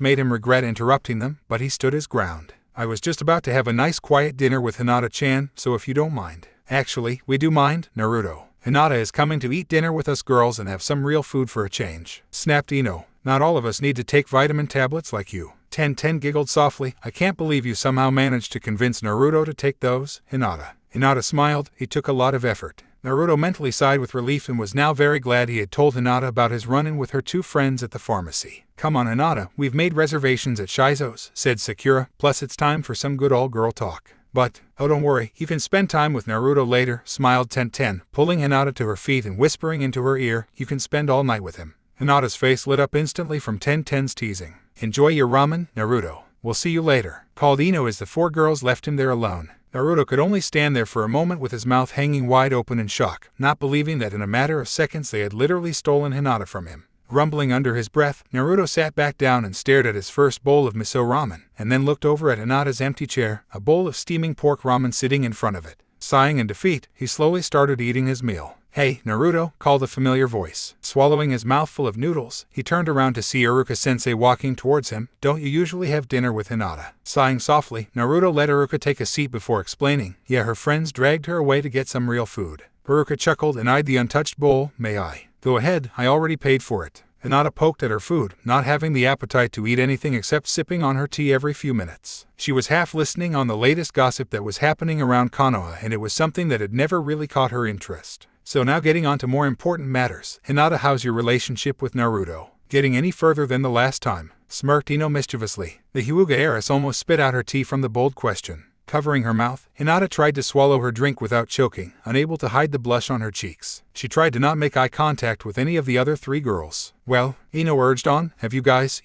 made him regret interrupting them, but he stood his ground. I was just about to have a nice quiet dinner with Hinata-chan, so if you don't mind. Actually, we do mind, Naruto. Hinata is coming to eat dinner with us girls and have some real food for a change. Snapped Ino. Not all of us need to take vitamin tablets like you. Ten giggled softly. I can't believe you somehow managed to convince Naruto to take those, Hinata. Hinata smiled. It took a lot of effort. Naruto mentally sighed with relief and was now very glad he had told Hinata about his run-in with her 2 friends at the pharmacy. Come on, Hinata, we've made reservations at Shizo's, said Sakura, plus it's time for some good all-girl talk. But, oh don't worry, you can spend time with Naruto later, smiled Ten, pulling Hinata to her feet and whispering into her ear, you can spend all night with him. Hinata's face lit up instantly from Ten's teasing. Enjoy your ramen, Naruto. We'll see you later, called Ino as the 4 girls left him there alone. Naruto could only stand there for a moment with his mouth hanging wide open in shock, not believing that in a matter of seconds they had literally stolen Hinata from him. Rumbling under his breath, Naruto sat back down and stared at his first bowl of miso ramen, and then looked over at Hinata's empty chair, a bowl of steaming pork ramen sitting in front of it. Sighing in defeat, he slowly started eating his meal. Hey, Naruto, called a familiar voice. Swallowing his mouthful of noodles, he turned around to see Iruka-sensei walking towards him. Don't you usually have dinner with Hinata? Sighing softly, Naruto let Iruka take a seat before explaining. Yeah, her friends dragged her away to get some real food. Iruka chuckled and eyed the untouched bowl. May I? Go ahead, I already paid for it. Hinata poked at her food, not having the appetite to eat anything except sipping on her tea every few minutes. She was half listening on the latest gossip that was happening around Konoha, and it was something that had never really caught her interest. So now getting on to more important matters. Hinata, how's your relationship with Naruto? Getting any further than the last time? Smirked Ino mischievously. The Hyuga heiress almost spit out her tea from the bold question. Covering her mouth, Hinata tried to swallow her drink without choking, unable to hide the blush on her cheeks. She tried to not make eye contact with any of the other three girls. Well, Ino urged on, have you guys,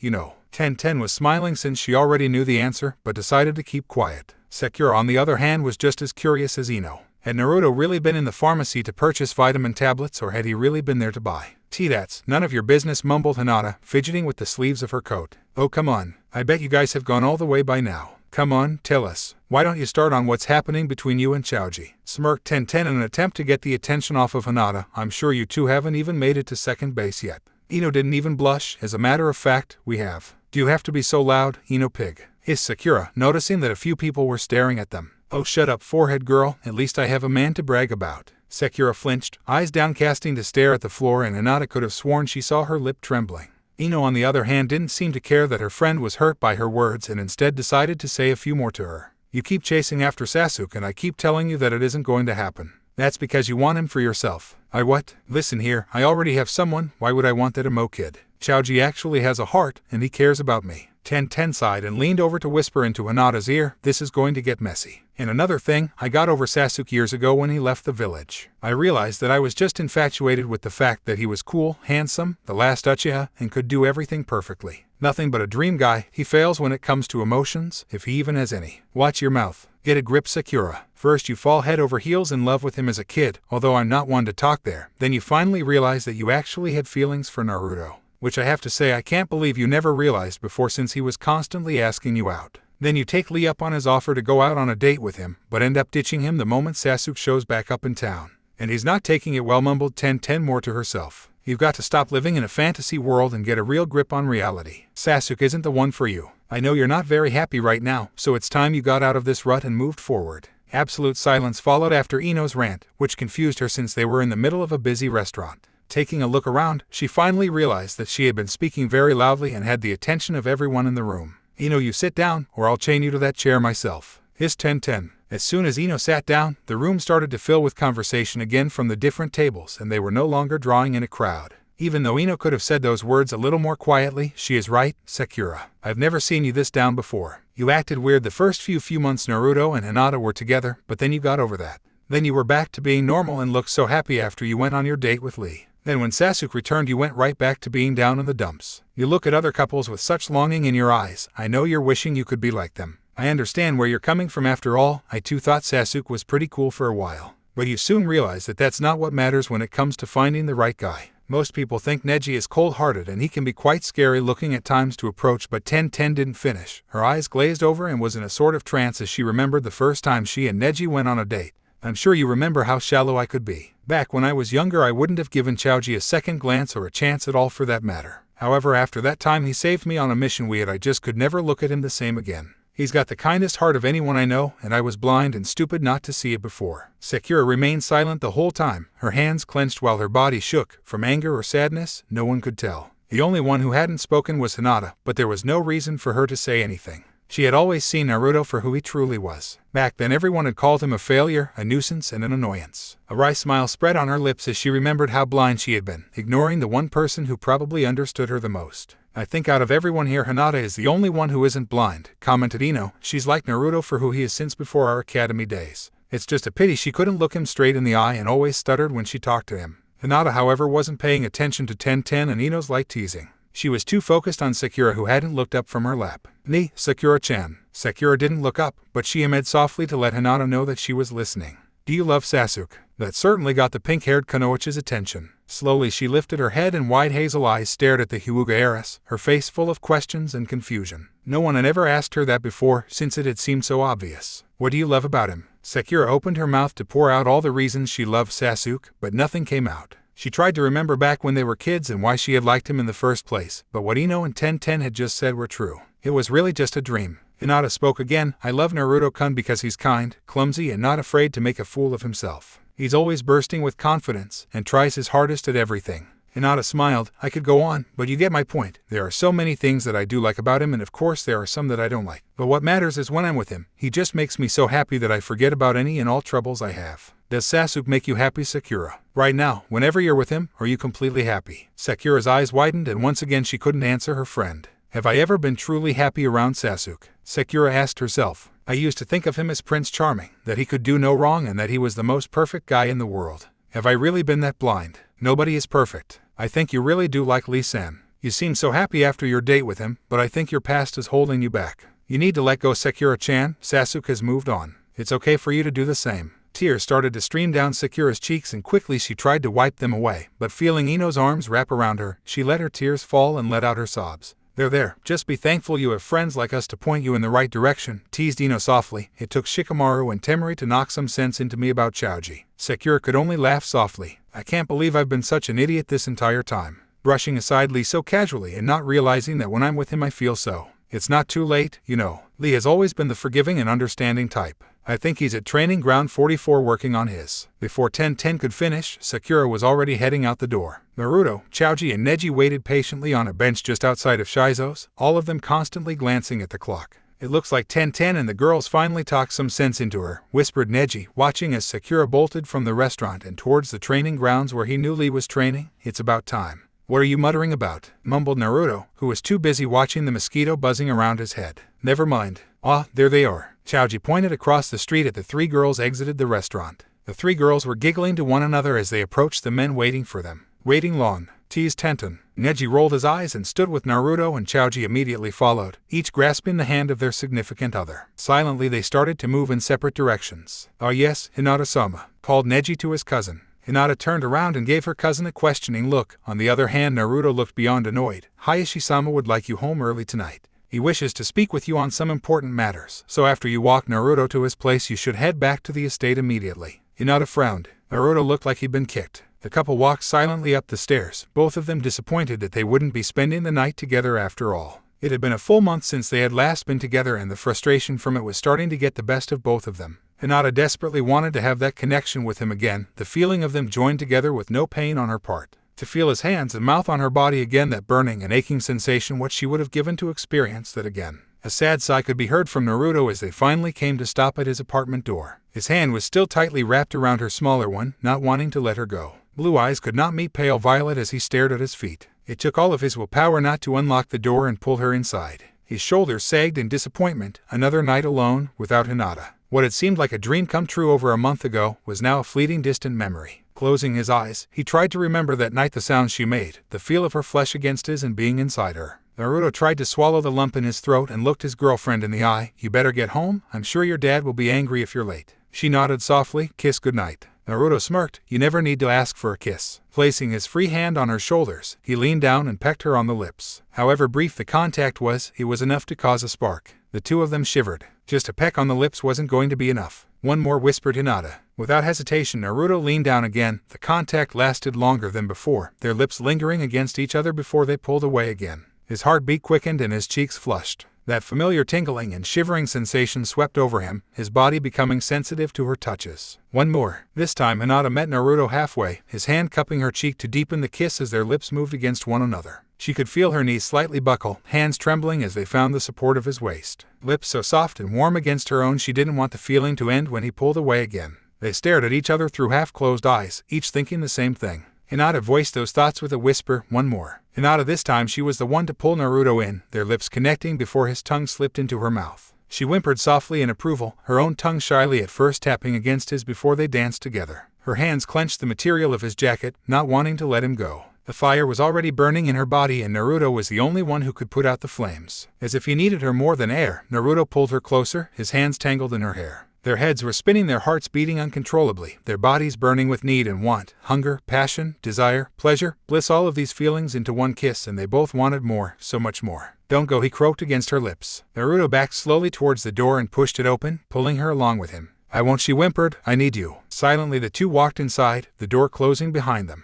Ten was smiling since she already knew the answer, but decided to keep quiet. Sakura, on the other hand, was just as curious as Ino. Had Naruto really been in the pharmacy to purchase vitamin tablets, or had he really been there to buy? That's none of your business, mumbled Hinata, fidgeting with the sleeves of her coat. Oh come on, I bet you guys have gone all the way by now. Come on, tell us. Why don't you start on what's happening between you and Chaoji? Smirked Ten in an attempt to get the attention off of Hinata. I'm sure you two haven't even made it to second base yet. Ino didn't even blush. As a matter of fact, we have. Do you have to be so loud, Ino pig? Hissed Sakura, noticing that a few people were staring at them. Oh shut up, forehead girl, at least I have a man to brag about. Sakura flinched, eyes downcasting to stare at the floor, and Hinata could have sworn she saw her lip trembling. Ino, on the other hand, didn't seem to care that her friend was hurt by her words and instead decided to say a few more to her. You keep chasing after Sasuke and I keep telling you that it isn't going to happen. That's because you want him for yourself. I what? Listen here, I already have someone, why would I want that emo kid? Chaoji actually has a heart, and he cares about me. Ten sighed and leaned over to whisper into Hinata's ear, this is going to get messy. And another thing, I got over Sasuke years ago when he left the village. I realized that I was just infatuated with the fact that he was cool, handsome, the last Uchiha, and could do everything perfectly. Nothing but a dream guy. He fails when it comes to emotions, if he even has any. Watch your mouth. Get a grip, Sakura. First you fall head over heels in love with him as a kid, although I'm not one to talk there. Then you finally realize that you actually had feelings for Naruto. Which I have to say I can't believe you never realized before, since he was constantly asking you out. Then you take Lee up on his offer to go out on a date with him, but end up ditching him the moment Sasuke shows back up in town. And he's not taking it well, mumbled Ten more to herself. You've got to stop living in a fantasy world and get a real grip on reality. Sasuke isn't the one for you. I know you're not very happy right now, so it's time you got out of this rut and moved forward. Absolute silence followed after Ino's rant, which confused her since they were in the middle of a busy restaurant. Taking a look around, she finally realized that she had been speaking very loudly and had the attention of everyone in the room. Ino, you sit down, or I'll chain you to that chair myself. Hissed Ten. As soon as Ino sat down, the room started to fill with conversation again from the different tables, and they were no longer drawing in a crowd. Even though Ino could have said those words a little more quietly, she is right, Sakura. I've never seen you this down before. You acted weird the first few months Naruto and Hinata were together, but then you got over that. Then you were back to being normal and looked so happy after you went on your date with Lee. Then when Sasuke returned, you went right back to being down in the dumps. You look at other couples with such longing in your eyes. I know you're wishing you could be like them. I understand where you're coming from. After all, I too thought Sasuke was pretty cool for a while. But you soon realize that that's not what matters when it comes to finding the right guy. Most people think Neji is cold-hearted and he can be quite scary looking at times to approach, but Ten didn't finish. Her eyes glazed over and was in a sort of trance as she remembered the first time she and Neji went on a date. I'm sure you remember how shallow I could be. Back when I was younger, I wouldn't have given Chaoji a second glance or a chance at all for that matter. However, after that time he saved me on a mission we had, I just could never look at him the same again. He's got the kindest heart of anyone I know, and I was blind and stupid not to see it before. Sakura remained silent the whole time, her hands clenched while her body shook. From anger or sadness, no one could tell. The only one who hadn't spoken was Hinata, but there was no reason for her to say anything. She had always seen Naruto for who he truly was. Back then everyone had called him a failure, a nuisance, and an annoyance. A wry smile spread on her lips as she remembered how blind she had been, ignoring the one person who probably understood her the most. I think out of everyone here, Hinata is the only one who isn't blind, commented Ino. She's like Naruto for who he is since before our academy days. It's just a pity she couldn't look him straight in the eye and always stuttered when she talked to him. Hinata, however, wasn't paying attention to Ten and Ino's light teasing. She was too focused on Sakura, who hadn't looked up from her lap. Ni, Sakura-chan. Sakura didn't look up, but she hummed softly to let Hinata know that she was listening. Do you love Sasuke? That certainly got the pink-haired Kunoichi's attention. Slowly she lifted her head and wide hazel eyes stared at the Hyuga heiress, her face full of questions and confusion. No one had ever asked her that before, since it had seemed so obvious. What do you love about him? Sakura opened her mouth to pour out all the reasons she loved Sasuke, but nothing came out. She tried to remember back when they were kids and why she had liked him in the first place, but what Ino and Ten had just said were true. It was really just a dream. Hinata spoke again. I love Naruto-kun because he's kind, clumsy, and not afraid to make a fool of himself. He's always bursting with confidence, and tries his hardest at everything. Hinata smiled. I could go on, but you get my point. There are so many things that I do like about him, and of course there are some that I don't like. But what matters is when I'm with him. He just makes me so happy that I forget about any and all troubles I have. Does Sasuke make you happy, Sakura? Right now, whenever you're with him, are you completely happy? Sakura's eyes widened, and once again she couldn't answer her friend. Have I ever been truly happy around Sasuke? Sakura asked herself. I used to think of him as Prince Charming, that he could do no wrong and that he was the most perfect guy in the world. Have I really been that blind? Nobody is perfect. I think you really do like Lee-san. You seem so happy after your date with him, but I think your past is holding you back. You need to let go, Sakura-chan. Sasuke has moved on. It's okay for you to do the same. Tears started to stream down Sakura's cheeks and quickly she tried to wipe them away, but feeling Ino's arms wrap around her, she let her tears fall and let out her sobs. There, just be thankful you have friends like us to point you in the right direction, teased Ino softly. It took Shikamaru and Temari to knock some sense into me about Choji. Sakura could only laugh softly. I can't believe I've been such an idiot this entire time. Brushing aside Lee so casually and not realizing that when I'm with him I feel so. It's not too late, you know. Lee has always been the forgiving and understanding type. I think he's at training ground 44 working on his. Before 10:10 could finish, Sakura was already heading out the door. Naruto, Choji and Neji waited patiently on a bench just outside of Shizo's, all of them constantly glancing at the clock. It looks like 10:10 and the girls finally talked some sense into her, whispered Neji, watching as Sakura bolted from the restaurant and towards the training grounds where he knew Lee was training. It's about time. What are you muttering about? Mumbled Naruto, who was too busy watching the mosquito buzzing around his head. Never mind. Ah, there they are. Choji pointed across the street at the three girls exited the restaurant. The three girls were giggling to one another as they approached the men waiting for them. Waiting long, teased Tenten. Neji rolled his eyes and stood with Naruto, and Choji immediately followed, each grasping the hand of their significant other. Silently they started to move in separate directions. Ah yes, Hinata-sama, called Neji to his cousin. Hinata turned around and gave her cousin a questioning look. On the other hand, Naruto looked beyond annoyed. Hayashi-sama would like you home early tonight. He wishes to speak with you on some important matters, so after you walk Naruto to his place you should head back to the estate immediately. Hinata frowned. Naruto looked like he'd been kicked. The couple walked silently up the stairs, both of them disappointed that they wouldn't be spending the night together after all. It had been a full month since they had last been together and the frustration from it was starting to get the best of both of them. Hinata desperately wanted to have that connection with him again, the feeling of them joined together with no pain on her part. To feel his hands and mouth on her body again, that burning and aching sensation, what she would have given to experience that again. A sad sigh could be heard from Naruto as they finally came to stop at his apartment door. His hand was still tightly wrapped around her smaller one, not wanting to let her go. Blue eyes could not meet pale violet as he stared at his feet. It took all of his willpower not to unlock the door and pull her inside. His shoulders sagged in disappointment. Another night alone, without Hinata. What had seemed like a dream come true over a month ago was now a fleeting distant memory. Closing his eyes, he tried to remember that night, the sounds she made, the feel of her flesh against his and being inside her. Naruto tried to swallow the lump in his throat and looked his girlfriend in the eye. You better get home, I'm sure your dad will be angry if you're late. She nodded softly, kiss goodnight. Naruto smirked. You never need to ask for a kiss. Placing his free hand on her shoulders, he leaned down and pecked her on the lips. However brief the contact was, it was enough to cause a spark. The two of them shivered. Just a peck on the lips wasn't going to be enough. One more, whispered Hinata. Without hesitation, Naruto leaned down again. The contact lasted longer than before, their lips lingering against each other before they pulled away again. His heartbeat quickened and his cheeks flushed. That familiar tingling and shivering sensation swept over him, his body becoming sensitive to her touches. One more. This time Hinata met Naruto halfway, his hand cupping her cheek to deepen the kiss as their lips moved against one another. She could feel her knees slightly buckle, hands trembling as they found the support of his waist. Lips so soft and warm against her own, she didn't want the feeling to end when he pulled away again. They stared at each other through half-closed eyes, each thinking the same thing. Hinata voiced those thoughts with a whisper. One more. Hinata, this time she was the one to pull Naruto in, their lips connecting before his tongue slipped into her mouth. She whimpered softly in approval, her own tongue shyly at first tapping against his before they danced together. Her hands clenched the material of his jacket, not wanting to let him go. The fire was already burning in her body and Naruto was the only one who could put out the flames. As if he needed her more than air, Naruto pulled her closer, his hands tangled in her hair. Their heads were spinning, their hearts beating uncontrollably, their bodies burning with need and want, hunger, passion, desire, pleasure, bliss, all of these feelings into one kiss, and they both wanted more, so much more. Don't go, he croaked against her lips. Naruto backed slowly towards the door and pushed it open, pulling her along with him. I won't, she whimpered. I need you. Silently the two walked inside, the door closing behind them.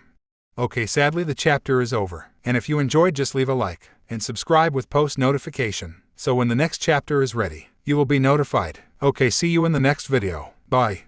Okay, sadly the chapter is over. And if you enjoyed, just leave a like and subscribe with post notification, so when the next chapter is ready, you will be notified. Okay, see you in the next video. Bye.